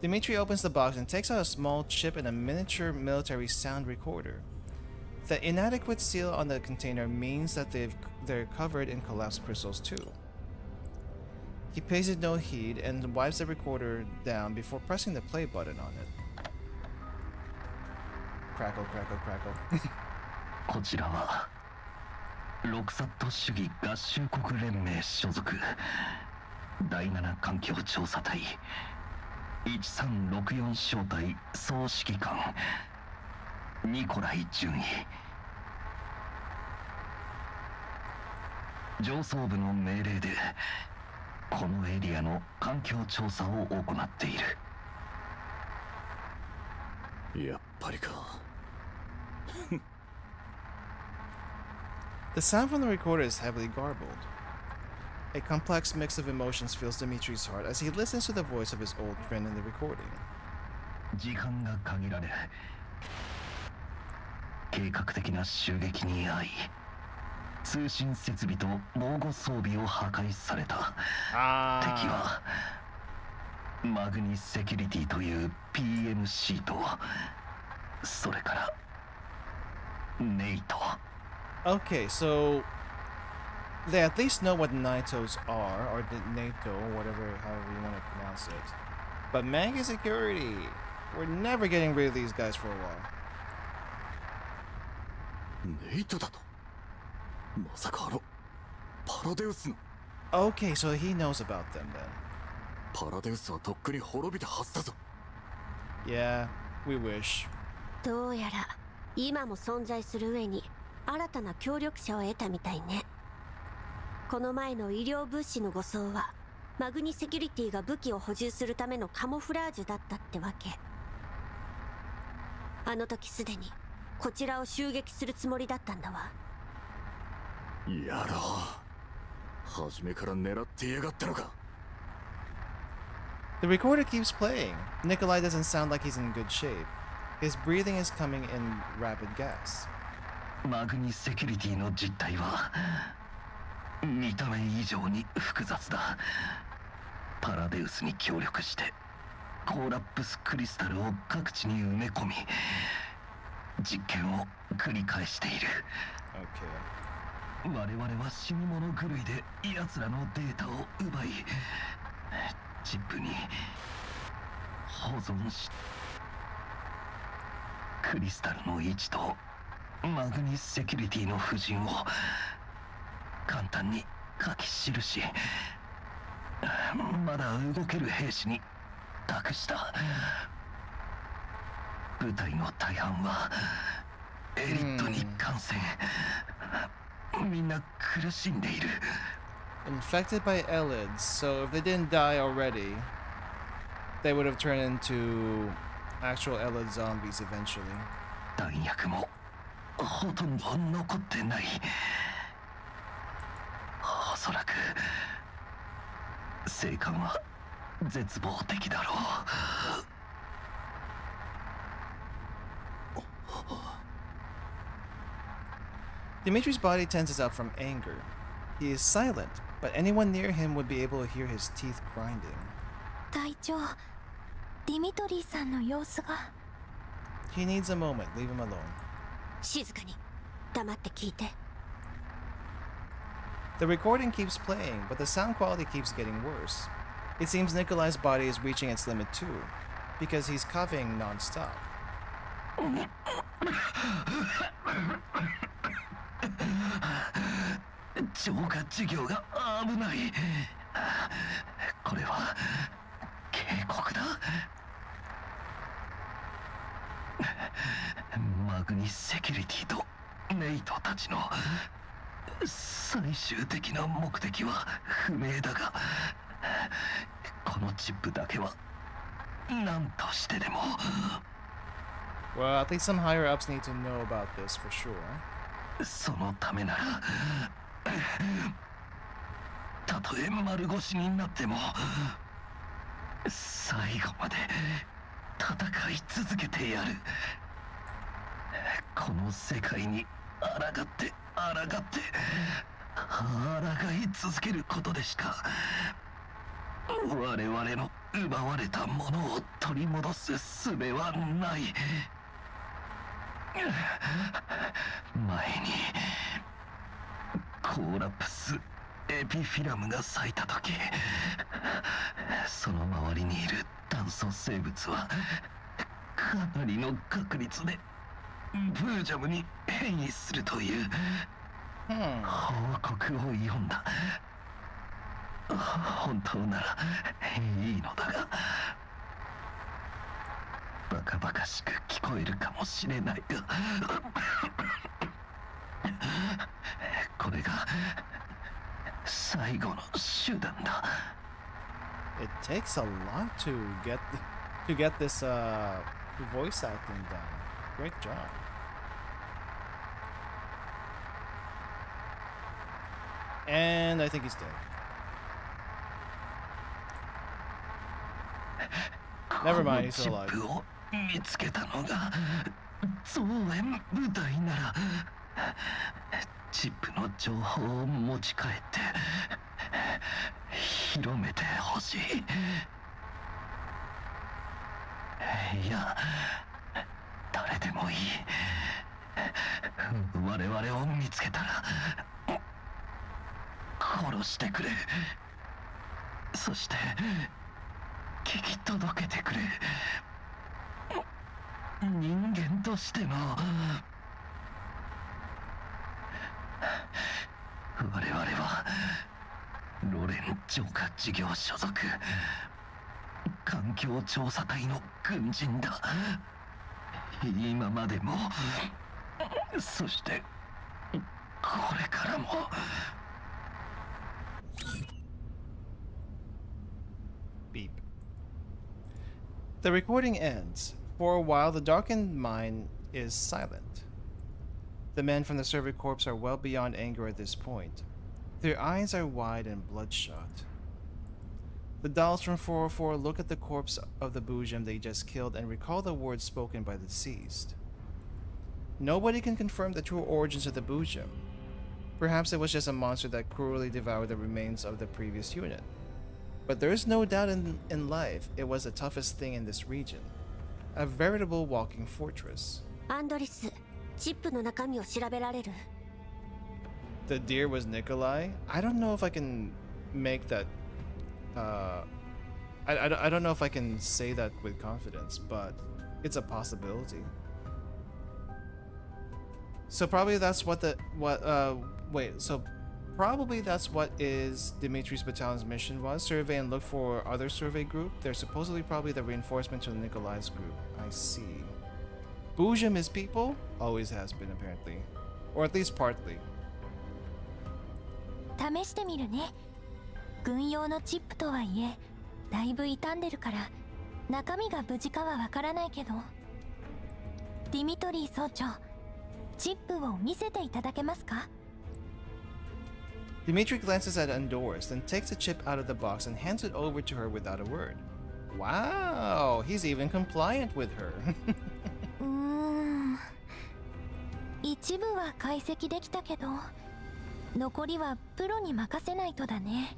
Dimitri opens the box and takes out a small chip and a miniature military sound recorder. The inadequate seal on the container means that they're covered in collapsed crystals too. He pays it no heed and wipes the recorder down before pressing the play button on it. Crackle, crackle, crackle. こちらはロクサット主義合衆国連盟所属第7環境調査隊1364小隊総指揮官ニコライ准尉上層部の命令でこのエリアの環境調査を行っている。やっぱりか。The sound from the recorder is heavily garbled. A complex mix of emotions fills Dimitri's heart as he listens to the voice of his old friend in the recording. 時間が限られ計画的な襲撃に遭い通信設備と防護装備を破壊された。敵はマグニセキュリティという PMC とそれからネイト。Okay, so they at least know what Naitos are, or the NATO, or whatever, however you want to pronounce it. But Manga Security, We're never getting rid of these guys for a while. ネイトだと。まさかパラデウスの。 Okay, so he knows about them then. パラデウスはとっくに滅びたはずだぞ。 Yeah, we wish. どうやら今も存在する上に新たな協力者を得たみたいね。この前の医療物資の護送はマグニセキュリティが武器を補充するためのカモフラージュだったってわけ。あの時すでにこちらを襲撃するつもりだったんだわ。やろう。初めから狙ってやがったのか。 The recorder keeps playing. Nikolai doesn't sound like he's in good shape. His breathing is coming in rapid gas. マグニセキュリティの実態は見た目以上に複雑だ。パラデウスに協力してコーラップスクリスタルを各地に埋め込み実験を繰り返している。 Okay. 我々は死に物狂いで奴らのデータを奪いチップに保存しクリスタルの位置とマグニセキュリティの布陣を簡単に書き記しまだ動ける兵士に託した。部隊の大半はエリットに感染。みんな苦しんでいる。 Infected by ELIDs, so if they didn't die already, they would have turned into actual ELID zombies eventually. 弾薬もほとんど残ってない。おそらく生還は絶望的だろう。 Dimitri's body tenses up from anger. He is silent, but anyone near him would be able to hear his teeth grinding. 隊長、ディミトリーさんの様子が。 He needs a moment. Leave him alone. 静かに黙って聞いて。 The recording keeps playing, but the sound quality keeps getting worse. It seems Nikolai's body is reaching its limit too, because he's coughing non-stop. 浄化事業が危ない。これは警告だ。マグニセキュリティとネイトたちの最終的な目的は不明だが、このチップだけは何としてでも。 Well, at least some higher ups need to know about this for sure. そのためならたとえ丸腰になっても最後まで戦い続けてやる。この世界に抗って抗い続けることでしか我々の奪われたものを取り戻す術はない。前にコーラプスエピフィラムが咲いた時、その周りにいる炭素生物はかなりの確率でブージャムに変異するという報告を読んだ。本当ならいいのだが、バカバカしく聞こえるかもしれないがこれが最後の手段だ。 It takes a lot to get this voice acting done. Great job. And I think he's dead. Never mind, he's still alive. チップを見つけたのが増援部隊ならチップの情報を持ち帰って広めてほしい。いや、誰でもいい。我々を見つけたら殺してくれ。そして聞き届けてくれ。人間としても我々はロレン浄化事業所属環境調査隊の軍人だ。今までもそしてこれからも。Beep. The recording ends. For a while, the darkened mine is silent. The men from the Survey Corps are well beyond anger at this point. Their eyes are wide and bloodshot. The dolls from 404 look at the corpse of the Boojum they just killed and recall the words spoken by the deceased. Nobody can confirm the true origins of the Boojum. Perhaps it was just a monster that cruelly devoured the remains of the previous unit. But there is no doubt in life it was the toughest thing in this region. A veritable walking fortress. アンドリス、チップの中身を調べられる？ The deer was Nikolai? I don't know if I can make that I don't know if I can say that with confidence, but it's a possibility. So probably that's what probably that's what is Dimitri's battalion's mission was. Survey and look for other survey group. They're supposedly probably the reinforcement to the Nikolai's group. I see. Boojum is people? Always has been apparently. Or at least partly. 試してみるね。軍用のチップとはいえだいぶ傷んでるから中身が無事かはわからないけど。ディミトリー総長、チップを見せていただけますか？ Dimitri glances at Andorus, then takes the chip out of the box and hands it over to her without a word. Wow, he's even compliant with her. 一部は解析できたけど残りはプロに任せないとだね。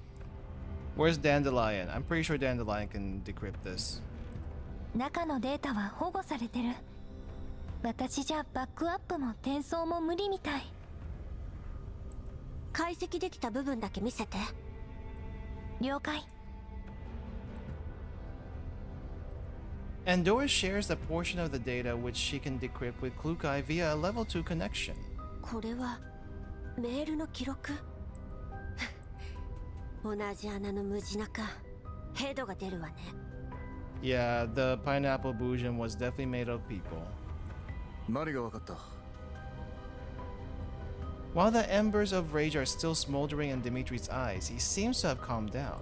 Where's Dandelion? I'm pretty sure Dandelion can decrypt this. 中のデータは保護されてる。私じゃバックアップも転送も無理みたい。解析できた部分だけ見せて。了解。Andorus shares a portion of the data which she can decrypt with Klukai via a level 2 connection. これはメールの記録？同じ穴の無地中、ヘドが出るわね。Yeah, the pineapple Boojum was definitely made of people. 何が分かった？ While the embers of rage are still smoldering in Dimitri's eyes, he seems to have calmed down.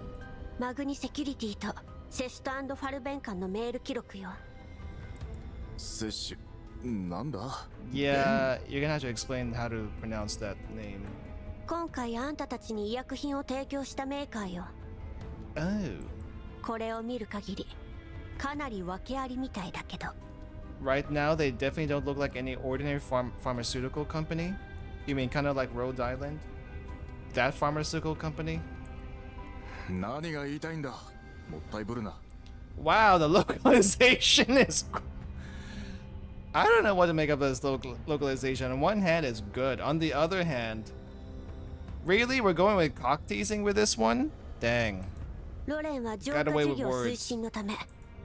マグニセキュリティとセシュト&ファルベン間のメール記録よ。セシュ、なんだ？ Yeah, you're gonna have to explain how to pronounce that name. 今回あんたたちに医薬品を提供したメーカーよ。Oh. これを見る限り、かなり訳ありみたいだけど。Right now, they definitely don't look like any ordinary pharmaceutical company. You mean kind of like Rhode Island? That pharmaceutical company? 何が言いたいんだ？もったいぶるな。 Wow, the localization is... I don't know what to make of this localization. On one hand, it's good. On the other hand... Really? We're going with cock teasing with this one? Dang. ロレンは浄化事業推進のため、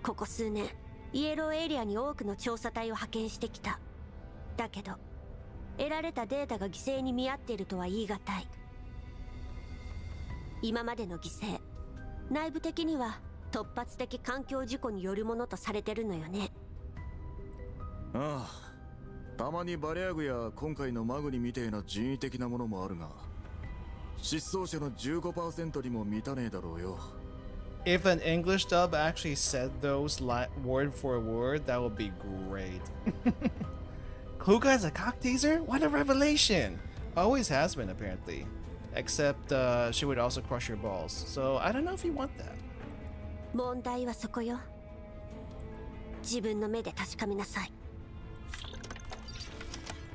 ここ数年、イエローエリアに多くの調査隊を派遣してきた。だけど、得られたデータが犠牲に見合っているとは言い難い。今までの犠牲、内部的には突発的環境事故によるものとされてるのよね。ああ、たまにバレアグや今回のマグニみてえな人為的なものもあるが、失踪者の 15% にも満たねえだろうよ。If an English dub actually said those word for word, that would be great. Klukai's a cock teaser? What a revelation! Always has been, apparently. Except, she would also crush your balls. So, I don't know if you want that. 問題はそこよ。自分の目で確かめなさい。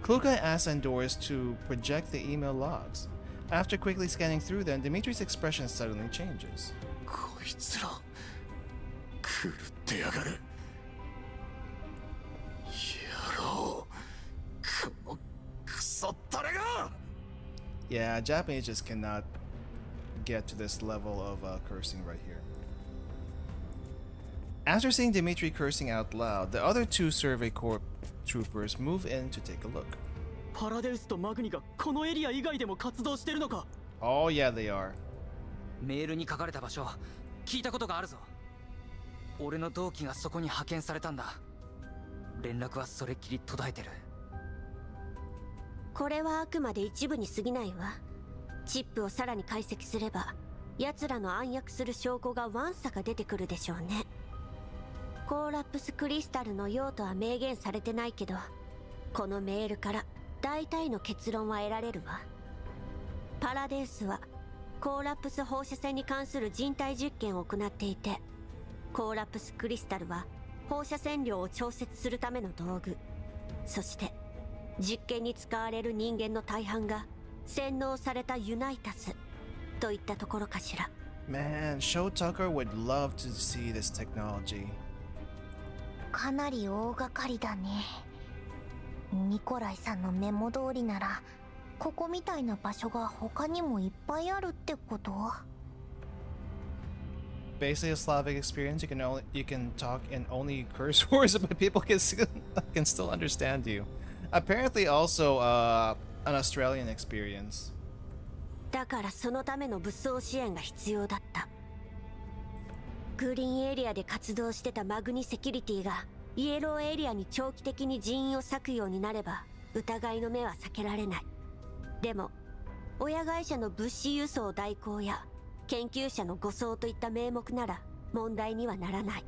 Klukai asks Andorus to project the email logs. After quickly scanning through them, Dimitri's expression suddenly changes. こいつら、狂ってやがる。野郎、このクソったれが！ Yeah, Japanese just cannot get to this level of cursing right here. After seeing Dimitri cursing out loud, the other two Survey Corps troopers move in to take a look. パラデウスとマグニがこのエリア以外でも活動してるのか。 Oh yeah, they are. メールに書かれた場所聞いたことがあるぞ。俺の同期がそこに派遣されたんだ。連絡はそれっきり途絶えてる。これはあくまで一部に過ぎないわ。チップをさらに解析すれば奴らの暗躍する証拠がわんさか出てくるでしょうね。コーラプスクリスタルの用途は明言されてないけど、このメールから大体の結論は得られるわ。パラデウスはコーラプス放射線に関する人体実験を行っていて、コーラプスクリスタルは放射線量を調節するための道具。そして実験に使われる人間の大半が洗脳されたユナイタスといったところかしら。 Man, Show Tucker would love to see this technology. かなり大掛かりだね。ニコライさんのメモ通りならここみたいな場所が他にもいっぱいあるってこと？ Basically a Slavic experience. You can talk in only curse words, but people can still understand you. Apparently also an Australian experience. だからそのための武装支援が必要だった。グリーンエリアで活動してたマグニセキュリティがイエローエリアに長期的に人員を割くようになれば疑いの目は避けられない。でも親会社の物資輸送代行や研究者の護送といった名目なら問題にはならない。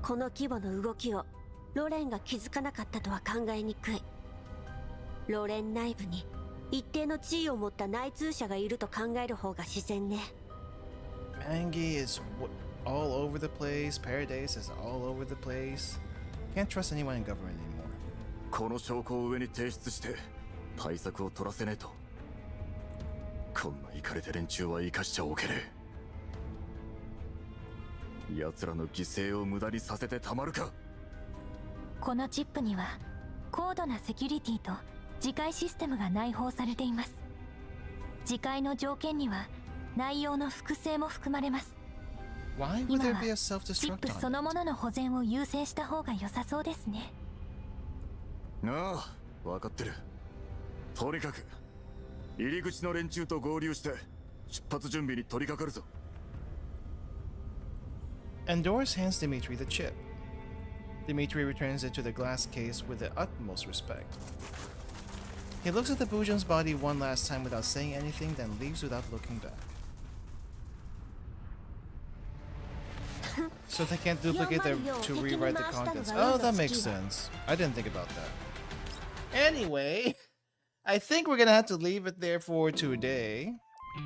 この規模の動きをロレンが気づかなかったとは考えにくい。ロレン内部に一定の地位を持った内通者がいると考える方が自然ね。Mangi is all over the place. Paradise is all over the place. Can't trust anyone in government anymore. この証拠を上に提出して対策を取らせねえと。こんなイカれて連中は生かしちゃおけねえ。奴らの犠牲を無駄にさせてたまるか。このチップには高度なセキュリティと自戒システムが内包されています。自戒の条件には内容の複製も含まれます。 Why would 今 there は be a チッ self-destruct プ on その it? ものの保全を優先した方が良さそうですね。ああ、分かってる。とにかく入り口の連中と合流して出発準備に取り掛かるぞ。 Endorse hands Dimitri the chip. Dimitri returns it to the glass case with the utmost respect. He looks at the Bujan's body one last time without saying anything, then leaves without looking back. So they can't duplicate to rewrite the contents. Oh, that makes sense. I didn't think about that. Anyway, I think we're gonna have to leave it there for today.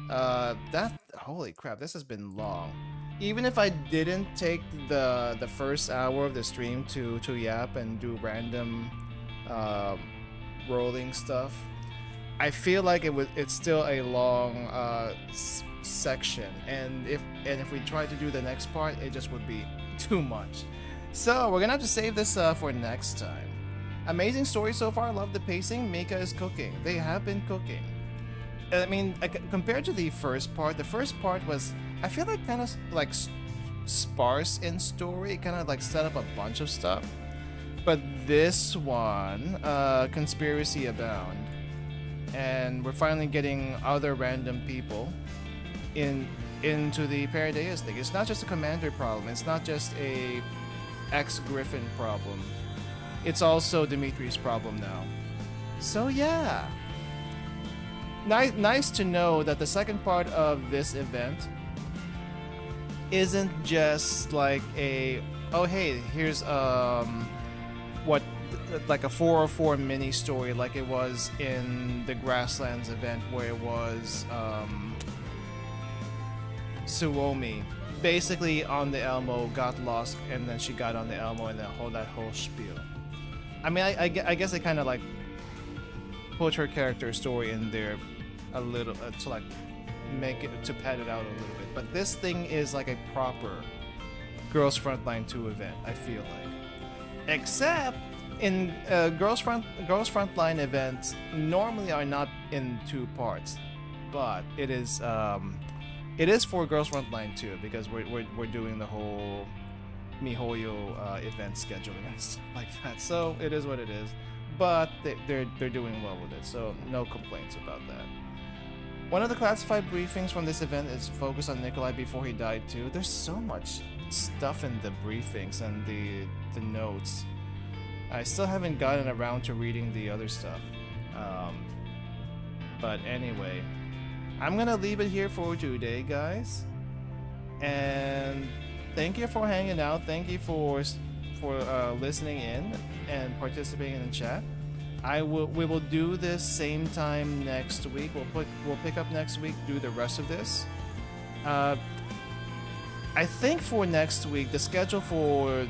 Holy crap, this has been long. Even if I didn't take the first hour of the stream to yap and do random rolling stuff, I feel like it's still a long section, and if we try to do the next part, it just would be too much. So we're gonna have to save this for next time. Amazing story so far. Love the pacing. Mika is cooking. They have been cooking. I mean, compared to the first part was, I feel like, kind of like sparse in story. It kind of like set up a bunch of stuff. But this one, conspiracy abound, and we're finally getting other random people into the Paradeus thing. It's not just a commander problem. It's not just a ex-Griffin problem. It's also Dimitri's problem now. So yeah. Nice to know that the second part of this event isn't just like a, oh hey, here's like a 404 mini story like it was in the Grasslands event, where it was Suomi basically on the Elmo, got lost, and then she got on the Elmo, and that whole spiel. I mean, I guess they kind of like put her character story in there a little to like make it, to pad it out a little bit. But this thing is like a proper Girls Frontline 2 event, I feel like. Except in Girls Frontline events normally are not in 2 parts, but it is for Girls Frontline 2 because we're doing the whole MiHoYo event scheduling and stuff like that. So it is what it is. But they're doing well with it, so no complaints about that. One of the classified briefings from this event is focused on Nikolai before he died too. There's so much stuff in the briefings and the notes. I still haven't gotten around to reading the other stuff. But anyway, I'm gonna leave it here for today, guys. And thank you for hanging out. Thank you for listening in and participating in the chat. We will do this same time next week. We'll pick up next week, do the rest of this. I think for next week the schedule for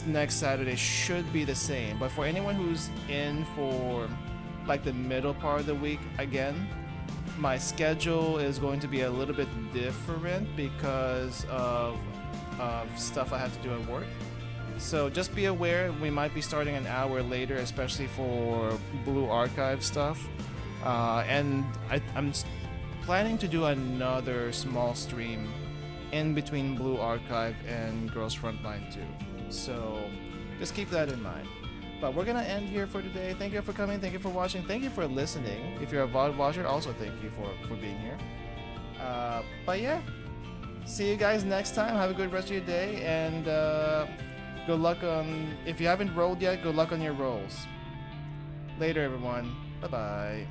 next Saturday should be the same, but for anyone who's in for like the middle part of the week, again, my schedule is going to be a little bit different because of stuff I have to do at work. So just be aware, we might be starting an hour later, especially for Blue Archive stuff. And I'm planning to do another small stream in between Blue Archive and Girls Frontline too. So just keep that in mind. But we're gonna end here for today. Thank you for coming, thank you for watching, thank you for listening. If you're a VOD watcher, also thank you for being here. But yeah, see you guys next time. Have a good rest of your day, and good luck on, if you haven't rolled yet, good luck on your rolls. Later everyone, bye bye.